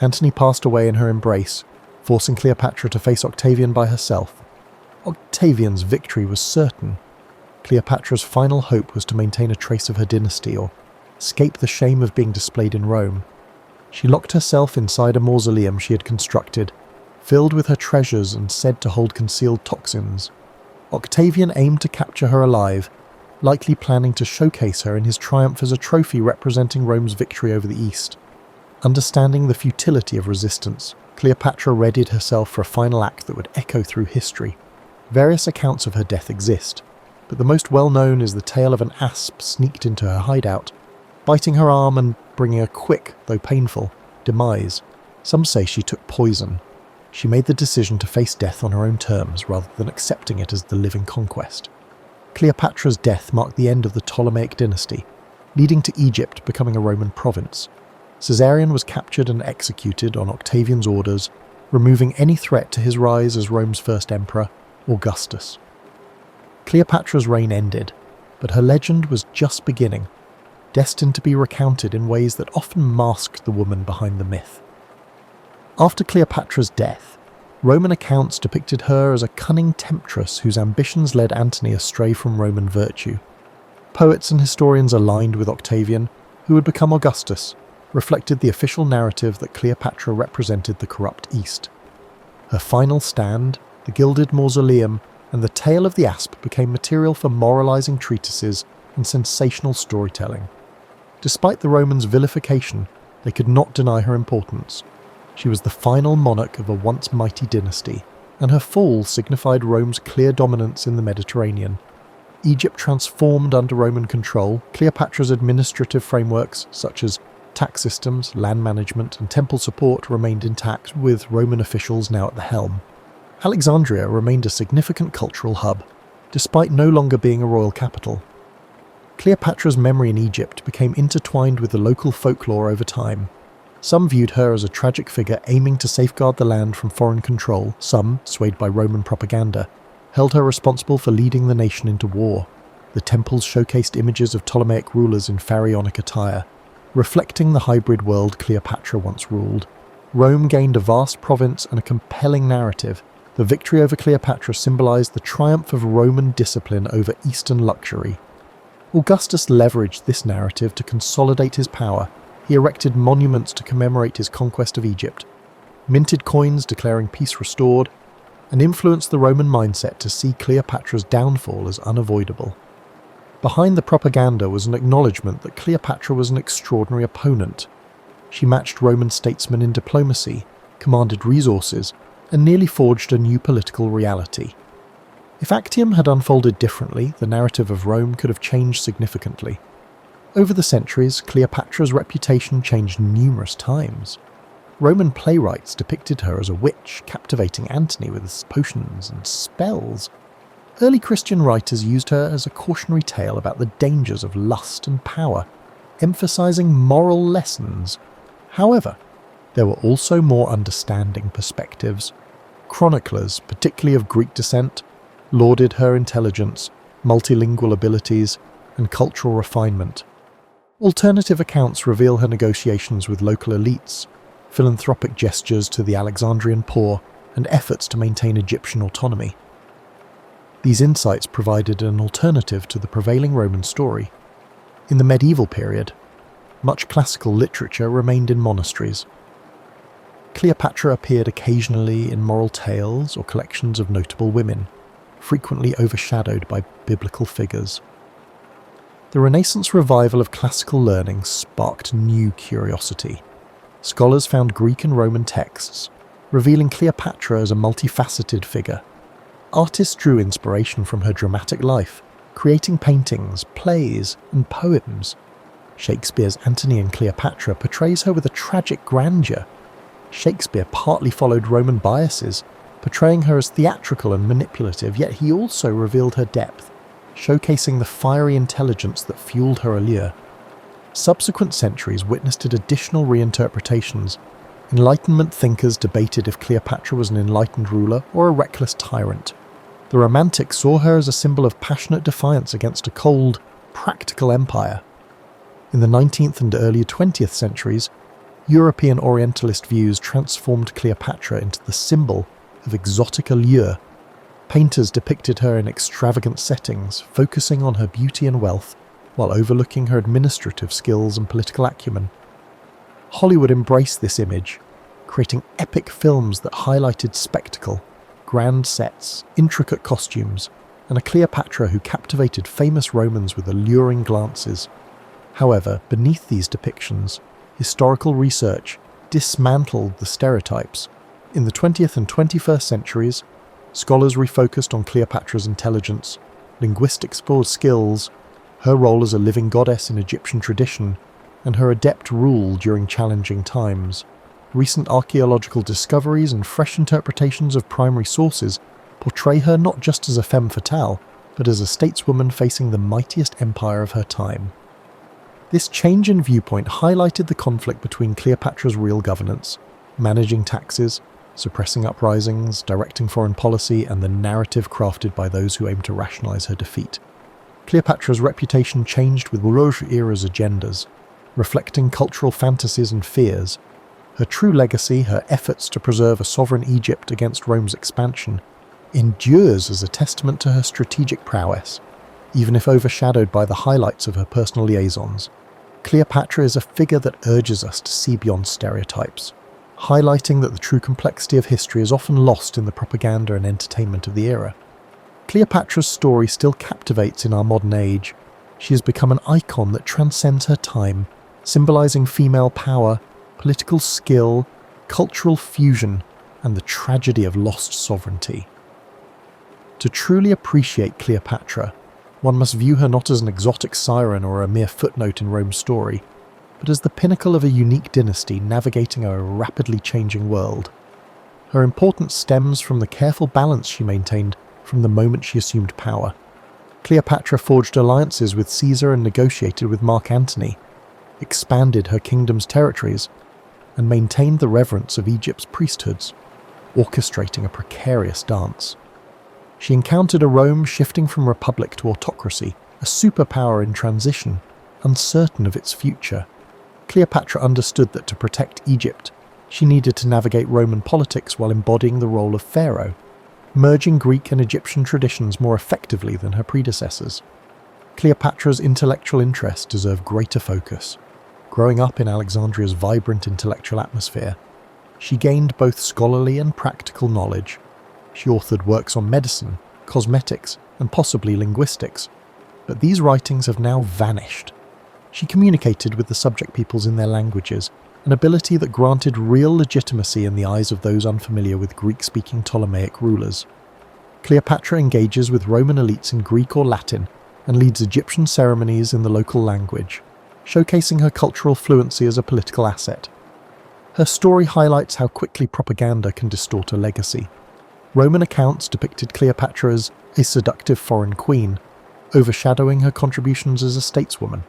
Antony passed away in her embrace, forcing Cleopatra to face Octavian by herself. Octavian's victory was certain. Cleopatra's final hope was to maintain a trace of her dynasty or escape the shame of being displayed in Rome. She locked herself inside a mausoleum she had constructed, filled with her treasures and said to hold concealed toxins. Octavian aimed to capture her alive, likely planning to showcase her in his triumph as a trophy representing Rome's victory over the East. Understanding the futility of resistance, Cleopatra readied herself for a final act that would echo through history. Various accounts of her death exist, but the most well-known is the tale of an asp sneaked into her hideout, biting her arm and bringing a quick, though painful, demise. Some say she took poison. She made the decision to face death on her own terms rather than accepting it as the living conquest. Cleopatra's death marked the end of the Ptolemaic dynasty, leading to Egypt becoming a Roman province. Caesarion was captured and executed on Octavian's orders, removing any threat to his rise as Rome's first emperor, Augustus. Cleopatra's reign ended, but her legend was just beginning, destined to be recounted in ways that often masked the woman behind the myth. After Cleopatra's death, Roman accounts depicted her as a cunning temptress whose ambitions led Antony astray from Roman virtue. Poets and historians aligned with Octavian, who would become Augustus, reflected the official narrative that Cleopatra represented the corrupt East. Her final stand, the gilded mausoleum, and the tale of the asp became material for moralizing treatises and sensational storytelling. Despite the Romans' vilification, they could not deny her importance. She was the final monarch of a once mighty dynasty, and her fall signified Rome's clear dominance in the Mediterranean. Egypt transformed under Roman control. Cleopatra's administrative frameworks, such as tax systems, land management, and temple support, remained intact, with Roman officials now at the helm. Alexandria remained a significant cultural hub, despite no longer being a royal capital. Cleopatra's memory in Egypt became intertwined with the local folklore over time. Some viewed her as a tragic figure aiming to safeguard the land from foreign control. Some, swayed by Roman propaganda, held her responsible for leading the nation into war. The temples showcased images of Ptolemaic rulers in pharaonic attire, reflecting the hybrid world Cleopatra once ruled. Rome gained a vast province and a compelling narrative. The victory over Cleopatra symbolized the triumph of Roman discipline over Eastern luxury. Augustus leveraged this narrative to consolidate his power. He erected monuments to commemorate his conquest of Egypt, minted coins declaring peace restored, and influenced the Roman mindset to see Cleopatra's downfall as unavoidable. Behind the propaganda was an acknowledgement that Cleopatra was an extraordinary opponent. She matched Roman statesmen in diplomacy, commanded resources, and nearly forged a new political reality. If Actium had unfolded differently, the narrative of Rome could have changed significantly. Over the centuries, Cleopatra's reputation changed numerous times. Roman playwrights depicted her as a witch, captivating Antony with his potions and spells. Early Christian writers used her as a cautionary tale about the dangers of lust and power, emphasizing moral lessons. However, there were also more understanding perspectives. Chroniclers, particularly of Greek descent, lauded her intelligence, multilingual abilities, and cultural refinement. Alternative accounts reveal her negotiations with local elites, philanthropic gestures to the Alexandrian poor, and efforts to maintain Egyptian autonomy. These insights provided an alternative to the prevailing Roman story. In the medieval period, much classical literature remained in monasteries. Cleopatra appeared occasionally in moral tales or collections of notable women, frequently overshadowed by biblical figures. The Renaissance revival of classical learning sparked new curiosity. Scholars found Greek and Roman texts, revealing Cleopatra as a multifaceted figure. Artists drew inspiration from her dramatic life, creating paintings, plays, and poems. Shakespeare's Antony and Cleopatra portrays her with a tragic grandeur. Shakespeare partly followed Roman biases, portraying her as theatrical and manipulative, yet he also revealed her depth, showcasing the fiery intelligence that fueled her allure. Subsequent centuries witnessed additional reinterpretations. Enlightenment thinkers debated if Cleopatra was an enlightened ruler or a reckless tyrant. The Romantics saw her as a symbol of passionate defiance against a cold, practical empire. In the 19th and early 20th centuries, European Orientalist views transformed Cleopatra into the symbol of exotic allure. Painters depicted her in extravagant settings, focusing on her beauty and wealth, while overlooking her administrative skills and political acumen. Hollywood embraced this image, creating epic films that highlighted spectacle, grand sets, intricate costumes, and a Cleopatra who captivated famous Romans with alluring glances. However, beneath these depictions, historical research dismantled the stereotypes. In the 20th and 21st centuries, scholars refocused on Cleopatra's intelligence, linguistic skills, her role as a living goddess in Egyptian tradition, and her adept rule during challenging times. Recent archaeological discoveries and fresh interpretations of primary sources portray her not just as a femme fatale, but as a stateswoman facing the mightiest empire of her time. This change in viewpoint highlighted the conflict between Cleopatra's real governance, managing taxes, suppressing uprisings, directing foreign policy, and the narrative crafted by those who aimed to rationalize her defeat. Cleopatra's reputation changed with Rouge era's agendas, reflecting cultural fantasies and fears. Her true legacy, her efforts to preserve a sovereign Egypt against Rome's expansion, endures as a testament to her strategic prowess, even if overshadowed by the highlights of her personal liaisons. Cleopatra is a figure that urges us to see beyond stereotypes, highlighting that the true complexity of history is often lost in the propaganda and entertainment of the era. Cleopatra's story still captivates in our modern age. She has become an icon that transcends her time, symbolizing female power, political skill, cultural fusion, and the tragedy of lost sovereignty. To truly appreciate Cleopatra, one must view her not as an exotic siren or a mere footnote in Rome's story, but as the pinnacle of a unique dynasty navigating a rapidly changing world. Her importance stems from the careful balance she maintained from the moment she assumed power. Cleopatra forged alliances with Caesar and negotiated with Mark Antony, expanded her kingdom's territories, and maintained the reverence of Egypt's priesthoods, orchestrating a precarious dance. She encountered a Rome shifting from republic to autocracy, a superpower in transition, uncertain of its future. Cleopatra understood that to protect Egypt, she needed to navigate Roman politics while embodying the role of pharaoh, merging Greek and Egyptian traditions more effectively than her predecessors. Cleopatra's intellectual interests deserve greater focus. Growing up in Alexandria's vibrant intellectual atmosphere, she gained both scholarly and practical knowledge. She authored works on medicine, cosmetics, and possibly linguistics, but these writings have now vanished. She communicated with the subject peoples in their languages, an ability that granted real legitimacy in the eyes of those unfamiliar with Greek-speaking Ptolemaic rulers. Cleopatra engages with Roman elites in Greek or Latin and leads Egyptian ceremonies in the local language, showcasing her cultural fluency as a political asset. Her story highlights how quickly propaganda can distort a legacy. Roman accounts depicted Cleopatra as a seductive foreign queen, overshadowing her contributions as a stateswoman.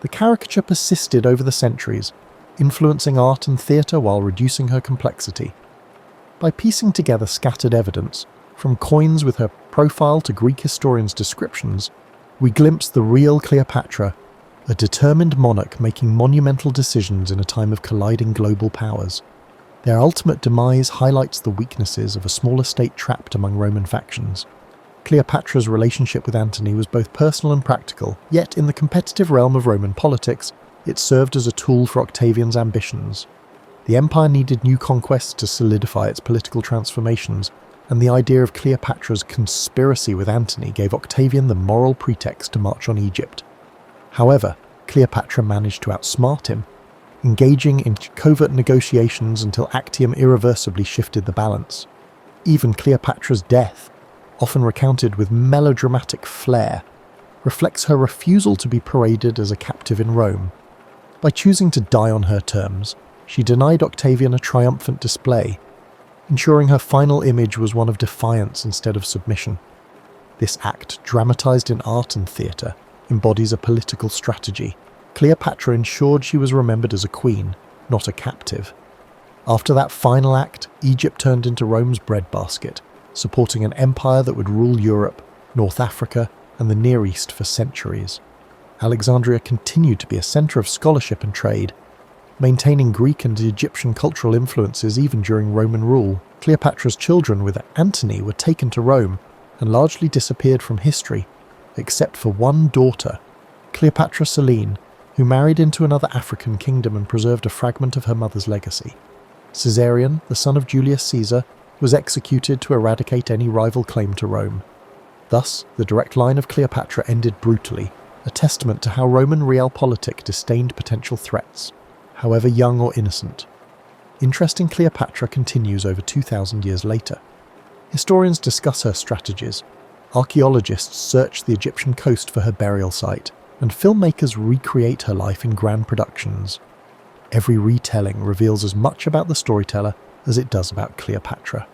The caricature persisted over the centuries, influencing art and theatre while reducing her complexity. By piecing together scattered evidence, from coins with her profile to Greek historians' descriptions, we glimpse the real Cleopatra, a determined monarch making monumental decisions in a time of colliding global powers. Their ultimate demise highlights the weaknesses of a smaller state trapped among Roman factions. Cleopatra's relationship with Antony was both personal and practical, yet in the competitive realm of Roman politics, it served as a tool for Octavian's ambitions. The empire needed new conquests to solidify its political transformations, and the idea of Cleopatra's conspiracy with Antony gave Octavian the moral pretext to march on Egypt. However, Cleopatra managed to outsmart him, engaging in covert negotiations until Actium irreversibly shifted the balance. Even Cleopatra's death, often recounted with melodramatic flair, reflects her refusal to be paraded as a captive in Rome. By choosing to die on her terms, she denied Octavian a triumphant display, ensuring her final image was one of defiance instead of submission. This act, dramatized in art and theatre, embodies a political strategy. Cleopatra ensured she was remembered as a queen, not a captive. After that final act, Egypt turned into Rome's breadbasket, supporting an empire that would rule Europe, North Africa, and the Near East for centuries. Alexandria continued to be a centre of scholarship and trade, maintaining Greek and Egyptian cultural influences even during Roman rule. Cleopatra's children with Antony were taken to Rome and largely disappeared from history, except for one daughter, Cleopatra Selene, who married into another African kingdom and preserved a fragment of her mother's legacy. Caesarion, the son of Julius Caesar, was executed to eradicate any rival claim to Rome. Thus, the direct line of Cleopatra ended brutally, a testament to how Roman realpolitik disdained potential threats, however young or innocent. Interest in Cleopatra continues over 2,000 years later. Historians discuss her strategies, archaeologists search the Egyptian coast for her burial site, and filmmakers recreate her life in grand productions. Every retelling reveals as much about the storyteller as it does about Cleopatra.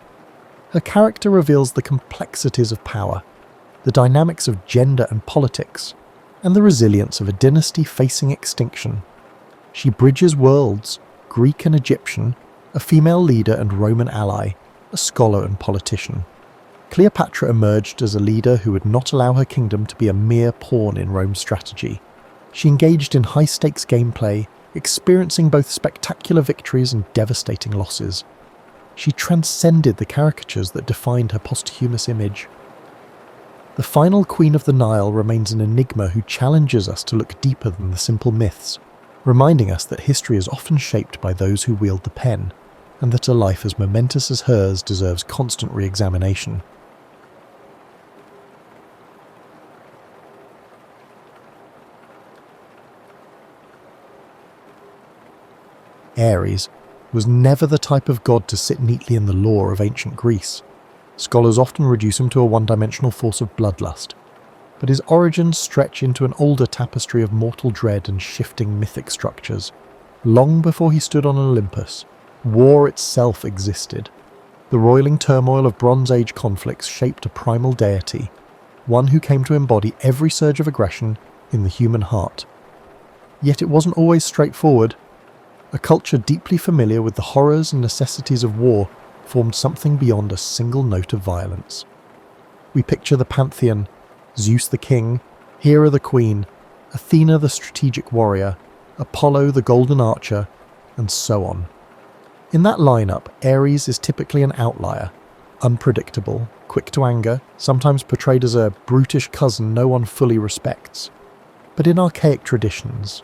Her character reveals the complexities of power, the dynamics of gender and politics, and the resilience of a dynasty facing extinction. She bridges worlds, Greek and Egyptian, a female leader and Roman ally, a scholar and politician. Cleopatra emerged as a leader who would not allow her kingdom to be a mere pawn in Rome's strategy. She engaged in high-stakes gameplay, experiencing both spectacular victories and devastating losses. She transcended the caricatures that defined her posthumous image. The final Queen of the Nile remains an enigma who challenges us to look deeper than the simple myths, reminding us that history is often shaped by those who wield the pen, and that a life as momentous as hers deserves constant re-examination. Ares was never the type of god to sit neatly in the lore of ancient Greece. Scholars often reduce him to a one-dimensional force of bloodlust, but his origins stretch into an older tapestry of mortal dread and shifting mythic structures. Long before he stood on Olympus, war itself existed. The roiling turmoil of Bronze Age conflicts shaped a primal deity, one who came to embody every surge of aggression in the human heart. Yet it wasn't always straightforward. A culture deeply familiar with the horrors and necessities of war formed something beyond a single note of violence. We picture the pantheon, Zeus the king, Hera the queen, Athena the strategic warrior, Apollo the golden archer, and so on. In that lineup, Ares is typically an outlier, unpredictable, quick to anger, sometimes portrayed as a brutish cousin no one fully respects. But in archaic traditions,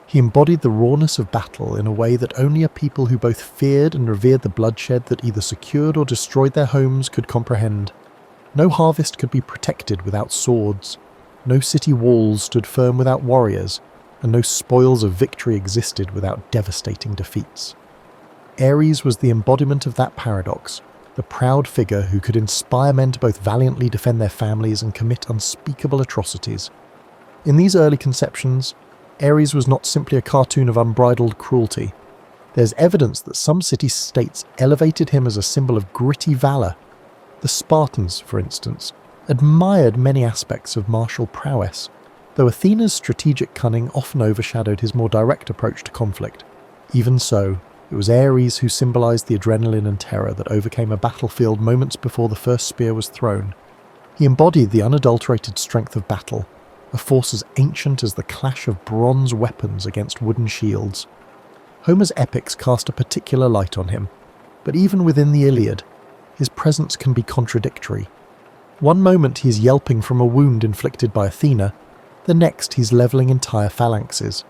he embodied the rawness of battle in a way that only a people who both feared and revered the bloodshed that either secured or destroyed their homes could comprehend. No harvest could be protected without swords, no city walls stood firm without warriors, and no spoils of victory existed without devastating defeats. Ares was the embodiment of that paradox, the proud figure who could inspire men to both valiantly defend their families and commit unspeakable atrocities. In these early conceptions, Ares was not simply a cartoon of unbridled cruelty. There's evidence that some city-states elevated him as a symbol of gritty valour. The Spartans, for instance, admired many aspects of martial prowess, though Athena's strategic cunning often overshadowed his more direct approach to conflict. Even so, it was Ares who symbolised the adrenaline and terror that overcame a battlefield moments before the first spear was thrown. He embodied the unadulterated strength of battle, a force as ancient as the clash of bronze weapons against wooden shields. Homer's epics cast a particular light on him, but even within the Iliad, his presence can be contradictory. One moment he is yelping from a wound inflicted by Athena, the next he's levelling entire phalanxes.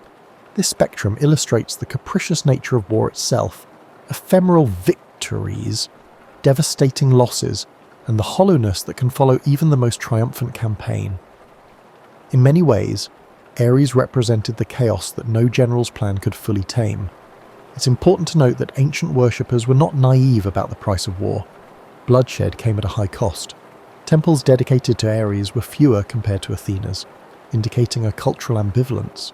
This spectrum illustrates the capricious nature of war itself, ephemeral victories, devastating losses, and the hollowness that can follow even the most triumphant campaign. In many ways, Ares represented the chaos that no general's plan could fully tame. It's important to note that ancient worshippers were not naive about the price of war. Bloodshed came at a high cost. Temples dedicated to Ares were fewer compared to Athena's, indicating a cultural ambivalence.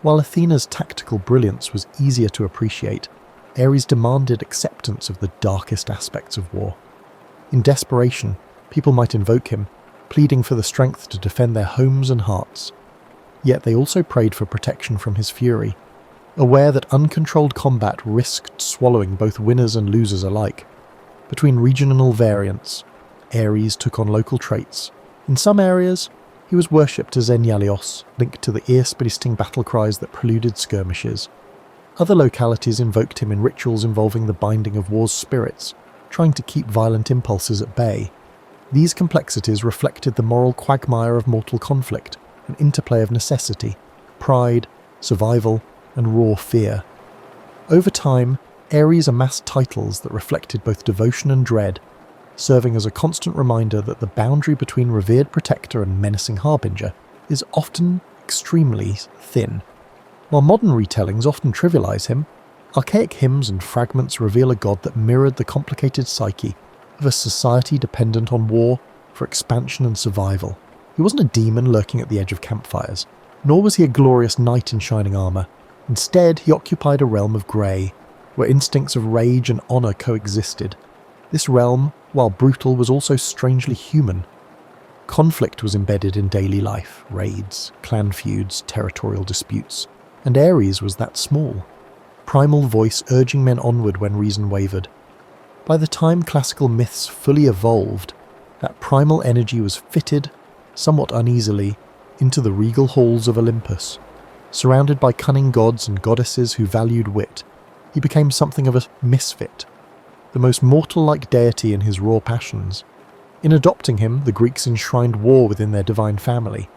While Athena's tactical brilliance was easier to appreciate, Ares demanded acceptance of the darkest aspects of war. In desperation, people might invoke him, pleading for the strength to defend their homes and hearts. Yet they also prayed for protection from his fury, aware that uncontrolled combat risked swallowing both winners and losers alike. Between regional variants, Ares took on local traits. In some areas, he was worshipped as Enyalios, linked to the ear-splitting battle cries that preluded skirmishes. Other localities invoked him in rituals involving the binding of war's spirits, trying to keep violent impulses at bay. These complexities reflected the moral quagmire of mortal conflict, an interplay of necessity, pride, survival, and raw fear. Over time, Ares amassed titles that reflected both devotion and dread, serving as a constant reminder that the boundary between revered protector and menacing harbinger is often extremely thin. While modern retellings often trivialize him, archaic hymns and fragments reveal a god that mirrored the complicated psyche of a society dependent on war for expansion and survival. He wasn't a demon lurking at the edge of campfires, nor was he a glorious knight in shining armour. Instead, he occupied a realm of grey, where instincts of rage and honour coexisted. This realm, while brutal, was also strangely human. Conflict was embedded in daily life, raids, clan feuds, territorial disputes, and Ares was that small. Primal voice urging men onward when reason wavered. By the time classical myths fully evolved, that primal energy was fitted, somewhat uneasily, into the regal halls of Olympus. Surrounded by cunning gods and goddesses who valued wit, he became something of a misfit, the most mortal-like deity in his raw passions. In adopting him, the Greeks enshrined war within their divine family.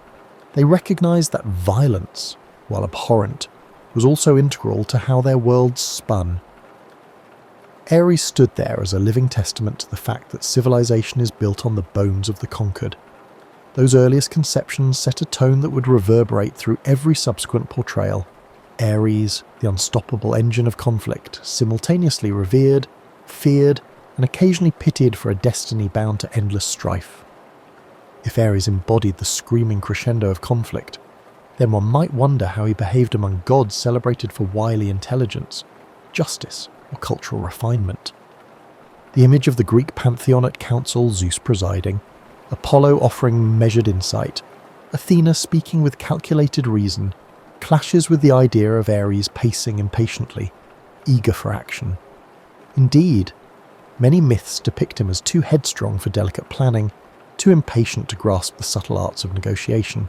They recognized that violence, while abhorrent, was also integral to how their worlds spun. Ares stood there as a living testament to the fact that civilization is built on the bones of the conquered. Those earliest conceptions set a tone that would reverberate through every subsequent portrayal. Ares, the unstoppable engine of conflict, simultaneously revered, feared, and occasionally pitied for a destiny bound to endless strife. If Ares embodied the screaming crescendo of conflict, then one might wonder how he behaved among gods celebrated for wily intelligence, justice, or cultural refinement. The image of the Greek pantheon at council, Zeus presiding, Apollo offering measured insight, Athena speaking with calculated reason, clashes with the idea of Ares pacing impatiently, eager for action. Indeed, many myths depict him as too headstrong for delicate planning, too impatient to grasp the subtle arts of negotiation.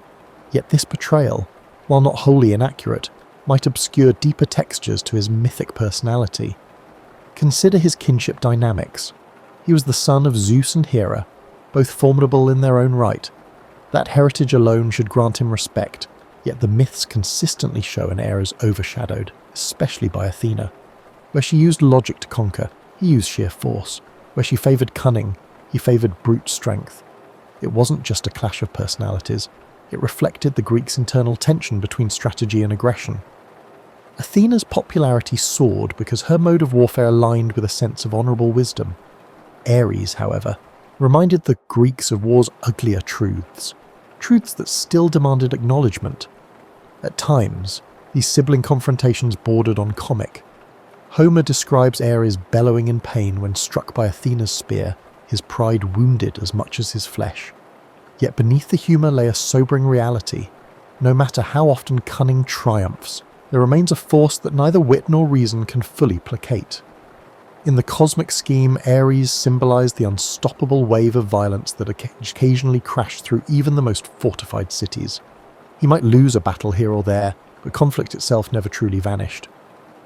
Yet this portrayal, while not wholly inaccurate, might obscure deeper textures to his mythic personality. Consider his kinship dynamics. He was the son of Zeus and Hera, both formidable in their own right. That heritage alone should grant him respect, yet the myths consistently show an Ares overshadowed, especially by Athena. Where she used logic to conquer, he used sheer force. Where she favoured cunning, he favoured brute strength. It wasn't just a clash of personalities. It reflected the Greeks' internal tension between strategy and aggression. Athena's popularity soared because her mode of warfare aligned with a sense of honourable wisdom. Ares, however, reminded the Greeks of war's uglier truths that still demanded acknowledgement. At times, these sibling confrontations bordered on comic. Homer describes Ares bellowing in pain when struck by Athena's spear, his pride wounded as much as his flesh. Yet beneath the humour lay a sobering reality. No matter how often cunning triumphs, there remains a force that neither wit nor reason can fully placate. In the cosmic scheme, Ares symbolised the unstoppable wave of violence that occasionally crashed through even the most fortified cities. He might lose a battle here or there, but conflict itself never truly vanished.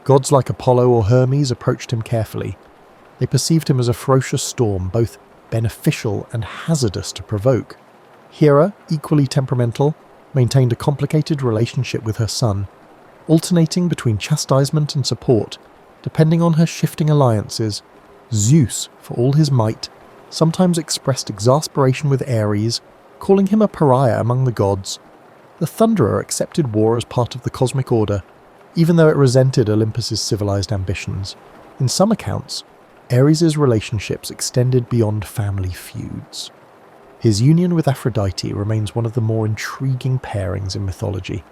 Gods like Apollo or Hermes approached him carefully. They perceived him as a ferocious storm, both beneficial and hazardous to provoke. Hera, equally temperamental, maintained a complicated relationship with her son, alternating between chastisement and support, depending on her shifting alliances. Zeus, for all his might, sometimes expressed exasperation with Ares, calling him a pariah among the gods. The Thunderer accepted war as part of the cosmic order, even though it resented Olympus's civilized ambitions. In some accounts, Ares' relationships extended beyond family feuds. His union with Aphrodite remains one of the more intriguing pairings in mythology.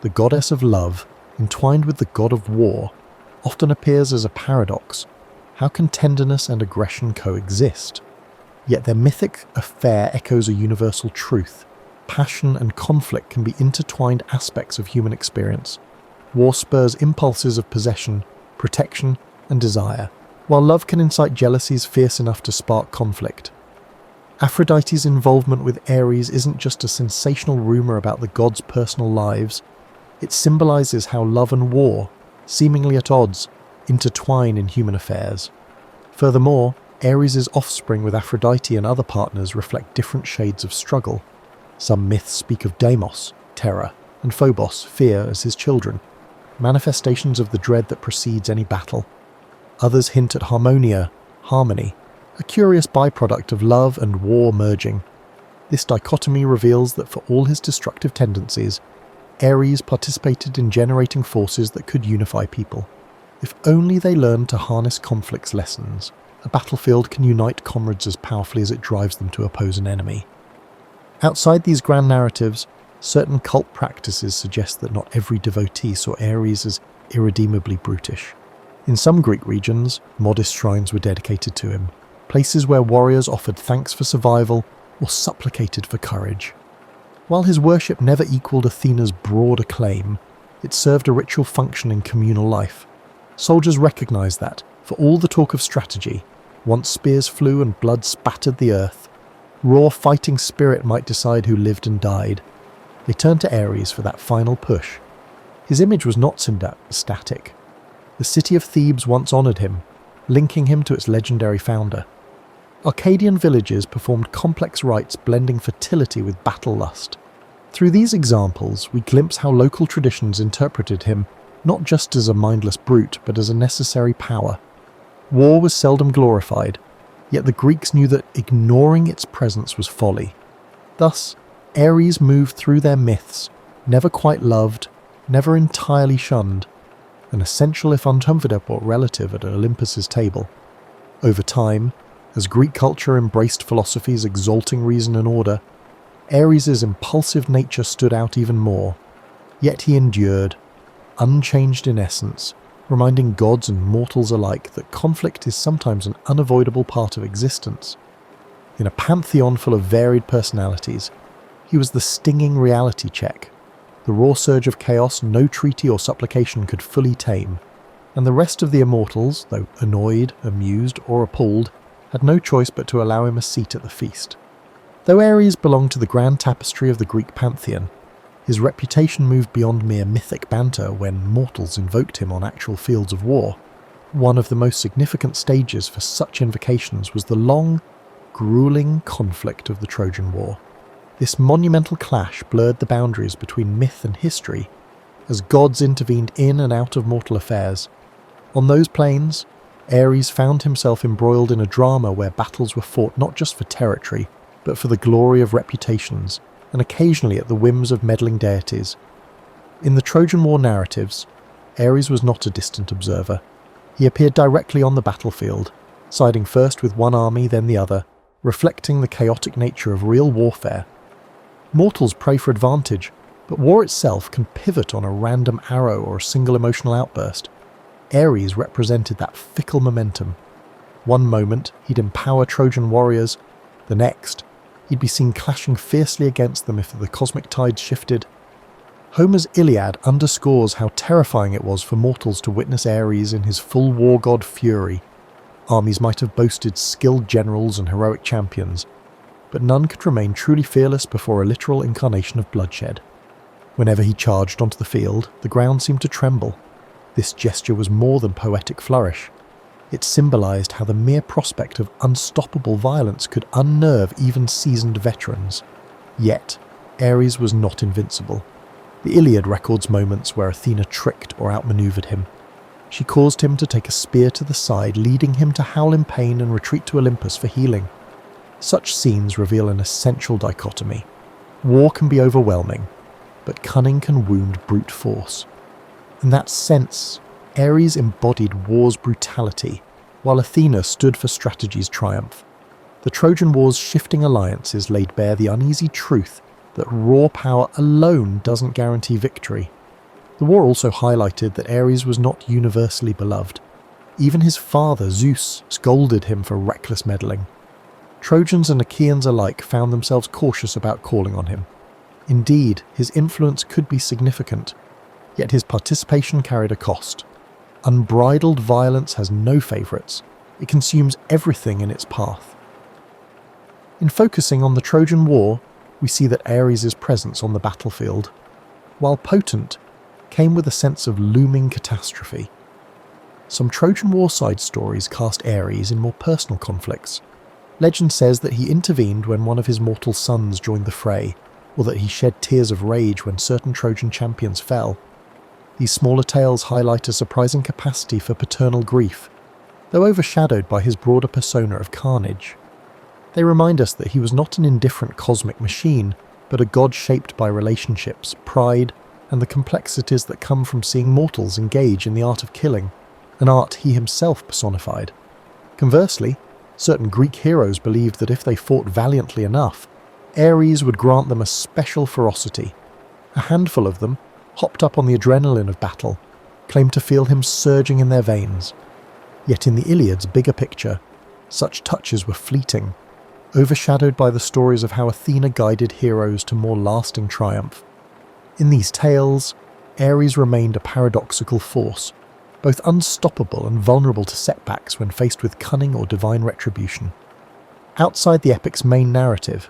The goddess of love, entwined with the god of war, often appears as a paradox. How can tenderness and aggression coexist? Yet their mythic affair echoes a universal truth. Passion and conflict can be intertwined aspects of human experience. War spurs impulses of possession, protection, and desire, while love can incite jealousies fierce enough to spark conflict. Aphrodite's involvement with Ares isn't just a sensational rumour about the gods' personal lives, it symbolises how love and war, seemingly at odds, intertwine in human affairs. Furthermore, Ares' offspring with Aphrodite and other partners reflect different shades of struggle. Some myths speak of Deimos, terror, and Phobos, fear, as his children, manifestations of the dread that precedes any battle. Others hint at Harmonia, harmony, a curious byproduct of love and war merging. This dichotomy reveals that for all his destructive tendencies, Ares participated in generating forces that could unify people. If only they learned to harness conflict's lessons, a battlefield can unite comrades as powerfully as it drives them to oppose an enemy. Outside these grand narratives, certain cult practices suggest that not every devotee saw Ares as irredeemably brutish. In some Greek regions, modest shrines were dedicated to him, places where warriors offered thanks for survival or supplicated for courage. While his worship never equaled Athena's broad acclaim, it served a ritual function in communal life. Soldiers recognized that, for all the talk of strategy, once spears flew and blood spattered the earth, raw fighting spirit might decide who lived and died. They turned to Ares for that final push. His image was not static. The city of Thebes once honoured him, linking him to its legendary founder. Arcadian villages performed complex rites blending fertility with battle lust. Through these examples, we glimpse how local traditions interpreted him not just as a mindless brute, but as a necessary power. War was seldom glorified, yet the Greeks knew that ignoring its presence was folly. Thus, Ares moved through their myths, never quite loved, never entirely shunned, an essential if uncomfortable relative at Olympus's table. Over time, as Greek culture embraced philosophies exalting reason and order, Ares' impulsive nature stood out even more. Yet he endured, unchanged in essence, reminding gods and mortals alike that conflict is sometimes an unavoidable part of existence. In a pantheon full of varied personalities, he was the stinging reality check, the raw surge of chaos no treaty or supplication could fully tame, and the rest of the immortals, though annoyed, amused, or appalled, had no choice but to allow him a seat at the feast. Though Ares belonged to the grand tapestry of the Greek pantheon, his reputation moved beyond mere mythic banter when mortals invoked him on actual fields of war. One of the most significant stages for such invocations was the long, grueling conflict of the Trojan War. This monumental clash blurred the boundaries between myth and history, as gods intervened in and out of mortal affairs. On those plains, Ares found himself embroiled in a drama where battles were fought not just for territory, but for the glory of reputations, and occasionally at the whims of meddling deities. In the Trojan War narratives, Ares was not a distant observer. He appeared directly on the battlefield, siding first with one army then the other, reflecting the chaotic nature of real warfare. Mortals pray for advantage, but war itself can pivot on a random arrow or a single emotional outburst. Ares represented that fickle momentum. One moment, he'd empower Trojan warriors. The next, he'd be seen clashing fiercely against them if the cosmic tides shifted. Homer's Iliad underscores how terrifying it was for mortals to witness Ares in his full war god fury. Armies might have boasted skilled generals and heroic champions, but none could remain truly fearless before a literal incarnation of bloodshed. Whenever he charged onto the field, the ground seemed to tremble. This gesture was more than poetic flourish. It symbolized how the mere prospect of unstoppable violence could unnerve even seasoned veterans. Yet, Ares was not invincible. The Iliad records moments where Athena tricked or outmaneuvered him. She caused him to take a spear to the side, leading him to howl in pain and retreat to Olympus for healing. Such scenes reveal an essential dichotomy. War can be overwhelming, but cunning can wound brute force. In that sense, Ares embodied war's brutality, while Athena stood for strategy's triumph. The Trojan War's shifting alliances laid bare the uneasy truth that raw power alone doesn't guarantee victory. The war also highlighted that Ares was not universally beloved. Even his father, Zeus, scolded him for reckless meddling. Trojans and Achaeans alike found themselves cautious about calling on him. Indeed, his influence could be significant, yet his participation carried a cost. Unbridled violence has no favourites. It consumes everything in its path. In focusing on the Trojan War, we see that Ares' presence on the battlefield, while potent, came with a sense of looming catastrophe. Some Trojan War side stories cast Ares in more personal conflicts. Legend says that he intervened when one of his mortal sons joined the fray, or that he shed tears of rage when certain Trojan champions fell. These smaller tales highlight a surprising capacity for paternal grief, though overshadowed by his broader persona of carnage. They remind us that he was not an indifferent cosmic machine, but a god shaped by relationships, pride, and the complexities that come from seeing mortals engage in the art of killing, an art he himself personified. Conversely, certain Greek heroes believed that if they fought valiantly enough, Ares would grant them a special ferocity. A handful of them, hopped up on the adrenaline of battle, claimed to feel him surging in their veins. Yet in the Iliad's bigger picture, such touches were fleeting, overshadowed by the stories of how Athena guided heroes to more lasting triumph. In these tales, Ares remained a paradoxical force, both unstoppable and vulnerable to setbacks when faced with cunning or divine retribution. Outside the epic's main narrative,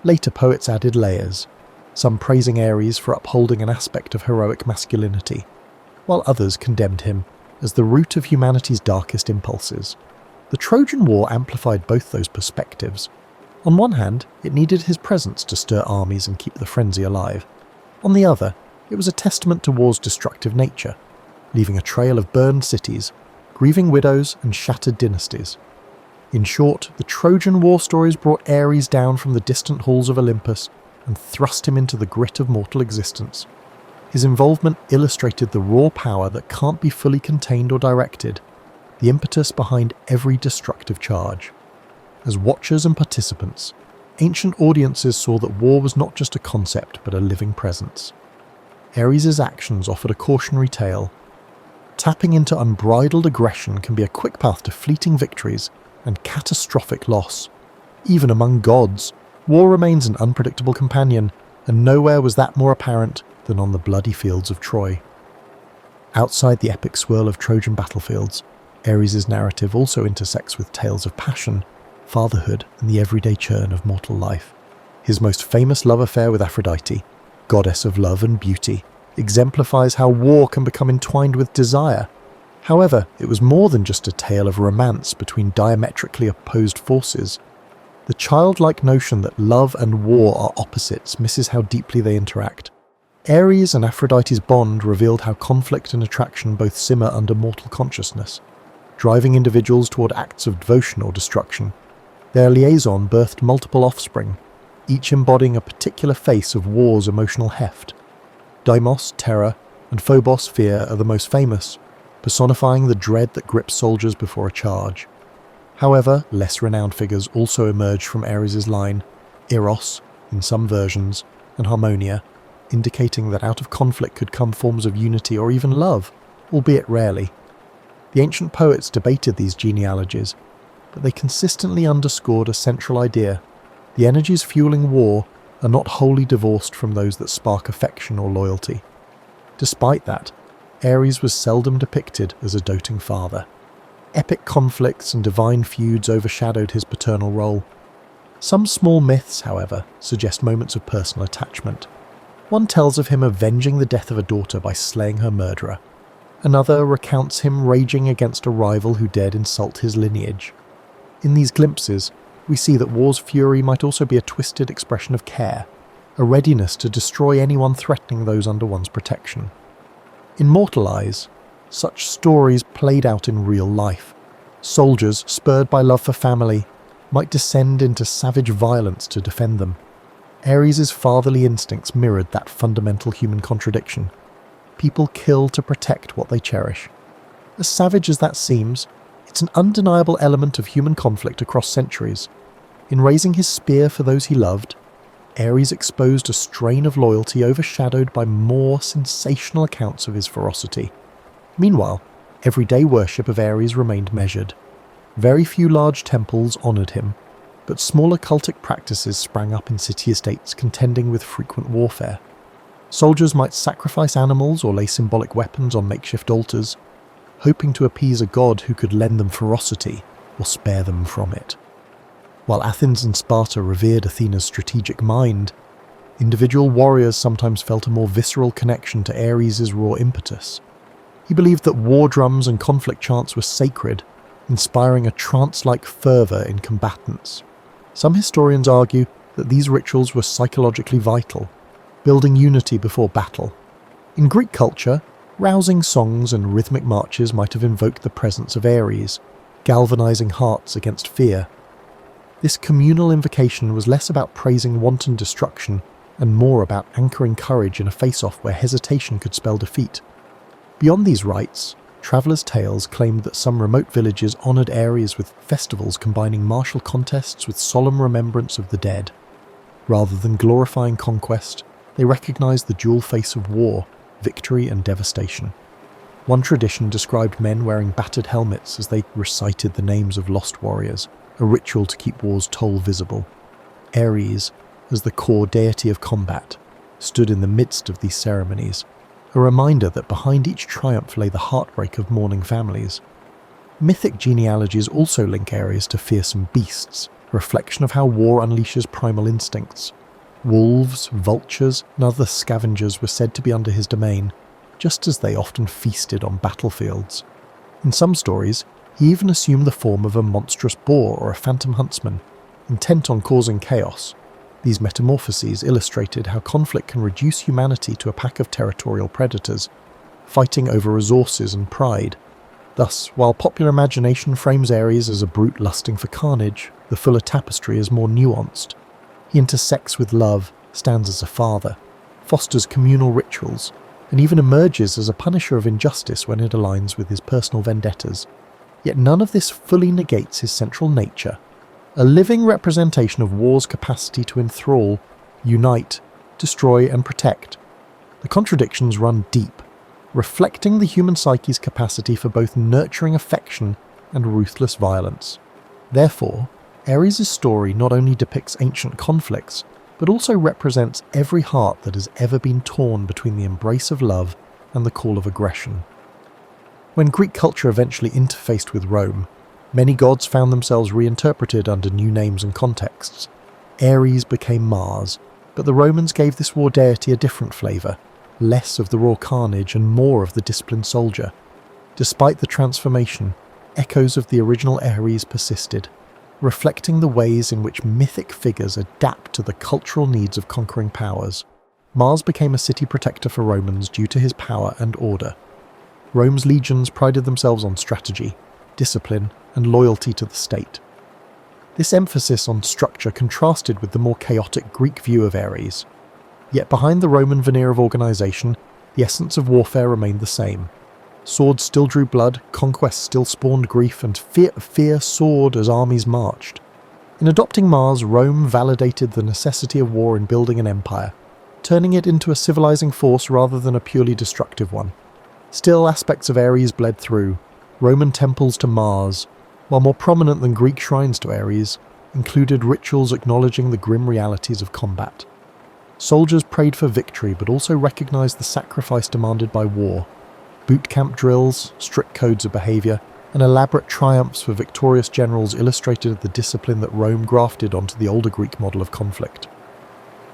later poets added layers, some praising Ares for upholding an aspect of heroic masculinity, while others condemned him as the root of humanity's darkest impulses. The Trojan War amplified both those perspectives. On one hand, it needed his presence to stir armies and keep the frenzy alive. On the other, it was a testament to war's destructive nature, leaving a trail of burned cities, grieving widows and shattered dynasties. In short, the Trojan War stories brought Ares down from the distant halls of Olympus and thrust him into the grit of mortal existence. His involvement illustrated the raw power that can't be fully contained or directed, the impetus behind every destructive charge. As watchers and participants, ancient audiences saw that war was not just a concept but a living presence. Ares' actions offered a cautionary tale. Tapping into unbridled aggression can be a quick path to fleeting victories and catastrophic loss. Even among gods, war remains an unpredictable companion, and nowhere was that more apparent than on the bloody fields of Troy. Outside the epic swirl of Trojan battlefields, Ares' narrative also intersects with tales of passion, fatherhood, and the everyday churn of mortal life. His most famous love affair with Aphrodite, goddess of love and beauty, exemplifies how war can become entwined with desire. However, it was more than just a tale of romance between diametrically opposed forces. The childlike notion that love and war are opposites misses how deeply they interact. Ares and Aphrodite's bond revealed how conflict and attraction both simmer under mortal consciousness, driving individuals toward acts of devotion or destruction. Their liaison birthed multiple offspring, each embodying a particular face of war's emotional heft. Deimos, terror, and Phobos, fear, are the most famous, personifying the dread that grips soldiers before a charge. However, less renowned figures also emerged from Ares' line, Eros, in some versions, and Harmonia, indicating that out of conflict could come forms of unity or even love, albeit rarely. The ancient poets debated these genealogies, but they consistently underscored a central idea: the energies fueling war are not wholly divorced from those that spark affection or loyalty. Despite that, Ares was seldom depicted as a doting father. Epic conflicts and divine feuds overshadowed his paternal role. Some small myths, however, suggest moments of personal attachment. One tells of him avenging the death of a daughter by slaying her murderer. Another recounts him raging against a rival who dared insult his lineage. In these glimpses, we see that war's fury might also be a twisted expression of care, a readiness to destroy anyone threatening those under one's protection. In mortal eyes, such stories played out in real life. Soldiers, spurred by love for family, might descend into savage violence to defend them. Ares' fatherly instincts mirrored that fundamental human contradiction. People kill to protect what they cherish. As savage as that seems, it's an undeniable element of human conflict across centuries. In raising his spear for those he loved, Ares exposed a strain of loyalty overshadowed by more sensational accounts of his ferocity. Meanwhile, everyday worship of Ares remained measured. Very few large temples honoured him, but smaller cultic practices sprang up in city-estates contending with frequent warfare. Soldiers might sacrifice animals or lay symbolic weapons on makeshift altars, hoping to appease a god who could lend them ferocity or spare them from it. While Athens and Sparta revered Athena's strategic mind, individual warriors sometimes felt a more visceral connection to Ares' raw impetus. He believed that war drums and conflict chants were sacred, inspiring a trance-like fervour in combatants. Some historians argue that these rituals were psychologically vital, building unity before battle. In Greek culture, rousing songs and rhythmic marches might have invoked the presence of Ares, galvanizing hearts against fear. This communal invocation was less about praising wanton destruction and more about anchoring courage in a face-off where hesitation could spell defeat. Beyond these rites, travellers' tales claimed that some remote villages honoured Ares with festivals combining martial contests with solemn remembrance of the dead. Rather than glorifying conquest, they recognised the dual face of war, victory and devastation. One tradition described men wearing battered helmets as they recited the names of lost warriors, a ritual to keep war's toll visible. Ares, as the core deity of combat, stood in the midst of these ceremonies, a reminder that behind each triumph lay the heartbreak of mourning families. Mythic genealogies also link Ares to fearsome beasts, a reflection of how war unleashes primal instincts. Wolves, vultures, and other scavengers were said to be under his domain, just as they often feasted on battlefields. In some stories, he even assumed the form of a monstrous boar or a phantom huntsman, intent on causing chaos. These metamorphoses illustrated how conflict can reduce humanity to a pack of territorial predators, fighting over resources and pride. Thus, while popular imagination frames Ares as a brute lusting for carnage, the fuller tapestry is more nuanced. He intersects with love, stands as a father, fosters communal rituals, and even emerges as a punisher of injustice when it aligns with his personal vendettas. Yet none of this fully negates his central nature, a living representation of war's capacity to enthrall, unite, destroy and protect. The contradictions run deep, reflecting the human psyche's capacity for both nurturing affection and ruthless violence. Therefore, Ares' story not only depicts ancient conflicts, but also represents every heart that has ever been torn between the embrace of love and the call of aggression. When Greek culture eventually interfaced with Rome, many gods found themselves reinterpreted under new names and contexts. Ares became Mars, but the Romans gave this war deity a different flavour, less of the raw carnage and more of the disciplined soldier. Despite the transformation, echoes of the original Ares persisted, reflecting the ways in which mythic figures adapt to the cultural needs of conquering powers. Mars became a city protector for Romans due to his power and order. Rome's legions prided themselves on strategy, discipline, and loyalty to the state. This emphasis on structure contrasted with the more chaotic Greek view of Ares. Yet behind the Roman veneer of organisation, the essence of warfare remained the same. Swords still drew blood, conquest still spawned grief, and fear soared as armies marched. In adopting Mars, Rome validated the necessity of war in building an empire, turning it into a civilizing force rather than a purely destructive one. Still, aspects of Ares bled through. Roman temples to Mars, while more prominent than Greek shrines to Ares, included rituals acknowledging the grim realities of combat. Soldiers prayed for victory but also recognized the sacrifice demanded by war. Boot camp drills, strict codes of behaviour, and elaborate triumphs for victorious generals illustrated the discipline that Rome grafted onto the older Greek model of conflict.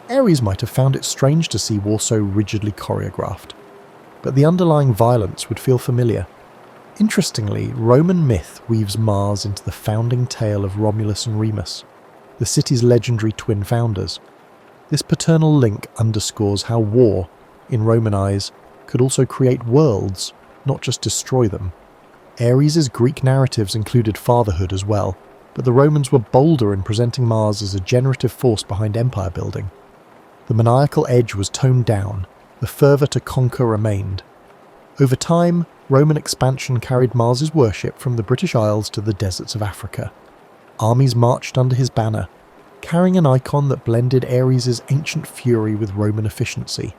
Ares might have found it strange to see war so rigidly choreographed, but the underlying violence would feel familiar. Interestingly, Roman myth weaves Mars into the founding tale of Romulus and Remus, the city's legendary twin founders. This paternal link underscores how war, in Roman eyes, could also create worlds, not just destroy them. Ares' Greek narratives included fatherhood as well, but the Romans were bolder in presenting Mars as a generative force behind empire building. The maniacal edge was toned down, the fervour to conquer remained. Over time, Roman expansion carried Mars's worship from the British Isles to the deserts of Africa. Armies marched under his banner, carrying an icon that blended Ares' ancient fury with Roman efficiency.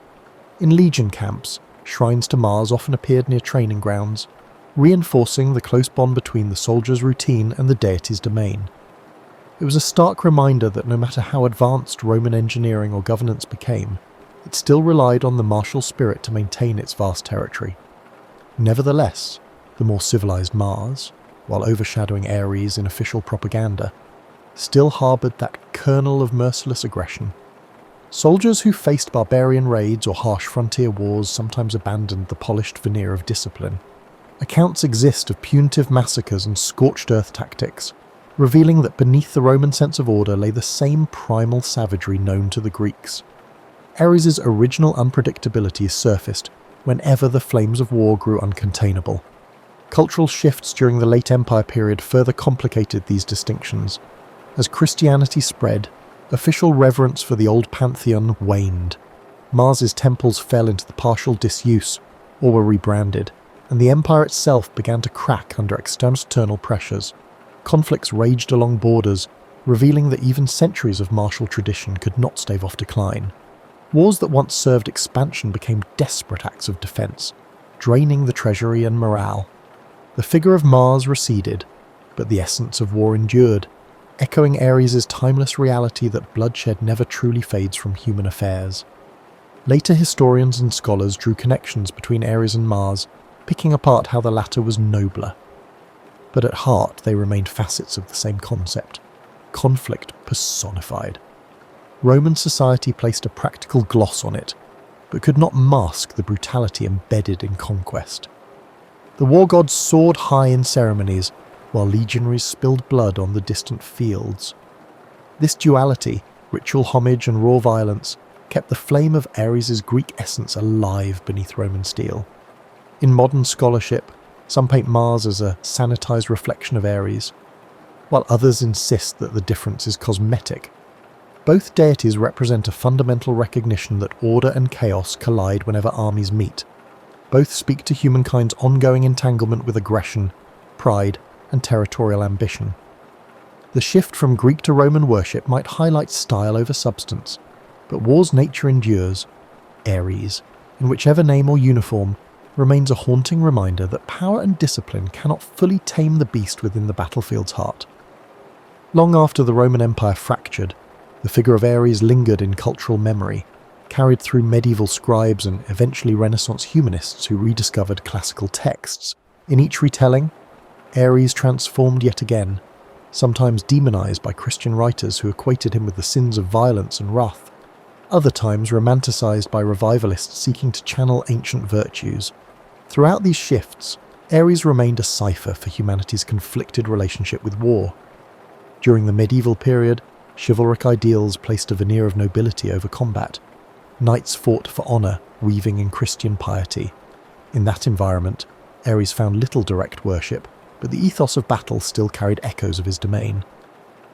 In legion camps, shrines to Mars often appeared near training grounds, reinforcing the close bond between the soldier's routine and the deity's domain. It was a stark reminder that no matter how advanced Roman engineering or governance became, it still relied on the martial spirit to maintain its vast territory. Nevertheless, the more civilized Mars, while overshadowing Ares in official propaganda, still harboured that kernel of merciless aggression. Soldiers who faced barbarian raids or harsh frontier wars sometimes abandoned the polished veneer of discipline. Accounts exist of punitive massacres and scorched earth tactics, revealing that beneath the Roman sense of order lay the same primal savagery known to the Greeks. Ares' original unpredictability surfaced whenever the flames of war grew uncontainable. Cultural shifts during the late Empire period further complicated these distinctions. As Christianity spread, official reverence for the old pantheon waned. Mars's temples fell into the partial disuse or were rebranded, and the empire itself began to crack under external pressures. Conflicts raged along borders, revealing that even centuries of martial tradition could not stave off decline. Wars that once served expansion became desperate acts of defense, draining the treasury and morale. The figure of Mars receded, but the essence of war endured, echoing Ares' timeless reality that bloodshed never truly fades from human affairs. Later historians and scholars drew connections between Ares and Mars, picking apart how the latter was nobler. But at heart they remained facets of the same concept: conflict personified. Roman society placed a practical gloss on it, but could not mask the brutality embedded in conquest. The war gods soared high in ceremonies, while legionaries spilled blood on the distant fields. This duality, ritual homage and raw violence, kept the flame of Ares' Greek essence alive beneath Roman steel. In modern scholarship, some paint Mars as a sanitized reflection of Ares, while others insist that the difference is cosmetic. Both deities represent a fundamental recognition that order and chaos collide whenever armies meet. Both speak to humankind's ongoing entanglement with aggression, pride, and territorial ambition. The shift from Greek to Roman worship might highlight style over substance, but war's nature endures. Ares, in whichever name or uniform, remains a haunting reminder that power and discipline cannot fully tame the beast within the battlefield's heart. Long after the Roman Empire fractured, the figure of Ares lingered in cultural memory, carried through medieval scribes and eventually Renaissance humanists who rediscovered classical texts. In each retelling, Ares transformed yet again, sometimes demonized by Christian writers who equated him with the sins of violence and wrath, other times romanticized by revivalists seeking to channel ancient virtues. Throughout these shifts, Ares remained a cipher for humanity's conflicted relationship with war. During the medieval period, chivalric ideals placed a veneer of nobility over combat. Knights fought for honor, weaving in Christian piety. In that environment, Ares found little direct worship, but the ethos of battle still carried echoes of his domain.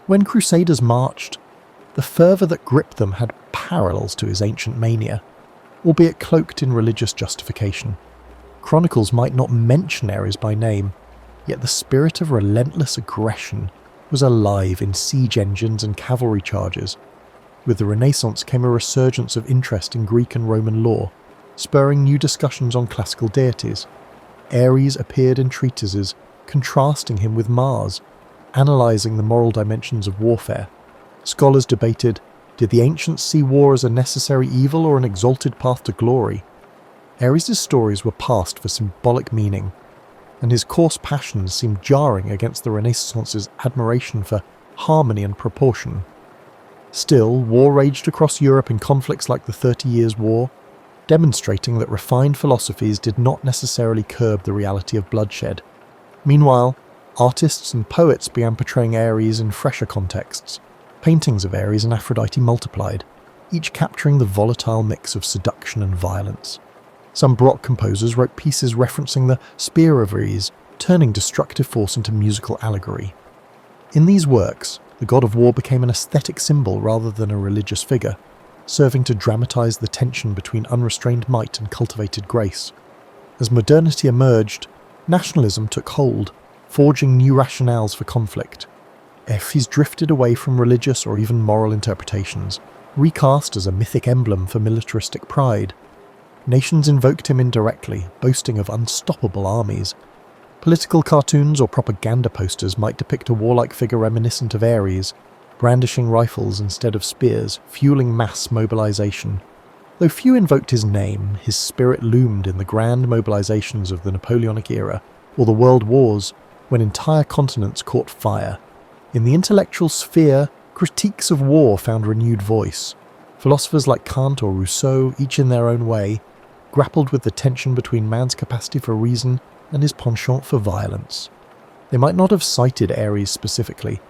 When crusaders marched, the fervour that gripped them had parallels to his ancient mania, albeit cloaked in religious justification. Chronicles might not mention Ares by name, yet the spirit of relentless aggression was alive in siege engines and cavalry charges. With the Renaissance came a resurgence of interest in Greek and Roman lore, spurring new discussions on classical deities. Ares appeared in treatises contrasting him with Mars, analysing the moral dimensions of warfare. Scholars debated, did the ancients see war as a necessary evil or an exalted path to glory? Ares' stories were passed for symbolic meaning, and his coarse passions seemed jarring against the Renaissance's admiration for harmony and proportion. Still, war raged across Europe in conflicts like the 30 Years' War, demonstrating that refined philosophies did not necessarily curb the reality of bloodshed. Meanwhile, artists and poets began portraying Ares in fresher contexts. Paintings of Ares and Aphrodite multiplied, each capturing the volatile mix of seduction and violence. Some Baroque composers wrote pieces referencing the spear of Ares, turning destructive force into musical allegory. In these works, the god of war became an aesthetic symbol rather than a religious figure, serving to dramatize the tension between unrestrained might and cultivated grace. As modernity emerged, nationalism took hold, forging new rationales for conflict. Ares drifted away from religious or even moral interpretations, recast as a mythic emblem for militaristic pride. Nations invoked him indirectly, boasting of unstoppable armies. Political cartoons or propaganda posters might depict a warlike figure reminiscent of Ares, brandishing rifles instead of spears, fueling mass mobilization. Though few invoked his name, his spirit loomed in the grand mobilizations of the Napoleonic era or the World Wars, when entire continents caught fire. In the intellectual sphere, critiques of war found renewed voice. Philosophers like Kant or Rousseau, each in their own way, grappled with the tension between man's capacity for reason and his penchant for violence. They might not have cited Ares specifically,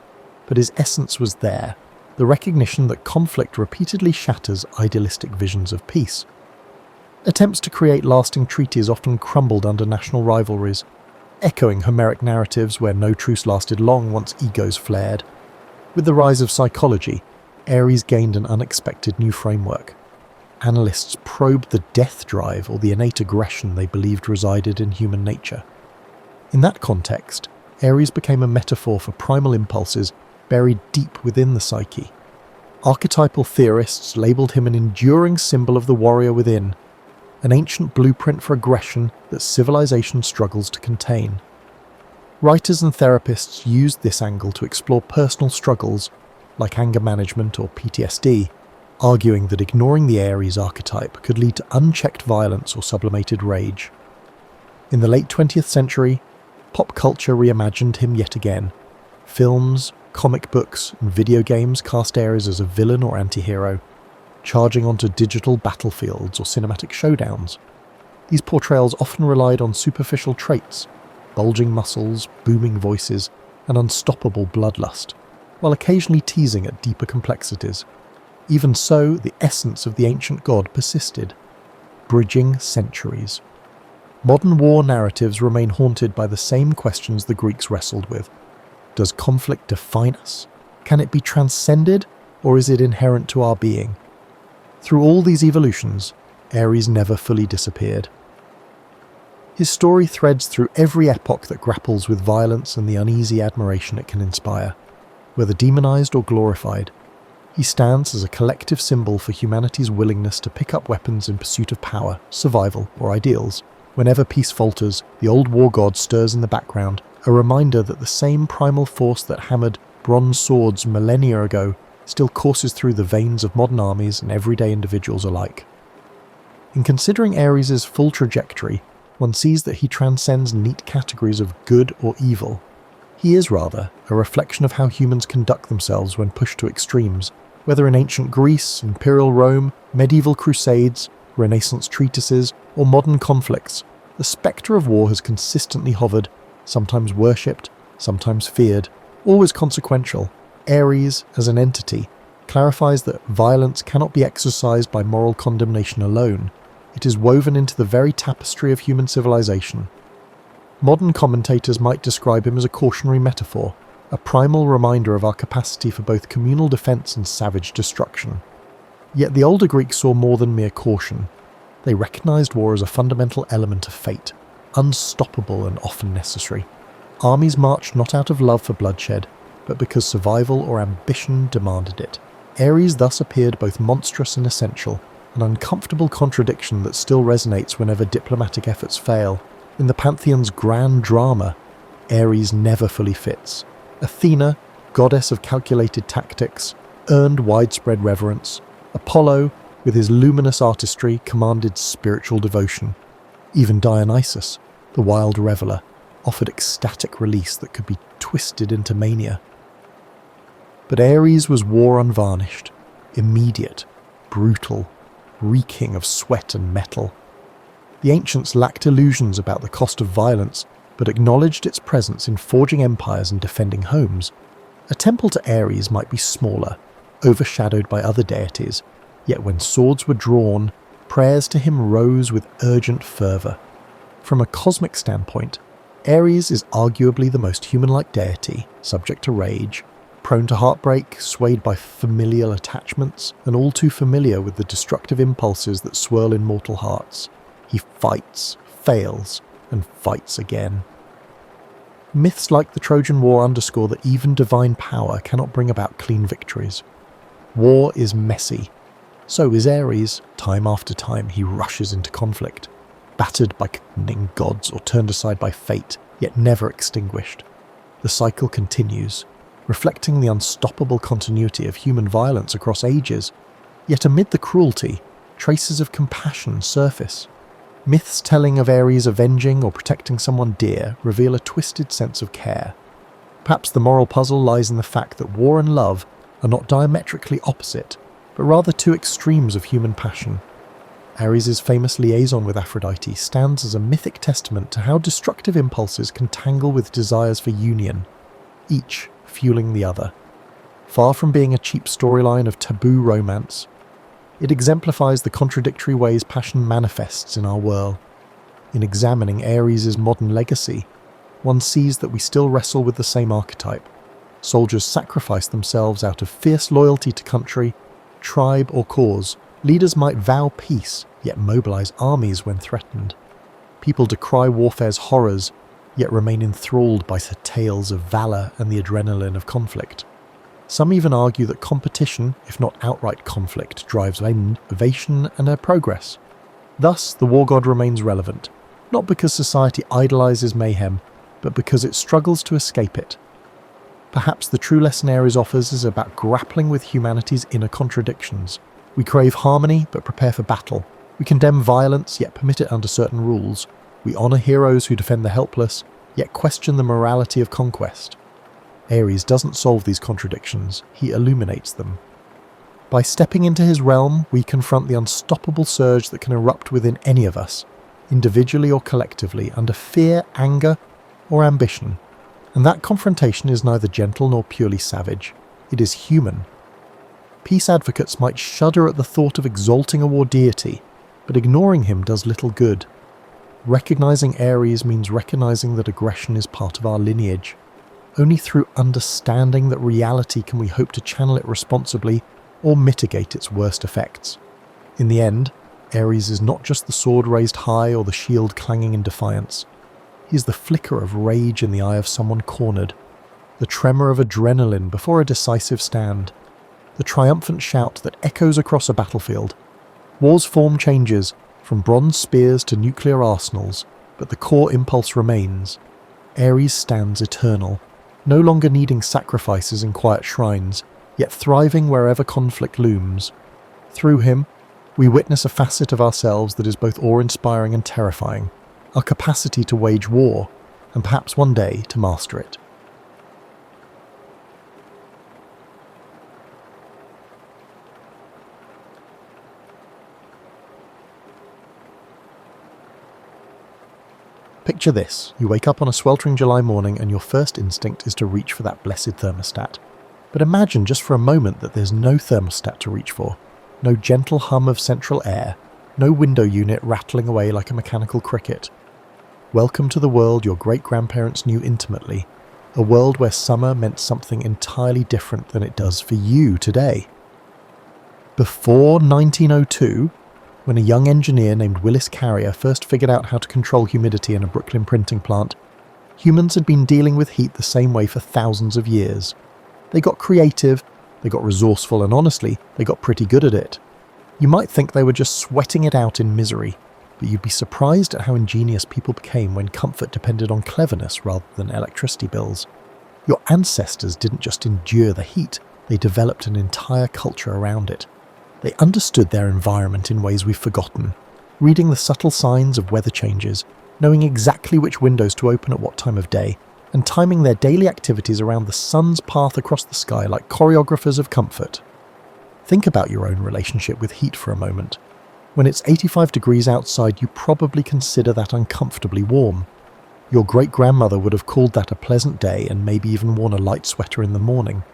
but his essence was there, the recognition that conflict repeatedly shatters idealistic visions of peace. Attempts to create lasting treaties often crumbled under national rivalries, echoing Homeric narratives where no truce lasted long once egos flared. With the rise of psychology, Ares gained an unexpected new framework. Analysts probed the death drive or the innate aggression they believed resided in human nature. In that context, Ares became a metaphor for primal impulses buried deep within the psyche. Archetypal theorists labelled him an enduring symbol of the warrior within, an ancient blueprint for aggression that civilization struggles to contain. Writers and therapists used this angle to explore personal struggles, like anger management or PTSD, arguing that ignoring the Ares archetype could lead to unchecked violence or sublimated rage. In the late 20th century, pop culture reimagined him yet again. Films, comic books, and video games cast Ares as a villain or anti-hero, charging onto digital battlefields or cinematic showdowns. These portrayals often relied on superficial traits, bulging muscles, booming voices, and unstoppable bloodlust, while occasionally teasing at deeper complexities. Even so, the essence of the ancient god persisted, bridging centuries. Modern war narratives remain haunted by the same questions the Greeks wrestled with. Does conflict define us? Can it be transcended, or is it inherent to our being? Through all these evolutions, Ares never fully disappeared. His story threads through every epoch that grapples with violence and the uneasy admiration it can inspire. Whether demonized or glorified, he stands as a collective symbol for humanity's willingness to pick up weapons in pursuit of power, survival, or ideals. Whenever peace falters, the old war god stirs in the background, a reminder that the same primal force that hammered bronze swords millennia ago still courses through the veins of modern armies and everyday individuals alike. In considering Ares' full trajectory, one sees that he transcends neat categories of good or evil. He is, rather, a reflection of how humans conduct themselves when pushed to extremes, whether in ancient Greece, imperial Rome, medieval crusades, Renaissance treatises, or modern conflicts. The spectre of war has consistently hovered, sometimes worshipped, sometimes feared, always consequential. Ares, as an entity, clarifies that violence cannot be exercised by moral condemnation alone. It is woven into the very tapestry of human civilization. Modern commentators might describe him as a cautionary metaphor, a primal reminder of our capacity for both communal defense and savage destruction. Yet the older Greeks saw more than mere caution. They recognized war as a fundamental element of fate, unstoppable and often necessary. Armies marched not out of love for bloodshed, but because survival or ambition demanded it. Ares thus appeared both monstrous and essential, an uncomfortable contradiction that still resonates whenever diplomatic efforts fail. In the Pantheon's grand drama, Ares never fully fits. Athena, goddess of calculated tactics, earned widespread reverence. Apollo, with his luminous artistry, commanded spiritual devotion. Even Dionysus, the wild reveller, offered ecstatic release that could be twisted into mania. But Ares was war unvarnished, immediate, brutal, reeking of sweat and metal. The ancients lacked illusions about the cost of violence, but acknowledged its presence in forging empires and defending homes. A temple to Ares might be smaller, overshadowed by other deities, yet when swords were drawn, prayers to him rose with urgent fervour. From a cosmic standpoint, Ares is arguably the most human-like deity, subject to rage, prone to heartbreak, swayed by familial attachments, and all too familiar with the destructive impulses that swirl in mortal hearts. He fights, fails, and fights again. Myths like the Trojan War underscore that even divine power cannot bring about clean victories. War is messy. So is Ares. Time after time he rushes into conflict, battered by contending gods or turned aside by fate, yet never extinguished. The cycle continues, reflecting the unstoppable continuity of human violence across ages. Yet amid the cruelty, traces of compassion surface. Myths telling of Ares avenging or protecting someone dear reveal a twisted sense of care. Perhaps the moral puzzle lies in the fact that war and love are not diametrically opposite, but rather two extremes of human passion. Ares' famous liaison with Aphrodite stands as a mythic testament to how destructive impulses can tangle with desires for union, each fueling the other. Far from being a cheap storyline of taboo romance, it exemplifies the contradictory ways passion manifests in our world. In examining Ares' modern legacy, one sees that we still wrestle with the same archetype. Soldiers sacrifice themselves out of fierce loyalty to country, tribe, or cause. Leaders might vow peace, yet mobilize armies when threatened. People decry warfare's horrors, yet remain enthralled by the tales of valor and the adrenaline of conflict. Some even argue that competition, if not outright conflict, drives innovation and progress. Thus, the war god remains relevant, not because society idolizes mayhem, but because it struggles to escape it. Perhaps the true lesson Ares offers is about grappling with humanity's inner contradictions. We crave harmony, but prepare for battle. We condemn violence, yet permit it under certain rules. We honor heroes who defend the helpless, yet question the morality of conquest. Ares doesn't solve these contradictions, he illuminates them. By stepping into his realm, we confront the unstoppable surge that can erupt within any of us, individually or collectively, under fear, anger, or ambition. And that confrontation is neither gentle nor purely savage. It is human. Peace advocates might shudder at the thought of exalting a war deity, but ignoring him does little good. Recognizing Ares means recognizing that aggression is part of our lineage. Only through understanding that reality can we hope to channel it responsibly or mitigate its worst effects. In the end, Ares is not just the sword raised high or the shield clanging in defiance. He is the flicker of rage in the eye of someone cornered, the tremor of adrenaline before a decisive stand, the triumphant shout that echoes across a battlefield. War's form changes, from bronze spears to nuclear arsenals, but the core impulse remains. Ares stands eternal, no longer needing sacrifices in quiet shrines, yet thriving wherever conflict looms. Through him, we witness a facet of ourselves that is both awe-inspiring and terrifying, our capacity to wage war, and perhaps one day to master it. Picture this, you wake up on a sweltering July morning and your first instinct is to reach for that blessed thermostat. But imagine just for a moment that there's no thermostat to reach for, no gentle hum of central air, no window unit rattling away like a mechanical cricket. Welcome to the world your great-grandparents knew intimately, a world where summer meant something entirely different than it does for you today. Before 1902, when a young engineer named Willis Carrier first figured out how to control humidity in a Brooklyn printing plant, humans had been dealing with heat the same way for thousands of years. They got creative, they got resourceful, and honestly, they got pretty good at it. You might think they were just sweating it out in misery, but you'd be surprised at how ingenious people became when comfort depended on cleverness rather than electricity bills. Your ancestors didn't just endure the heat, they developed an entire culture around it. They understood their environment in ways we've forgotten, reading the subtle signs of weather changes, knowing exactly which windows to open at what time of day, and timing their daily activities around the sun's path across the sky like choreographers of comfort. Think about your own relationship with heat for a moment. When it's 85 degrees outside, you probably consider that uncomfortably warm. Your great-grandmother would have called that a pleasant day and maybe even worn a light sweater in the morning.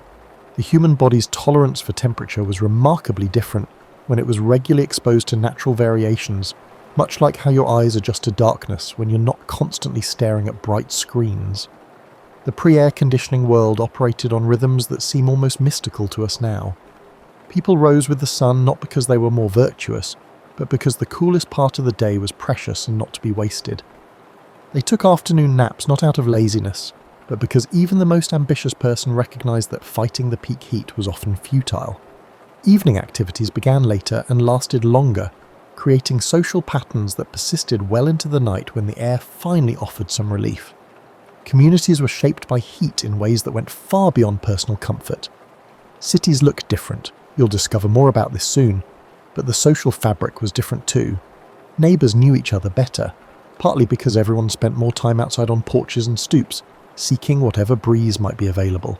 The human body's tolerance for temperature was remarkably different when it was regularly exposed to natural variations, much like how your eyes adjust to darkness when you're not constantly staring at bright screens. The pre-air conditioning world operated on rhythms that seem almost mystical to us now. People rose with the sun not because they were more virtuous, but because the coolest part of the day was precious and not to be wasted. They took afternoon naps not out of laziness, but because even the most ambitious person recognized that fighting the peak heat was often futile. Evening activities began later and lasted longer, creating social patterns that persisted well into the night when the air finally offered some relief. Communities were shaped by heat in ways that went far beyond personal comfort. Cities look different, you'll discover more about this soon, but the social fabric was different too. Neighbours knew each other better, partly because everyone spent more time outside on porches and stoops, seeking whatever breeze might be available.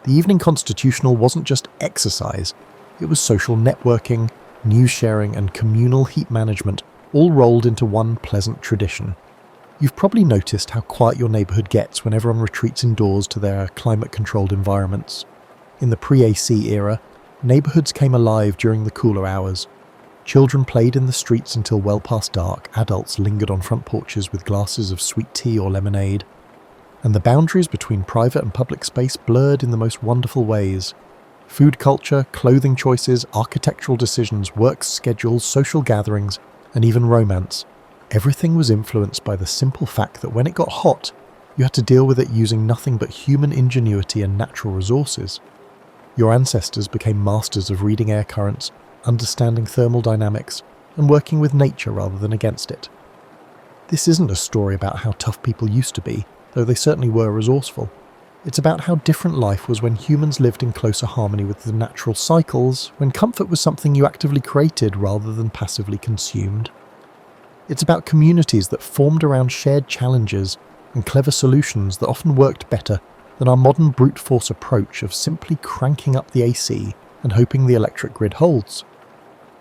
The evening constitutional wasn't just exercise, it was social networking, news sharing, and communal heat management all rolled into one pleasant tradition. You've probably noticed how quiet your neighbourhood gets when everyone retreats indoors to their climate-controlled environments. In the pre-AC era, neighbourhoods came alive during the cooler hours. Children played in the streets until well past dark, adults lingered on front porches with glasses of sweet tea or lemonade, and the boundaries between private and public space blurred in the most wonderful ways. Food culture, clothing choices, architectural decisions, work schedules, social gatherings, and even romance. Everything was influenced by the simple fact that when it got hot, you had to deal with it using nothing but human ingenuity and natural resources. Your ancestors became masters of reading air currents, understanding thermal dynamics, and working with nature rather than against it. This isn't a story about how tough people used to be, though they certainly were resourceful. It's about how different life was when humans lived in closer harmony with the natural cycles, when comfort was something you actively created rather than passively consumed. It's about communities that formed around shared challenges and clever solutions that often worked better than our modern brute force approach of simply cranking up the AC and hoping the electric grid holds.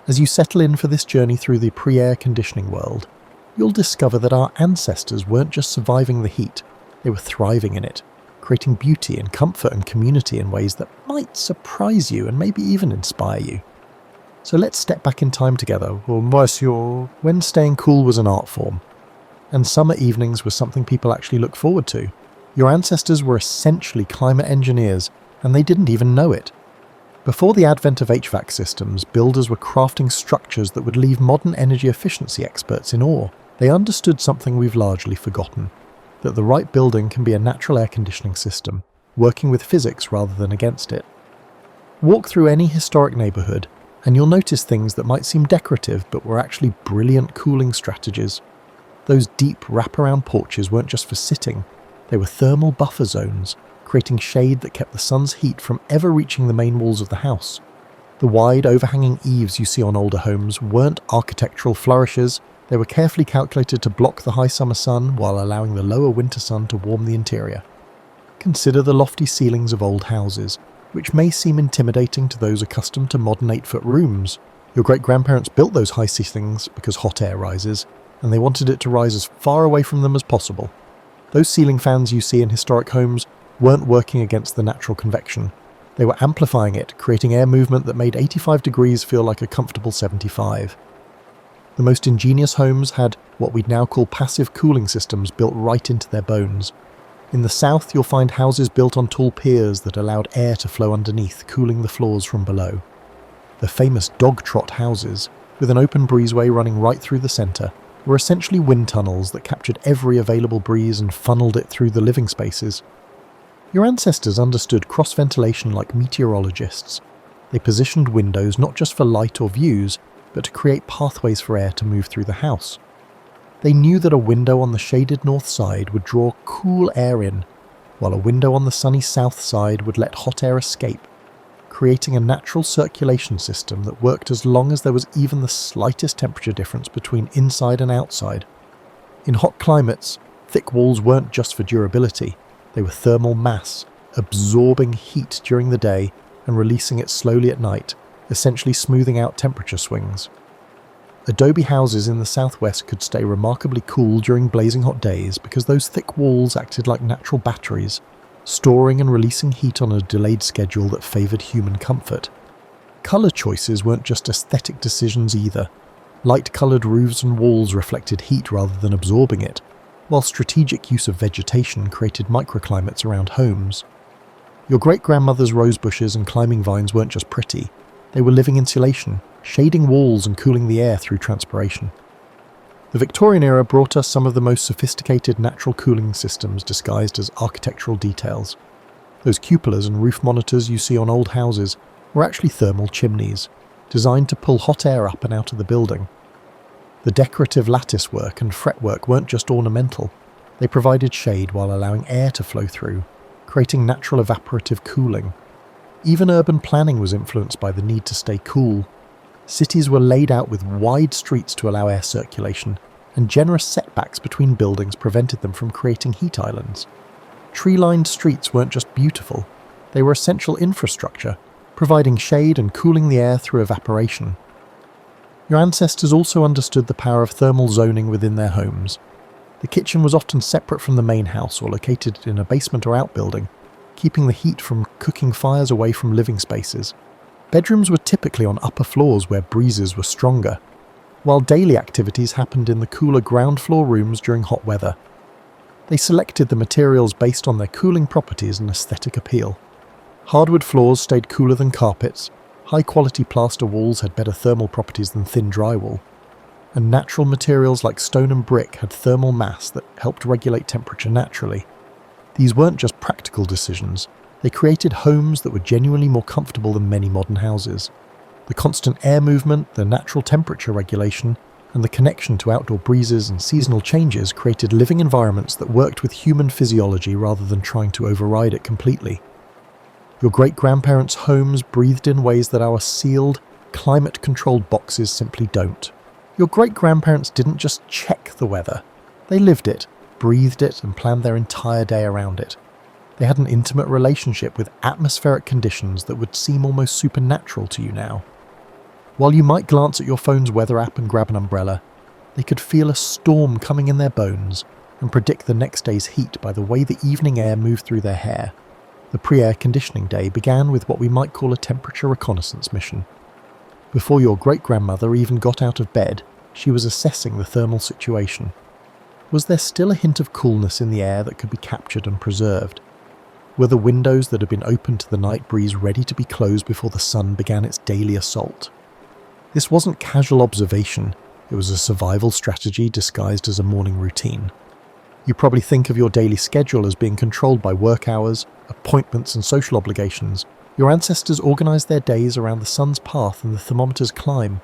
As you settle in for this journey through the pre-air conditioning world, you'll discover that our ancestors weren't just surviving the heat, they were thriving in it, creating beauty and comfort and community in ways that might surprise you and maybe even inspire you. So let's step back in time together, when staying cool was an art form, and summer evenings was something people actually looked forward to. Your ancestors were essentially climate engineers, and they didn't even know it. Before the advent of HVAC systems, builders were crafting structures that would leave modern energy efficiency experts in awe. They understood something we've largely forgotten, that the right building can be a natural air conditioning system, working with physics rather than against it. Walk through any historic neighbourhood, and you'll notice things that might seem decorative but were actually brilliant cooling strategies. Those deep wraparound porches weren't just for sitting, they were thermal buffer zones, creating shade that kept the sun's heat from ever reaching the main walls of the house. The wide, overhanging eaves you see on older homes weren't architectural flourishes, they were carefully calculated to block the high summer sun while allowing the lower winter sun to warm the interior. Consider the lofty ceilings of old houses, which may seem intimidating to those accustomed to modern 8-foot rooms. Your great-grandparents built those high ceilings because hot air rises, and they wanted it to rise as far away from them as possible. Those ceiling fans you see in historic homes weren't working against the natural convection. They were amplifying it, creating air movement that made 85 degrees feel like a comfortable 75. The most ingenious homes had what we'd now call passive cooling systems built right into their bones. In the south, you'll find houses built on tall piers that allowed air to flow underneath, cooling the floors from below. The famous dog trot houses, with an open breezeway running right through the centre, were essentially wind tunnels that captured every available breeze and funneled it through the living spaces. Your ancestors understood cross-ventilation like meteorologists. They positioned windows not just for light or views, but to create pathways for air to move through the house. They knew that a window on the shaded north side would draw cool air in, while a window on the sunny south side would let hot air escape, creating a natural circulation system that worked as long as there was even the slightest temperature difference between inside and outside. In hot climates, thick walls weren't just for durability, they were thermal mass, absorbing heat during the day and releasing it slowly at night, essentially smoothing out temperature swings. Adobe houses in the southwest could stay remarkably cool during blazing hot days because those thick walls acted like natural batteries, storing and releasing heat on a delayed schedule that favoured human comfort. Colour choices weren't just aesthetic decisions either. Light-coloured roofs and walls reflected heat rather than absorbing it, while strategic use of vegetation created microclimates around homes. Your great-grandmother's rose bushes and climbing vines weren't just pretty, they were living insulation, shading walls and cooling the air through transpiration. The Victorian era brought us some of the most sophisticated natural cooling systems disguised as architectural details. Those cupolas and roof monitors you see on old houses were actually thermal chimneys, designed to pull hot air up and out of the building. The decorative lattice work and fretwork weren't just ornamental, they provided shade while allowing air to flow through, creating natural evaporative cooling. Even urban planning was influenced by the need to stay cool. Cities were laid out with wide streets to allow air circulation, and generous setbacks between buildings prevented them from creating heat islands. Tree-lined streets weren't just beautiful, they were essential infrastructure, providing shade and cooling the air through evaporation. Your ancestors also understood the power of thermal zoning within their homes. The kitchen was often separate from the main house or located in a basement or outbuilding, keeping the heat from cooking fires away from living spaces. Bedrooms were typically on upper floors where breezes were stronger, while daily activities happened in the cooler ground floor rooms during hot weather. They selected the materials based on their cooling properties and aesthetic appeal. Hardwood floors stayed cooler than carpets, high-quality plaster walls had better thermal properties than thin drywall, and natural materials like stone and brick had thermal mass that helped regulate temperature naturally. These weren't just practical decisions, they created homes that were genuinely more comfortable than many modern houses. The constant air movement, the natural temperature regulation, and the connection to outdoor breezes and seasonal changes created living environments that worked with human physiology rather than trying to override it completely. Your great-grandparents' homes breathed in ways that our sealed, climate-controlled boxes simply don't. Your great-grandparents didn't just check the weather. They lived it, breathed it, and planned their entire day around it. They had an intimate relationship with atmospheric conditions that would seem almost supernatural to you now. While you might glance at your phone's weather app and grab an umbrella, they could feel a storm coming in their bones and predict the next day's heat by the way the evening air moved through their hair. The pre-air conditioning day began with what we might call a temperature reconnaissance mission. Before your great-grandmother even got out of bed, she was assessing the thermal situation. Was there still a hint of coolness in the air that could be captured and preserved? Were the windows that had been opened to the night breeze ready to be closed before the sun began its daily assault? This wasn't casual observation, it was a survival strategy disguised as a morning routine. You probably think of your daily schedule as being controlled by work hours, appointments and social obligations. Your ancestors organised their days around the sun's path and the thermometer's climb.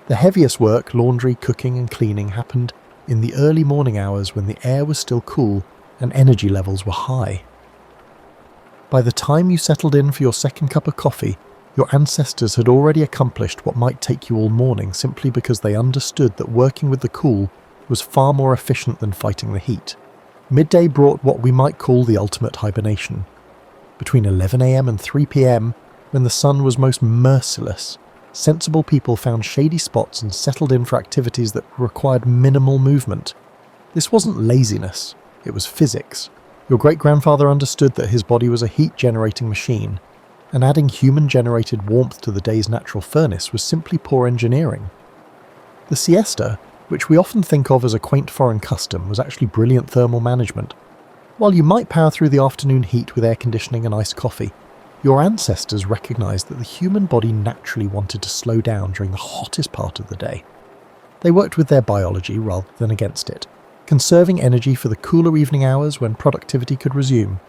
The heaviest work, laundry, cooking and cleaning, happened in the early morning hours when the air was still cool and energy levels were high. By the time you settled in for your second cup of coffee, your ancestors had already accomplished what might take you all morning simply because they understood that working with the cool was far more efficient than fighting the heat. Midday brought what we might call the ultimate hibernation. Between 11 a.m. and 3 p.m., when the sun was most merciless, sensible people found shady spots and settled in for activities that required minimal movement. This wasn't laziness, it was physics. Your great-grandfather understood that his body was a heat-generating machine, and adding human-generated warmth to the day's natural furnace was simply poor engineering. The siesta, which we often think of as a quaint foreign custom, was actually brilliant thermal management. While you might power through the afternoon heat with air conditioning and iced coffee, your ancestors recognized that the human body naturally wanted to slow down during the hottest part of the day. They worked with their biology rather than against it, conserving energy for the cooler evening hours when productivity could resume.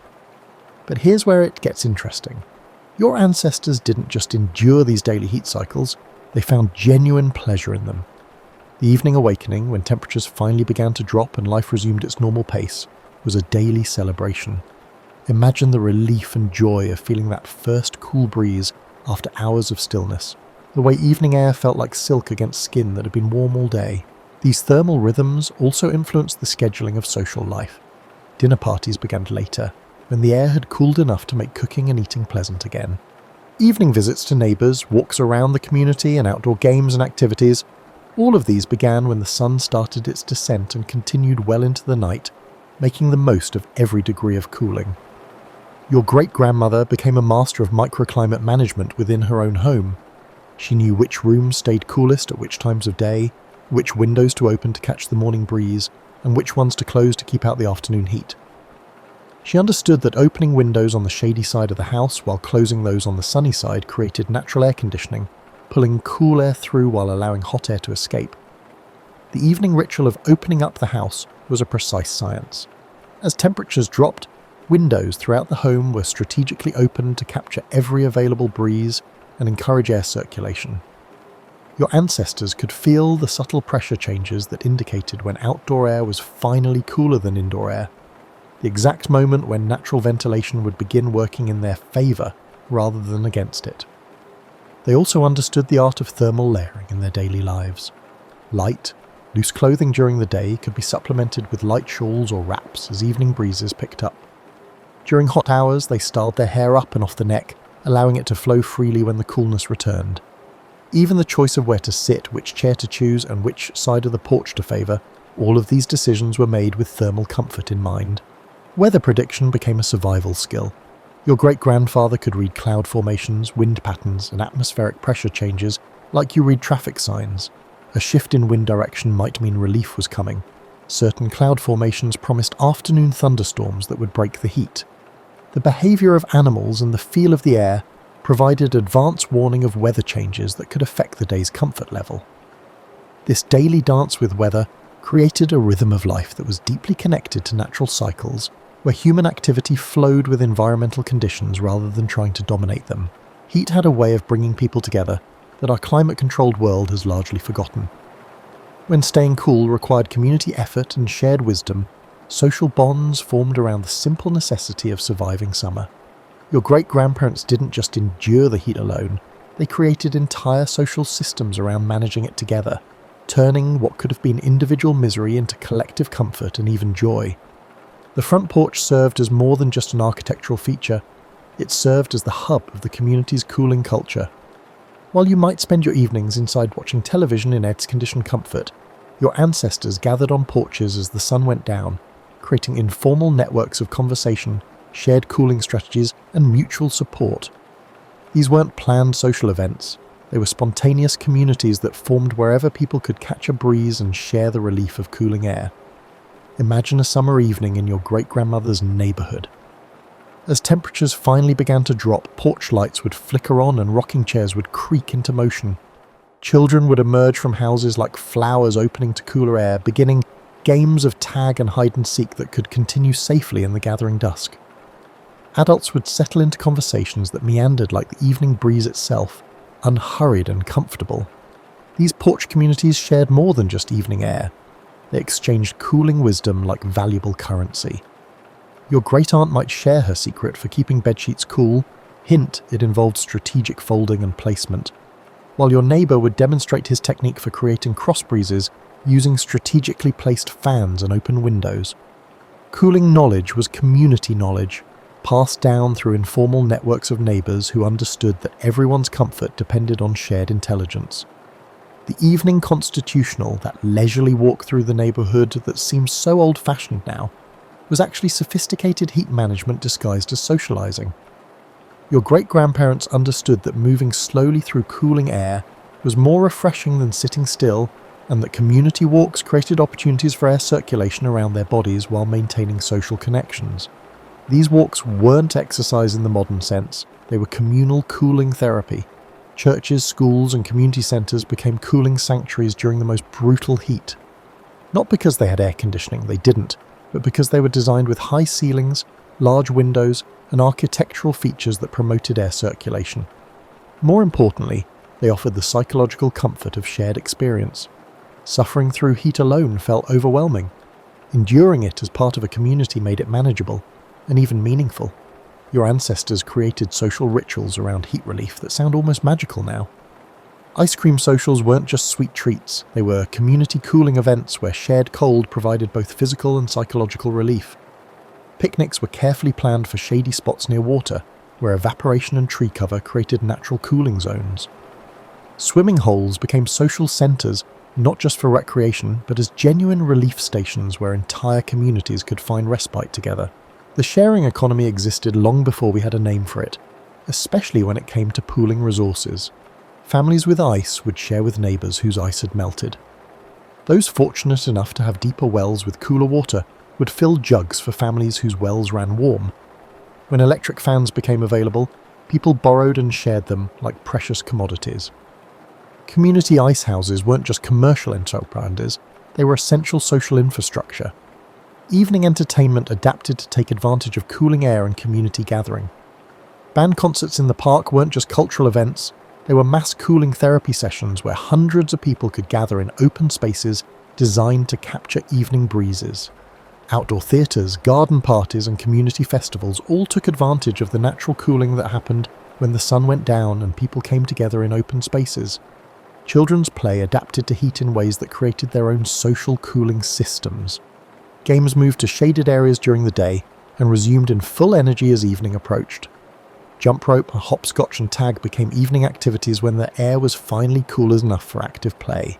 But here's where it gets interesting. Your ancestors didn't just endure these daily heat cycles, they found genuine pleasure in them. The evening awakening, when temperatures finally began to drop and life resumed its normal pace, was a daily celebration. Imagine the relief and joy of feeling that first cool breeze after hours of stillness, the way evening air felt like silk against skin that had been warm all day. These thermal rhythms also influenced the scheduling of social life. Dinner parties began later, when the air had cooled enough to make cooking and eating pleasant again. Evening visits to neighbours, walks around the community and outdoor games and activities, all of these began when the sun started its descent and continued well into the night, making the most of every degree of cooling. Your great-grandmother became a master of microclimate management within her own home. She knew which rooms stayed coolest at which times of day, which windows to open to catch the morning breeze, and which ones to close to keep out the afternoon heat. She understood that opening windows on the shady side of the house while closing those on the sunny side created natural air conditioning, pulling cool air through while allowing hot air to escape. The evening ritual of opening up the house was a precise science. As temperatures dropped, windows throughout the home were strategically opened to capture every available breeze and encourage air circulation. Your ancestors could feel the subtle pressure changes that indicated when outdoor air was finally cooler than indoor air, the exact moment when natural ventilation would begin working in their favour rather than against it. They also understood the art of thermal layering in their daily lives. Light, loose clothing during the day could be supplemented with light shawls or wraps as evening breezes picked up. During hot hours, they styled their hair up and off the neck, allowing it to flow freely when the coolness returned. Even the choice of where to sit, which chair to choose, and which side of the porch to favour, all of these decisions were made with thermal comfort in mind. Weather prediction became a survival skill. Your great-grandfather could read cloud formations, wind patterns, and atmospheric pressure changes like you read traffic signs. A shift in wind direction might mean relief was coming. Certain cloud formations promised afternoon thunderstorms that would break the heat. The behaviour of animals and the feel of the air provided advance warning of weather changes that could affect the day's comfort level. This daily dance with weather created a rhythm of life that was deeply connected to natural cycles, where human activity flowed with environmental conditions rather than trying to dominate them. Heat had a way of bringing people together that our climate-controlled world has largely forgotten. When staying cool required community effort and shared wisdom, social bonds formed around the simple necessity of surviving summer. Your great-grandparents didn't just endure the heat alone, they created entire social systems around managing it together, turning what could have been individual misery into collective comfort and even joy. The front porch served as more than just an architectural feature, it served as the hub of the community's cooling culture. While you might spend your evenings inside watching television in air-conditioned comfort, your ancestors gathered on porches as the sun went down, creating informal networks of conversation, shared cooling strategies, and mutual support. These weren't planned social events, they were spontaneous communities that formed wherever people could catch a breeze and share the relief of cooling air. Imagine a summer evening in your great-grandmother's neighbourhood. As temperatures finally began to drop, porch lights would flicker on and rocking chairs would creak into motion. Children would emerge from houses like flowers opening to cooler air, beginning games of tag and hide-and-seek that could continue safely in the gathering dusk. Adults would settle into conversations that meandered like the evening breeze itself, unhurried and comfortable. These porch communities shared more than just evening air. They exchanged cooling wisdom like valuable currency. Your great-aunt might share her secret for keeping bedsheets cool, hint it involved strategic folding and placement, while your neighbour would demonstrate his technique for creating cross breezes using strategically placed fans and open windows. Cooling knowledge was community knowledge, passed down through informal networks of neighbours who understood that everyone's comfort depended on shared intelligence. The evening constitutional, that leisurely walk through the neighbourhood that seems so old-fashioned now, was actually sophisticated heat management disguised as socialising. Your great-grandparents understood that moving slowly through cooling air was more refreshing than sitting still, and that community walks created opportunities for air circulation around their bodies while maintaining social connections. These walks weren't exercise in the modern sense, they were communal cooling therapy. Churches, schools, and community centres became cooling sanctuaries during the most brutal heat. Not because they had air conditioning, they didn't, but because they were designed with high ceilings, large windows, and architectural features that promoted air circulation. More importantly, they offered the psychological comfort of shared experience. Suffering through heat alone felt overwhelming. Enduring it as part of a community made it manageable, and even meaningful. Your ancestors created social rituals around heat relief that sound almost magical now. Ice cream socials weren't just sweet treats, they were community cooling events where shared cold provided both physical and psychological relief. Picnics were carefully planned for shady spots near water, where evaporation and tree cover created natural cooling zones. Swimming holes became social centres, not just for recreation, but as genuine relief stations where entire communities could find respite together. The sharing economy existed long before we had a name for it, especially when it came to pooling resources. Families with ice would share with neighbours whose ice had melted. Those fortunate enough to have deeper wells with cooler water would fill jugs for families whose wells ran warm. When electric fans became available, people borrowed and shared them like precious commodities. Community ice houses weren't just commercial enterprises, they were essential social infrastructure. Evening entertainment adapted to take advantage of cooling air and community gathering. Band concerts in the park weren't just cultural events, they were mass cooling therapy sessions where hundreds of people could gather in open spaces designed to capture evening breezes. Outdoor theatres, garden parties and community festivals all took advantage of the natural cooling that happened when the sun went down and people came together in open spaces. Children's play adapted to heat in ways that created their own social cooling systems. Games moved to shaded areas during the day, and resumed in full energy as evening approached. Jump rope, hopscotch and tag became evening activities when the air was finally cool enough for active play.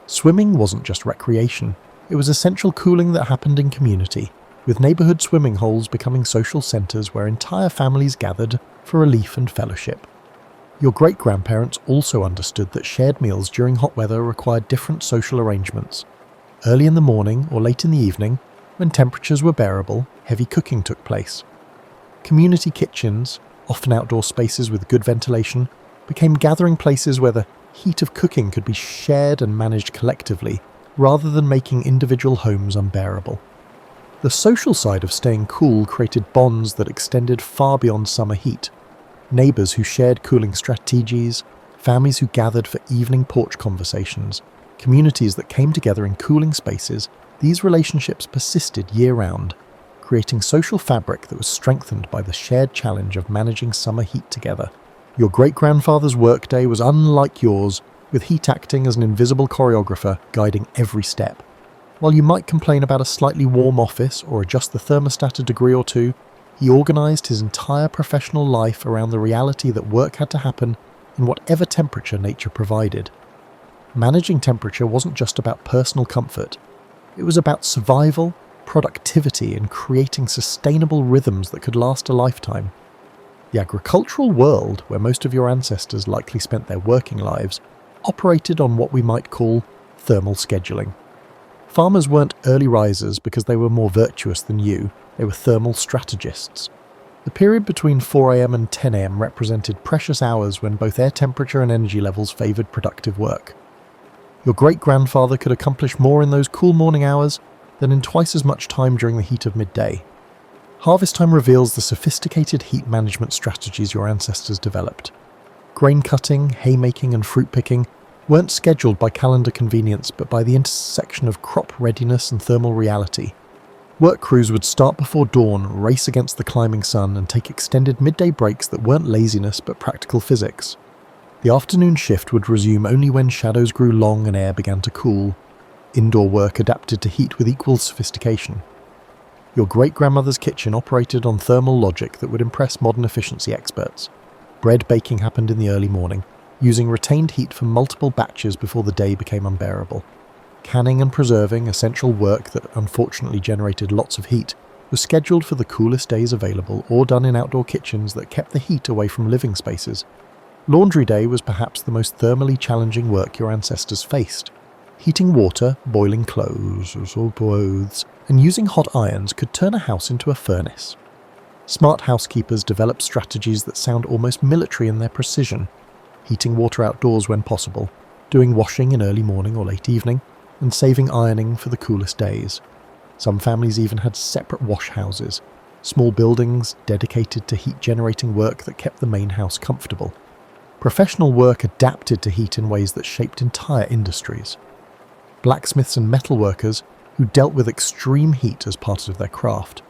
Swimming wasn't just recreation, it was essential cooling that happened in community, with neighbourhood swimming holes becoming social centres where entire families gathered for relief and fellowship. Your great-grandparents also understood that shared meals during hot weather required different social arrangements. Early in the morning or late in the evening, when temperatures were bearable, heavy cooking took place. Community kitchens, often outdoor spaces with good ventilation, became gathering places where the heat of cooking could be shared and managed collectively, rather than making individual homes unbearable. The social side of staying cool created bonds that extended far beyond summer heat. Neighbours who shared cooling strategies, families who gathered for evening porch conversations, communities that came together in cooling spaces, these relationships persisted year-round, creating social fabric that was strengthened by the shared challenge of managing summer heat together. Your great-grandfather's workday was unlike yours, with heat acting as an invisible choreographer guiding every step. While you might complain about a slightly warm office or adjust the thermostat a degree or two, he organised his entire professional life around the reality that work had to happen in whatever temperature nature provided. Managing temperature wasn't just about personal comfort, it was about survival, productivity, and creating sustainable rhythms that could last a lifetime. The agricultural world, where most of your ancestors likely spent their working lives, operated on what we might call thermal scheduling. Farmers weren't early risers because they were more virtuous than you, they were thermal strategists. The period between 4 a.m. and 10 a.m. represented precious hours when both air temperature and energy levels favoured productive work. Your great-grandfather could accomplish more in those cool morning hours than in twice as much time during the heat of midday. Harvest time reveals the sophisticated heat management strategies your ancestors developed. Grain cutting, haymaking and fruit picking weren't scheduled by calendar convenience but by the intersection of crop readiness and thermal reality. Work crews would start before dawn, race against the climbing sun, and take extended midday breaks that weren't laziness but practical physics. The afternoon shift would resume only when shadows grew long and air began to cool. Indoor work adapted to heat with equal sophistication. Your great-grandmother's kitchen operated on thermal logic that would impress modern efficiency experts. Bread baking happened in the early morning, using retained heat for multiple batches before the day became unbearable. Canning and preserving, essential work that unfortunately generated lots of heat, was scheduled for the coolest days available or done in outdoor kitchens that kept the heat away from living spaces. Laundry day was perhaps the most thermally challenging work your ancestors faced. Heating water, boiling clothes, and using hot irons could turn a house into a furnace. Smart housekeepers developed strategies that sound almost military in their precision, heating water outdoors when possible, doing washing in early morning or late evening, and saving ironing for the coolest days. Some families even had separate wash houses, small buildings dedicated to heat-generating work that kept the main house comfortable. Professional work adapted to heat in ways that shaped entire industries. Blacksmiths and metalworkers, who dealt with extreme heat as part of their craft,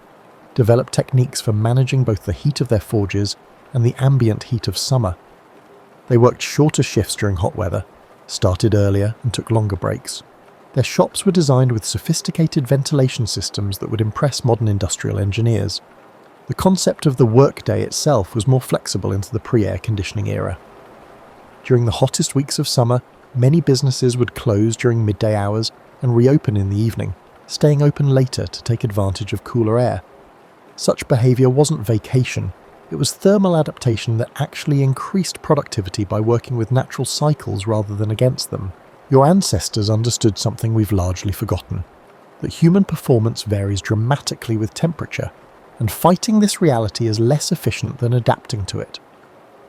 developed techniques for managing both the heat of their forges and the ambient heat of summer. They worked shorter shifts during hot weather, started earlier and took longer breaks. Their shops were designed with sophisticated ventilation systems that would impress modern industrial engineers. The concept of the workday itself was more flexible into the pre-air conditioning era. During the hottest weeks of summer, many businesses would close during midday hours and reopen in the evening, staying open later to take advantage of cooler air. Such behaviour wasn't vacation, it was thermal adaptation that actually increased productivity by working with natural cycles rather than against them. Your ancestors understood something we've largely forgotten, that human performance varies dramatically with temperature, and fighting this reality is less efficient than adapting to it.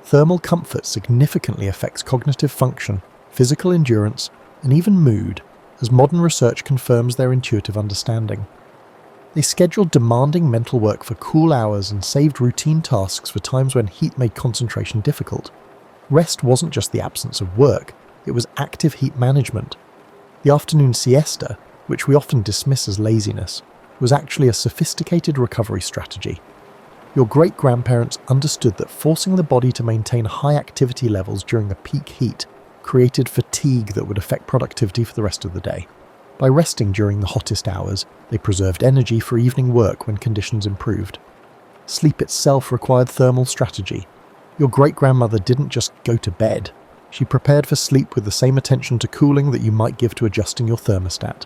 Thermal comfort significantly affects cognitive function, physical endurance, and even mood, as modern research confirms their intuitive understanding. They scheduled demanding mental work for cool hours and saved routine tasks for times when heat made concentration difficult. Rest wasn't just the absence of work, it was active heat management. The afternoon siesta, which we often dismiss as laziness, was actually a sophisticated recovery strategy. Your great-grandparents understood that forcing the body to maintain high activity levels during the peak heat created fatigue that would affect productivity for the rest of the day. By resting during the hottest hours, they preserved energy for evening work when conditions improved. Sleep itself required thermal strategy. Your great-grandmother didn't just go to bed. She prepared for sleep with the same attention to cooling that you might give to adjusting your thermostat.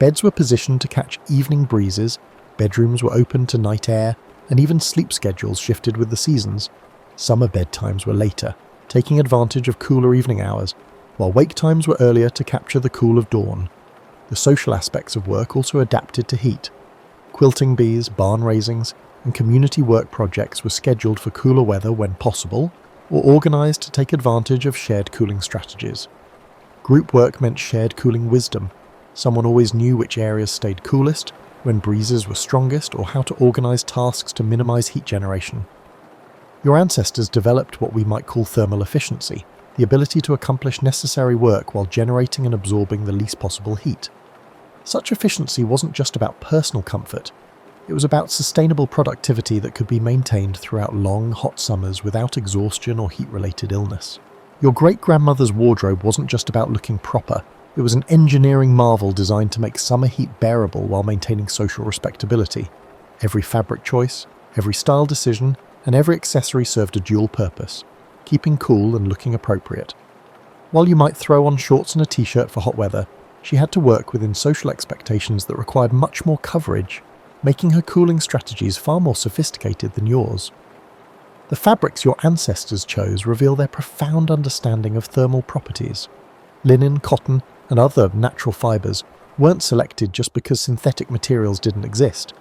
Beds were positioned to catch evening breezes, bedrooms were open to night air, and even sleep schedules shifted with the seasons. Summer bedtimes were later, taking advantage of cooler evening hours, while wake times were earlier to capture the cool of dawn. The social aspects of work also adapted to heat. Quilting bees, barn raisings, and community work projects were scheduled for cooler weather when possible, or organised to take advantage of shared cooling strategies. Group work meant shared cooling wisdom. Someone always knew which areas stayed coolest, when breezes were strongest, or how to organise tasks to minimise heat generation. Your ancestors developed what we might call thermal efficiency, the ability to accomplish necessary work while generating and absorbing the least possible heat. Such efficiency wasn't just about personal comfort. It was about sustainable productivity that could be maintained throughout long, hot summers without exhaustion or heat-related illness. Your great-grandmother's wardrobe wasn't just about looking proper. It was an engineering marvel designed to make summer heat bearable while maintaining social respectability. Every fabric choice, every style decision, and every accessory served a dual purpose, keeping cool and looking appropriate. While you might throw on shorts and a t-shirt for hot weather, she had to work within social expectations that required much more coverage, making her cooling strategies far more sophisticated than yours. The fabrics your ancestors chose reveal their profound understanding of thermal properties. Linen, cotton, and other natural fibres weren't selected just because synthetic materials didn't exist.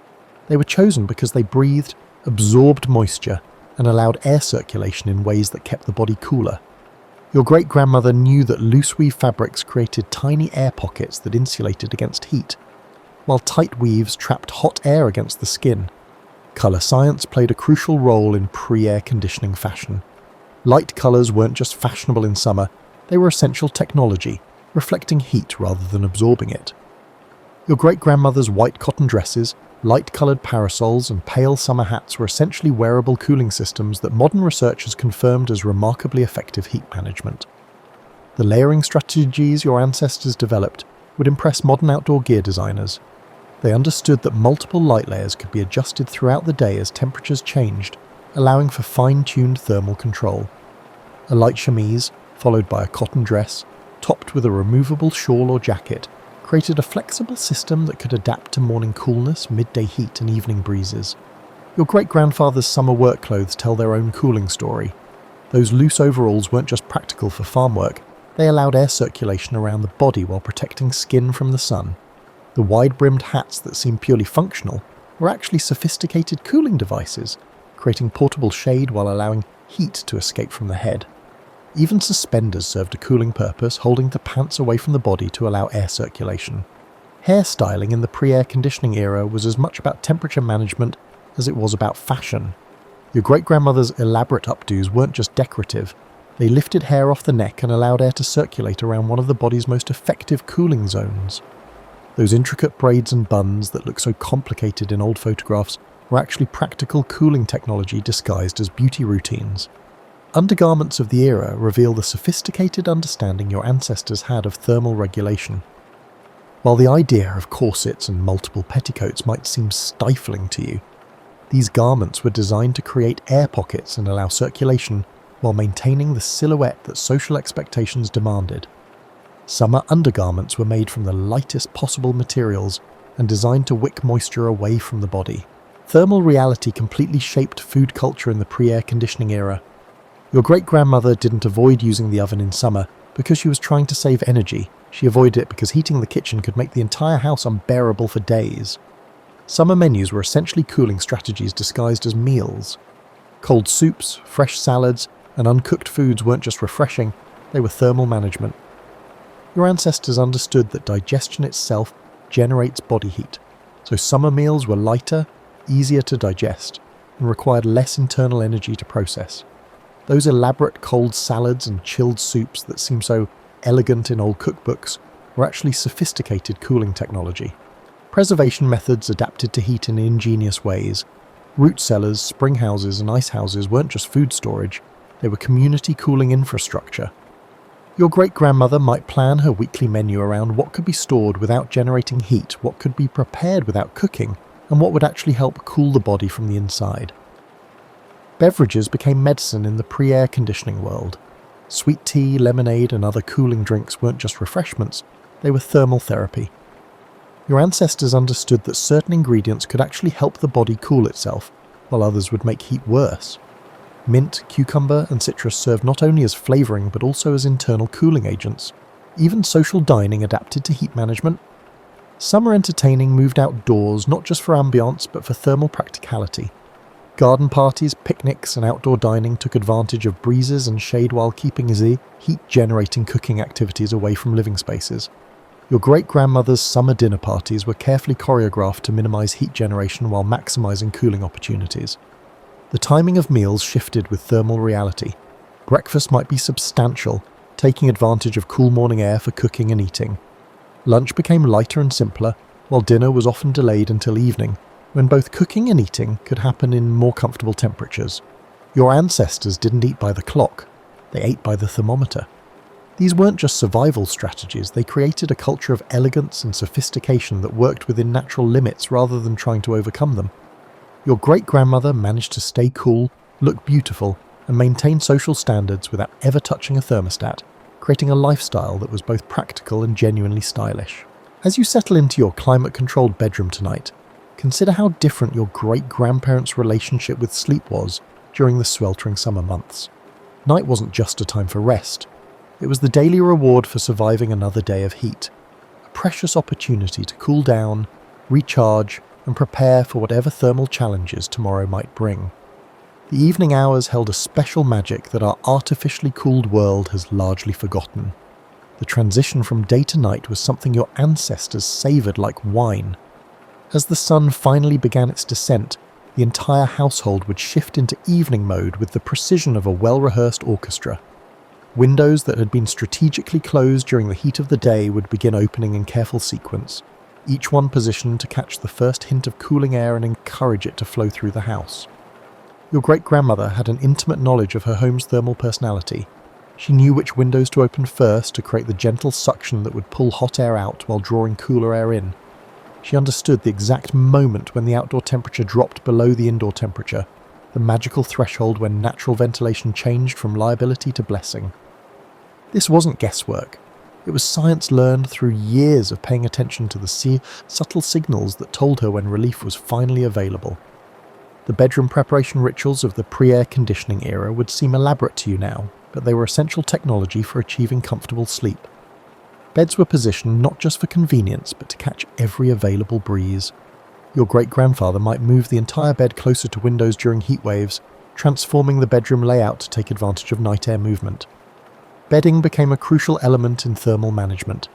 They were chosen because they breathed, absorbed moisture, and allowed air circulation in ways that kept the body cooler. Your great-grandmother knew that loose-weave fabrics created tiny air pockets that insulated against heat, while tight weaves trapped hot air against the skin. Colour science played a crucial role in pre-air conditioning fashion. Light colours weren't just fashionable in summer, they were essential technology, reflecting heat rather than absorbing it. Your great-grandmother's white cotton dresses, light-coloured parasols, and pale summer hats were essentially wearable cooling systems that modern research has confirmed as remarkably effective heat management. The layering strategies your ancestors developed would impress modern outdoor gear designers. They understood that multiple light layers could be adjusted throughout the day as temperatures changed, allowing for fine-tuned thermal control. A light chemise, followed by a cotton dress, topped with a removable shawl or jacket, created a flexible system that could adapt to morning coolness, midday heat, and evening breezes. Your great-grandfather's summer work clothes tell their own cooling story. Those loose overalls weren't just practical for farm work, they allowed air circulation around the body while protecting skin from the sun. The wide-brimmed hats that seemed purely functional were actually sophisticated cooling devices, creating portable shade while allowing heat to escape from the head. Even suspenders served a cooling purpose, holding the pants away from the body to allow air circulation. Hairstyling in the pre-air conditioning era was as much about temperature management as it was about fashion. Your great-grandmother's elaborate updos weren't just decorative, they lifted hair off the neck and allowed air to circulate around one of the body's most effective cooling zones. Those intricate braids and buns that look so complicated in old photographs were actually practical cooling technology disguised as beauty routines. Undergarments of the era reveal the sophisticated understanding your ancestors had of thermal regulation. While the idea of corsets and multiple petticoats might seem stifling to you, these garments were designed to create air pockets and allow circulation while maintaining the silhouette that social expectations demanded. Summer undergarments were made from the lightest possible materials and designed to wick moisture away from the body. Thermal reality completely shaped food culture in the pre-air conditioning era. Your great-grandmother didn't avoid using the oven in summer because she was trying to save energy. She avoided it because heating the kitchen could make the entire house unbearable for days. Summer menus were essentially cooling strategies disguised as meals. Cold soups, fresh salads, and uncooked foods weren't just refreshing, they were thermal management. Your ancestors understood that digestion itself generates body heat, so summer meals were lighter, easier to digest, and required less internal energy to process. Those elaborate cold salads and chilled soups that seem so elegant in old cookbooks were actually sophisticated cooling technology. Preservation methods adapted to heat in ingenious ways. Root cellars, spring houses, and ice houses weren't just food storage, they were community cooling infrastructure. Your great-grandmother might plan her weekly menu around what could be stored without generating heat, what could be prepared without cooking, and what would actually help cool the body from the inside. Beverages became medicine in the pre-air conditioning world. Sweet tea, lemonade, and other cooling drinks weren't just refreshments, they were thermal therapy. Your ancestors understood that certain ingredients could actually help the body cool itself, while others would make heat worse. Mint, cucumber, and citrus served not only as flavouring but also as internal cooling agents. Even social dining adapted to heat management. Summer entertaining moved outdoors not just for ambience but for thermal practicality. Garden parties, picnics, and outdoor dining took advantage of breezes and shade while keeping the heat-generating cooking activities away from living spaces. Your great-grandmother's summer dinner parties were carefully choreographed to minimise heat generation while maximising cooling opportunities. The timing of meals shifted with thermal reality. Breakfast might be substantial, taking advantage of cool morning air for cooking and eating. Lunch became lighter and simpler, while dinner was often delayed until evening, when both cooking and eating could happen in more comfortable temperatures. Your ancestors didn't eat by the clock, they ate by the thermometer. These weren't just survival strategies, they created a culture of elegance and sophistication that worked within natural limits rather than trying to overcome them. Your great-grandmother managed to stay cool, look beautiful, and maintain social standards without ever touching a thermostat, creating a lifestyle that was both practical and genuinely stylish. As you settle into your climate-controlled bedroom tonight, consider how different your great-grandparents' relationship with sleep was during the sweltering summer months. Night wasn't just a time for rest. It was the daily reward for surviving another day of heat, a precious opportunity to cool down, recharge, and prepare for whatever thermal challenges tomorrow might bring. The evening hours held a special magic that our artificially cooled world has largely forgotten. The transition from day to night was something your ancestors savoured like wine. As the sun finally began its descent, the entire household would shift into evening mode with the precision of a well-rehearsed orchestra. Windows that had been strategically closed during the heat of the day would begin opening in careful sequence, each one positioned to catch the first hint of cooling air and encourage it to flow through the house. Your great-grandmother had an intimate knowledge of her home's thermal personality. She knew which windows to open first to create the gentle suction that would pull hot air out while drawing cooler air in. She understood the exact moment when the outdoor temperature dropped below the indoor temperature, the magical threshold when natural ventilation changed from liability to blessing. This wasn't guesswork. It was science learned through years of paying attention to the subtle signals that told her when relief was finally available. The bedroom preparation rituals of the pre-air conditioning era would seem elaborate to you now, but they were essential technology for achieving comfortable sleep. Beds were positioned not just for convenience, but to catch every available breeze. Your great-grandfather might move the entire bed closer to windows during heat waves, transforming the bedroom layout to take advantage of night air movement. Bedding became a crucial element in thermal management.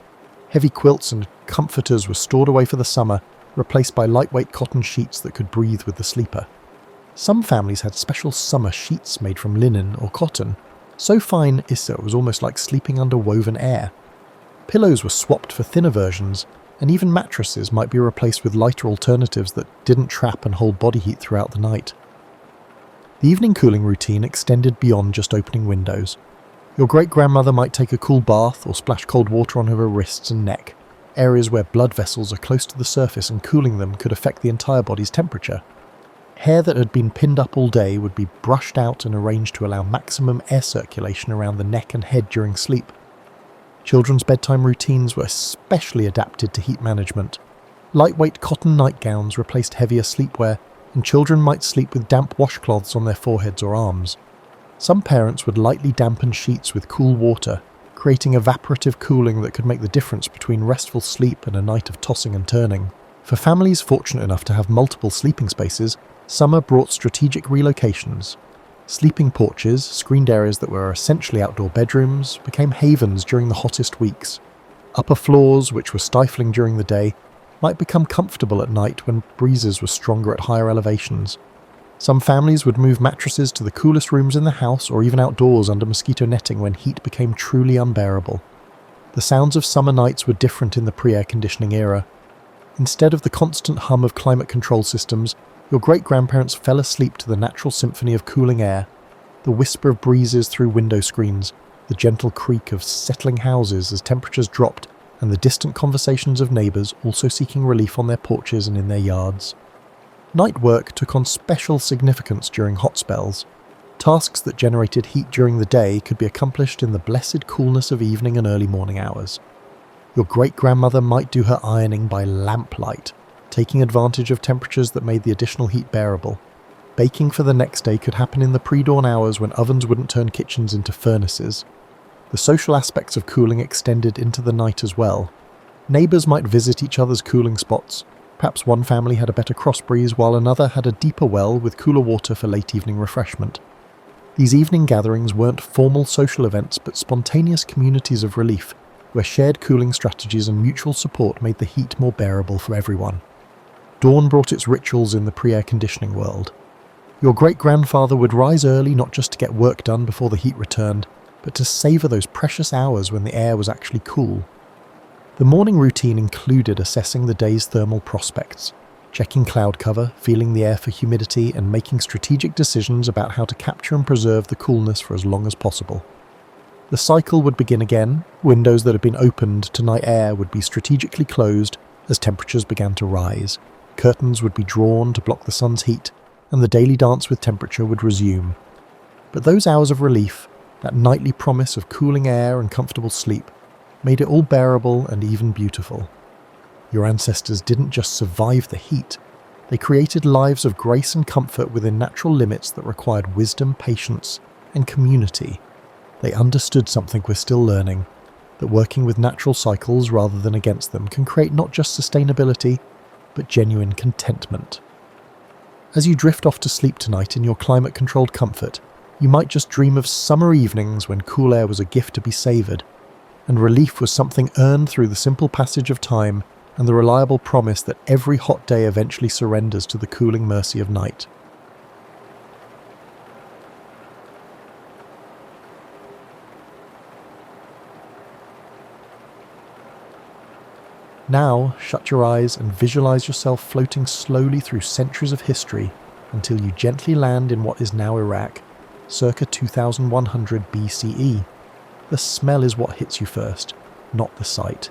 Heavy quilts and comforters were stored away for the summer, replaced by lightweight cotton sheets that could breathe with the sleeper. Some families had special summer sheets made from linen or cotton, so fine it was almost like sleeping under woven air. Pillows were swapped for thinner versions, and even mattresses might be replaced with lighter alternatives that didn't trap and hold body heat throughout the night. The evening cooling routine extended beyond just opening windows. Your great-grandmother might take a cool bath or splash cold water onto her wrists and neck. Areas where blood vessels are close to the surface and cooling them could affect the entire body's temperature. Hair that had been pinned up all day would be brushed out and arranged to allow maximum air circulation around the neck and head during sleep. Children's bedtime routines were especially adapted to heat management. Lightweight cotton nightgowns replaced heavier sleepwear, and children might sleep with damp washcloths on their foreheads or arms. Some parents would lightly dampen sheets with cool water, creating evaporative cooling that could make the difference between restful sleep and a night of tossing and turning. For families fortunate enough to have multiple sleeping spaces, summer brought strategic relocations. Sleeping porches, screened areas that were essentially outdoor bedrooms, became havens during the hottest weeks. Upper floors, which were stifling during the day, might become comfortable at night when breezes were stronger at higher elevations. Some families would move mattresses to the coolest rooms in the house or even outdoors under mosquito netting when heat became truly unbearable. The sounds of summer nights were different in the pre-air conditioning era. Instead of the constant hum of climate control systems, your great-grandparents fell asleep to the natural symphony of cooling air, the whisper of breezes through window screens, the gentle creak of settling houses as temperatures dropped, and the distant conversations of neighbours also seeking relief on their porches and in their yards. Night work took on special significance during hot spells. Tasks that generated heat during the day could be accomplished in the blessed coolness of evening and early morning hours. Your great-grandmother might do her ironing by lamplight, taking advantage of temperatures that made the additional heat bearable. Baking for the next day could happen in the pre-dawn hours when ovens wouldn't turn kitchens into furnaces. The social aspects of cooling extended into the night as well. Neighbours might visit each other's cooling spots. Perhaps one family had a better cross breeze while another had a deeper well with cooler water for late evening refreshment. These evening gatherings weren't formal social events but spontaneous communities of relief, where shared cooling strategies and mutual support made the heat more bearable for everyone. Dawn brought its rituals in the pre-air conditioning world. Your great-grandfather would rise early not just to get work done before the heat returned, but to savour those precious hours when the air was actually cool. The morning routine included assessing the day's thermal prospects, checking cloud cover, feeling the air for humidity, and making strategic decisions about how to capture and preserve the coolness for as long as possible. The cycle would begin again. Windows that had been opened to night air would be strategically closed as temperatures began to rise. Curtains would be drawn to block the sun's heat, and the daily dance with temperature would resume. But those hours of relief, that nightly promise of cooling air and comfortable sleep, made it all bearable and even beautiful. Your ancestors didn't just survive the heat, they created lives of grace and comfort within natural limits that required wisdom, patience, and community. They understood something we're still learning, that working with natural cycles rather than against them can create not just sustainability, but genuine contentment. As you drift off to sleep tonight in your climate-controlled comfort, you might just dream of summer evenings when cool air was a gift to be savoured, and relief was something earned through the simple passage of time and the reliable promise that every hot day eventually surrenders to the cooling mercy of night. Now, shut your eyes and visualize yourself floating slowly through centuries of history until you gently land in what is now Iraq, circa 2100 BCE. The smell is what hits you first, not the sight.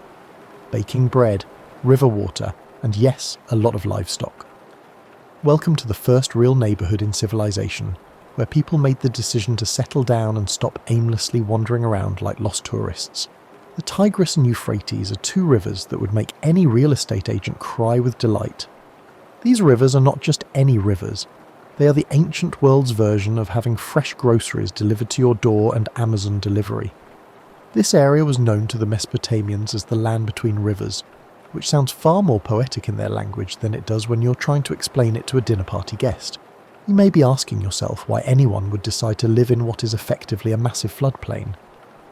Baking bread, river water, and yes, a lot of livestock. Welcome to the first real neighbourhood in civilization, where people made the decision to settle down and stop aimlessly wandering around like lost tourists. The Tigris and Euphrates are two rivers that would make any real estate agent cry with delight. These rivers are not just any rivers. They are the ancient world's version of having fresh groceries delivered to your door and Amazon delivery. This area was known to the Mesopotamians as the land between rivers, which sounds far more poetic in their language than it does when you're trying to explain it to a dinner party guest. You may be asking yourself why anyone would decide to live in what is effectively a massive floodplain.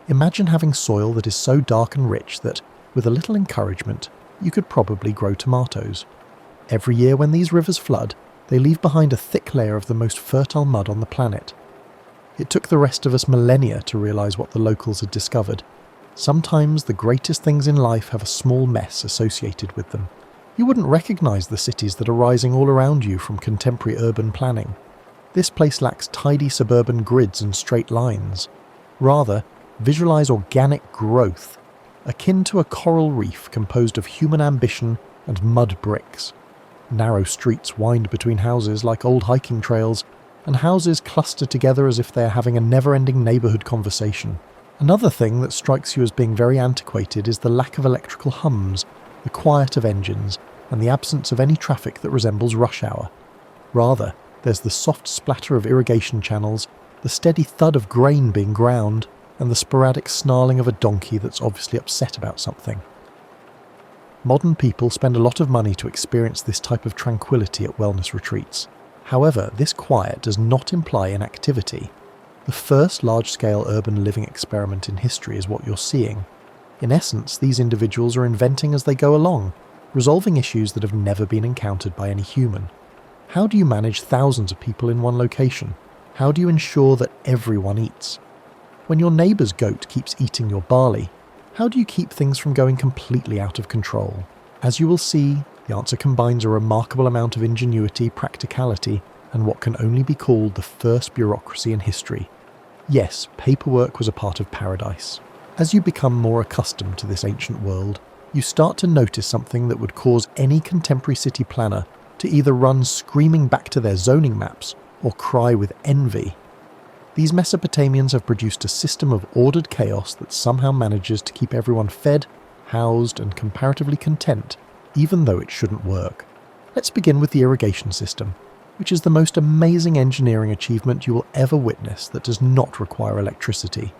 Imagine having soil that is so dark and rich that, with a little encouragement, you could probably grow tomatoes. Every year when these rivers flood, they leave behind a thick layer of the most fertile mud on the planet. It took the rest of us millennia to realise what the locals had discovered. Sometimes the greatest things in life have a small mess associated with them. You wouldn't recognise the cities that are rising all around you from contemporary urban planning. This place lacks tidy suburban grids and straight lines. Rather, visualize organic growth, akin to a coral reef composed of human ambition and mud bricks. Narrow streets wind between houses like old hiking trails, and houses cluster together as if they are having a never-ending neighbourhood conversation. Another thing that strikes you as being very antiquated is the lack of electrical hums, the quiet of engines, and the absence of any traffic that resembles rush hour. Rather, there's the soft splatter of irrigation channels, the steady thud of grain being ground, and the sporadic snarling of a donkey that's obviously upset about something. Modern people spend a lot of money to experience this type of tranquility at wellness retreats. However, this quiet does not imply inactivity. The first large-scale urban living experiment in history is what you're seeing. In essence, these individuals are inventing as they go along, resolving issues that have never been encountered by any human. How do you manage thousands of people in one location? How do you ensure that everyone eats? When your neighbour's goat keeps eating your barley, how do you keep things from going completely out of control? As you will see, the answer combines a remarkable amount of ingenuity, practicality, and what can only be called the first bureaucracy in history. Yes, paperwork was a part of paradise. As you become more accustomed to this ancient world, you start to notice something that would cause any contemporary city planner to either run screaming back to their zoning maps or cry with envy. These Mesopotamians have produced a system of ordered chaos that somehow manages to keep everyone fed, housed, and comparatively content, even though it shouldn't work. Let's begin with the irrigation system, which is the most amazing engineering achievement you will ever witness that does not require electricity.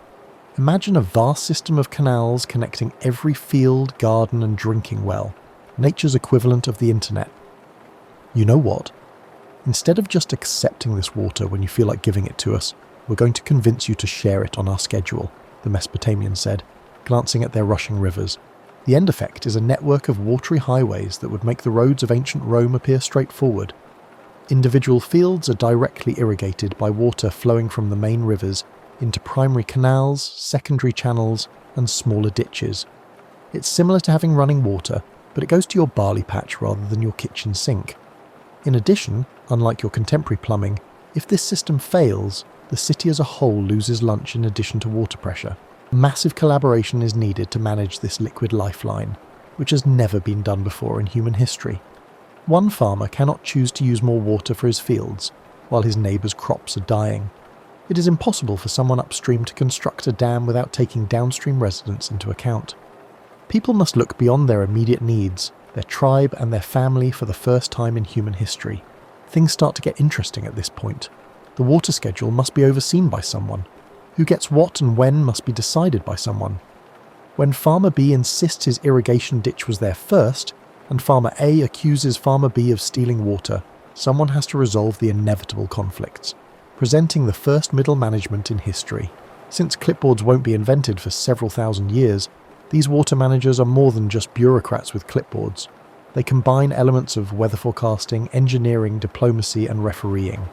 Imagine a vast system of canals connecting every field, garden, and drinking well, nature's equivalent of the internet. You know what? Instead of just accepting this water when you feel like giving it to us, we're going to convince you to share it on our schedule, the Mesopotamians said, glancing at their rushing rivers. The end effect is a network of watery highways that would make the roads of ancient Rome appear straightforward. Individual fields are directly irrigated by water flowing from the main rivers into primary canals, secondary channels, and smaller ditches. It's similar to having running water, but it goes to your barley patch rather than your kitchen sink. In addition, unlike your contemporary plumbing, if this system fails, the city as a whole loses lunch in addition to water pressure. Massive collaboration is needed to manage this liquid lifeline, which has never been done before in human history. One farmer cannot choose to use more water for his fields, while his neighbour's crops are dying. It is impossible for someone upstream to construct a dam without taking downstream residents into account. People must look beyond their immediate needs, their tribe and their family for the first time in human history. Things start to get interesting at this point. The water schedule must be overseen by someone. Who gets what and when must be decided by someone. When Farmer B insists his irrigation ditch was there first, and Farmer A accuses Farmer B of stealing water, someone has to resolve the inevitable conflicts, presenting the first middle management in history. Since clipboards won't be invented for several thousand years, these water managers are more than just bureaucrats with clipboards. They combine elements of weather forecasting, engineering, diplomacy, and refereeing.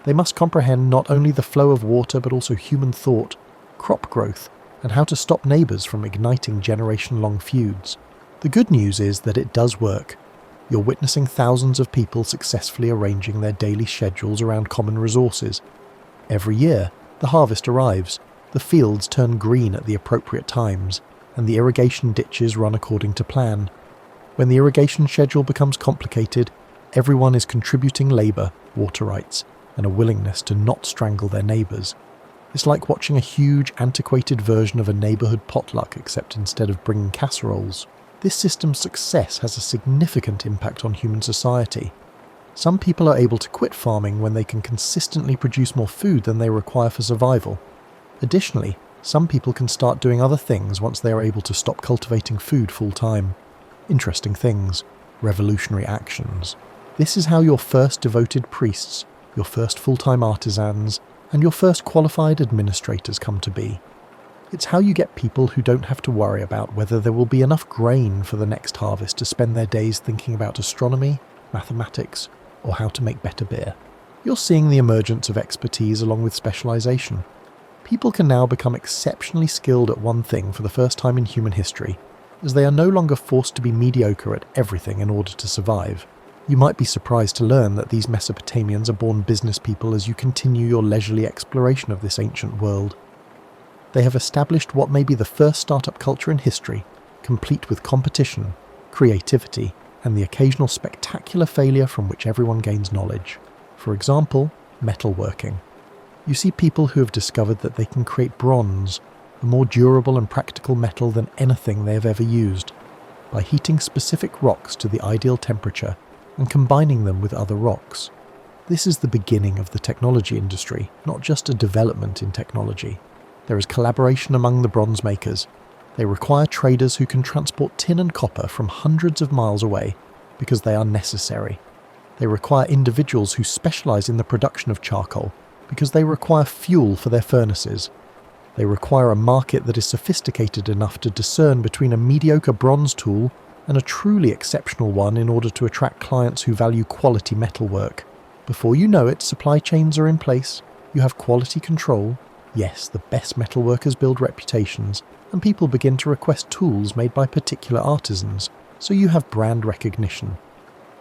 They must comprehend not only the flow of water but also human thought, crop growth, and how to stop neighbours from igniting generation-long feuds. The good news is that it does work. You're witnessing thousands of people successfully arranging their daily schedules around common resources. Every year, the harvest arrives, the fields turn green at the appropriate times, and the irrigation ditches run according to plan. When the irrigation schedule becomes complicated, everyone is contributing labour, water rights, and a willingness to not strangle their neighbours. It's like watching a huge, antiquated version of a neighbourhood potluck, except instead of bringing casseroles. This system's success has a significant impact on human society. Some people are able to quit farming when they can consistently produce more food than they require for survival. Additionally, some people can start doing other things once they are able to stop cultivating food full-time. Interesting things. Revolutionary actions. This is how your first devoted priests, your first full-time artisans, and your first qualified administrators come to be. It's how you get people who don't have to worry about whether there will be enough grain for the next harvest to spend their days thinking about astronomy, mathematics, or how to make better beer. You're seeing the emergence of expertise along with specialization. People can now become exceptionally skilled at one thing for the first time in human history, as they are no longer forced to be mediocre at everything in order to survive. You might be surprised to learn that these Mesopotamians are born business people as you continue your leisurely exploration of this ancient world. They have established what may be the first startup culture in history, complete with competition, creativity, and the occasional spectacular failure from which everyone gains knowledge. For example, metalworking. You see people who have discovered that they can create bronze, a more durable and practical metal than anything they have ever used, by heating specific rocks to the ideal temperature and combining them with other rocks. This is the beginning of the technology industry, not just a development in technology. There is collaboration among the bronze makers. They require traders who can transport tin and copper from hundreds of miles away because they are necessary. They require individuals who specialize in the production of charcoal because they require fuel for their furnaces. They require a market that is sophisticated enough to discern between a mediocre bronze tool and a truly exceptional one in order to attract clients who value quality metalwork. Before you know it, supply chains are in place, you have quality control. Yes, the best metalworkers build reputations, and people begin to request tools made by particular artisans, so you have brand recognition.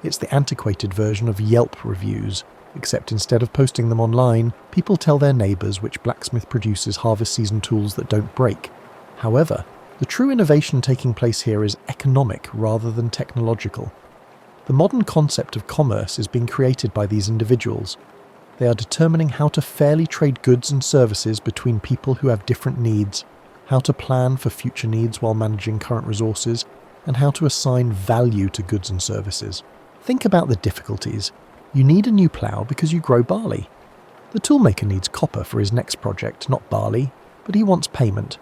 It's the antiquated version of Yelp reviews. except instead of posting them online, people tell their neighbours which blacksmith produces harvest season tools that don't break. However, the true innovation taking place here is economic rather than technological. The modern concept of commerce is being created by these individuals. They are determining how to fairly trade goods and services between people who have different needs, how to plan for future needs while managing current resources, and how to assign value to goods and services. Think about the difficulties. You need a new plough because you grow barley. The toolmaker needs copper for his next project, not barley, but he wants payment.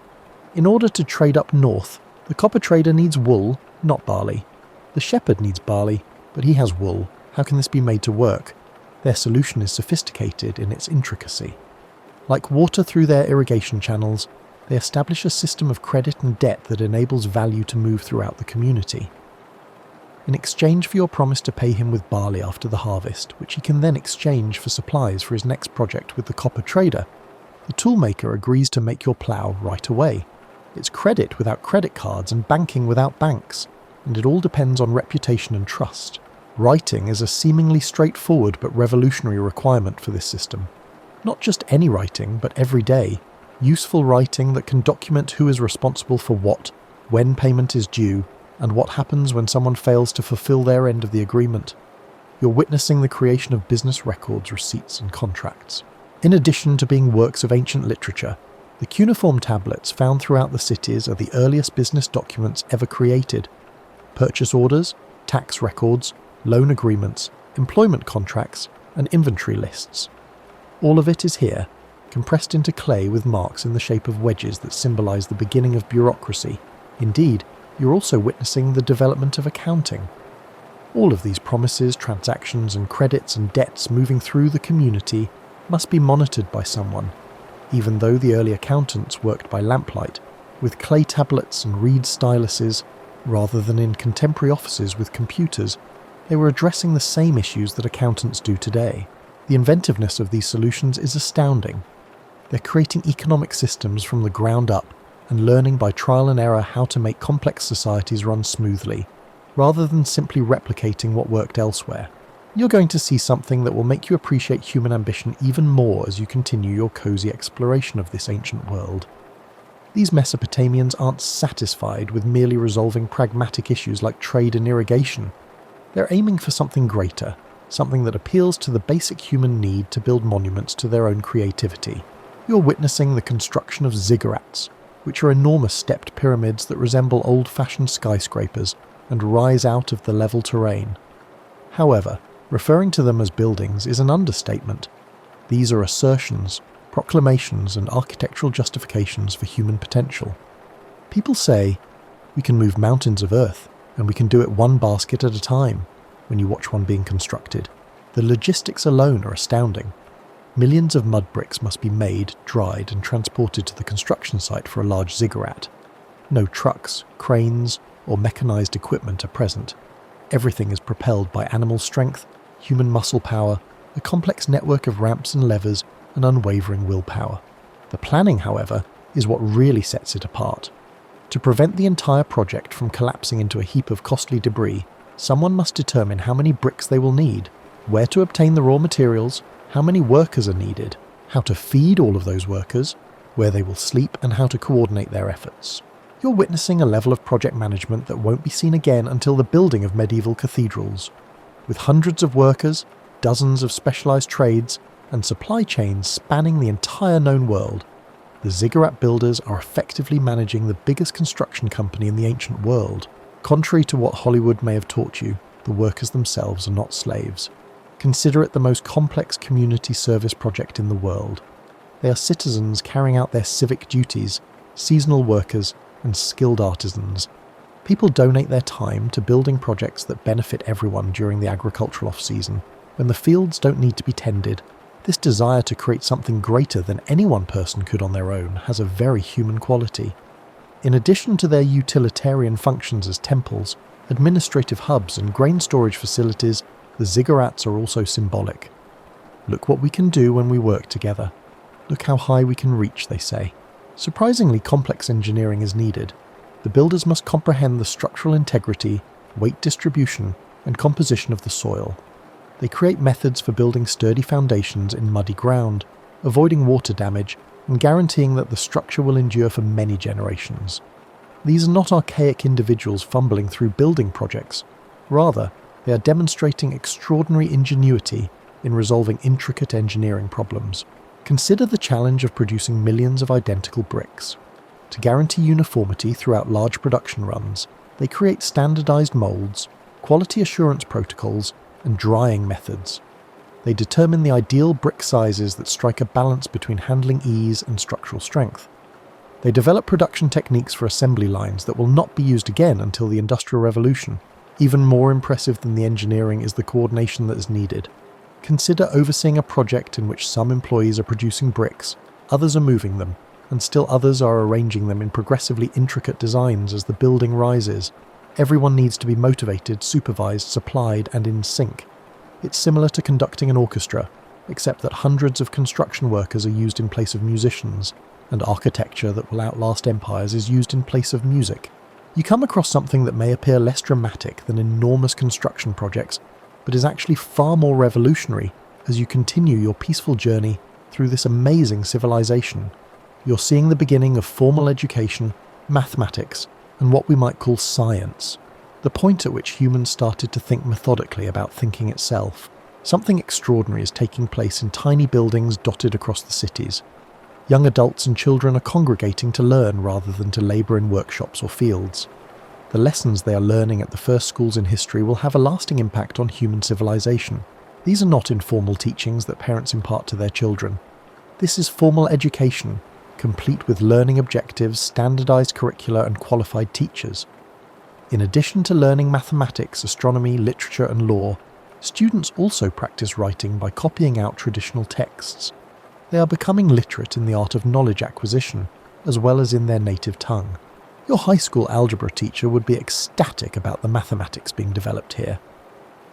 In order to trade up north, the copper trader needs wool, not barley. The shepherd needs barley, but he has wool. How can this be made to work? Their solution is sophisticated in its intricacy. Like water through their irrigation channels, they establish a system of credit and debt that enables value to move throughout the community. In exchange for your promise to pay him with barley after the harvest, which he can then exchange for supplies for his next project with the copper trader, the toolmaker agrees to make your plough right away. It's credit without credit cards and banking without banks, and it all depends on reputation and trust. Writing is a seemingly straightforward but revolutionary requirement for this system. Not just any writing, but every day. Useful writing that can document who is responsible for what, when payment is due, and what happens when someone fails to fulfill their end of the agreement. You're witnessing the creation of business records, receipts, and contracts. In addition to being works of ancient literature, the cuneiform tablets found throughout the cities are the earliest business documents ever created. Purchase orders, tax records, loan agreements, employment contracts, and inventory lists. All of it is here, compressed into clay with marks in the shape of wedges that symbolize the beginning of bureaucracy. Indeed, you're also witnessing the development of accounting. All of these promises, transactions, and credits and debts moving through the community must be monitored by someone. Even though the early accountants worked by lamplight, with clay tablets and reed styluses, rather than in contemporary offices with computers, they were addressing the same issues that accountants do today. The inventiveness of these solutions is astounding. They're creating economic systems from the ground up and learning by trial and error how to make complex societies run smoothly, rather than simply replicating what worked elsewhere. You're going to see something that will make you appreciate human ambition even more as you continue your cozy exploration of this ancient world. These Mesopotamians aren't satisfied with merely resolving pragmatic issues like trade and irrigation. They're aiming for something greater, something that appeals to the basic human need to build monuments to their own creativity. You're witnessing the construction of ziggurats, which are enormous stepped pyramids that resemble old-fashioned skyscrapers and rise out of the level terrain. However, referring to them as buildings is an understatement. These are assertions, proclamations, and architectural justifications for human potential. People say, we can move mountains of earth, and we can do it one basket at a time, when you watch one being constructed. The logistics alone are astounding. Millions of mud bricks must be made, dried, and transported to the construction site for a large ziggurat. No trucks, cranes, or mechanized equipment are present. Everything is propelled by animal strength, human muscle power, a complex network of ramps and levers, and unwavering willpower. The planning, however, is what really sets it apart. To prevent the entire project from collapsing into a heap of costly debris, someone must determine how many bricks they will need, where to obtain the raw materials, how many workers are needed, how to feed all of those workers, where they will sleep, and how to coordinate their efforts. You're witnessing a level of project management that won't be seen again until the building of medieval cathedrals. With hundreds of workers, dozens of specialized trades, and supply chains spanning the entire known world, the ziggurat builders are effectively managing the biggest construction company in the ancient world. Contrary to what Hollywood may have taught you, the workers themselves are not slaves. Consider it the most complex community service project in the world. They are citizens carrying out their civic duties, seasonal workers, and skilled artisans. People donate their time to building projects that benefit everyone during the agricultural off-season, when the fields don't need to be tended. This desire to create something greater than any one person could on their own has a very human quality. In addition to their utilitarian functions as temples, administrative hubs, and grain storage facilities, the ziggurats are also symbolic. Look what we can do when we work together. Look how high we can reach, they say. Surprisingly complex engineering is needed. The builders must comprehend the structural integrity, weight distribution, and composition of the soil. They create methods for building sturdy foundations in muddy ground, avoiding water damage, and guaranteeing that the structure will endure for many generations. These are not archaic individuals fumbling through building projects. Rather, they are demonstrating extraordinary ingenuity in resolving intricate engineering problems. Consider the challenge of producing millions of identical bricks. To guarantee uniformity throughout large production runs, they create standardized molds, quality assurance protocols, and drying methods. They determine the ideal brick sizes that strike a balance between handling ease and structural strength. They develop production techniques for assembly lines that will not be used again until the Industrial Revolution. Even more impressive than the engineering is the coordination that is needed. Consider overseeing a project in which some employees are producing bricks, others are moving them, and still others are arranging them in progressively intricate designs as the building rises. Everyone needs to be motivated, supervised, supplied, and in sync. It's similar to conducting an orchestra, except that hundreds of construction workers are used in place of musicians, and architecture that will outlast empires is used in place of music. You come across something that may appear less dramatic than enormous construction projects, but is actually far more revolutionary as you continue your peaceful journey through this amazing civilization. You're seeing the beginning of formal education, mathematics, and what we might call science. The point at which humans started to think methodically about thinking itself. Something extraordinary is taking place in tiny buildings dotted across the cities. Young adults and children are congregating to learn rather than to labour in workshops or fields. The lessons they are learning at the first schools in history will have a lasting impact on human civilization. These are not informal teachings that parents impart to their children. This is formal education, complete with learning objectives, standardized curricula, and qualified teachers. In addition to learning mathematics, astronomy, literature, and law, students also practice writing by copying out traditional texts. They are becoming literate in the art of knowledge acquisition, as well as in their native tongue. Your high school algebra teacher would be ecstatic about the mathematics being developed here.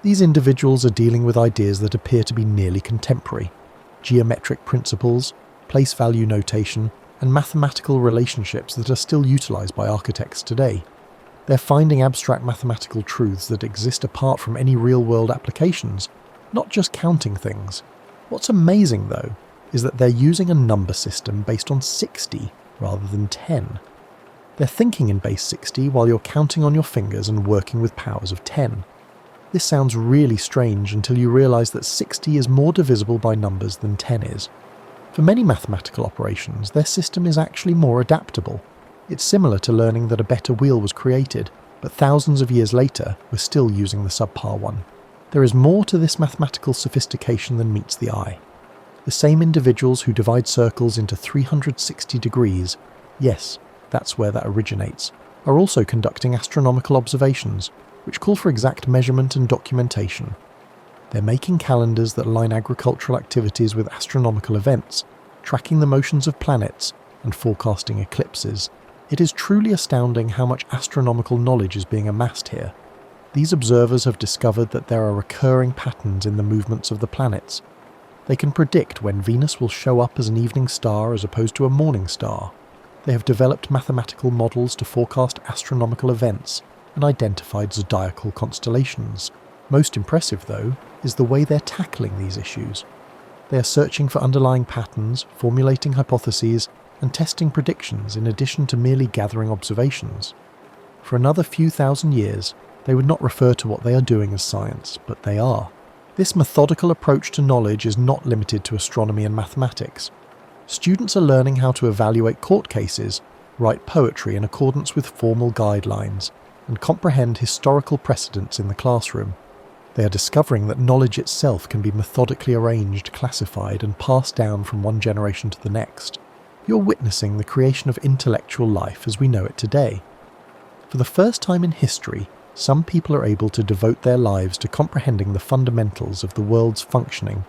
These individuals are dealing with ideas that appear to be nearly contemporary: geometric principles, place value notation, and mathematical relationships that are still utilized by architects today. They're finding abstract mathematical truths that exist apart from any real-world applications, not just counting things. What's amazing, though, is that they're using a number system based on 60 rather than 10. They're thinking in base 60 while you're counting on your fingers and working with powers of 10. This sounds really strange until you realize that 60 is more divisible by numbers than 10 is. For many mathematical operations, their system is actually more adaptable. It's similar to learning that a better wheel was created, but thousands of years later, we're still using the subpar one. There is more to this mathematical sophistication than meets the eye. The same individuals who divide circles into 360 degrees, yes, that's where that originates, are also conducting astronomical observations, which call for exact measurement and documentation. They're making calendars that align agricultural activities with astronomical events, tracking the motions of planets, and forecasting eclipses. It is truly astounding how much astronomical knowledge is being amassed here. These observers have discovered that there are recurring patterns in the movements of the planets. They can predict when Venus will show up as an evening star as opposed to a morning star. They have developed mathematical models to forecast astronomical events and identified zodiacal constellations. Most impressive, though, is the way they're tackling these issues. They are searching for underlying patterns, formulating hypotheses, and testing predictions in addition to merely gathering observations. For another few thousand years, they would not refer to what they are doing as science, but they are. This methodical approach to knowledge is not limited to astronomy and mathematics. Students are learning how to evaluate court cases, write poetry in accordance with formal guidelines, and comprehend historical precedents in the classroom. They are discovering that knowledge itself can be methodically arranged, classified, and passed down from one generation to the next. You're witnessing the creation of intellectual life as we know it today. For the first time in history, some people are able to devote their lives to comprehending the fundamentals of the world's functioning,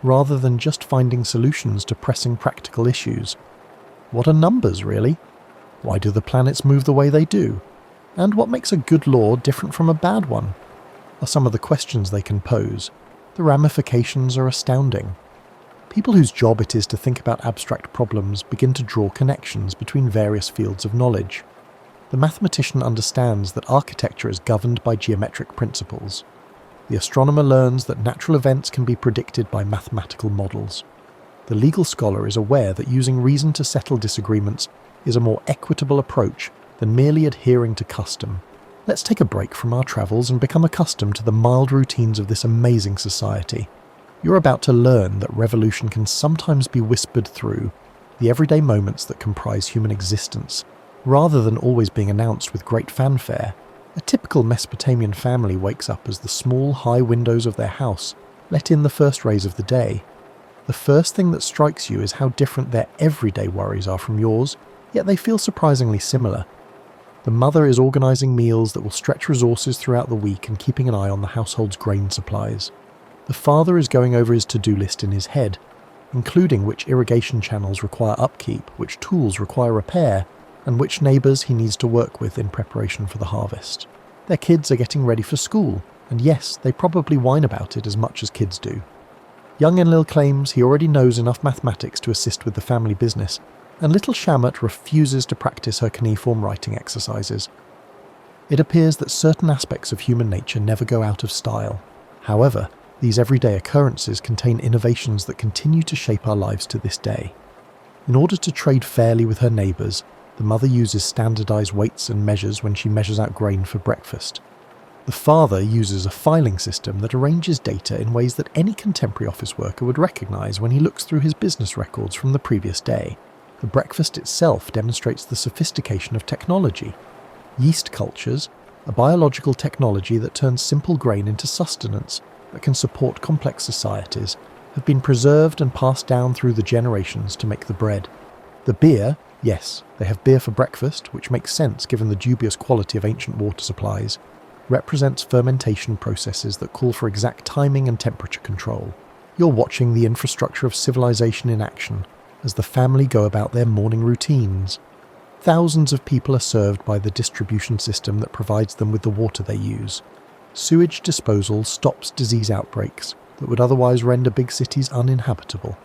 rather than just finding solutions to pressing practical issues. What are numbers, really? Why do the planets move the way they do? And what makes a good law different from a bad one? Are some of the questions they can pose. The ramifications are astounding. People whose job it is to think about abstract problems begin to draw connections between various fields of knowledge. The mathematician understands that architecture is governed by geometric principles. The astronomer learns that natural events can be predicted by mathematical models. The legal scholar is aware that using reason to settle disagreements is a more equitable approach than merely adhering to custom. Let's take a break from our travels and become accustomed to the mild routines of this amazing society. You're about to learn that revolution can sometimes be whispered through the everyday moments that comprise human existence, rather than always being announced with great fanfare. A typical Mesopotamian family wakes up as the small, high windows of their house let in the first rays of the day. The first thing that strikes you is how different their everyday worries are from yours, yet they feel surprisingly similar. The mother is organising meals that will stretch resources throughout the week and keeping an eye on the household's grain supplies. The father is going over his to-do list in his head, including which irrigation channels require upkeep, which tools require repair, and which neighbours he needs to work with in preparation for the harvest. Their kids are getting ready for school, and yes, they probably whine about it as much as kids do. Young Enlil claims he already knows enough mathematics to assist with the family business, and little Shamet refuses to practice her cuneiform writing exercises. It appears that certain aspects of human nature never go out of style. However, these everyday occurrences contain innovations that continue to shape our lives to this day. In order to trade fairly with her neighbours, the mother uses standardised weights and measures when she measures out grain for breakfast. The father uses a filing system that arranges data in ways that any contemporary office worker would recognise when he looks through his business records from the previous day. The breakfast itself demonstrates the sophistication of technology. Yeast cultures, a biological technology that turns simple grain into sustenance that can support complex societies, have been preserved and passed down through the generations to make the bread. The beer, yes, they have beer for breakfast, which makes sense given the dubious quality of ancient water supplies, represents fermentation processes that call for exact timing and temperature control. You're watching the infrastructure of civilization in action as the family go about their morning routines. Thousands of people are served by the distribution system that provides them with the water they use. Sewage disposal stops disease outbreaks that would otherwise render big cities uninhabitable.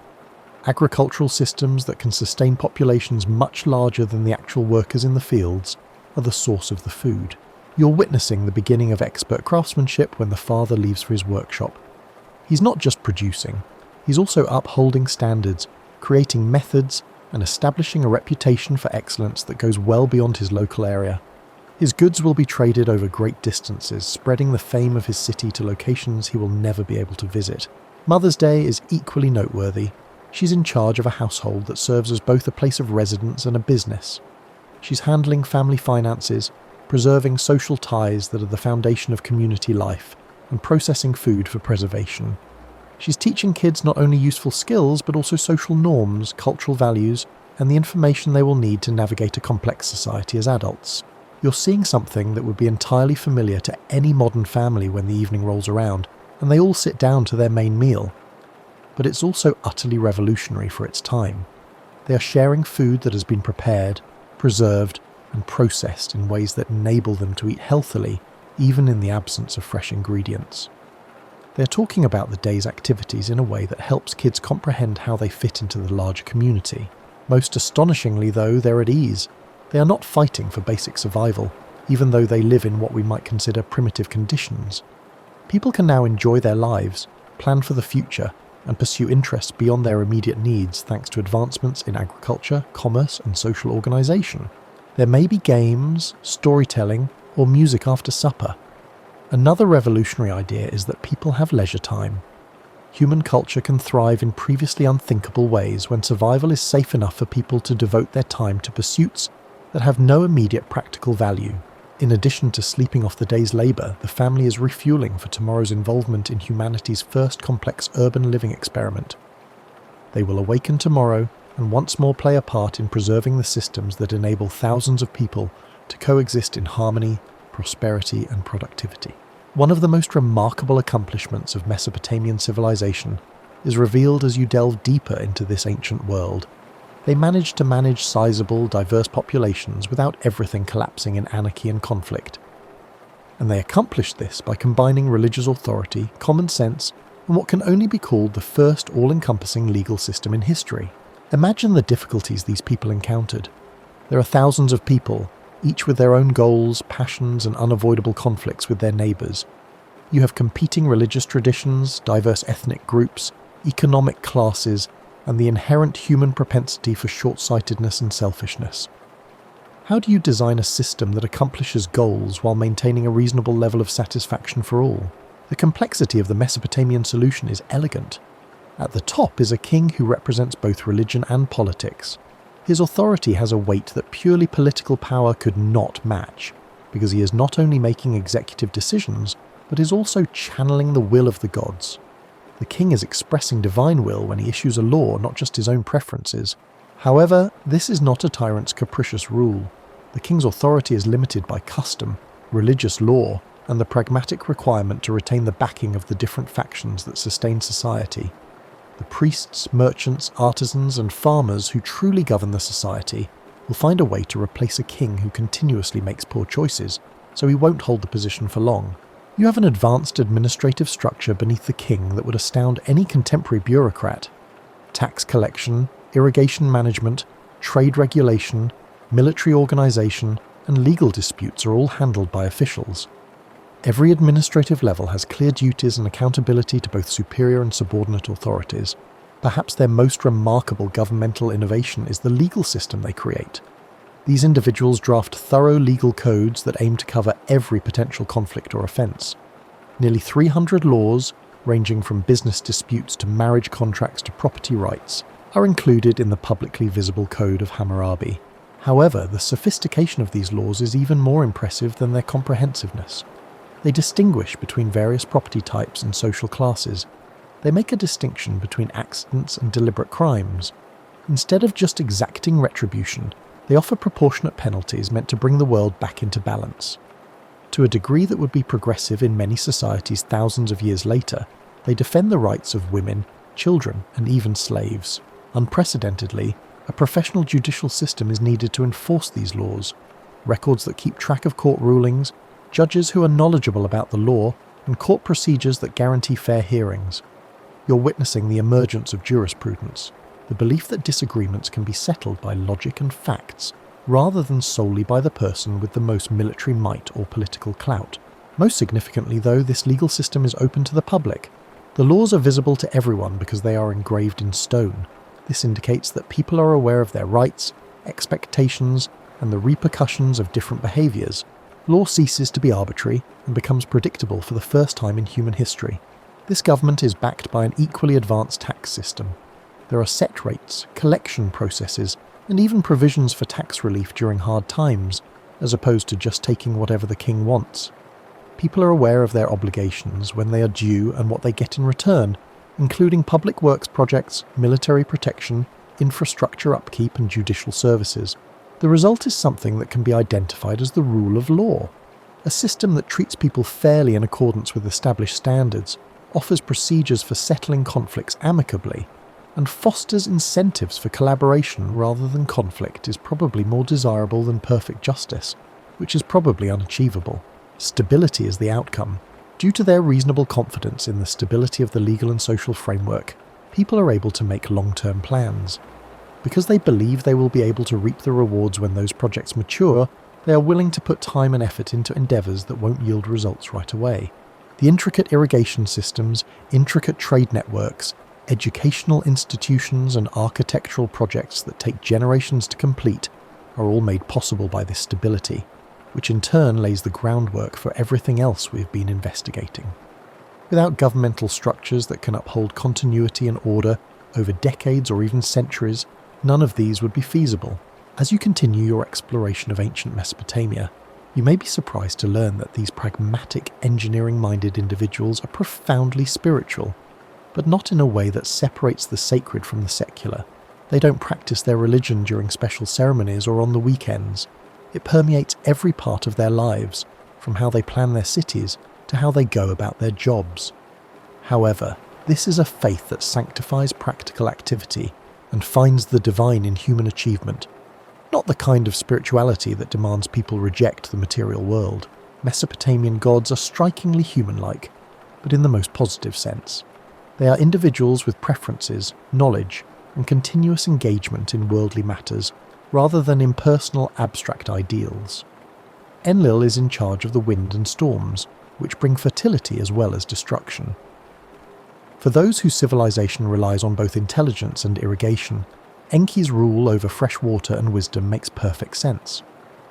Agricultural systems that can sustain populations much larger than the actual workers in the fields are the source of the food. You're witnessing the beginning of expert craftsmanship when the father leaves for his workshop. He's not just producing, he's also upholding standards, creating methods, and establishing a reputation for excellence that goes well beyond his local area. His goods will be traded over great distances, spreading the fame of his city to locations he will never be able to visit. Mother's Day is equally noteworthy. She's in charge of a household that serves as both a place of residence and a business. She's handling family finances, preserving social ties that are the foundation of community life, and processing food for preservation. She's teaching kids not only useful skills, but also social norms, cultural values, and the information they will need to navigate a complex society as adults. You're seeing something that would be entirely familiar to any modern family when the evening rolls around, and they all sit down to their main meal. But it's also utterly revolutionary for its time. They are sharing food that has been prepared, preserved, and processed in ways that enable them to eat healthily, even in the absence of fresh ingredients. They're talking about the day's activities in a way that helps kids comprehend how they fit into the larger community. Most astonishingly, though, they're at ease. They are not fighting for basic survival, even though they live in what we might consider primitive conditions. People can now enjoy their lives, plan for the future, and pursue interests beyond their immediate needs thanks to advancements in agriculture, commerce, and social organisation. There may be games, storytelling, or music after supper. Another revolutionary idea is that people have leisure time. Human culture can thrive in previously unthinkable ways when survival is safe enough for people to devote their time to pursuits that have no immediate practical value. In addition to sleeping off the day's labour, the family is refueling for tomorrow's involvement in humanity's first complex urban living experiment. They will awaken tomorrow and once more play a part in preserving the systems that enable thousands of people to coexist in harmony, prosperity, and productivity. One of the most remarkable accomplishments of Mesopotamian civilization is revealed as you delve deeper into this ancient world. They managed to manage sizable, diverse populations without everything collapsing in anarchy and conflict. And they accomplished this by combining religious authority, common sense, and what can only be called the first all-encompassing legal system in history. Imagine the difficulties these people encountered. There are thousands of people, each with their own goals, passions, and unavoidable conflicts with their neighbours. You have competing religious traditions, diverse ethnic groups, economic classes, and the inherent human propensity for short-sightedness and selfishness. How do you design a system that accomplishes goals while maintaining a reasonable level of satisfaction for all? The complexity of the Mesopotamian solution is elegant. At the top is a king who represents both religion and politics. His authority has a weight that purely political power could not match, because he is not only making executive decisions, but is also channeling the will of the gods. The king is expressing divine will when he issues a law, not just his own preferences. However, this is not a tyrant's capricious rule. The king's authority is limited by custom, religious law, and the pragmatic requirement to retain the backing of the different factions that sustain society. The priests, merchants, artisans, and farmers who truly govern the society will find a way to replace a king who continuously makes poor choices, so he won't hold the position for long. You have an advanced administrative structure beneath the king that would astound any contemporary bureaucrat. Tax collection, irrigation management, trade regulation, military organization, and legal disputes are all handled by officials. Every administrative level has clear duties and accountability to both superior and subordinate authorities. Perhaps their most remarkable governmental innovation is the legal system they create. These individuals draft thorough legal codes that aim to cover every potential conflict or offence. Nearly 300 laws, ranging from business disputes to marriage contracts to property rights, are included in the publicly visible Code of Hammurabi. However, the sophistication of these laws is even more impressive than their comprehensiveness. They distinguish between various property types and social classes. They make a distinction between accidents and deliberate crimes. Instead of just exacting retribution, they offer proportionate penalties meant to bring the world back into balance. To a degree that would be progressive in many societies thousands of years later, they defend the rights of women, children, and even slaves. Unprecedentedly, a professional judicial system is needed to enforce these laws. Records that keep track of court rulings, judges who are knowledgeable about the law, and court procedures that guarantee fair hearings. You're witnessing the emergence of jurisprudence, the belief that disagreements can be settled by logic and facts, rather than solely by the person with the most military might or political clout. Most significantly, though, this legal system is open to the public. The laws are visible to everyone because they are engraved in stone. This indicates that people are aware of their rights, expectations, and the repercussions of different behaviours. Law ceases to be arbitrary and becomes predictable for the first time in human history. This government is backed by an equally advanced tax system. There are set rates, collection processes, and even provisions for tax relief during hard times, as opposed to just taking whatever the king wants. People are aware of their obligations, when they are due, and what they get in return, including public works projects, military protection, infrastructure upkeep, and judicial services. The result is something that can be identified as the rule of law, a system that treats people fairly in accordance with established standards, offers procedures for settling conflicts amicably, and fosters incentives for collaboration rather than conflict is probably more desirable than perfect justice, which is probably unachievable. Stability is the outcome. Due to their reasonable confidence in the stability of the legal and social framework, people are able to make long-term plans. Because they believe they will be able to reap the rewards when those projects mature, they are willing to put time and effort into endeavours that won't yield results right away. The intricate irrigation systems, intricate trade networks, educational institutions and architectural projects that take generations to complete are all made possible by this stability, which in turn lays the groundwork for everything else we have been investigating. Without governmental structures that can uphold continuity and order over decades or even centuries, none of these would be feasible. As you continue your exploration of ancient Mesopotamia, you may be surprised to learn that these pragmatic, engineering-minded individuals are profoundly spiritual, but not in a way that separates the sacred from the secular. They don't practice their religion during special ceremonies or on the weekends. It permeates every part of their lives, from how they plan their cities to how they go about their jobs. However, this is a faith that sanctifies practical activity and finds the divine in human achievement, not the kind of spirituality that demands people reject the material world. Mesopotamian gods are strikingly human-like, but in the most positive sense. They are individuals with preferences, knowledge, and continuous engagement in worldly matters, rather than impersonal abstract ideals. Enlil is in charge of the wind and storms, which bring fertility as well as destruction. For those whose civilization relies on both intelligence and irrigation, Enki's rule over fresh water and wisdom makes perfect sense.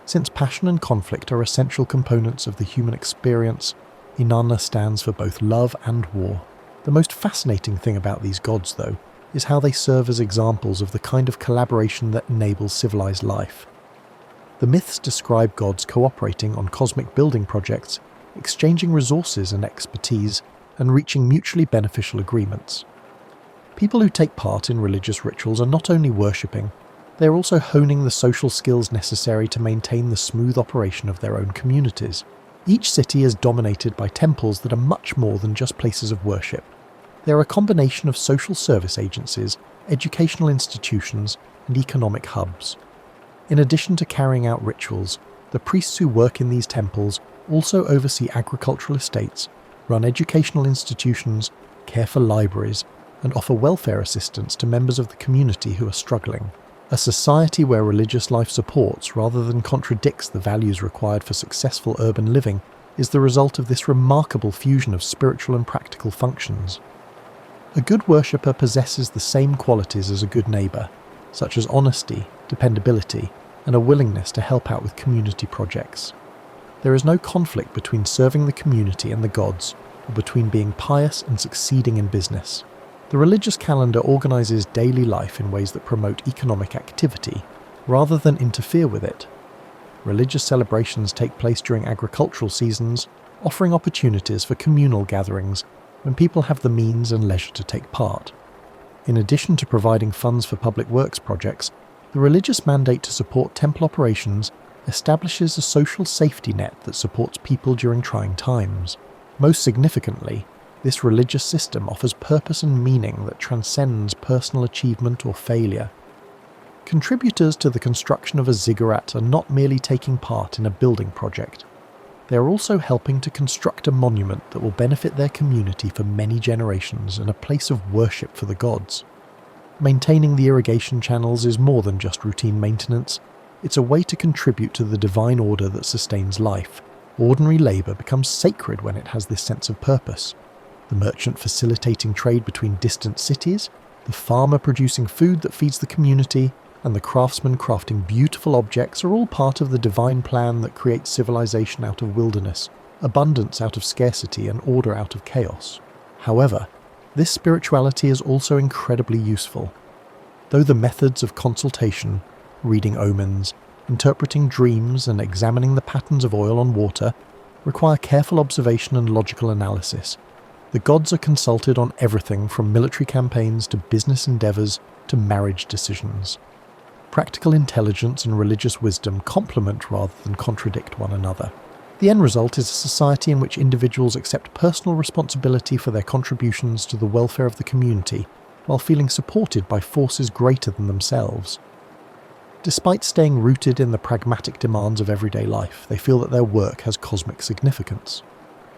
Since passion and conflict are essential components of the human experience, Inanna stands for both love and war. The most fascinating thing about these gods, though, is how they serve as examples of the kind of collaboration that enables civilized life. The myths describe gods cooperating on cosmic building projects, exchanging resources and expertise, and reaching mutually beneficial agreements. People who take part in religious rituals are not only worshipping, they are also honing the social skills necessary to maintain the smooth operation of their own communities. Each city is dominated by temples that are much more than just places of worship. They are a combination of social service agencies, educational institutions, and economic hubs. In addition to carrying out rituals, the priests who work in these temples also oversee agricultural estates, run educational institutions, care for libraries, and offer welfare assistance to members of the community who are struggling. A society where religious life supports rather than contradicts the values required for successful urban living is the result of this remarkable fusion of spiritual and practical functions. A good worshipper possesses the same qualities as a good neighbour, such as honesty, dependability, and a willingness to help out with community projects. There is no conflict between serving the community and the gods, or between being pious and succeeding in business. The religious calendar organises daily life in ways that promote economic activity, rather than interfere with it. Religious celebrations take place during agricultural seasons, offering opportunities for communal gatherings when people have the means and leisure to take part. In addition to providing funds for public works projects, the religious mandate to support temple operations establishes a social safety net that supports people during trying times. Most significantly, this religious system offers purpose and meaning that transcends personal achievement or failure. Contributors to the construction of a ziggurat are not merely taking part in a building project. They are also helping to construct a monument that will benefit their community for many generations and a place of worship for the gods. Maintaining the irrigation channels is more than just routine maintenance. It's a way to contribute to the divine order that sustains life. Ordinary labour becomes sacred when it has this sense of purpose. The merchant facilitating trade between distant cities, the farmer producing food that feeds the community, and the craftsman crafting beautiful objects are all part of the divine plan that creates civilization out of wilderness, abundance out of scarcity, and order out of chaos. However, this spirituality is also incredibly useful. Though the methods of consultation, reading omens, interpreting dreams, and examining the patterns of oil on water require careful observation and logical analysis, the gods are consulted on everything from military campaigns to business endeavours to marriage decisions. Practical intelligence and religious wisdom complement rather than contradict one another. The end result is a society in which individuals accept personal responsibility for their contributions to the welfare of the community, while feeling supported by forces greater than themselves. Despite staying rooted in the pragmatic demands of everyday life, they feel that their work has cosmic significance.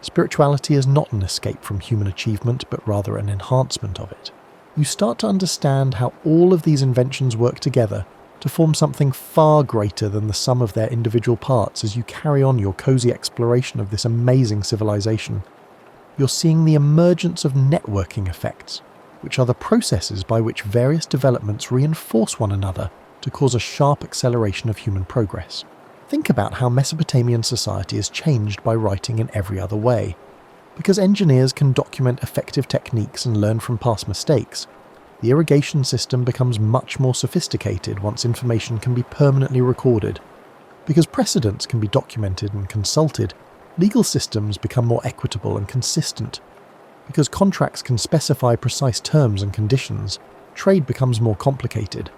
Spirituality is not an escape from human achievement, but rather an enhancement of it. You start to understand how all of these inventions work together to form something far greater than the sum of their individual parts as you carry on your cozy exploration of this amazing civilization. You're seeing the emergence of networking effects, which are the processes by which various developments reinforce one another to cause a sharp acceleration of human progress. Think about how Mesopotamian society is changed by writing in every other way. Because engineers can document effective techniques and learn from past mistakes, the irrigation system becomes much more sophisticated once information can be permanently recorded. Because precedents can be documented and consulted, legal systems become more equitable and consistent. Because contracts can specify precise terms and conditions, trade becomes more complicated.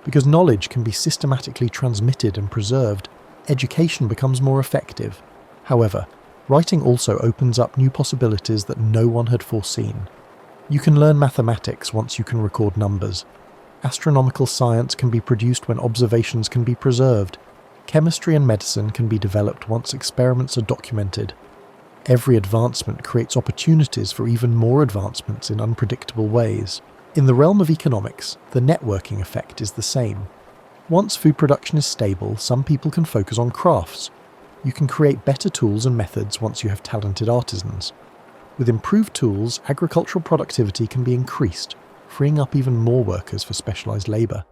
Because knowledge can be systematically transmitted and preserved, education becomes more effective. However, writing also opens up new possibilities that no one had foreseen. You can learn mathematics once you can record numbers. Astronomical science can be produced when observations can be preserved. Chemistry and medicine can be developed once experiments are documented. Every advancement creates opportunities for even more advancements in unpredictable ways. In the realm of economics, the networking effect is the same. Once food production is stable, some people can focus on crafts. You can create better tools and methods once you have talented artisans. With improved tools, agricultural productivity can be increased, freeing up even more workers for specialized labor.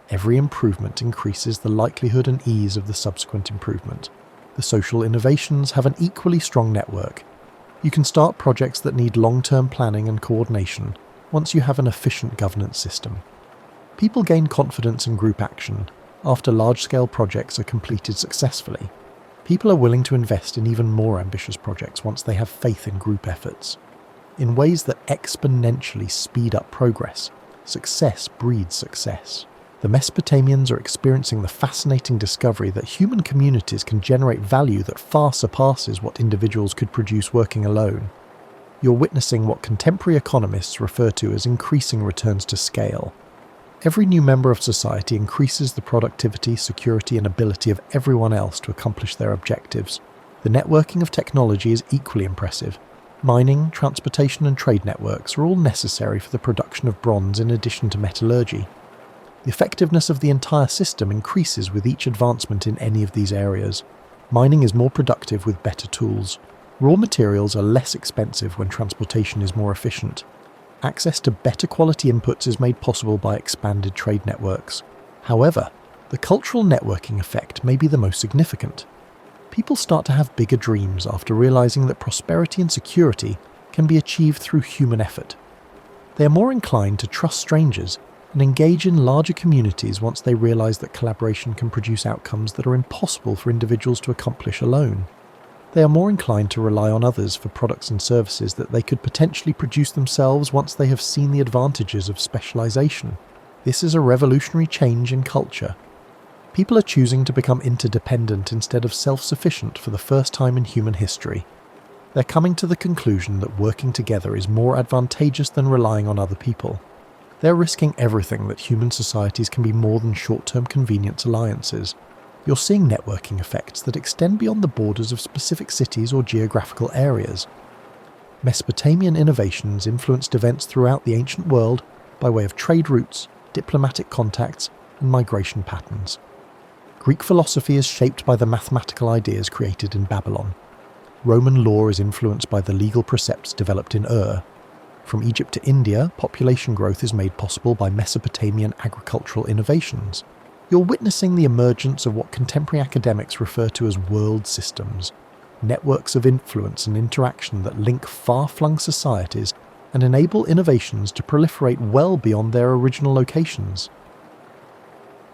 Every improvement increases the likelihood and ease of the subsequent improvement. The social innovations have an equally strong network. You can start projects that need long-term planning and coordination once you have an efficient governance system. People gain confidence in group action after large-scale projects are completed successfully. People are willing to invest in even more ambitious projects once they have faith in group efforts. In ways that exponentially speed up progress, success breeds success. The Mesopotamians are experiencing the fascinating discovery that human communities can generate value that far surpasses what individuals could produce working alone. You're witnessing what contemporary economists refer to as increasing returns to scale. Every new member of society increases the productivity, security, and ability of everyone else to accomplish their objectives. The networking of technology is equally impressive. Mining, transportation, and trade networks are all necessary for the production of bronze in addition to metallurgy. The effectiveness of the entire system increases with each advancement in any of these areas. Mining is more productive with better tools. Raw materials are less expensive when transportation is more efficient. Access to better quality inputs is made possible by expanded trade networks. However, the cultural networking effect may be the most significant. People start to have bigger dreams after realizing that prosperity and security can be achieved through human effort. They are more inclined to trust strangers and engage in larger communities once they realize that collaboration can produce outcomes that are impossible for individuals to accomplish alone. They are more inclined to rely on others for products and services that they could potentially produce themselves once they have seen the advantages of specialization. This is a revolutionary change in culture. People are choosing to become interdependent instead of self-sufficient for the first time in human history. They're coming to the conclusion that working together is more advantageous than relying on other people. They're risking everything that human societies can be more than short-term convenience alliances. You're seeing networking effects that extend beyond the borders of specific cities or geographical areas. Mesopotamian innovations influenced events throughout the ancient world by way of trade routes, diplomatic contacts, and migration patterns. Greek philosophy is shaped by the mathematical ideas created in Babylon. Roman law is influenced by the legal precepts developed in Ur. From Egypt to India, population growth is made possible by Mesopotamian agricultural innovations. You're witnessing the emergence of what contemporary academics refer to as world systems, networks of influence and interaction that link far-flung societies and enable innovations to proliferate well beyond their original locations.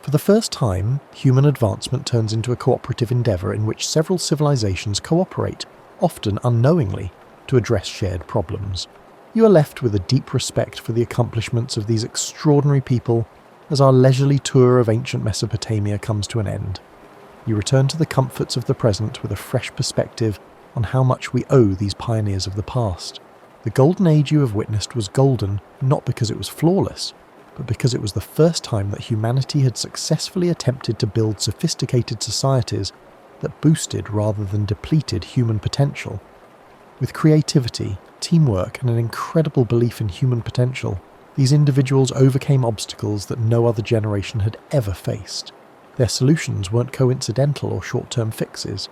For the first time, human advancement turns into a cooperative endeavour in which several civilizations cooperate, often unknowingly, to address shared problems. You are left with a deep respect for the accomplishments of these extraordinary people as our leisurely tour of ancient Mesopotamia comes to an end. You return to the comforts of the present with a fresh perspective on how much we owe these pioneers of the past. The golden age you have witnessed was golden not because it was flawless, but because it was the first time that humanity had successfully attempted to build sophisticated societies that boosted rather than depleted human potential. With creativity, teamwork, and an incredible belief in human potential, these individuals overcame obstacles that no other generation had ever faced. Their solutions weren't coincidental or short-term fixes.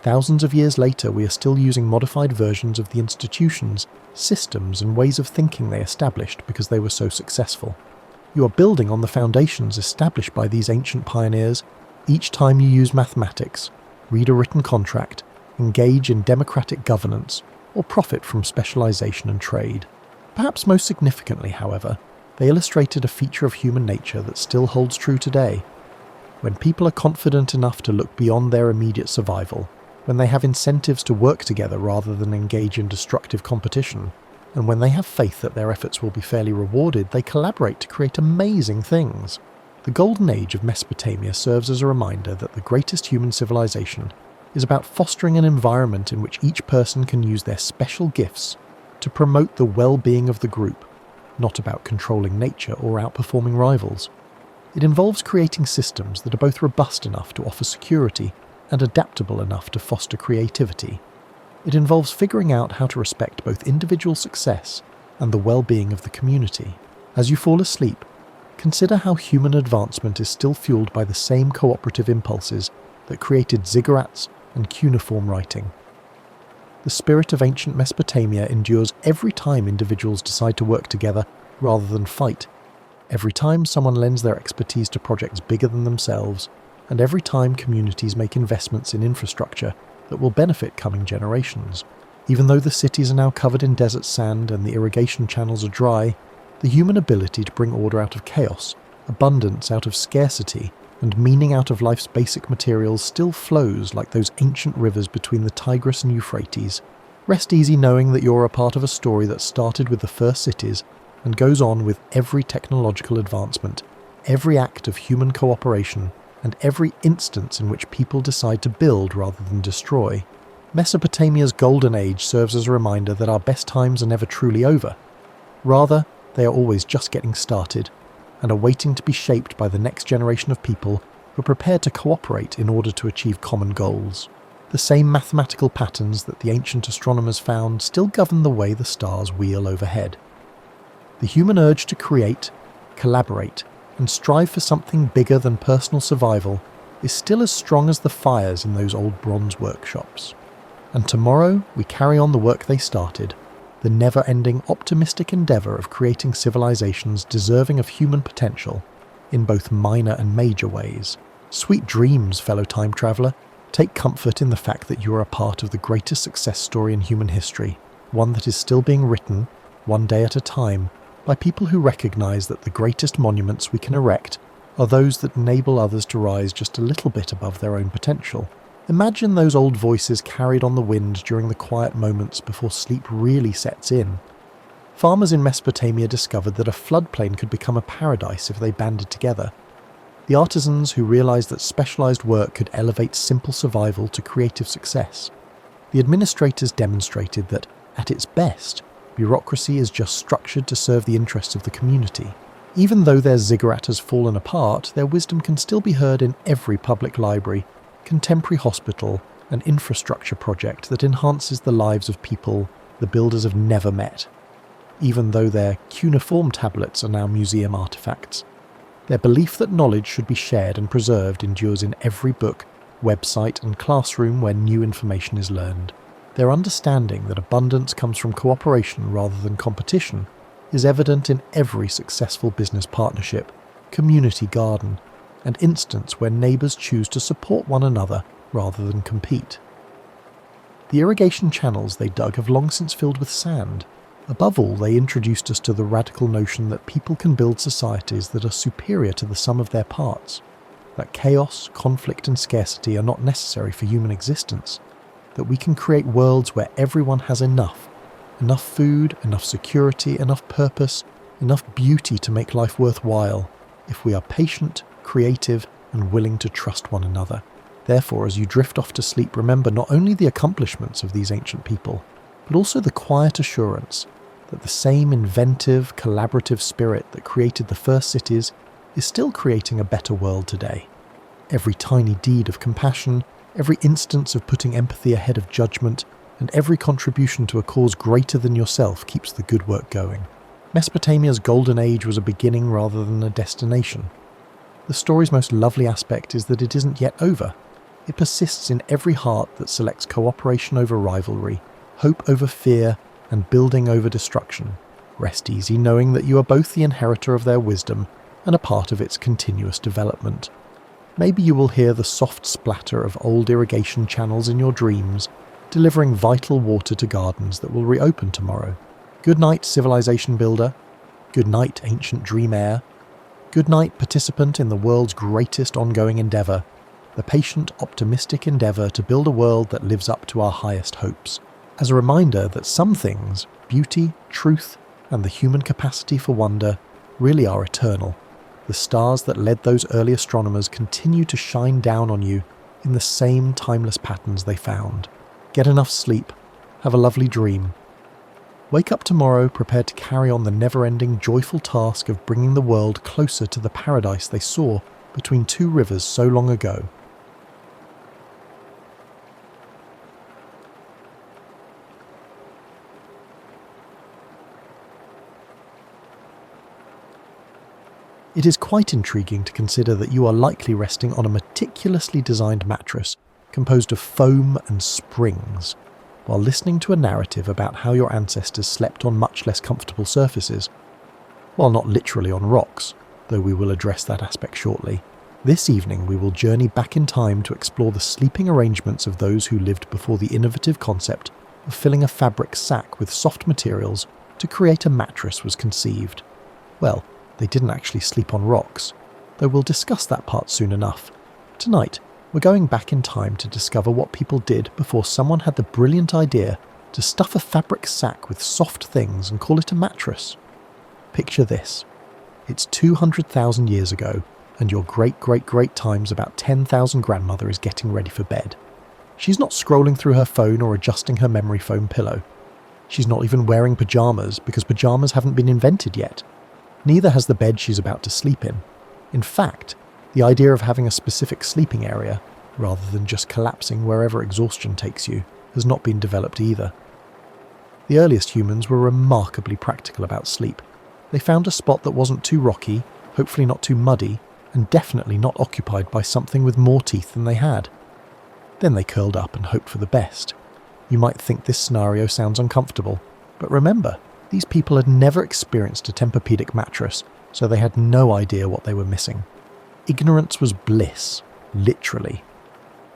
Thousands of years later, we are still using modified versions of the institutions, systems, and ways of thinking they established because they were so successful. You are building on the foundations established by these ancient pioneers each time you use mathematics, read a written contract, engage in democratic governance, or profit from specialization and trade. Perhaps most significantly, however, they illustrated a feature of human nature that still holds true today. When people are confident enough to look beyond their immediate survival, when they have incentives to work together rather than engage in destructive competition, and when they have faith that their efforts will be fairly rewarded, they collaborate to create amazing things. The Golden Age of Mesopotamia serves as a reminder that the greatest human civilization is about fostering an environment in which each person can use their special gifts to promote the well-being of the group, not about controlling nature or outperforming rivals. It involves creating systems that are both robust enough to offer security and adaptable enough to foster creativity. It involves figuring out how to respect both individual success and the well-being of the community. As you fall asleep, consider how human advancement is still fueled by the same cooperative impulses that created ziggurats, and cuneiform writing. The spirit of ancient Mesopotamia endures every time individuals decide to work together rather than fight, every time someone lends their expertise to projects bigger than themselves, and every time communities make investments in infrastructure that will benefit coming generations. Even though the cities are now covered in desert sand and the irrigation channels are dry, the human ability to bring order out of chaos, abundance out of scarcity, and meaning out of life's basic materials still flows like those ancient rivers between the Tigris and Euphrates. Rest easy knowing that you're a part of a story that started with the first cities and goes on with every technological advancement, every act of human cooperation, and every instance in which people decide to build rather than destroy. Mesopotamia's golden age serves as a reminder that our best times are never truly over. Rather, they are always just getting started, and are waiting to be shaped by the next generation of people who are prepared to cooperate in order to achieve common goals. The same mathematical patterns that the ancient astronomers found still govern the way the stars wheel overhead. The human urge to create, collaborate, and strive for something bigger than personal survival is still as strong as the fires in those old bronze workshops. And tomorrow we carry on the work they started, the never-ending optimistic endeavour of creating civilizations deserving of human potential, in both minor and major ways. Sweet dreams, fellow time traveller. Take comfort in the fact that you are a part of the greatest success story in human history, one that is still being written, one day at a time, by people who recognise that the greatest monuments we can erect are those that enable others to rise just a little bit above their own potential. Imagine those old voices carried on the wind during the quiet moments before sleep really sets in. Farmers in Mesopotamia discovered that a floodplain could become a paradise if they banded together. The artisans who realised that specialised work could elevate simple survival to creative success. The administrators demonstrated that, at its best, bureaucracy is just structured to serve the interests of the community. Even though their ziggurat has fallen apart, their wisdom can still be heard in every public library, contemporary hospital, and infrastructure project that enhances the lives of people the builders have never met. Even though their cuneiform tablets are now museum artifacts, their belief that knowledge should be shared and preserved endures in every book, website, and classroom where new information is learned. Their understanding that abundance comes from cooperation rather than competition is evident in every successful business partnership, community garden, and instance where neighbours choose to support one another rather than compete. The irrigation channels they dug have long since filled with sand. Above all, they introduced us to the radical notion that people can build societies that are superior to the sum of their parts, that chaos, conflict, and scarcity are not necessary for human existence, that we can create worlds where everyone has enough food, enough security, enough purpose, enough beauty to make life worthwhile, if we are patient, creative, and willing to trust one another. Therefore, as you drift off to sleep, remember not only the accomplishments of these ancient people, but also the quiet assurance that the same inventive, collaborative spirit that created the first cities is still creating a better world today. Every tiny deed of compassion, every instance of putting empathy ahead of judgment, and every contribution to a cause greater than yourself keeps the good work going. Mesopotamia's golden age was a beginning rather than a destination. The story's most lovely aspect is that it isn't yet over. It persists in every heart that selects cooperation over rivalry, hope over fear, and building over destruction. Rest easy knowing that you are both the inheritor of their wisdom and a part of its continuous development. Maybe you will hear the soft splatter of old irrigation channels in your dreams, delivering vital water to gardens that will reopen tomorrow. Good night, civilization builder. Good night, ancient dream heir. Good night, participant in the world's greatest ongoing endeavour, the patient, optimistic endeavour to build a world that lives up to our highest hopes. As a reminder that some things, beauty, truth, and the human capacity for wonder, really are eternal. The stars that led those early astronomers continue to shine down on you in the same timeless patterns they found. Get enough sleep. Have a lovely dream. Wake up tomorrow prepared to carry on the never-ending joyful task of bringing the world closer to the paradise they saw between two rivers so long ago. It is quite intriguing to consider that you are likely resting on a meticulously designed mattress, composed of foam and springs, while listening to a narrative about how your ancestors slept on much less comfortable surfaces. While not literally on rocks, though we will address that aspect shortly, this evening we will journey back in time to explore the sleeping arrangements of those who lived before the innovative concept of filling a fabric sack with soft materials to create a mattress was conceived. Well, they didn't actually sleep on rocks, though we'll discuss that part soon enough. Tonight, we're going back in time to discover what people did before someone had the brilliant idea to stuff a fabric sack with soft things and call it a mattress. Picture this. It's 200,000 years ago, and your great time's about 10,000 grandmother is getting ready for bed. She's not scrolling through her phone or adjusting her memory foam pillow. She's not even wearing pyjamas because pyjamas haven't been invented yet. Neither has the bed she's about to sleep in. In fact, the idea of having a specific sleeping area, rather than just collapsing wherever exhaustion takes you, has not been developed either. The earliest humans were remarkably practical about sleep. They found a spot that wasn't too rocky, hopefully not too muddy, and definitely not occupied by something with more teeth than they had. Then they curled up and hoped for the best. You might think this scenario sounds uncomfortable, but remember, these people had never experienced a Tempur-Pedic mattress, so they had no idea what they were missing. Ignorance was bliss, literally.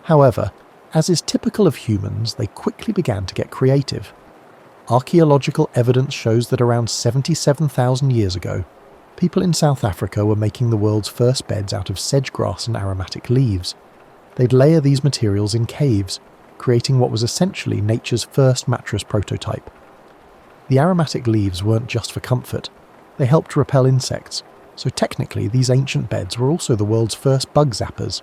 However, as is typical of humans, they quickly began to get creative. Archaeological evidence shows that around 77,000 years ago, people in South Africa were making the world's first beds out of sedge grass and aromatic leaves. They'd layer these materials in caves, creating what was essentially nature's first mattress prototype. The aromatic leaves weren't just for comfort, they helped repel insects, so technically these ancient beds were also the world's first bug zappers.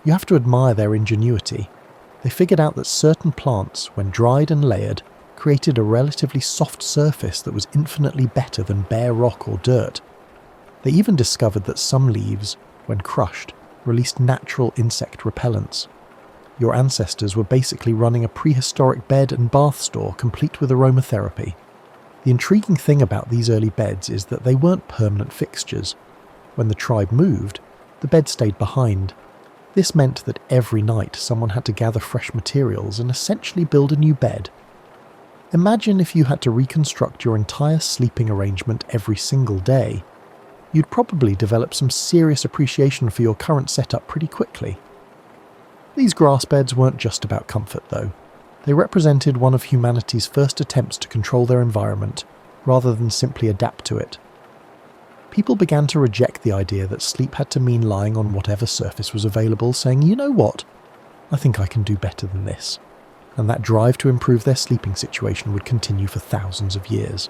You have to admire their ingenuity. They figured out that certain plants, when dried and layered, created a relatively soft surface that was infinitely better than bare rock or dirt. They even discovered that some leaves, when crushed, released natural insect repellents. Your ancestors were basically running a prehistoric bed and bath store complete with aromatherapy. The intriguing thing about these early beds is that they weren't permanent fixtures. When the tribe moved, the bed stayed behind. This meant that every night someone had to gather fresh materials and essentially build a new bed. Imagine if you had to reconstruct your entire sleeping arrangement every single day. You'd probably develop some serious appreciation for your current setup pretty quickly. These grass beds weren't just about comfort though. They represented one of humanity's first attempts to control their environment, rather than simply adapt to it. People began to reject the idea that sleep had to mean lying on whatever surface was available, saying, you know what, I think I can do better than this. And that drive to improve their sleeping situation would continue for thousands of years.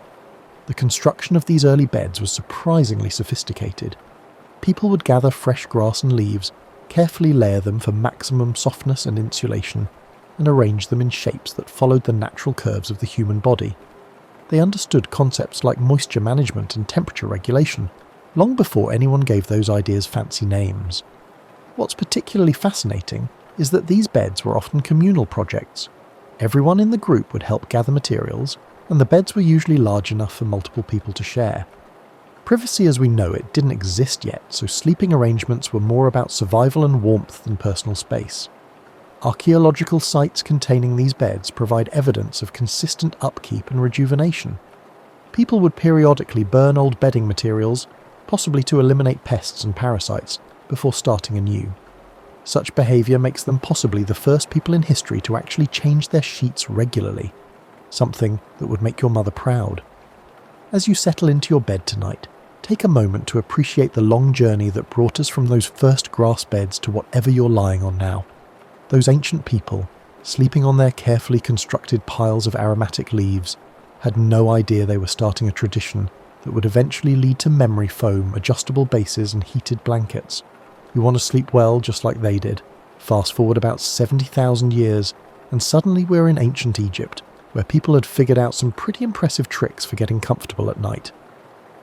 The construction of these early beds was surprisingly sophisticated. People would gather fresh grass and leaves, carefully layer them for maximum softness and insulation, and arrange them in shapes that followed the natural curves of the human body. They understood concepts like moisture management and temperature regulation, long before anyone gave those ideas fancy names. What's particularly fascinating is that these beds were often communal projects. Everyone in the group would help gather materials, and the beds were usually large enough for multiple people to share. Privacy as we know it didn't exist yet, so sleeping arrangements were more about survival and warmth than personal space. Archaeological sites containing these beds provide evidence of consistent upkeep and rejuvenation. People would periodically burn old bedding materials, possibly to eliminate pests and parasites, before starting anew. Such behaviour makes them possibly the first people in history to actually change their sheets regularly, something that would make your mother proud. As you settle into your bed tonight, take a moment to appreciate the long journey that brought us from those first grass beds to whatever you're lying on now. Those ancient people, sleeping on their carefully constructed piles of aromatic leaves, had no idea they were starting a tradition that would eventually lead to memory foam, adjustable bases and heated blankets. You want to sleep well just like they did. Fast forward about 70,000 years, and suddenly we're in ancient Egypt, where people had figured out some pretty impressive tricks for getting comfortable at night.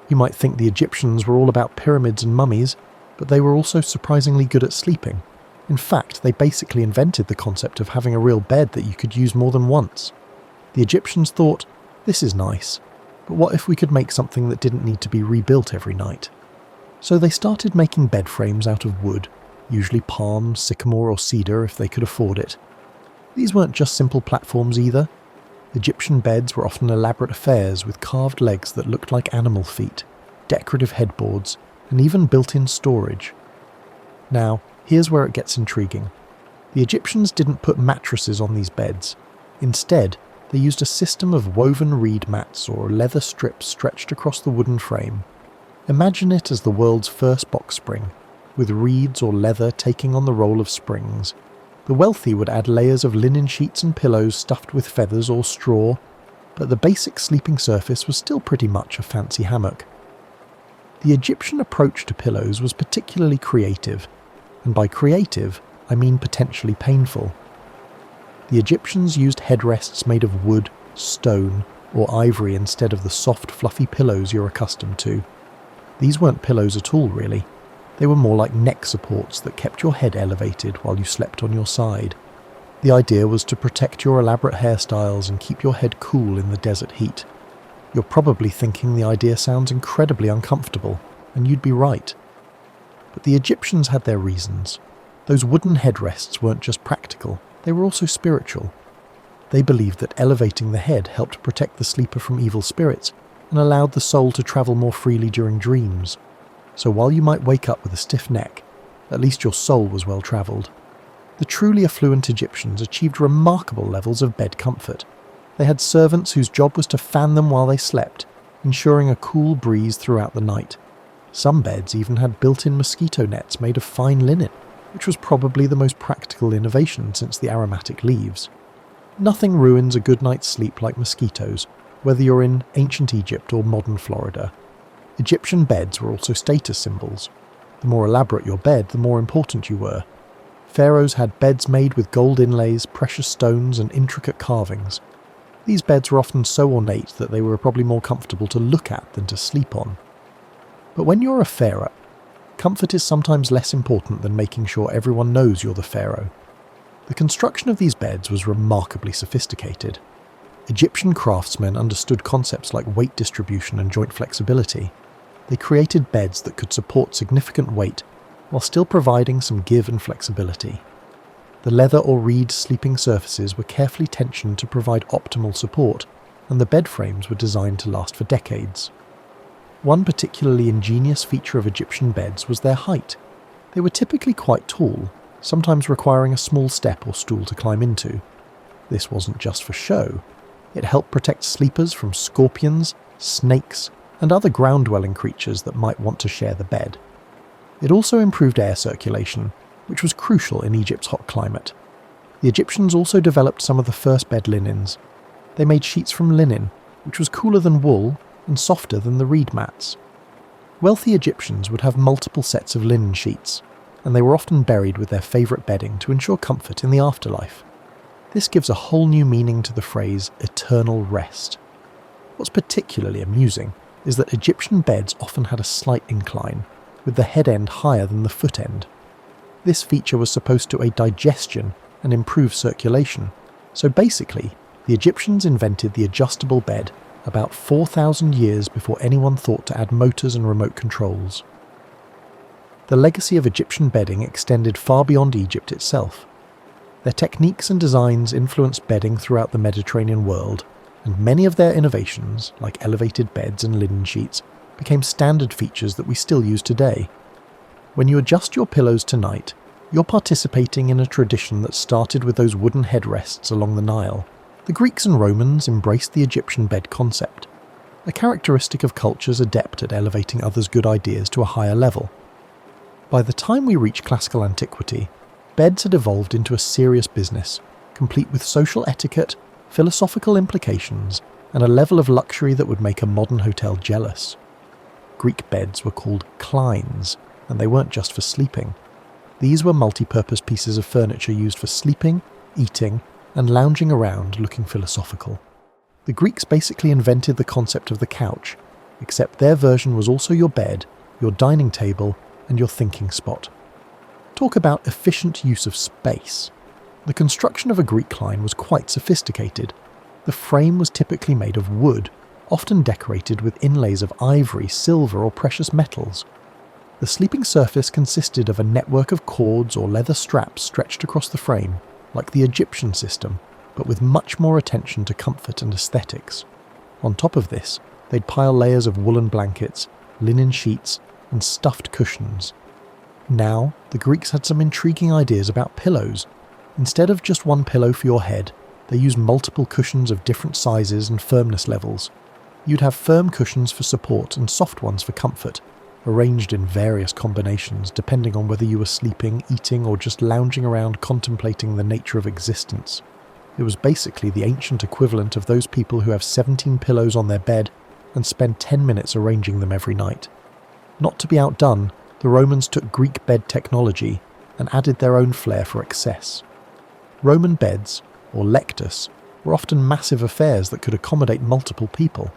You might think the Egyptians were all about pyramids and mummies, but they were also surprisingly good at sleeping. In fact, they basically invented the concept of having a real bed that you could use more than once. The Egyptians thought, this is nice, but what if we could make something that didn't need to be rebuilt every night? So they started making bed frames out of wood, usually palm, sycamore or cedar if they could afford it. These weren't just simple platforms either. Egyptian beds were often elaborate affairs with carved legs that looked like animal feet, decorative headboards, and even built-in storage. Now, here's where it gets intriguing. The Egyptians didn't put mattresses on these beds. Instead, they used a system of woven reed mats or leather strips stretched across the wooden frame. Imagine it as the world's first box spring, with reeds or leather taking on the role of springs. The wealthy would add layers of linen sheets and pillows stuffed with feathers or straw, but the basic sleeping surface was still pretty much a fancy hammock. The Egyptian approach to pillows was particularly creative, and by creative, I mean potentially painful. The Egyptians used headrests made of wood, stone, or ivory instead of the soft, fluffy pillows you're accustomed to. These weren't pillows at all, really. They were more like neck supports that kept your head elevated while you slept on your side. The idea was to protect your elaborate hairstyles and keep your head cool in the desert heat. You're probably thinking the idea sounds incredibly uncomfortable, and you'd be right. But the Egyptians had their reasons. Those wooden headrests weren't just practical, they were also spiritual. They believed that elevating the head helped protect the sleeper from evil spirits and allowed the soul to travel more freely during dreams. So while you might wake up with a stiff neck, at least your soul was well travelled. The truly affluent Egyptians achieved remarkable levels of bed comfort. They had servants whose job was to fan them while they slept, ensuring a cool breeze throughout the night. Some beds even had built-in mosquito nets made of fine linen, which was probably the most practical innovation since the aromatic leaves. Nothing ruins a good night's sleep like mosquitoes, whether you're in ancient Egypt or modern Florida. Egyptian beds were also status symbols. The more elaborate your bed, the more important you were. Pharaohs had beds made with gold inlays, precious stones, and intricate carvings. These beds were often so ornate that they were probably more comfortable to look at than to sleep on. But when you're a pharaoh, comfort is sometimes less important than making sure everyone knows you're the pharaoh. The construction of these beds was remarkably sophisticated. Egyptian craftsmen understood concepts like weight distribution and joint flexibility. They created beds that could support significant weight while still providing some give and flexibility. The leather or reed sleeping surfaces were carefully tensioned to provide optimal support, and the bed frames were designed to last for decades. One particularly ingenious feature of Egyptian beds was their height. They were typically quite tall, sometimes requiring a small step or stool to climb into. This wasn't just for show. It helped protect sleepers from scorpions, snakes, and other ground-dwelling creatures that might want to share the bed. It also improved air circulation, which was crucial in Egypt's hot climate. The Egyptians also developed some of the first bed linens. They made sheets from linen, which was cooler than wool and softer than the reed mats. Wealthy Egyptians would have multiple sets of linen sheets, and they were often buried with their favourite bedding to ensure comfort in the afterlife. This gives a whole new meaning to the phrase eternal rest. What's particularly amusing is that Egyptian beds often had a slight incline, with the head end higher than the foot end. This feature was supposed to aid digestion and improve circulation, so basically, the Egyptians invented the adjustable bed about 4,000 years before anyone thought to add motors and remote controls. The legacy of Egyptian bedding extended far beyond Egypt itself. Their techniques and designs influenced bedding throughout the Mediterranean world, and many of their innovations, like elevated beds and linen sheets, became standard features that we still use today. When you adjust your pillows tonight, you're participating in a tradition that started with those wooden headrests along the Nile. The Greeks and Romans embraced the Egyptian bed concept, a characteristic of cultures adept at elevating others' good ideas to a higher level. By the time we reach classical antiquity, beds had evolved into a serious business, complete with social etiquette, philosophical implications, and a level of luxury that would make a modern hotel jealous. Greek beds were called clines, and they weren't just for sleeping. These were multi-purpose pieces of furniture used for sleeping, eating, and lounging around looking philosophical. The Greeks basically invented the concept of the couch, except their version was also your bed, your dining table, and your thinking spot. Talk about efficient use of space. The construction of a Greek line was quite sophisticated. The frame was typically made of wood, often decorated with inlays of ivory, silver, or precious metals. The sleeping surface consisted of a network of cords or leather straps stretched across the frame, like the Egyptian system, but with much more attention to comfort and aesthetics. On top of this, they'd pile layers of woolen blankets, linen sheets, and stuffed cushions. Now, the Greeks had some intriguing ideas about pillows. Instead of just one pillow for your head, they used multiple cushions of different sizes and firmness levels. You'd have firm cushions for support and soft ones for comfort, arranged in various combinations depending on whether you were sleeping, eating, or just lounging around contemplating the nature of existence. It was basically the ancient equivalent of those people who have 17 pillows on their bed and spend 10 minutes arranging them every night. Not to be outdone, the Romans took Greek bed technology and added their own flair for excess. Roman beds, or lectus, were often massive affairs that could accommodate multiple people.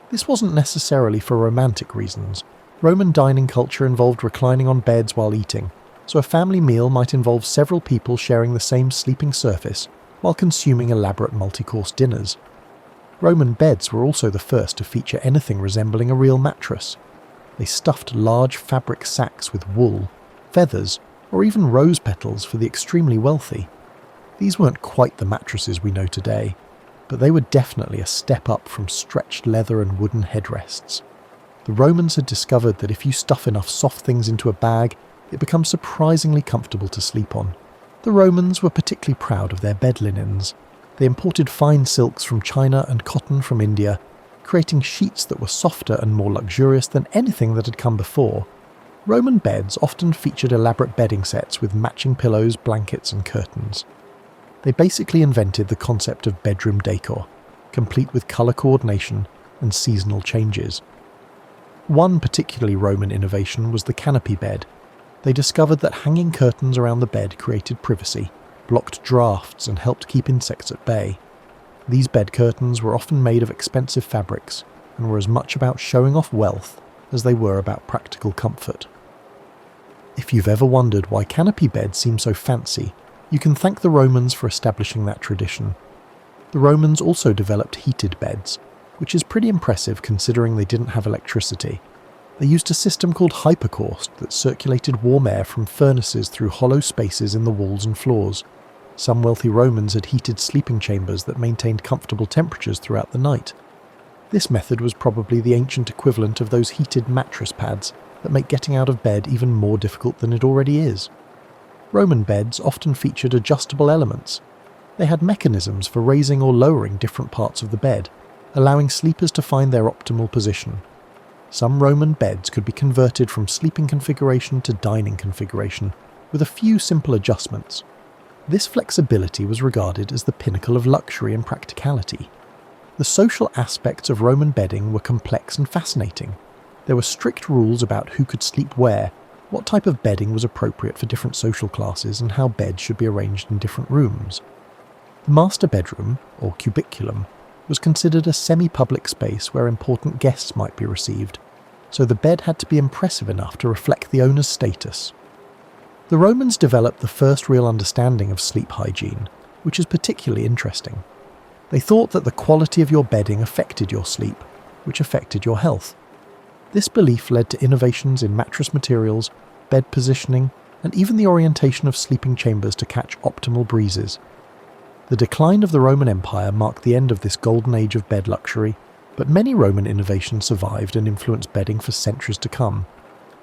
This wasn't necessarily for romantic reasons. Roman dining culture involved reclining on beds while eating, so a family meal might involve several people sharing the same sleeping surface while consuming elaborate multi-course dinners. Roman beds were also the first to feature anything resembling a real mattress. They stuffed large fabric sacks with wool, feathers, or even rose petals for the extremely wealthy. These weren't quite the mattresses we know today, but they were definitely a step up from stretched leather and wooden headrests. The Romans had discovered that if you stuff enough soft things into a bag, it becomes surprisingly comfortable to sleep on. The Romans were particularly proud of their bed linens. They imported fine silks from China and cotton from India, creating sheets that were softer and more luxurious than anything that had come before. Roman beds often featured elaborate bedding sets with matching pillows, blankets, and curtains. They basically invented the concept of bedroom decor, complete with colour coordination and seasonal changes. One particularly Roman innovation was the canopy bed. They discovered that hanging curtains around the bed created privacy, blocked drafts, and helped keep insects at bay. These bed curtains were often made of expensive fabrics and were as much about showing off wealth as they were about practical comfort. If you've ever wondered why canopy beds seem so fancy, you can thank the Romans for establishing that tradition. The Romans also developed heated beds, which is pretty impressive considering they didn't have electricity. They used a system called hypercaust that circulated warm air from furnaces through hollow spaces in the walls and floors. Some wealthy Romans had heated sleeping chambers that maintained comfortable temperatures throughout the night. This method was probably the ancient equivalent of those heated mattress pads that make getting out of bed even more difficult than it already is. Roman beds often featured adjustable elements. They had mechanisms for raising or lowering different parts of the bed, allowing sleepers to find their optimal position. Some Roman beds could be converted from sleeping configuration to dining configuration, with a few simple adjustments. This flexibility was regarded as the pinnacle of luxury and practicality. The social aspects of Roman bedding were complex and fascinating. There were strict rules about who could sleep where, what type of bedding was appropriate for different social classes, and how beds should be arranged in different rooms. The master bedroom, or cubiculum, was considered a semi-public space where important guests might be received, so the bed had to be impressive enough to reflect the owner's status. The Romans developed the first real understanding of sleep hygiene, which is particularly interesting. They thought that the quality of your bedding affected your sleep, which affected your health. This belief led to innovations in mattress materials, bed positioning, and even the orientation of sleeping chambers to catch optimal breezes. The decline of the Roman Empire marked the end of this golden age of bed luxury, but many Roman innovations survived and influenced bedding for centuries to come.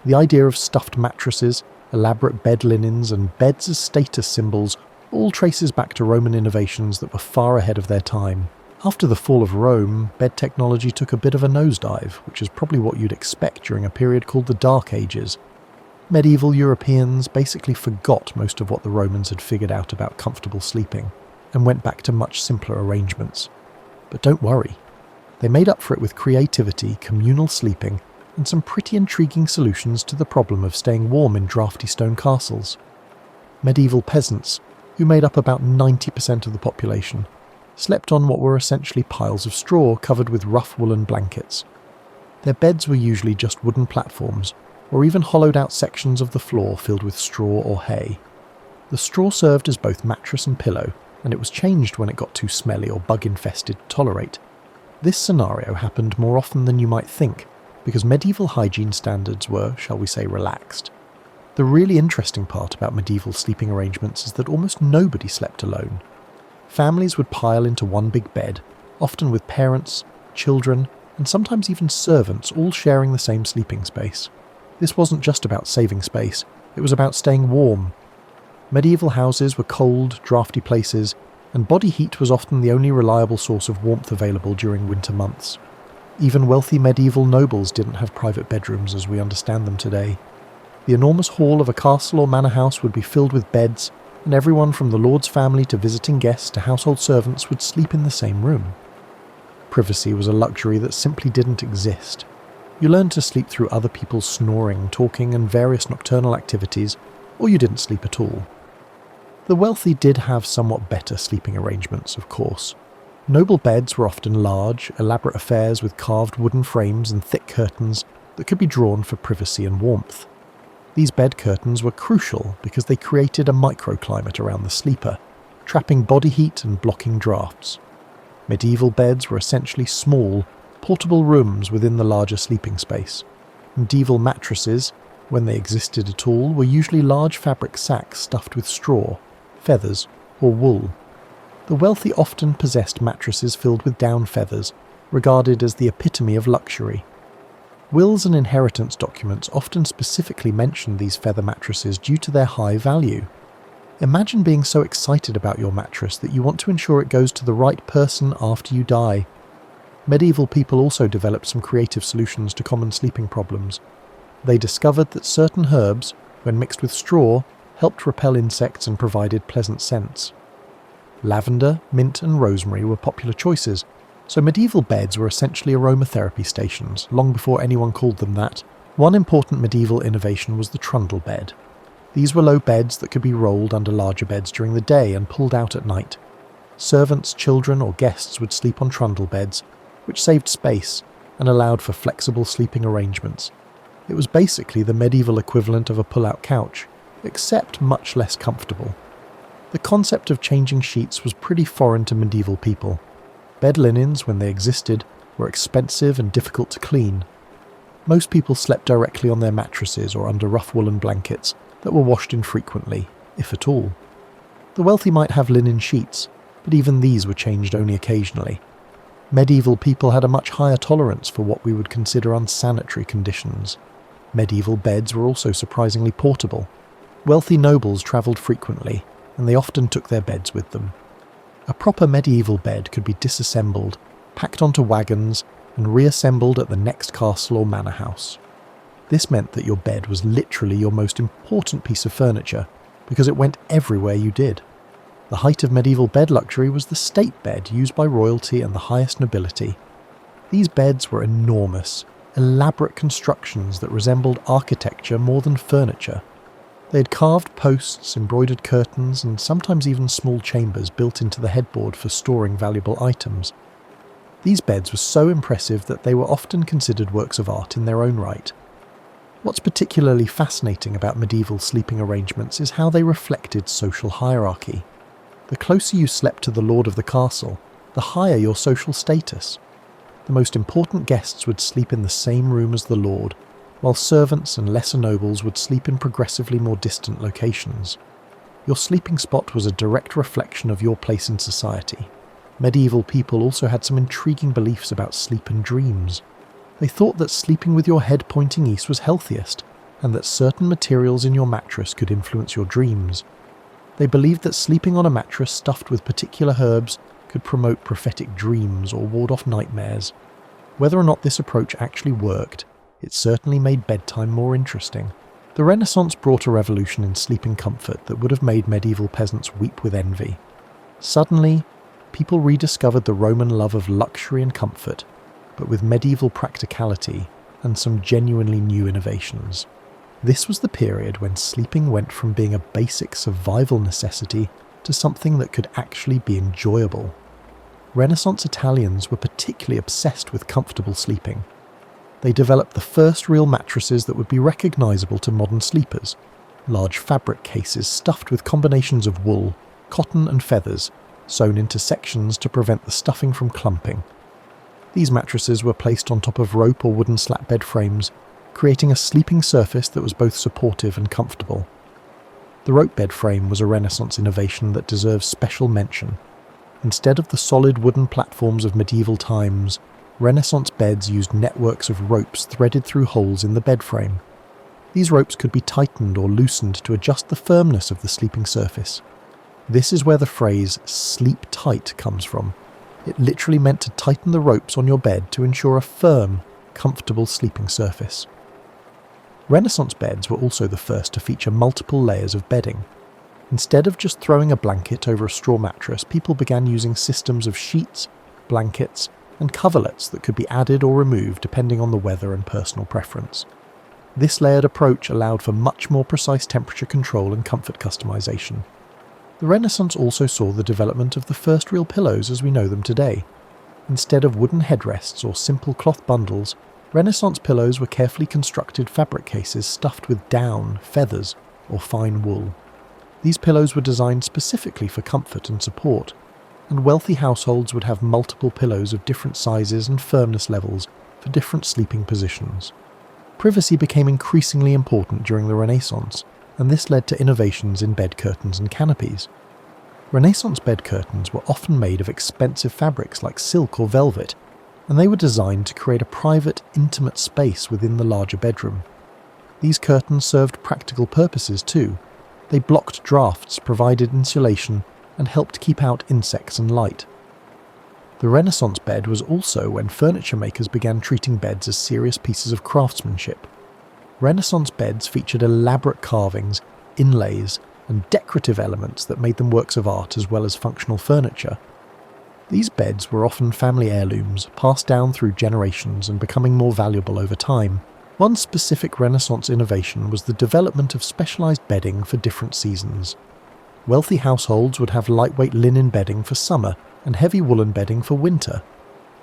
The idea of stuffed mattresses, elaborate bed linens, and beds as status symbols all traces back to Roman innovations that were far ahead of their time. After the fall of Rome, bed technology took a bit of a nosedive, which is probably what you'd expect during a period called the Dark Ages. Medieval Europeans basically forgot most of what the Romans had figured out about comfortable sleeping, and went back to much simpler arrangements. But don't worry. They made up for it with creativity, communal sleeping, and some pretty intriguing solutions to the problem of staying warm in drafty stone castles. Medieval peasants, who made up about 90% of the population, slept on what were essentially piles of straw covered with rough woolen blankets. Their beds were usually just wooden platforms, or even hollowed out sections of the floor filled with straw or hay. The straw served as both mattress and pillow, and it was changed when it got too smelly or bug-infested to tolerate. This scenario happened more often than you might think, because medieval hygiene standards were, shall we say, relaxed. The really interesting part about medieval sleeping arrangements is that almost nobody slept alone. Families would pile into one big bed, often with parents, children, and sometimes even servants all sharing the same sleeping space. This wasn't just about saving space, it was about staying warm. Medieval houses were cold, drafty places, and body heat was often the only reliable source of warmth available during winter months. Even wealthy medieval nobles didn't have private bedrooms as we understand them today. The enormous hall of a castle or manor house would be filled with beds, and everyone from the lord's family to visiting guests to household servants would sleep in the same room. Privacy was a luxury that simply didn't exist. You learned to sleep through other people's snoring, talking, and various nocturnal activities, or you didn't sleep at all. The wealthy did have somewhat better sleeping arrangements, of course. Noble beds were often large, elaborate affairs with carved wooden frames and thick curtains that could be drawn for privacy and warmth. These bed curtains were crucial because they created a microclimate around the sleeper, trapping body heat and blocking drafts. Medieval beds were essentially small, portable rooms within the larger sleeping space. Medieval mattresses, when they existed at all, were usually large fabric sacks stuffed with straw, feathers, or wool. The wealthy often possessed mattresses filled with down feathers, regarded as the epitome of luxury. Wills and inheritance documents often specifically mention these feather mattresses due to their high value. Imagine being so excited about your mattress that you want to ensure it goes to the right person after you die. Medieval people also developed some creative solutions to common sleeping problems. They discovered that certain herbs, when mixed with straw, helped repel insects and provided pleasant scents. Lavender, mint, and rosemary were popular choices, so medieval beds were essentially aromatherapy stations, long before anyone called them that. One important medieval innovation was the trundle bed. These were low beds that could be rolled under larger beds during the day and pulled out at night. Servants, children, or guests would sleep on trundle beds, which saved space and allowed for flexible sleeping arrangements. It was basically the medieval equivalent of a pull-out couch, except much less comfortable. The concept of changing sheets was pretty foreign to medieval people. Bed linens, when they existed, were expensive and difficult to clean. Most people slept directly on their mattresses or under rough woolen blankets that were washed infrequently, if at all. The wealthy might have linen sheets, but even these were changed only occasionally. Medieval people had a much higher tolerance for what we would consider unsanitary conditions. Medieval beds were also surprisingly portable. Wealthy nobles travelled frequently, and they often took their beds with them. A proper medieval bed could be disassembled, packed onto wagons, and reassembled at the next castle or manor house. This meant that your bed was literally your most important piece of furniture, because it went everywhere you did. The height of medieval bed luxury was the state bed used by royalty and the highest nobility. These beds were enormous, elaborate constructions that resembled architecture more than furniture. They had carved posts, embroidered curtains, and sometimes even small chambers built into the headboard for storing valuable items. These beds were so impressive that they were often considered works of art in their own right. What's particularly fascinating about medieval sleeping arrangements is how they reflected social hierarchy. The closer you slept to the lord of the castle, the higher your social status. The most important guests would sleep in the same room as the lord, while servants and lesser nobles would sleep in progressively more distant locations. Your sleeping spot was a direct reflection of your place in society. Medieval people also had some intriguing beliefs about sleep and dreams. They thought that sleeping with your head pointing east was healthiest, and that certain materials in your mattress could influence your dreams. They believed that sleeping on a mattress stuffed with particular herbs could promote prophetic dreams or ward off nightmares. Whether or not this approach actually worked, it certainly made bedtime more interesting. The Renaissance brought a revolution in sleeping comfort that would have made medieval peasants weep with envy. Suddenly, people rediscovered the Roman love of luxury and comfort, but with medieval practicality and some genuinely new innovations. This was the period when sleeping went from being a basic survival necessity to something that could actually be enjoyable. Renaissance Italians were particularly obsessed with comfortable sleeping. They developed the first real mattresses that would be recognizable to modern sleepers, large fabric cases stuffed with combinations of wool, cotton and feathers, sewn into sections to prevent the stuffing from clumping. These mattresses were placed on top of rope or wooden slat bed frames, creating a sleeping surface that was both supportive and comfortable. The rope bed frame was a Renaissance innovation that deserves special mention. Instead of the solid wooden platforms of medieval times, Renaissance beds used networks of ropes threaded through holes in the bed frame. These ropes could be tightened or loosened to adjust the firmness of the sleeping surface. This is where the phrase "sleep tight" comes from. It literally meant to tighten the ropes on your bed to ensure a firm, comfortable sleeping surface. Renaissance beds were also the first to feature multiple layers of bedding. Instead of just throwing a blanket over a straw mattress, people began using systems of sheets, blankets, and coverlets that could be added or removed depending on the weather and personal preference. This layered approach allowed for much more precise temperature control and comfort customization. The Renaissance also saw the development of the first real pillows as we know them today. Instead of wooden headrests or simple cloth bundles, Renaissance pillows were carefully constructed fabric cases stuffed with down, feathers, or fine wool. These pillows were designed specifically for comfort and support, and wealthy households would have multiple pillows of different sizes and firmness levels for different sleeping positions. Privacy became increasingly important during the Renaissance, and this led to innovations in bed curtains and canopies. Renaissance bed curtains were often made of expensive fabrics like silk or velvet, and they were designed to create a private, intimate space within the larger bedroom. These curtains served practical purposes too. They blocked drafts, provided insulation, and helped keep out insects and light. The Renaissance bed was also when furniture makers began treating beds as serious pieces of craftsmanship. Renaissance beds featured elaborate carvings, inlays, and decorative elements that made them works of art as well as functional furniture. These beds were often family heirlooms, passed down through generations and becoming more valuable over time. One specific Renaissance innovation was the development of specialized bedding for different seasons. Wealthy households would have lightweight linen bedding for summer and heavy woolen bedding for winter.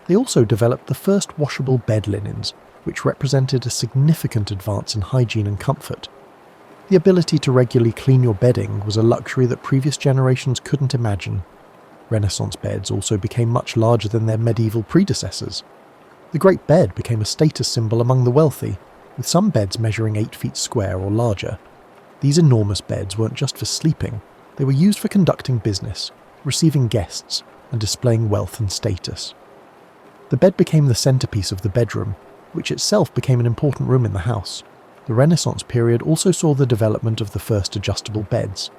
They also developed the first washable bed linens, which represented a significant advance in hygiene and comfort. The ability to regularly clean your bedding was a luxury that previous generations couldn't imagine. Renaissance beds also became much larger than their medieval predecessors. The great bed became a status symbol among the wealthy, with some beds measuring 8 feet square or larger. These enormous beds weren't just for sleeping, they were used for conducting business, receiving guests, and displaying wealth and status. The bed became the centerpiece of the bedroom, which itself became an important room in the house. The Renaissance period also saw the development of the first adjustable beds.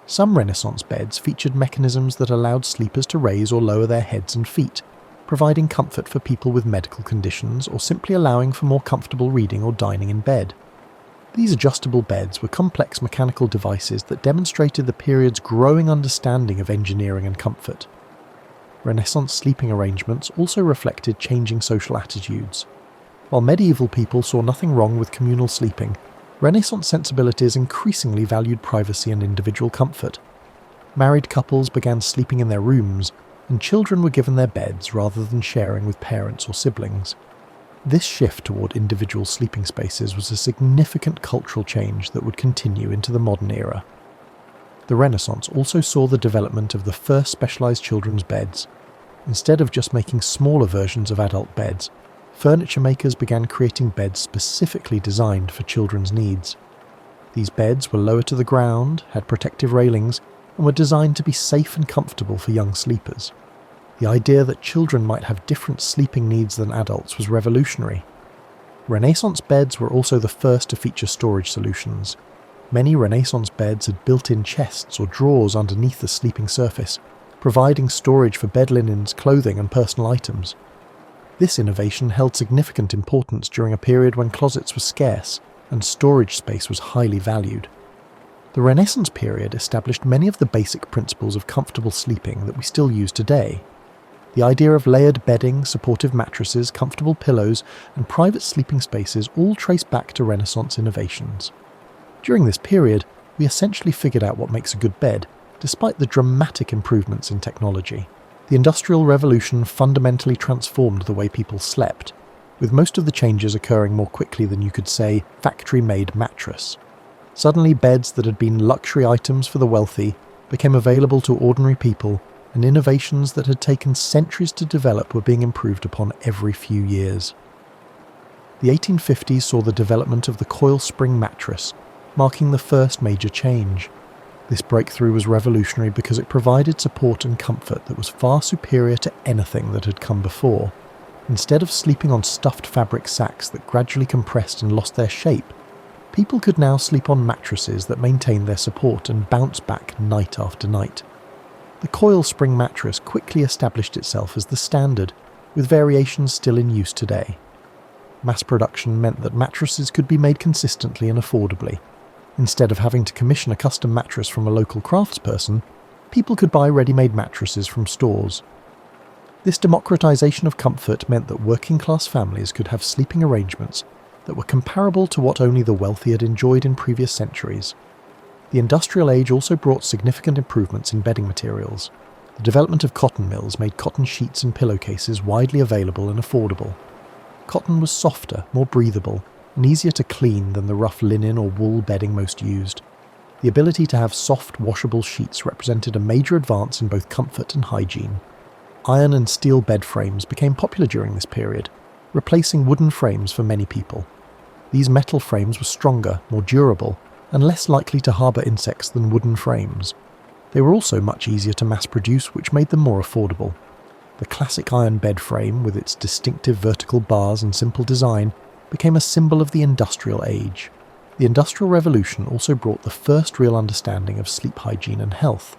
Some Renaissance beds featured mechanisms that allowed sleepers to raise or lower their heads and feet, providing comfort for people with medical conditions or simply allowing for more comfortable reading or dining in bed. These adjustable beds were complex mechanical devices that demonstrated the period's growing understanding of engineering and comfort. Renaissance sleeping arrangements also reflected changing social attitudes. While medieval people saw nothing wrong with communal sleeping, Renaissance sensibilities increasingly valued privacy and individual comfort. Married couples began sleeping in their rooms, and children were given their beds rather than sharing with parents or siblings. This shift toward individual sleeping spaces was a significant cultural change that would continue into the modern era. The Renaissance also saw the development of the first specialized children's beds. Instead of just making smaller versions of adult beds, furniture makers began creating beds specifically designed for children's needs. These beds were lower to the ground, had protective railings, and were designed to be safe and comfortable for young sleepers. The idea that children might have different sleeping needs than adults was revolutionary. Renaissance beds were also the first to feature storage solutions. Many Renaissance beds had built-in chests or drawers underneath the sleeping surface, providing storage for bed linens, clothing, and personal items. This innovation held significant importance during a period when closets were scarce and storage space was highly valued. The Renaissance period established many of the basic principles of comfortable sleeping that we still use today. The idea of layered bedding, supportive mattresses, comfortable pillows, and private sleeping spaces all trace back to Renaissance innovations. During this period, we essentially figured out what makes a good bed, despite the dramatic improvements in technology. The Industrial Revolution fundamentally transformed the way people slept, with most of the changes occurring more quickly than you could say, factory-made mattress. Suddenly, beds that had been luxury items for the wealthy became available to ordinary people, and innovations that had taken centuries to develop were being improved upon every few years. The 1850s saw the development of the coil spring mattress, marking the first major change. This breakthrough was revolutionary because it provided support and comfort that was far superior to anything that had come before. Instead of sleeping on stuffed fabric sacks that gradually compressed and lost their shape, people could now sleep on mattresses that maintained their support and bounced back night after night. The coil spring mattress quickly established itself as the standard, with variations still in use today. Mass production meant that mattresses could be made consistently and affordably. Instead of having to commission a custom mattress from a local craftsperson, people could buy ready-made mattresses from stores. This democratization of comfort meant that working-class families could have sleeping arrangements that were comparable to what only the wealthy had enjoyed in previous centuries. The Industrial Age also brought significant improvements in bedding materials. The development of cotton mills made cotton sheets and pillowcases widely available and affordable. Cotton was softer, more breathable, and easier to clean than the rough linen or wool bedding most used. The ability to have soft, washable sheets represented a major advance in both comfort and hygiene. Iron and steel bed frames became popular during this period, replacing wooden frames for many people. These metal frames were stronger, more durable, and less likely to harbour insects than wooden frames. They were also much easier to mass produce, which made them more affordable. The classic iron bed frame, with its distinctive vertical bars and simple design, became a symbol of the Industrial Age. The Industrial Revolution also brought the first real understanding of sleep hygiene and health.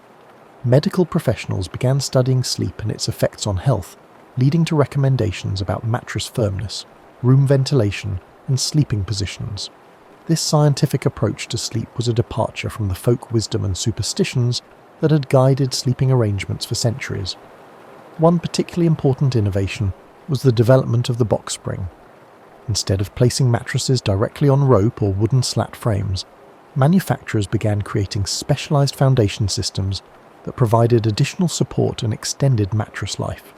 Medical professionals began studying sleep and its effects on health, leading to recommendations about mattress firmness, room ventilation, and sleeping positions. This scientific approach to sleep was a departure from the folk wisdom and superstitions that had guided sleeping arrangements for centuries. One particularly important innovation was the development of the box spring. Instead of placing mattresses directly on rope or wooden slat frames, manufacturers began creating specialized foundation systems that provided additional support and extended mattress life.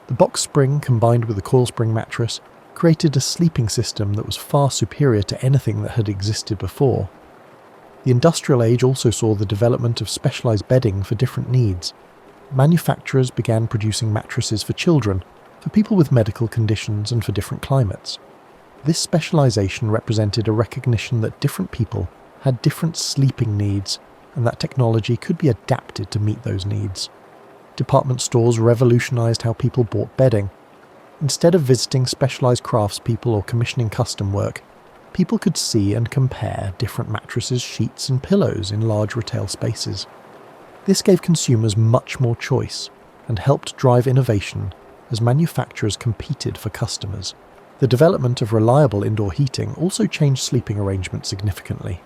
The box spring, combined with the coil spring mattress, created a sleeping system that was far superior to anything that had existed before. The Industrial Age also saw the development of specialized bedding for different needs. Manufacturers began producing mattresses for children, for people with medical conditions, and for different climates. This specialization represented a recognition that different people had different sleeping needs, and that technology could be adapted to meet those needs. Department stores revolutionized how people bought bedding. Instead of visiting specialized craftspeople or commissioning custom work, people could see and compare different mattresses, sheets, and pillows in large retail spaces. This gave consumers much more choice and helped drive innovation as manufacturers competed for customers. The development of reliable indoor heating also changed sleeping arrangements significantly.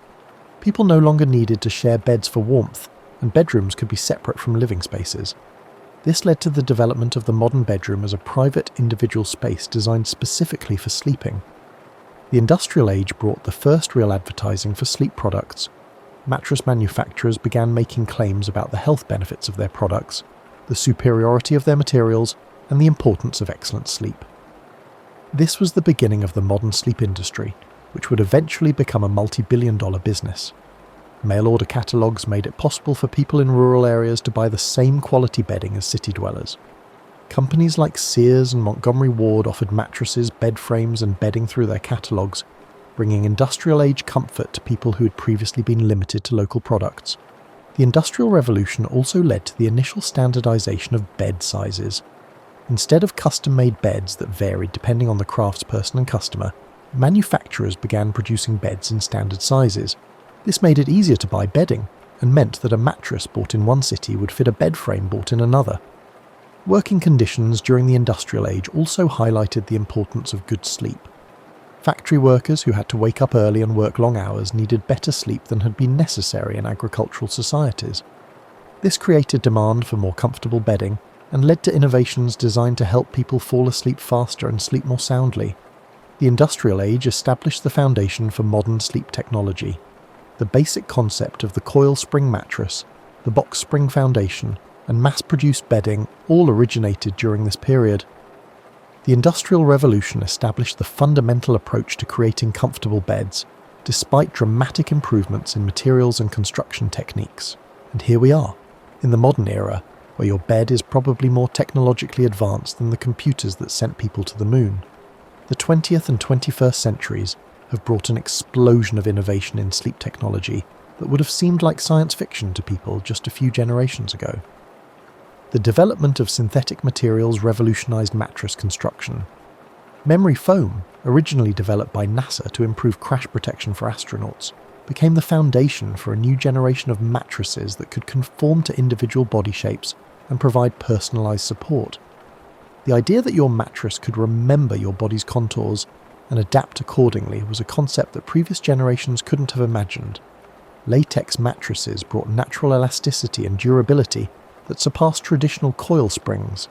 People no longer needed to share beds for warmth, and bedrooms could be separate from living spaces. This led to the development of the modern bedroom as a private individual space designed specifically for sleeping. The Industrial Age brought the first real advertising for sleep products. Mattress manufacturers began making claims about the health benefits of their products, the superiority of their materials, and the importance of excellent sleep. This was the beginning of the modern sleep industry, which would eventually become a multi-billion-dollar business. Mail-order catalogues made it possible for people in rural areas to buy the same quality bedding as city dwellers. Companies like Sears and Montgomery Ward offered mattresses, bed frames, and bedding through their catalogues, bringing Industrial Age comfort to people who had previously been limited to local products. The Industrial Revolution also led to the initial standardization of bed sizes. Instead of custom-made beds that varied depending on the craftsperson and customer, manufacturers began producing beds in standard sizes. This made it easier to buy bedding, and meant that a mattress bought in one city would fit a bed frame bought in another. Working conditions during the Industrial Age also highlighted the importance of good sleep. Factory workers who had to wake up early and work long hours needed better sleep than had been necessary in agricultural societies. This created demand for more comfortable bedding, and led to innovations designed to help people fall asleep faster and sleep more soundly. The Industrial Age established the foundation for modern sleep technology. The basic concept of the coil spring mattress, the box spring foundation, and mass-produced bedding all originated during this period. The Industrial Revolution established the fundamental approach to creating comfortable beds, despite dramatic improvements in materials and construction techniques. And here we are. In the modern era, where your bed is probably more technologically advanced than the computers that sent people to the moon. The 20th and 21st centuries have brought an explosion of innovation in sleep technology that would have seemed like science fiction to people just a few generations ago. The development of synthetic materials revolutionized mattress construction. Memory foam, originally developed by NASA to improve crash protection for astronauts, became the foundation for a new generation of mattresses that could conform to individual body shapes and provide personalized support. The idea that your mattress could remember your body's contours and adapt accordingly was a concept that previous generations couldn't have imagined. Latex mattresses brought natural elasticity and durability that surpassed traditional coil springs.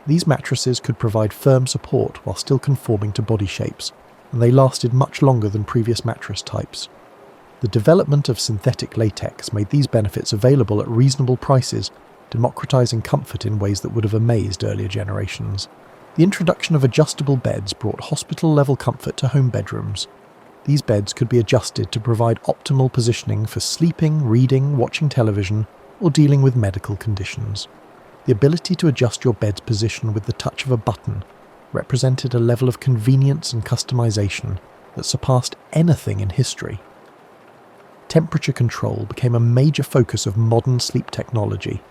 These mattresses could provide firm support while still conforming to body shapes, and they lasted much longer than previous mattress types. The development of synthetic latex made these benefits available at reasonable prices, democratizing comfort in ways that would have amazed earlier generations. The introduction of adjustable beds brought hospital-level comfort to home bedrooms. These beds could be adjusted to provide optimal positioning for sleeping, reading, watching television, or dealing with medical conditions. The ability to adjust your bed's position with the touch of a button represented a level of convenience and customization that surpassed anything in history. Temperature control became a major focus of modern sleep technology.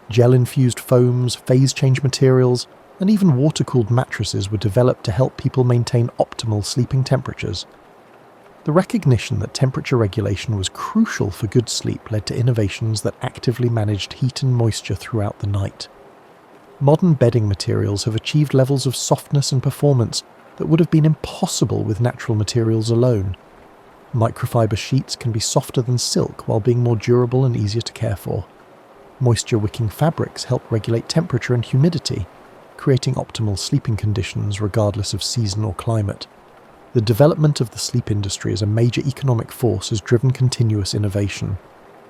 Gel-infused foams, phase-change materials, and even water-cooled mattresses were developed to help people maintain optimal sleeping temperatures. The recognition that temperature regulation was crucial for good sleep led to innovations that actively managed heat and moisture throughout the night. Modern bedding materials have achieved levels of softness and performance that would have been impossible with natural materials alone. Microfiber sheets can be softer than silk while being more durable and easier to care for. Moisture-wicking fabrics help regulate temperature and humidity, creating optimal sleeping conditions regardless of season or climate. The development of the sleep industry as a major economic force has driven continuous innovation.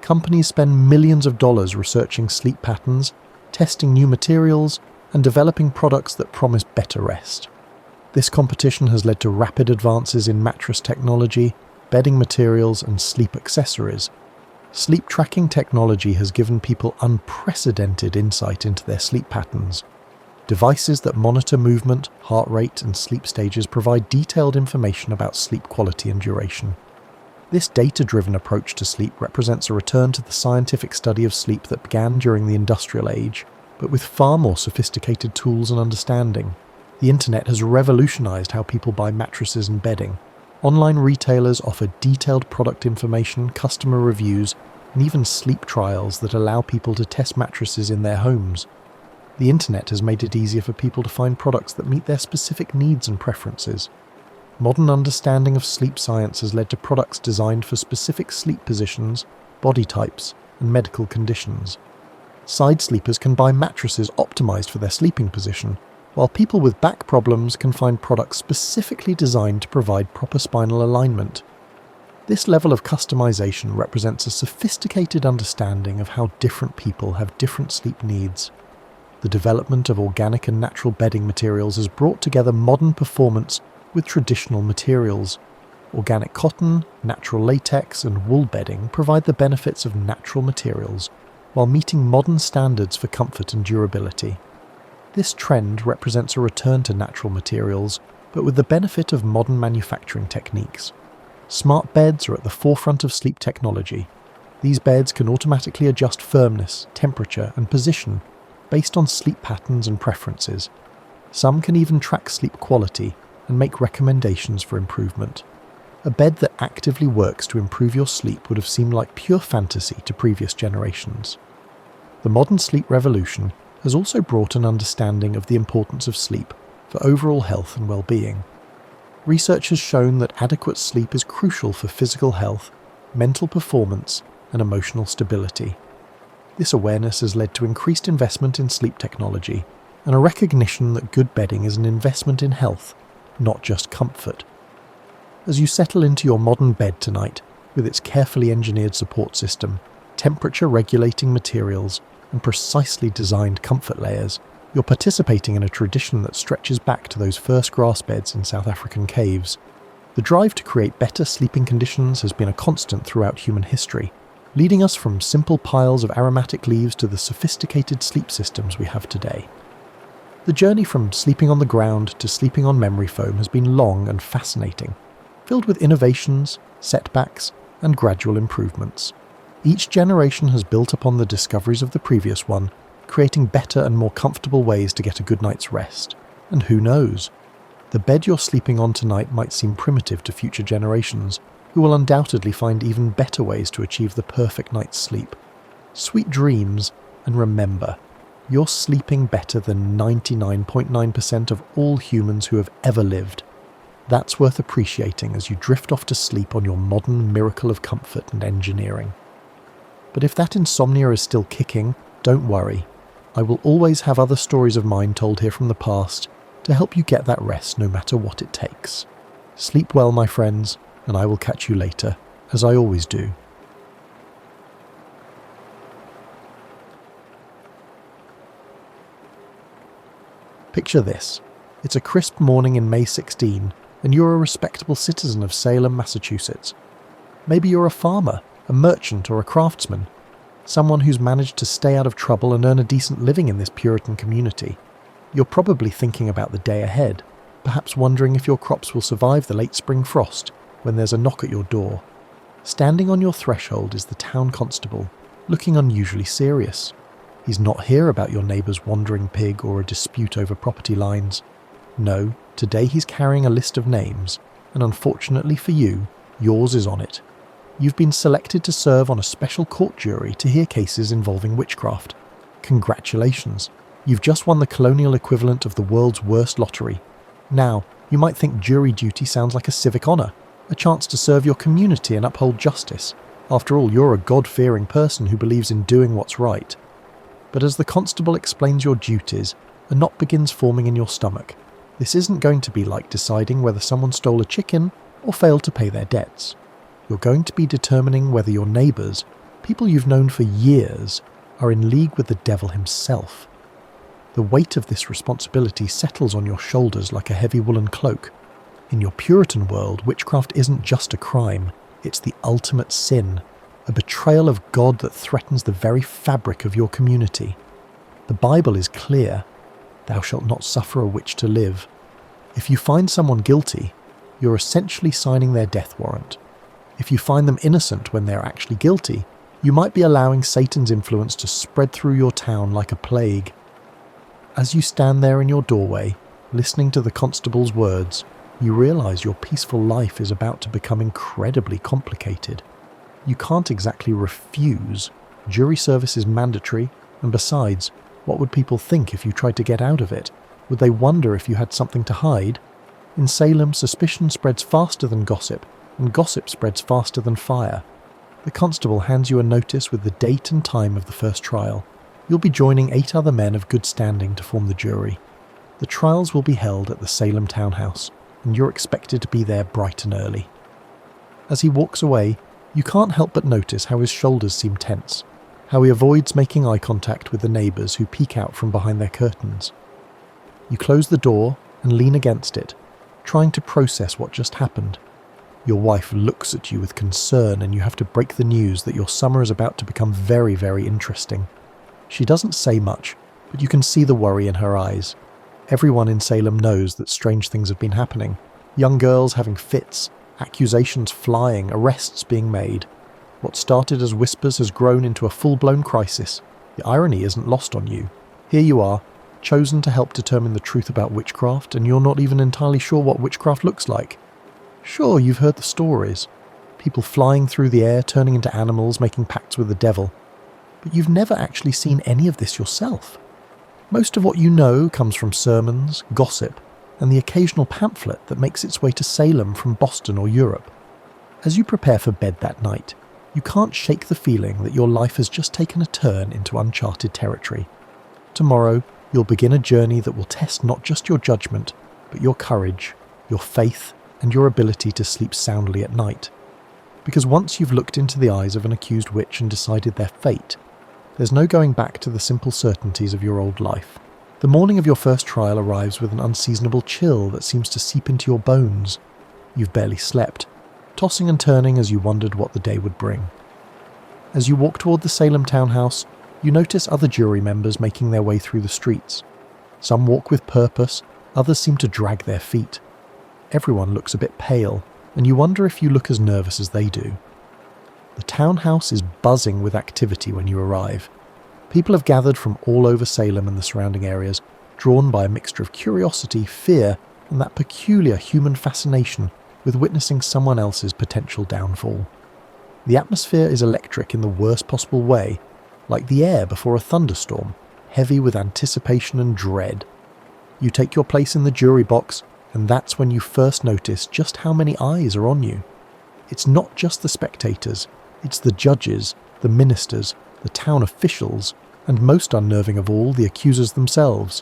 Companies spend millions of dollars researching sleep patterns, testing new materials, and developing products that promise better rest. This competition has led to rapid advances in mattress technology, bedding materials, and sleep accessories. Sleep tracking technology has given people unprecedented insight into their sleep patterns. Devices that monitor movement, heart rate, and sleep stages provide detailed information about sleep quality and duration. This data-driven approach to sleep represents a return to the scientific study of sleep that began during the Industrial Age, but with far more sophisticated tools and understanding. The internet has revolutionized how people buy mattresses and bedding. Online retailers offer detailed product information, customer reviews, and even sleep trials that allow people to test mattresses in their homes. The internet has made it easier for people to find products that meet their specific needs and preferences. Modern understanding of sleep science has led to products designed for specific sleep positions, body types, and medical conditions. Side sleepers can buy mattresses optimized for their sleeping position, while people with back problems can find products specifically designed to provide proper spinal alignment. This level of customization represents a sophisticated understanding of how different people have different sleep needs. The development of organic and natural bedding materials has brought together modern performance with traditional materials. Organic cotton, natural latex, and wool bedding provide the benefits of natural materials, while meeting modern standards for comfort and durability. This trend represents a return to natural materials, but with the benefit of modern manufacturing techniques. Smart beds are at the forefront of sleep technology. These beds can automatically adjust firmness, temperature, and position based on sleep patterns and preferences. Some can even track sleep quality and make recommendations for improvement. A bed that actively works to improve your sleep would have seemed like pure fantasy to previous generations. The modern sleep revolution has also brought an understanding of the importance of sleep for overall health and well-being. Research has shown that adequate sleep is crucial for physical health, mental performance, and emotional stability. This awareness has led to increased investment in sleep technology and a recognition that good bedding is an investment in health, not just comfort. As you settle into your modern bed tonight, with its carefully engineered support system, temperature-regulating materials, and precisely designed comfort layers, you're participating in a tradition that stretches back to those first grass beds in South African caves. The drive to create better sleeping conditions has been a constant throughout human history, leading us from simple piles of aromatic leaves to the sophisticated sleep systems we have today. The journey from sleeping on the ground to sleeping on memory foam has been long and fascinating, filled with innovations, setbacks, and gradual improvements. Each generation has built upon the discoveries of the previous one, creating better and more comfortable ways to get a good night's rest. And who knows? The bed you're sleeping on tonight might seem primitive to future generations, who will undoubtedly find even better ways to achieve the perfect night's sleep. Sweet dreams, and remember, you're sleeping better than 99.9% of all humans who have ever lived. That's worth appreciating as you drift off to sleep on your modern miracle of comfort and engineering. But if that insomnia is still kicking, don't worry. I will always have other stories of mine told here from the past to help you get that rest no matter what it takes. Sleep well, my friends, and I will catch you later, as I always do. Picture this. It's a crisp morning in May 16, and you're a respectable citizen of Salem, Massachusetts. Maybe you're a farmer, a merchant, or a craftsman, someone who's managed to stay out of trouble and earn a decent living in this Puritan community. You're probably thinking about the day ahead, perhaps wondering if your crops will survive the late spring frost when there's a knock at your door. Standing on your threshold is the town constable, looking unusually serious. He's not here about your neighbour's wandering pig or a dispute over property lines. No, today he's carrying a list of names, and unfortunately for you, yours is on it. You've been selected to serve on a special court jury to hear cases involving witchcraft. Congratulations, you've just won the colonial equivalent of the world's worst lottery. Now, you might think jury duty sounds like a civic honour, a chance to serve your community and uphold justice. After all, you're a God-fearing person who believes in doing what's right. But as the constable explains your duties, a knot begins forming in your stomach. This isn't going to be like deciding whether someone stole a chicken or failed to pay their debts. You're going to be determining whether your neighbours, people you've known for years, are in league with the devil himself. The weight of this responsibility settles on your shoulders like a heavy woolen cloak. In your Puritan world, witchcraft isn't just a crime, it's the ultimate sin, a betrayal of God that threatens the very fabric of your community. The Bible is clear. Thou shalt not suffer a witch to live. If you find someone guilty, you're essentially signing their death warrant. If you find them innocent when they're actually guilty, you might be allowing Satan's influence to spread through your town like a plague. As you stand there in your doorway, listening to the constable's words, you realise your peaceful life is about to become incredibly complicated. You can't exactly refuse. Jury service is mandatory, and besides, what would people think if you tried to get out of it? Would they wonder if you had something to hide? In Salem, suspicion spreads faster than gossip, and gossip spreads faster than fire. The constable hands you a notice with the date and time of the first trial. You'll be joining 8 other men of good standing to form the jury. The trials will be held at the Salem townhouse, and you're expected to be there bright and early. As he walks away, you can't help but notice how his shoulders seem tense, how he avoids making eye contact with the neighbours who peek out from behind their curtains. You close the door and lean against it, trying to process what just happened. Your wife looks at you with concern, and you have to break the news that your summer is about to become very, very interesting. She doesn't say much, but you can see the worry in her eyes. Everyone in Salem knows that strange things have been happening. Young girls having fits, accusations flying, arrests being made. What started as whispers has grown into a full-blown crisis. The irony isn't lost on you. Here you are, chosen to help determine the truth about witchcraft, and you're not even entirely sure what witchcraft looks like. Sure, you've heard the stories. People flying through the air, turning into animals, making pacts with the devil. But you've never actually seen any of this yourself. Most of what you know comes from sermons, gossip, and the occasional pamphlet that makes its way to Salem from Boston or Europe. As you prepare for bed that night, you can't shake the feeling that your life has just taken a turn into uncharted territory. Tomorrow, you'll begin a journey that will test not just your judgment, but your courage, your faith, and your ability to sleep soundly at night. Because once you've looked into the eyes of an accused witch and decided their fate, there's no going back to the simple certainties of your old life. The morning of your first trial arrives with an unseasonable chill that seems to seep into your bones. You've barely slept, tossing and turning as you wondered what the day would bring. As you walk toward the Salem townhouse, you notice other jury members making their way through the streets. Some walk with purpose, others seem to drag their feet. Everyone looks a bit pale, and you wonder if you look as nervous as they do. The townhouse is buzzing with activity when you arrive. People have gathered from all over Salem and the surrounding areas, drawn by a mixture of curiosity, fear, and that peculiar human fascination with witnessing someone else's potential downfall. The atmosphere is electric in the worst possible way, like the air before a thunderstorm, heavy with anticipation and dread. You take your place in the jury box, and that's when you first notice just how many eyes are on you. It's not just the spectators, it's the judges, the ministers, the town officials, and most unnerving of all, the accusers themselves.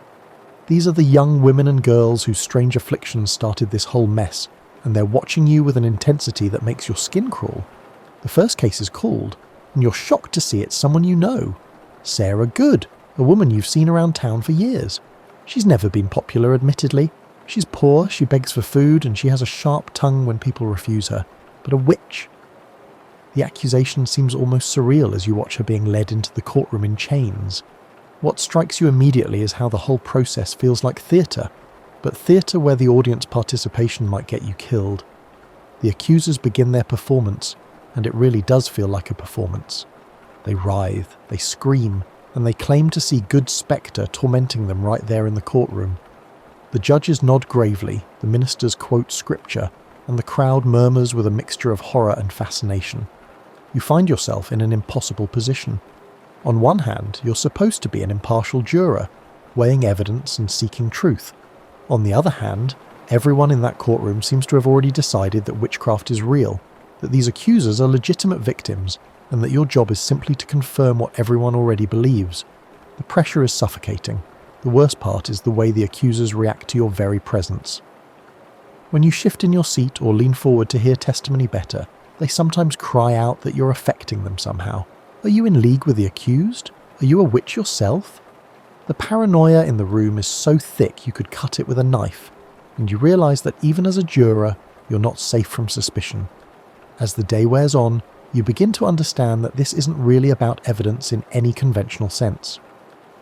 These are the young women and girls whose strange afflictions started this whole mess, and they're watching you with an intensity that makes your skin crawl. The first case is called, and you're shocked to see it's someone you know. Sarah Good, a woman you've seen around town for years. She's never been popular, admittedly. She's poor, she begs for food, and she has a sharp tongue when people refuse her. But a witch. The accusation seems almost surreal as you watch her being led into the courtroom in chains. What strikes you immediately is how the whole process feels like theatre, but theatre where the audience participation might get you killed. The accusers begin their performance, and it really does feel like a performance. They writhe, they scream, and they claim to see Good Spectre tormenting them right there in the courtroom. The judges nod gravely, the ministers quote scripture, and the crowd murmurs with a mixture of horror and fascination. You find yourself in an impossible position. On one hand, you're supposed to be an impartial juror, weighing evidence and seeking truth. On the other hand, everyone in that courtroom seems to have already decided that witchcraft is real, that these accusers are legitimate victims, and that your job is simply to confirm what everyone already believes. The pressure is suffocating. The worst part is the way the accusers react to your very presence. When you shift in your seat or lean forward to hear testimony better, they sometimes cry out that you're affecting them somehow. Are you in league with the accused? Are you a witch yourself? The paranoia in the room is so thick you could cut it with a knife, and you realise that even as a juror, you're not safe from suspicion. As the day wears on, you begin to understand that this isn't really about evidence in any conventional sense.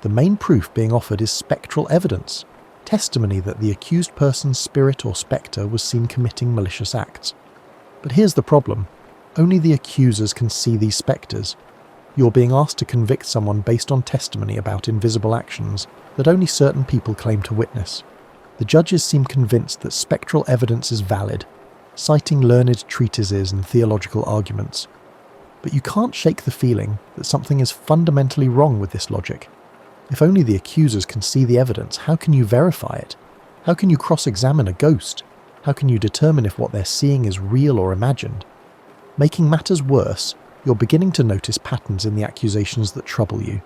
The main proof being offered is spectral evidence, testimony that the accused person's spirit or spectre was seen committing malicious acts. But here's the problem. Only the accusers can see these spectres. You're being asked to convict someone based on testimony about invisible actions that only certain people claim to witness. The judges seem convinced that spectral evidence is valid, citing learned treatises and theological arguments. But you can't shake the feeling that something is fundamentally wrong with this logic. If only the accusers can see the evidence, how can you verify it? How can you cross-examine a ghost? How can you determine if what they're seeing is real or imagined? Making matters worse, you're beginning to notice patterns in the accusations that trouble you.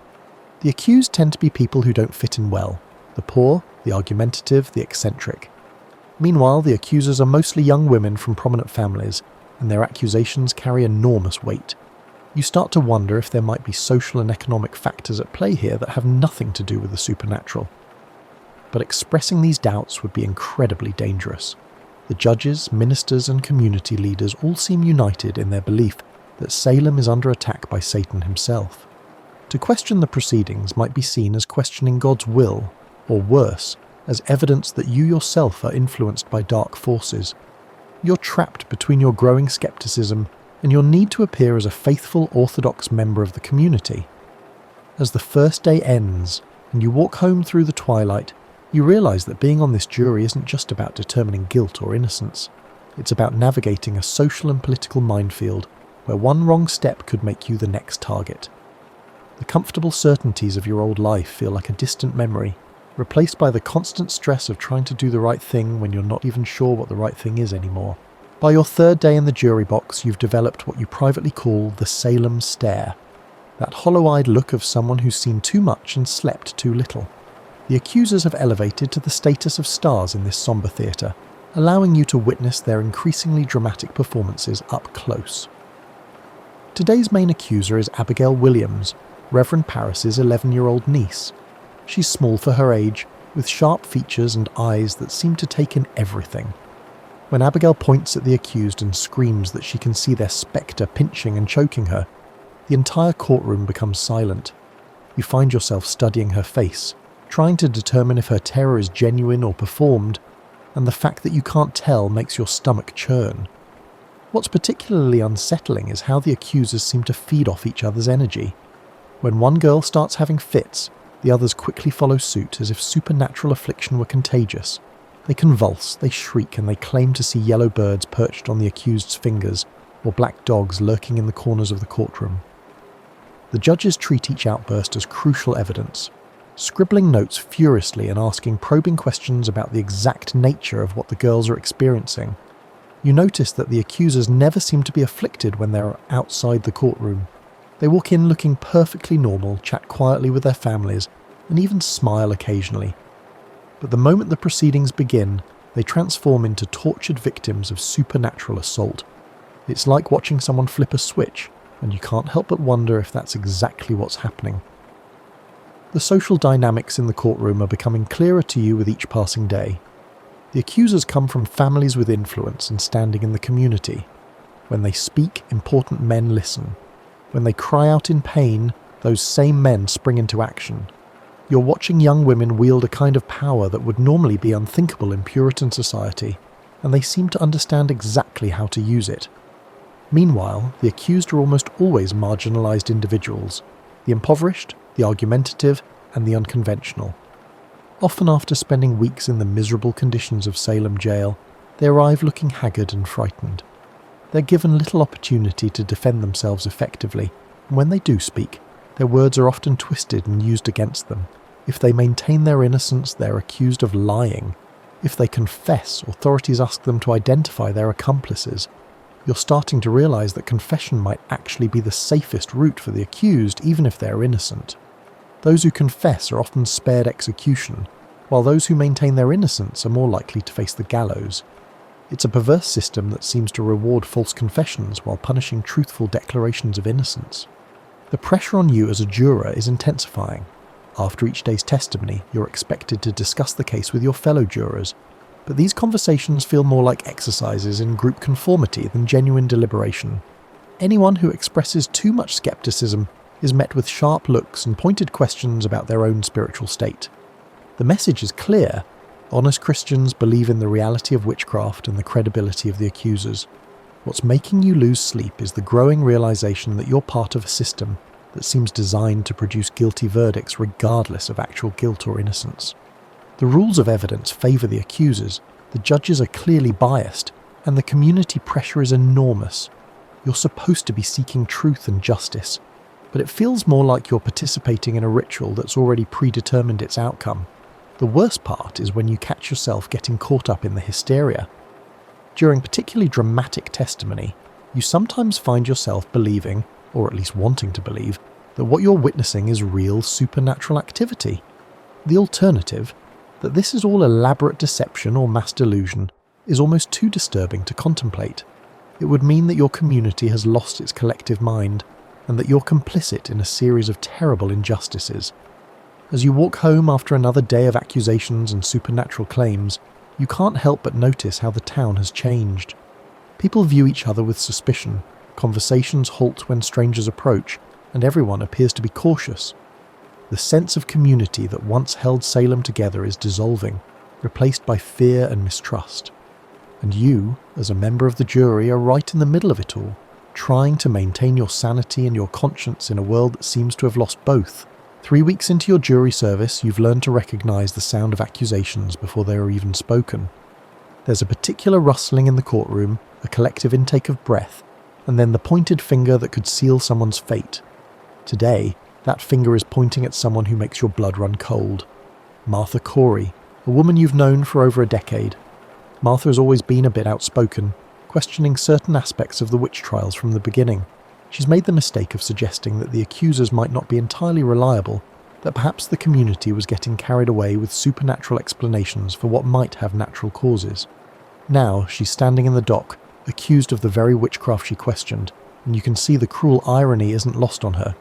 The accused tend to be people who don't fit in well. The poor, the argumentative, the eccentric. Meanwhile, the accusers are mostly young women from prominent families, and their accusations carry enormous weight. You start to wonder if there might be social and economic factors at play here that have nothing to do with the supernatural. But expressing these doubts would be incredibly dangerous. The judges, ministers, and community leaders all seem united in their belief that Salem is under attack by Satan himself. To question the proceedings might be seen as questioning God's will, or worse, as evidence that you yourself are influenced by dark forces. You're trapped between your growing skepticism and your need to appear as a faithful, orthodox member of the community. As the first day ends, and you walk home through the twilight, you realise that being on this jury isn't just about determining guilt or innocence. It's about navigating a social and political minefield where one wrong step could make you the next target. The comfortable certainties of your old life feel like a distant memory, replaced by the constant stress of trying to do the right thing when you're not even sure what the right thing is anymore. By your third day in the jury box, you've developed what you privately call the Salem stare, that hollow-eyed look of someone who's seen too much and slept too little. The accusers have elevated to the status of stars in this sombre theatre, allowing you to witness their increasingly dramatic performances up close. Today's main accuser is Abigail Williams, Reverend Parris's 11-year-old niece. She's small for her age, with sharp features and eyes that seem to take in everything. When Abigail points at the accused and screams that she can see their spectre pinching and choking her, The entire courtroom becomes silent. You find yourself studying her face, trying to determine if her terror is genuine or performed, and the fact that you can't tell makes your stomach churn. What's particularly unsettling is how the accusers seem to feed off each other's energy. When one girl starts having fits, the others quickly follow suit as if supernatural affliction were contagious. They convulse, they shriek, and they claim to see yellow birds perched on the accused's fingers or black dogs lurking in the corners of the courtroom. The judges treat each outburst as crucial evidence, scribbling notes furiously and asking probing questions about the exact nature of what the girls are experiencing. You notice that the accusers never seem to be afflicted when they're outside the courtroom. They walk in looking perfectly normal, chat quietly with their families, and even smile occasionally. But the moment the proceedings begin, they transform into tortured victims of supernatural assault. It's like watching someone flip a switch, and you can't help but wonder if that's exactly what's happening. The social dynamics in the courtroom are becoming clearer to you with each passing day. The accusers come from families with influence and standing in the community. When they speak, important men listen. When they cry out in pain, those same men spring into action. You're watching young women wield a kind of power that would normally be unthinkable in Puritan society, and they seem to understand exactly how to use it. Meanwhile, the accused are almost always marginalised individuals, the impoverished, the argumentative, and the unconventional. Often after spending weeks in the miserable conditions of Salem jail, they arrive looking haggard and frightened. They're given little opportunity to defend themselves effectively, and when they do speak, their words are often twisted and used against them. If they maintain their innocence, they're accused of lying. If they confess, authorities ask them to identify their accomplices. You're starting to realise that confession might actually be the safest route for the accused, even if they're innocent. Those who confess are often spared execution, while those who maintain their innocence are more likely to face the gallows. It's a perverse system that seems to reward false confessions while punishing truthful declarations of innocence. The pressure on you as a juror is intensifying. After each day's testimony, you're expected to discuss the case with your fellow jurors, but these conversations feel more like exercises in group conformity than genuine deliberation. Anyone who expresses too much skepticism is met with sharp looks and pointed questions about their own spiritual state. The message is clear. Honest Christians believe in the reality of witchcraft and the credibility of the accusers. What's making you lose sleep is the growing realization that you're part of a system that seems designed to produce guilty verdicts regardless of actual guilt or innocence. The rules of evidence favour the accusers, the judges are clearly biased, and the community pressure is enormous. You're supposed to be seeking truth and justice, but it feels more like you're participating in a ritual that's already predetermined its outcome. The worst part is when you catch yourself getting caught up in the hysteria. During particularly dramatic testimony, you sometimes find yourself believing, or at least wanting to believe, that what you're witnessing is real supernatural activity. The alternative, that this is all elaborate deception or mass delusion, is almost too disturbing to contemplate. It would mean that your community has lost its collective mind, and that you're complicit in a series of terrible injustices. As you walk home after another day of accusations and supernatural claims, you can't help but notice how the town has changed. People view each other with suspicion, conversations halt when strangers approach, and everyone appears to be cautious. The sense of community that once held Salem together is dissolving, replaced by fear and mistrust. And you, as a member of the jury, are right in the middle of it all, trying to maintain your sanity and your conscience in a world that seems to have lost both. 3 weeks into your jury service, you've learned to recognise the sound of accusations before they are even spoken. There's a particular rustling in the courtroom, a collective intake of breath, and then the pointed finger that could seal someone's fate. Today, that finger is pointing at someone who makes your blood run cold. Martha Corey, a woman you've known for over a decade. Martha has always been a bit outspoken, questioning certain aspects of the witch trials from the beginning. She's made the mistake of suggesting that the accusers might not be entirely reliable, that perhaps the community was getting carried away with supernatural explanations for what might have natural causes. Now she's standing in the dock, accused of the very witchcraft she questioned, and you can see the cruel irony isn't lost on her.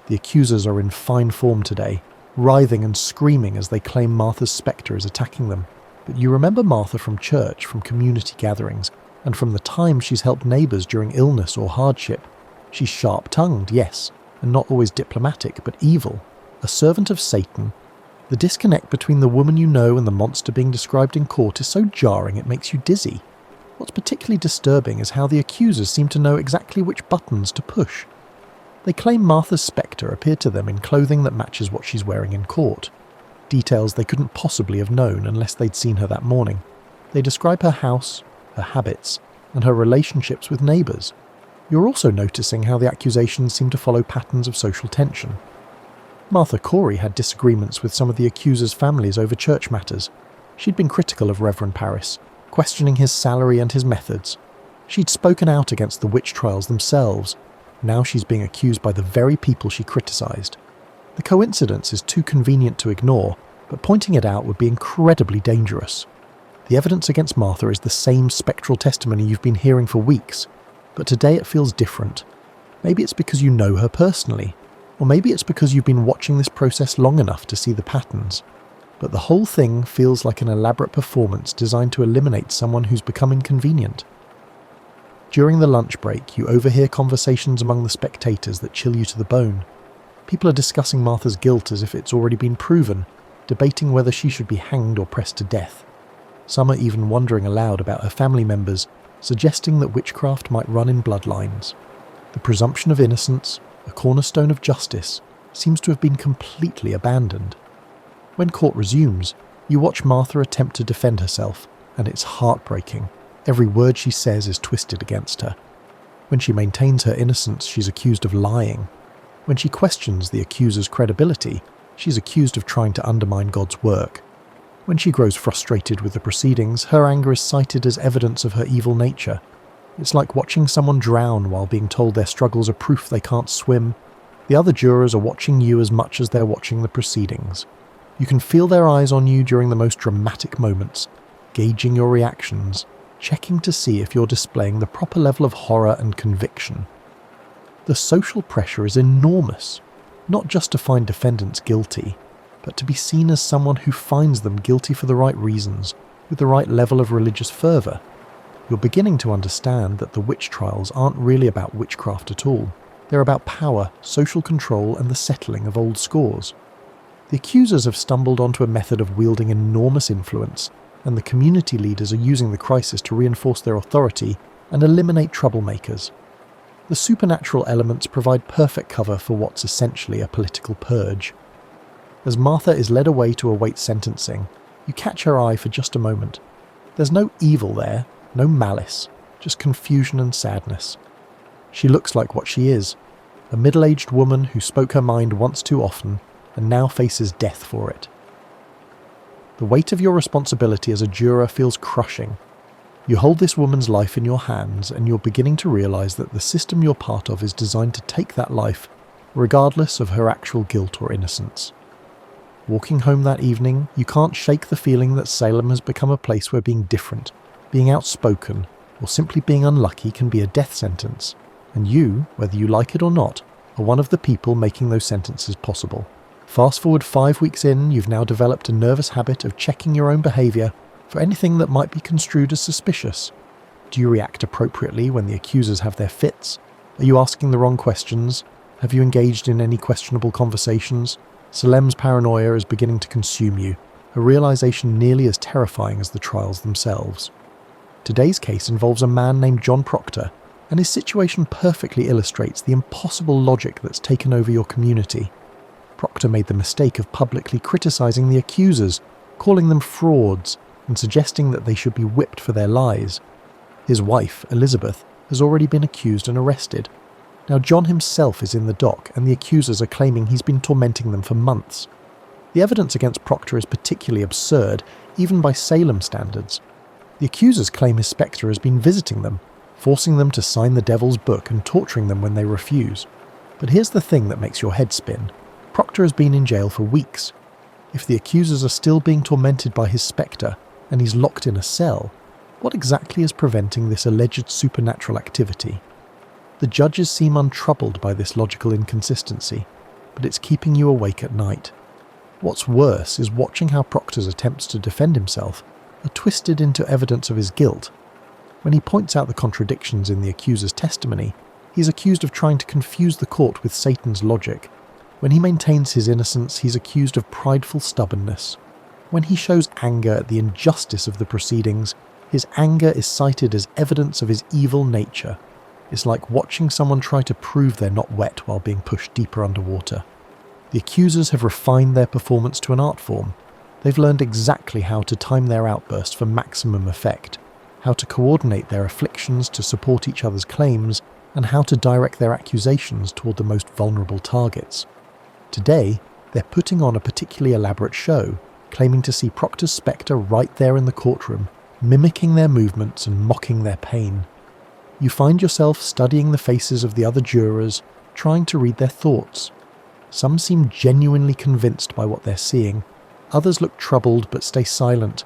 The accusers are in fine form today, writhing and screaming as they claim Martha's spectre is attacking them. But you remember Martha from church, from community gatherings, and from the time she's helped neighbours during illness or hardship. She's sharp-tongued, yes, and not always diplomatic, but evil, a servant of Satan. The disconnect between the woman you know and the monster being described in court is so jarring it makes you dizzy. What's particularly disturbing is how the accusers seem to know exactly which buttons to push. They claim Martha's spectre appeared to them in clothing that matches what she's wearing in court. Details they couldn't possibly have known unless they'd seen her that morning. They describe her house, her habits, and her relationships with neighbours. You're also noticing how the accusations seem to follow patterns of social tension. Martha Corey had disagreements with some of the accusers' families over church matters. She'd been critical of Reverend Parris, questioning his salary and his methods. She'd spoken out against the witch trials themselves. Now she's being accused by the very people she criticised. The coincidence is too convenient to ignore, but pointing it out would be incredibly dangerous. The evidence against Martha is the same spectral testimony you've been hearing for weeks, but today it feels different. Maybe it's because you know her personally, or maybe it's because you've been watching this process long enough to see the patterns. But the whole thing feels like an elaborate performance designed to eliminate someone who's become inconvenient. During the lunch break, you overhear conversations among the spectators that chill you to the bone. People are discussing Martha's guilt as if it's already been proven, debating whether she should be hanged or pressed to death. Some are even wondering aloud about her family members, suggesting that witchcraft might run in bloodlines. The presumption of innocence, a cornerstone of justice, seems to have been completely abandoned. When court resumes, you watch Martha attempt to defend herself, and it's heartbreaking. Every word she says is twisted against her. When she maintains her innocence, she's accused of lying. When she questions the accuser's credibility, she's accused of trying to undermine God's work. When she grows frustrated with the proceedings, her anger is cited as evidence of her evil nature. It's like watching someone drown while being told their struggles are proof they can't swim. The other jurors are watching you as much as they're watching the proceedings. You can feel their eyes on you during the most dramatic moments, gauging your reactions, checking to see if you're displaying the proper level of horror and conviction. The social pressure is enormous, not just to find defendants guilty, but to be seen as someone who finds them guilty for the right reasons, with the right level of religious fervour. You're beginning to understand that the witch trials aren't really about witchcraft at all. They're about power, social control, and the settling of old scores. The accusers have stumbled onto a method of wielding enormous influence, and the community leaders are using the crisis to reinforce their authority and eliminate troublemakers. The supernatural elements provide perfect cover for what's essentially a political purge. As Martha is led away to await sentencing, you catch her eye for just a moment. There's no evil there, no malice, just confusion and sadness. She looks like what she is, a middle-aged woman who spoke her mind once too often and now faces death for it. The weight of your responsibility as a juror feels crushing. You hold this woman's life in your hands, and you're beginning to realise that the system you're part of is designed to take that life, regardless of her actual guilt or innocence. Walking home that evening, you can't shake the feeling that Salem has become a place where being different, being outspoken, or simply being unlucky can be a death sentence, and you, whether you like it or not, are one of the people making those sentences possible. Fast forward 5 weeks in, you've now developed a nervous habit of checking your own behaviour for anything that might be construed as suspicious. Do you react appropriately when the accusers have their fits? Are you asking the wrong questions? Have you engaged in any questionable conversations? Salem's paranoia is beginning to consume you, a realisation nearly as terrifying as the trials themselves. Today's case involves a man named John Proctor, and his situation perfectly illustrates the impossible logic that's taken over your community. Proctor made the mistake of publicly criticising the accusers, calling them frauds, and suggesting that they should be whipped for their lies. His wife, Elizabeth, has already been accused and arrested. Now John himself is in the dock, and the accusers are claiming he's been tormenting them for months. The evidence against Proctor is particularly absurd, even by Salem standards. The accusers claim his spectre has been visiting them, forcing them to sign the devil's book and torturing them when they refuse. But here's the thing that makes your head spin. Proctor has been in jail for weeks. If the accusers are still being tormented by his spectre, and he's locked in a cell, what exactly is preventing this alleged supernatural activity? The judges seem untroubled by this logical inconsistency, but it's keeping you awake at night. What's worse is watching how Proctor's attempts to defend himself are twisted into evidence of his guilt. When he points out the contradictions in the accuser's testimony, He's accused of trying to confuse the court with Satan's logic. When he maintains his innocence, he's accused of prideful stubbornness. When he shows anger at the injustice of the proceedings, his anger is cited as evidence of his evil nature. It's like watching someone try to prove they're not wet while being pushed deeper underwater. The accusers have refined their performance to an art form. They've learned exactly how to time their outburst for maximum effect, how to coordinate their afflictions to support each other's claims, and how to direct their accusations toward the most vulnerable targets. Today, they're putting on a particularly elaborate show, claiming to see Proctor's spectre right there in the courtroom, mimicking their movements and mocking their pain. You find yourself studying the faces of the other jurors, trying to read their thoughts. Some seem genuinely convinced by what they're seeing, others look troubled but stay silent.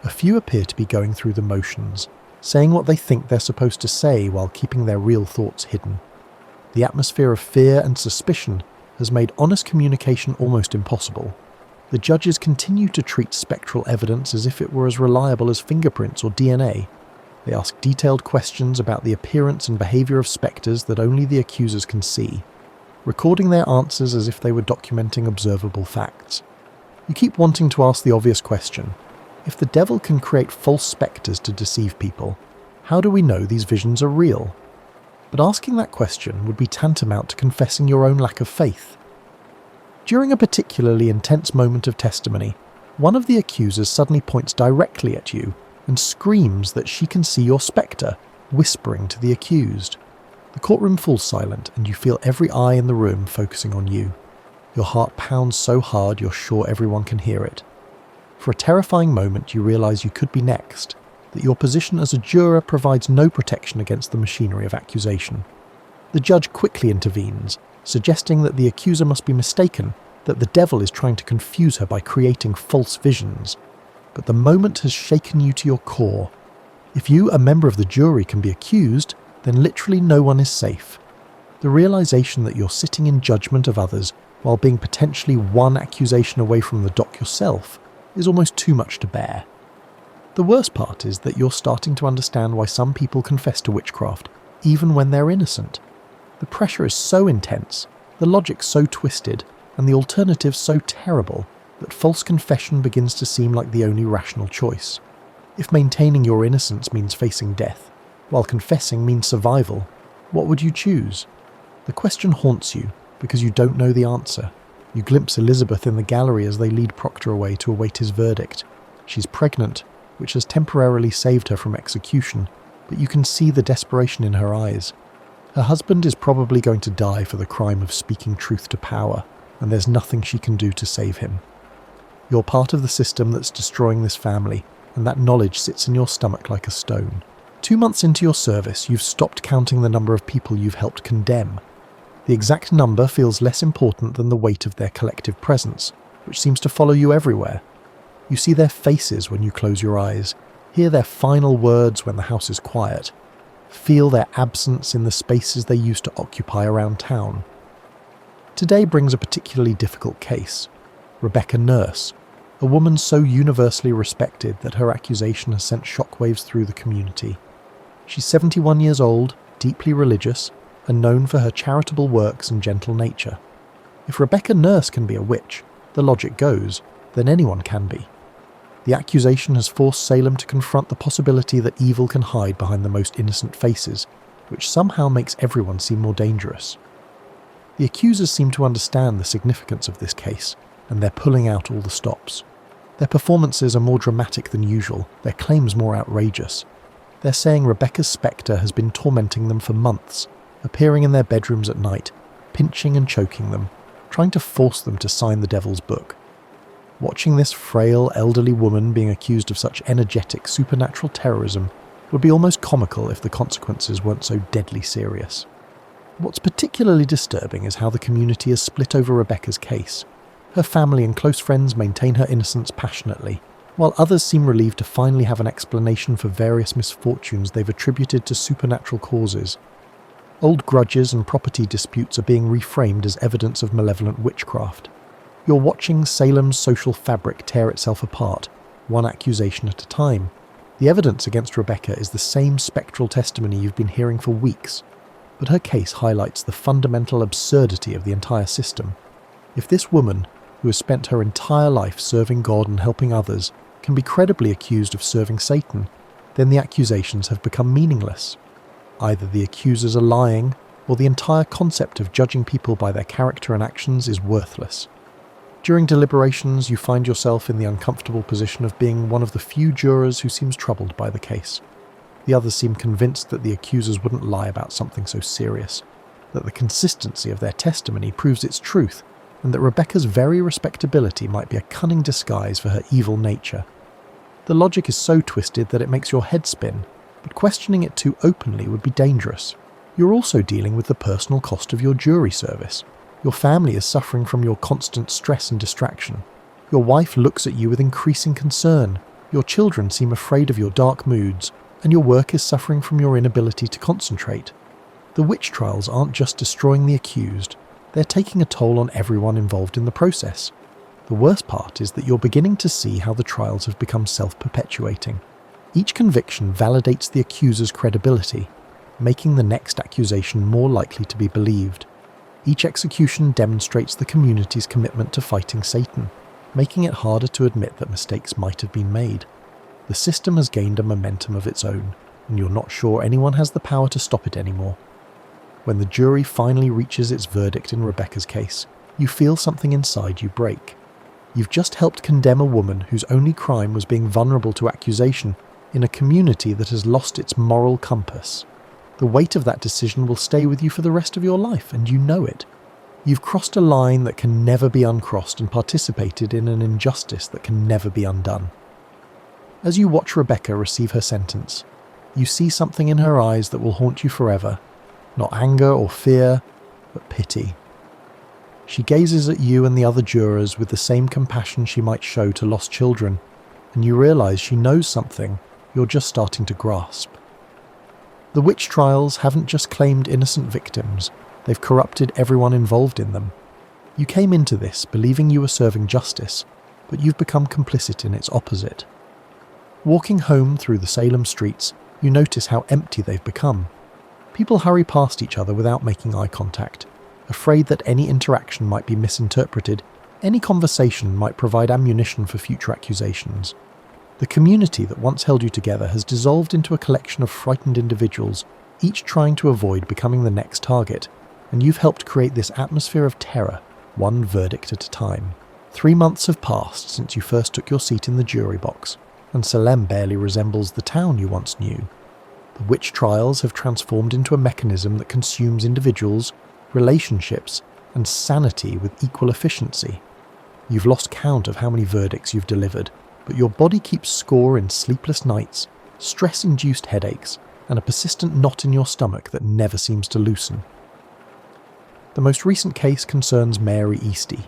A few appear to be going through the motions, saying what they think they're supposed to say while keeping their real thoughts hidden. The atmosphere of fear and suspicion has made honest communication almost impossible. The judges continue to treat spectral evidence as if it were as reliable as fingerprints or DNA. They ask detailed questions about the appearance and behaviour of spectres that only the accusers can see, recording their answers as if they were documenting observable facts. You keep wanting to ask the obvious question: if the devil can create false spectres to deceive people, how do we know these visions are real? But asking that question would be tantamount to confessing your own lack of faith. During a particularly intense moment of testimony, one of the accusers suddenly points directly at you and screams that she can see your spectre, whispering to the accused. The courtroom falls silent and you feel every eye in the room focusing on you. Your heart pounds so hard you're sure everyone can hear it. For a terrifying moment you realise you could be next, that your position as a juror provides no protection against the machinery of accusation. The judge quickly intervenes, suggesting that the accuser must be mistaken, that the devil is trying to confuse her by creating false visions. But the moment has shaken you to your core. If you, a member of the jury, can be accused, then literally no one is safe. The realisation that you're sitting in judgment of others while being potentially one accusation away from the dock yourself is almost too much to bear. The worst part is that you're starting to understand why some people confess to witchcraft, even when they're innocent. The pressure is so intense, the logic so twisted, and the alternatives so terrible that false confession begins to seem like the only rational choice. If maintaining your innocence means facing death, while confessing means survival, what would you choose? The question haunts you because you don't know the answer. You glimpse Elizabeth in the gallery as they lead Proctor away to await his verdict. She's pregnant, which has temporarily saved her from execution, but you can see the desperation in her eyes. Her husband is probably going to die for the crime of speaking truth to power, and there's nothing she can do to save him. You're part of the system that's destroying this family, and that knowledge sits in your stomach like a stone. 2 months into your service, you've stopped counting the number of people you've helped condemn. The exact number feels less important than the weight of their collective presence, which seems to follow you everywhere. You see their faces when you close your eyes, hear their final words when the house is quiet, feel their absence in the spaces they used to occupy around town. Today brings a particularly difficult case. Rebecca Nurse, a woman so universally respected that her accusation has sent shockwaves through the community. She's 71 years old, deeply religious, and known for her charitable works and gentle nature. If Rebecca Nurse can be a witch, the logic goes, then anyone can be. The accusation has forced Salem to confront the possibility that evil can hide behind the most innocent faces, which somehow makes everyone seem more dangerous. The accusers seem to understand the significance of this case, and they're pulling out all the stops. Their performances are more dramatic than usual, their claims more outrageous. They're saying Rebecca's spectre has been tormenting them for months, appearing in their bedrooms at night, pinching and choking them, trying to force them to sign the devil's book. Watching this frail, elderly woman being accused of such energetic, supernatural terrorism would be almost comical if the consequences weren't so deadly serious. What's particularly disturbing is how the community is split over Rebecca's case. Her family and close friends maintain her innocence passionately, while others seem relieved to finally have an explanation for various misfortunes they've attributed to supernatural causes. Old grudges and property disputes are being reframed as evidence of malevolent witchcraft. You're watching Salem's social fabric tear itself apart, one accusation at a time. The evidence against Rebecca is the same spectral testimony you've been hearing for weeks. but her case highlights the fundamental absurdity of the entire system. If this woman, who has spent her entire life serving God and helping others, can be credibly accused of serving Satan, then the accusations have become meaningless. Either the accusers are lying, or the entire concept of judging people by their character and actions is worthless. During deliberations, you find yourself in the uncomfortable position of being one of the few jurors who seems troubled by the case. The others seem convinced that the accusers wouldn't lie about something so serious, that the consistency of their testimony proves its truth, and that Rebecca's very respectability might be a cunning disguise for her evil nature. The logic is so twisted that it makes your head spin, but questioning it too openly would be dangerous. You're also dealing with the personal cost of your jury service. Your family is suffering from your constant stress and distraction. Your wife looks at you with increasing concern. Your children seem afraid of your dark moods, and your work is suffering from your inability to concentrate. The witch trials aren't just destroying the accused, they're taking a toll on everyone involved in the process. The worst part is that you're beginning to see how the trials have become self-perpetuating. Each conviction validates the accuser's credibility, making the next accusation more likely to be believed. Each execution demonstrates the community's commitment to fighting Satan, making it harder to admit that mistakes might have been made. The system has gained a momentum of its own, and you're not sure anyone has the power to stop it anymore. When the jury finally reaches its verdict in Rebecca's case, you feel something inside you break. You've just helped condemn a woman whose only crime was being vulnerable to accusation in a community that has lost its moral compass. The weight of that decision will stay with you for the rest of your life, and you know it. You've crossed a line that can never be uncrossed and participated in an injustice that can never be undone. As you watch Rebecca receive her sentence, you see something in her eyes that will haunt you forever. Not anger or fear, but pity. She gazes at you and the other jurors with the same compassion she might show to lost children, and you realize she knows something you're just starting to grasp. The witch trials haven't just claimed innocent victims, they've corrupted everyone involved in them. You came into this believing you were serving justice, but you've become complicit in its opposite. Walking home through the Salem streets, you notice how empty they've become. People hurry past each other without making eye contact, afraid that any interaction might be misinterpreted, any conversation might provide ammunition for future accusations. The community that once held you together has dissolved into a collection of frightened individuals, each trying to avoid becoming the next target, and you've helped create this atmosphere of terror, one verdict at a time. 3 months have passed since you first took your seat in the jury box, and Salem barely resembles the town you once knew. The witch trials have transformed into a mechanism that consumes individuals, relationships, and sanity with equal efficiency. You've lost count of how many verdicts you've delivered, but your body keeps score in sleepless nights, stress-induced headaches, and a persistent knot in your stomach that never seems to loosen. The most recent case concerns Mary Easty,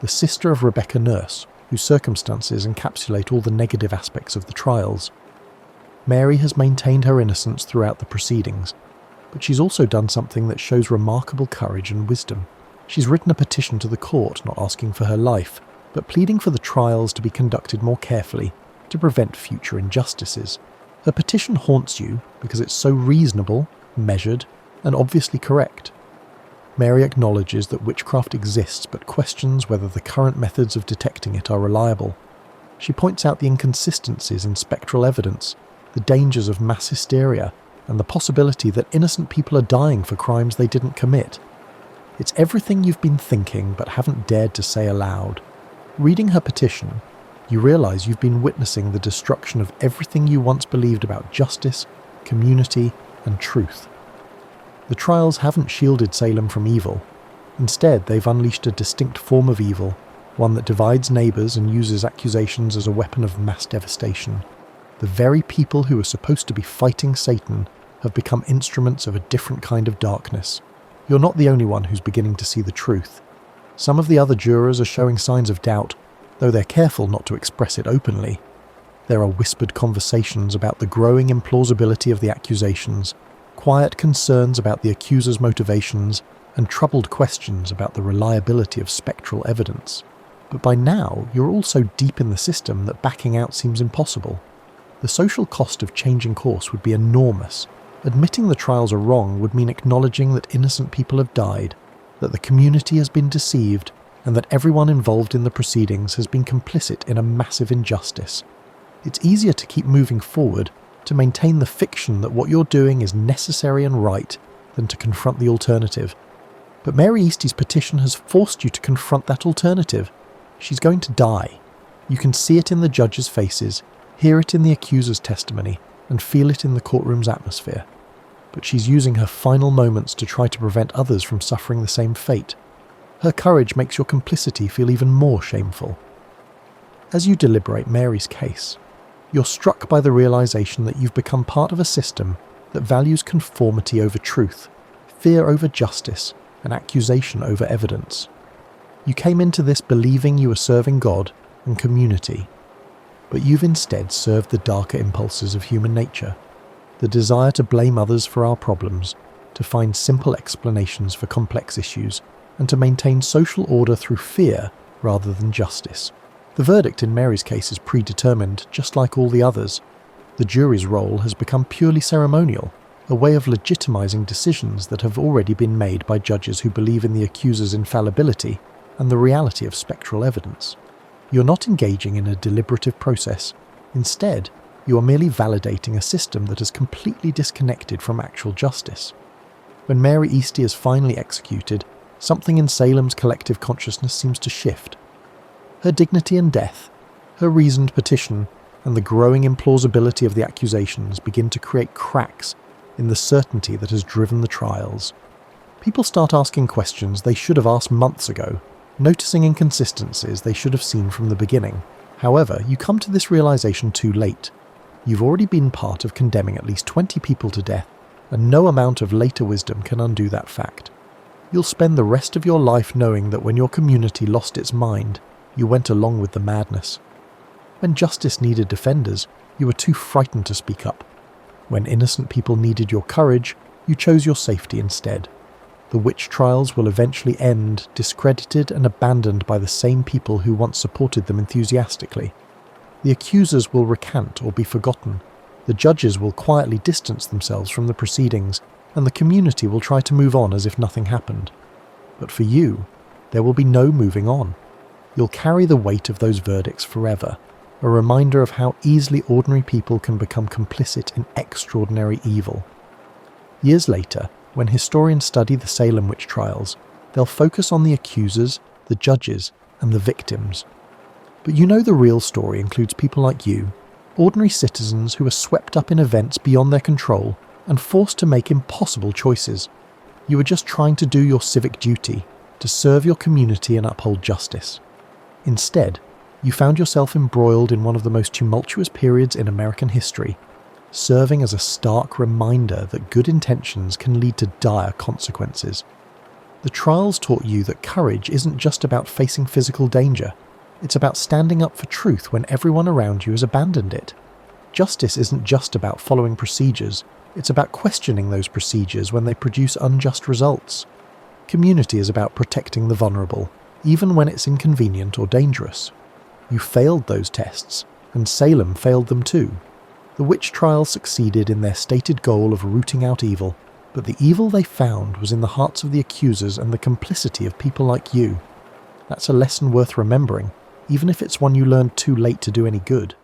the sister of Rebecca Nurse, whose circumstances encapsulate all the negative aspects of the trials. Mary has maintained her innocence throughout the proceedings, but she's also done something that shows remarkable courage and wisdom. She's written a petition to the court not asking for her life, but pleading for the trials to be conducted more carefully to prevent future injustices. Her petition haunts you because it's so reasonable, measured, and obviously correct. Mary acknowledges that witchcraft exists but questions whether the current methods of detecting it are reliable. She points out the inconsistencies in spectral evidence, the dangers of mass hysteria, and the possibility that innocent people are dying for crimes they didn't commit. It's everything you've been thinking but haven't dared to say aloud. Reading her petition, you realize you've been witnessing the destruction of everything you once believed about justice, community, and truth. The trials haven't shielded Salem from evil. Instead, they've unleashed a distinct form of evil, one that divides neighbors and uses accusations as a weapon of mass devastation. The very people who are supposed to be fighting Satan have become instruments of a different kind of darkness. You're not the only one who's beginning to see the truth. Some of the other jurors are showing signs of doubt, though they're careful not to express it openly. There are whispered conversations about the growing implausibility of the accusations, quiet concerns about the accuser's motivations, and troubled questions about the reliability of spectral evidence. But by now, you're all so deep in the system that backing out seems impossible. The social cost of changing course would be enormous, Admitting the trials are wrong would mean acknowledging that innocent people have died, that the community has been deceived, and that everyone involved in the proceedings has been complicit in a massive injustice. It's easier to keep moving forward, to maintain the fiction that what you're doing is necessary and right, than to confront the alternative. But Mary Eastie's petition has forced you to confront that alternative. She's going to die. You can see it in the judges' faces, hear it in the accuser's testimony, and feel it in the courtroom's atmosphere. But she's using her final moments to try to prevent others from suffering the same fate. Her courage makes your complicity feel even more shameful. As you deliberate Mary's case, you're struck by the realization that you've become part of a system that values conformity over truth, fear over justice, and accusation over evidence. You came into this believing you were serving God and community, but you've instead served the darker impulses of human nature, the desire to blame others for our problems, to find simple explanations for complex issues, and to maintain social order through fear rather than justice. The verdict in Mary's case is predetermined, just like all the others. The jury's role has become purely ceremonial, a way of legitimizing decisions that have already been made by judges who believe in the accuser's infallibility and the reality of spectral evidence. You're not engaging in a deliberative process. Instead, you are merely validating a system that is completely disconnected from actual justice. When Mary Eastie is finally executed, something in Salem's collective consciousness seems to shift. Her dignity and death, her reasoned petition, and the growing implausibility of the accusations begin to create cracks in the certainty that has driven the trials. People start asking questions they should have asked months ago, noticing inconsistencies they should have seen from the beginning. However, you come to this realization too late. You've already been part of condemning at least 20 people to death, and no amount of later wisdom can undo that fact. You'll spend the rest of your life knowing that when your community lost its mind, you went along with the madness. When justice needed defenders, you were too frightened to speak up. When innocent people needed your courage, you chose your safety instead. The witch trials will eventually end, discredited and abandoned by the same people who once supported them enthusiastically. The accusers will recant or be forgotten. The judges will quietly distance themselves from the proceedings, and the community will try to move on as if nothing happened. But for you, there will be no moving on. You'll carry the weight of those verdicts forever, a reminder of how easily ordinary people can become complicit in extraordinary evil. Years later, when historians study the Salem witch trials, they'll focus on the accusers, the judges, and the victims. But you know the real story includes people like you, ordinary citizens who are swept up in events beyond their control and forced to make impossible choices. You were just trying to do your civic duty, to serve your community and uphold justice. Instead, you found yourself embroiled in one of the most tumultuous periods in American history, serving as a stark reminder that good intentions can lead to dire consequences. The trials taught you that courage isn't just about facing physical danger, it's about standing up for truth when everyone around you has abandoned it. Justice isn't just about following procedures, it's about questioning those procedures when they produce unjust results. Community is about protecting the vulnerable, even when it's inconvenient or dangerous. You failed those tests, and Salem failed them too. The witch trials succeeded in their stated goal of rooting out evil, but the evil they found was in the hearts of the accusers and the complicity of people like you. That's a lesson worth remembering, even if it's one you learned too late to do any good.